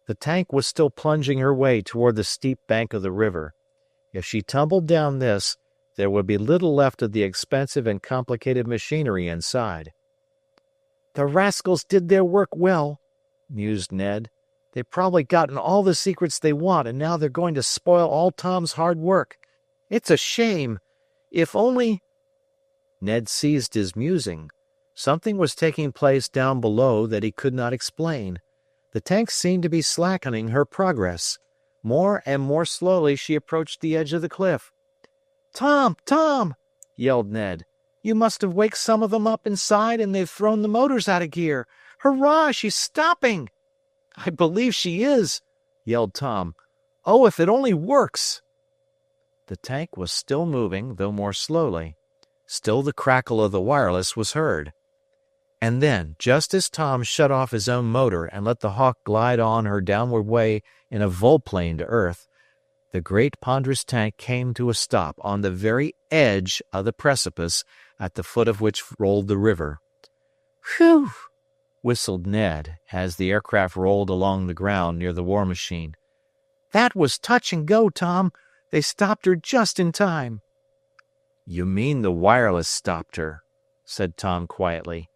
The tank was still plunging her way toward the steep bank of the river. If she tumbled down this, there would be little left of the expensive and complicated machinery inside. "The rascals did their work well," mused Ned. "They've probably gotten all the secrets they want, and now they're going to spoil all Tom's hard work. It's a shame. If only—" Ned ceased his musing. Something was taking place down below that he could not explain. The tank seemed to be slackening her progress. More and more slowly she approached the edge of the cliff. "Tom! Tom!" yelled Ned. "You must have waked some of them up inside, and they've thrown the motors out of gear. Hurrah, she's stopping!" "I believe she is," yelled Tom. "Oh, if it only works!" The tank was still moving, though more slowly. Still the crackle of the wireless was heard. And then, just as Tom shut off his own motor and let the Hawk glide on her downward way in a volplane to earth, the great ponderous tank came to a stop on the very edge of the precipice at the foot of which rolled the river. "Whew!" whistled Ned as the aircraft rolled along the ground near the war machine. "That was touch and go, Tom. They stopped her just in time." "You mean the wireless stopped her," said Tom quietly.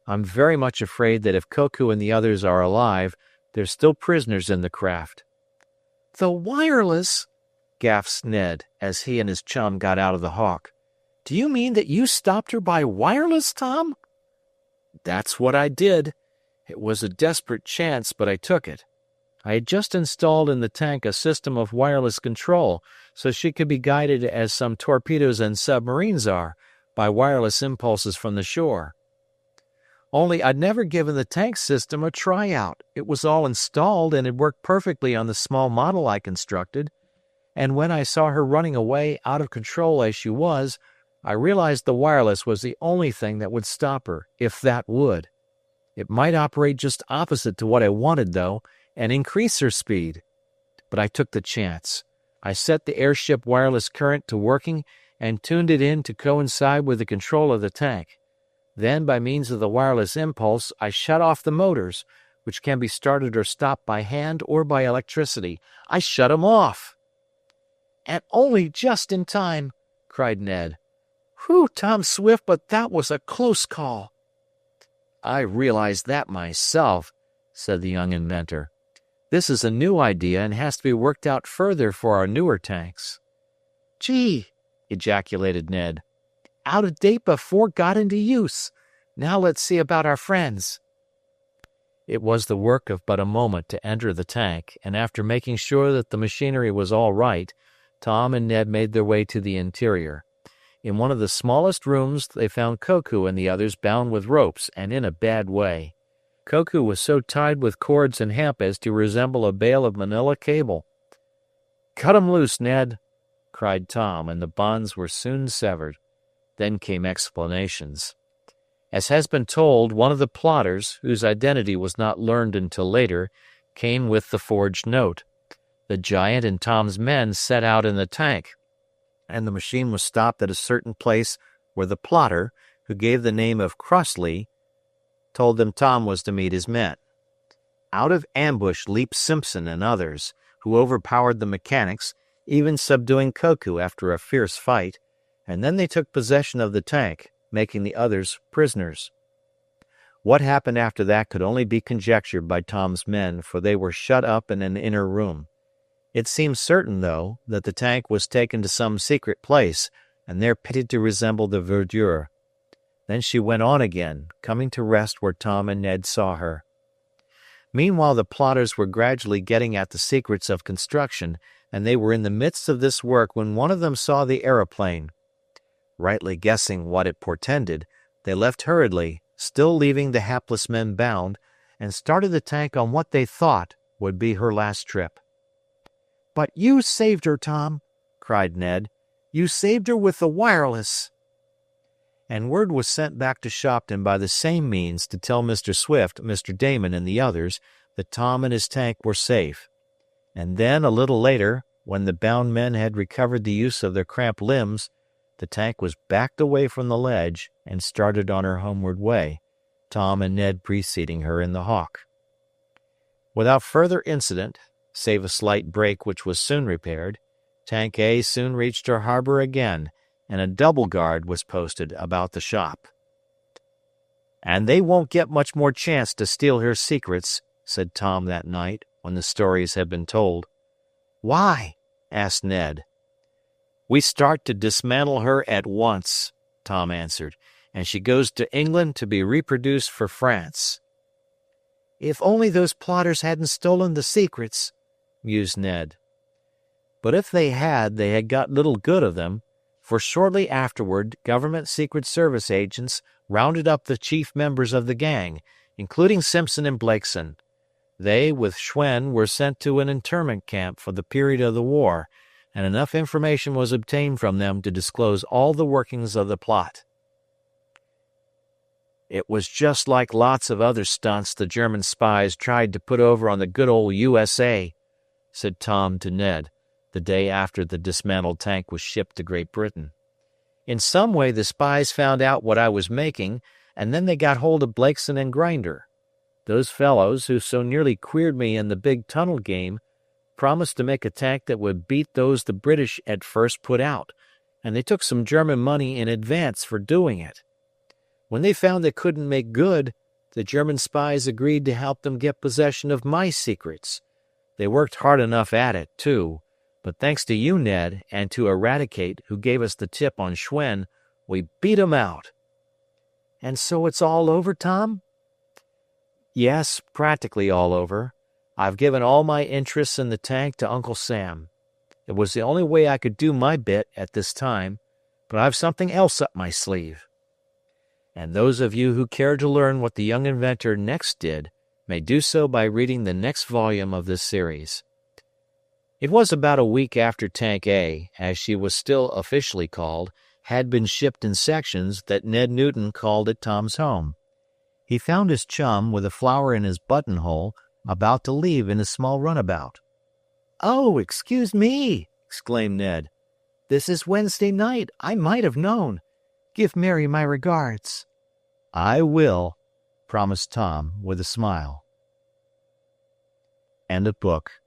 "I'm very much afraid that if Koku and the others are alive, they're still prisoners in the craft." "The wireless?" gasped Ned as he and his chum got out of the Hawk. "Do you mean that you stopped her by wireless, Tom?" "That's what I did. It was a desperate chance, but I took it. I had just installed in the tank a system of wireless control, so she could be guided as some torpedoes and submarines are, by wireless impulses from the shore. Only I'd never given the tank system a tryout. It was all installed and it worked perfectly on the small model I constructed. And when I saw her running away out of control as she was, I realized the wireless was the only thing that would stop her, if that would. It might operate just opposite to what I wanted, though, and increase her speed. But I took the chance. I set the airship wireless current to working and tuned it in to coincide with the control of the tank. Then, by means of the wireless impulse, I shut off the motors, which can be started or stopped by hand or by electricity. I shut 'em off." "And only just in time," cried Ned. "Whew, Tom Swift, but that was a close call." "I realized that myself," said the young inventor. This is a new idea and has to be worked out further for our newer tanks." "Gee," ejaculated Ned. "out of date before it got into use. Now let's see about our friends." It was the work of but a moment to enter the tank, and after making sure that the machinery was all right, Tom and Ned made their way to the interior. In one of the smallest rooms they found Koku and the others bound with ropes, and in a bad way. Koku was so tied with cords and hemp as to resemble a bale of manila cable. "Cut 'em loose, Ned," cried Tom, and the bonds were soon severed. Then came explanations. As has been told, one of the plotters, whose identity was not learned until later, came with the forged note. The giant and Tom's men set out in the tank, and the machine was stopped at a certain place where the plotter, who gave the name of Crossley, told them Tom was to meet his men. Out of ambush leaped Simpson and others, who overpowered the mechanics, even subduing Koku after a fierce fight, and then they took possession of the tank, making the others prisoners. What happened after that could only be conjectured by Tom's men, for they were shut up in an inner room. It seems certain, though, that the tank was taken to some secret place, and there pitted to resemble the verdure. Then she went on again, coming to rest where Tom and Ned saw her. Meanwhile the plotters were gradually getting at the secrets of construction, and they were in the midst of this work when one of them saw the aeroplane. Rightly guessing what it portended, they left hurriedly, still leaving the hapless men bound, and started the tank on what they thought would be her last trip. "But you saved her, Tom," cried Ned. "You saved her with the wireless." And word was sent back to Shopton by the same means to tell Mr. Swift, Mr. Damon, and the others that Tom and his tank were safe. And then, a little later, when the bound men had recovered the use of their cramped limbs, the tank was backed away from the ledge and started on her homeward way, Tom and Ned preceding her in the Hawk. Without further incident, save a slight break which was soon repaired, Tank A soon reached her harbor again, and a double guard was posted about the shop. "And they won't get much more chance to steal her secrets," said Tom that night when the stories had been told. "Why?" asked Ned. "We start to dismantle her at once," Tom answered, "and she goes to England to be reproduced for France." "If only those plotters hadn't stolen the secrets," mused Ned. But if they had got little good of them, for shortly afterward government Secret Service agents rounded up the chief members of the gang, including Simpson and Blakeson. They, with Schwen, were sent to an internment camp for the period of the war, and enough information was obtained from them to disclose all the workings of the plot. "It was just like lots of other stunts the German spies tried to put over on the good old USA," said Tom to Ned, the day after the dismantled tank was shipped to Great Britain. "In some way the spies found out what I was making, and then they got hold of Blakeson and Grinder. Those fellows, who so nearly queered me in the big tunnel game, promised to make a tank that would beat those the British at first put out, and they took some German money in advance for doing it. When they found they couldn't make good, the German spies agreed to help them get possession of my secrets. They worked hard enough at it, too, but thanks to you, Ned, and to Eradicate, who gave us the tip on Schwen, we beat 'em out." "And so it's all over, Tom?" "Yes, practically all over. I've given all my interests in the tank to Uncle Sam. It was the only way I could do my bit at this time, but I've something else up my sleeve. And those of you who care to learn what the young inventor next did may do so by reading the next volume of this series. It was about a week after Tank A, as she was still officially called, had been shipped in sections that Ned Newton called at Tom's home. He found his chum with a flower in his buttonhole, about to leave in a small runabout. "Oh, excuse me," exclaimed Ned. "This is Wednesday night. I might have known. Give Mary my regards." "I will," promised Tom with a smile. End of book.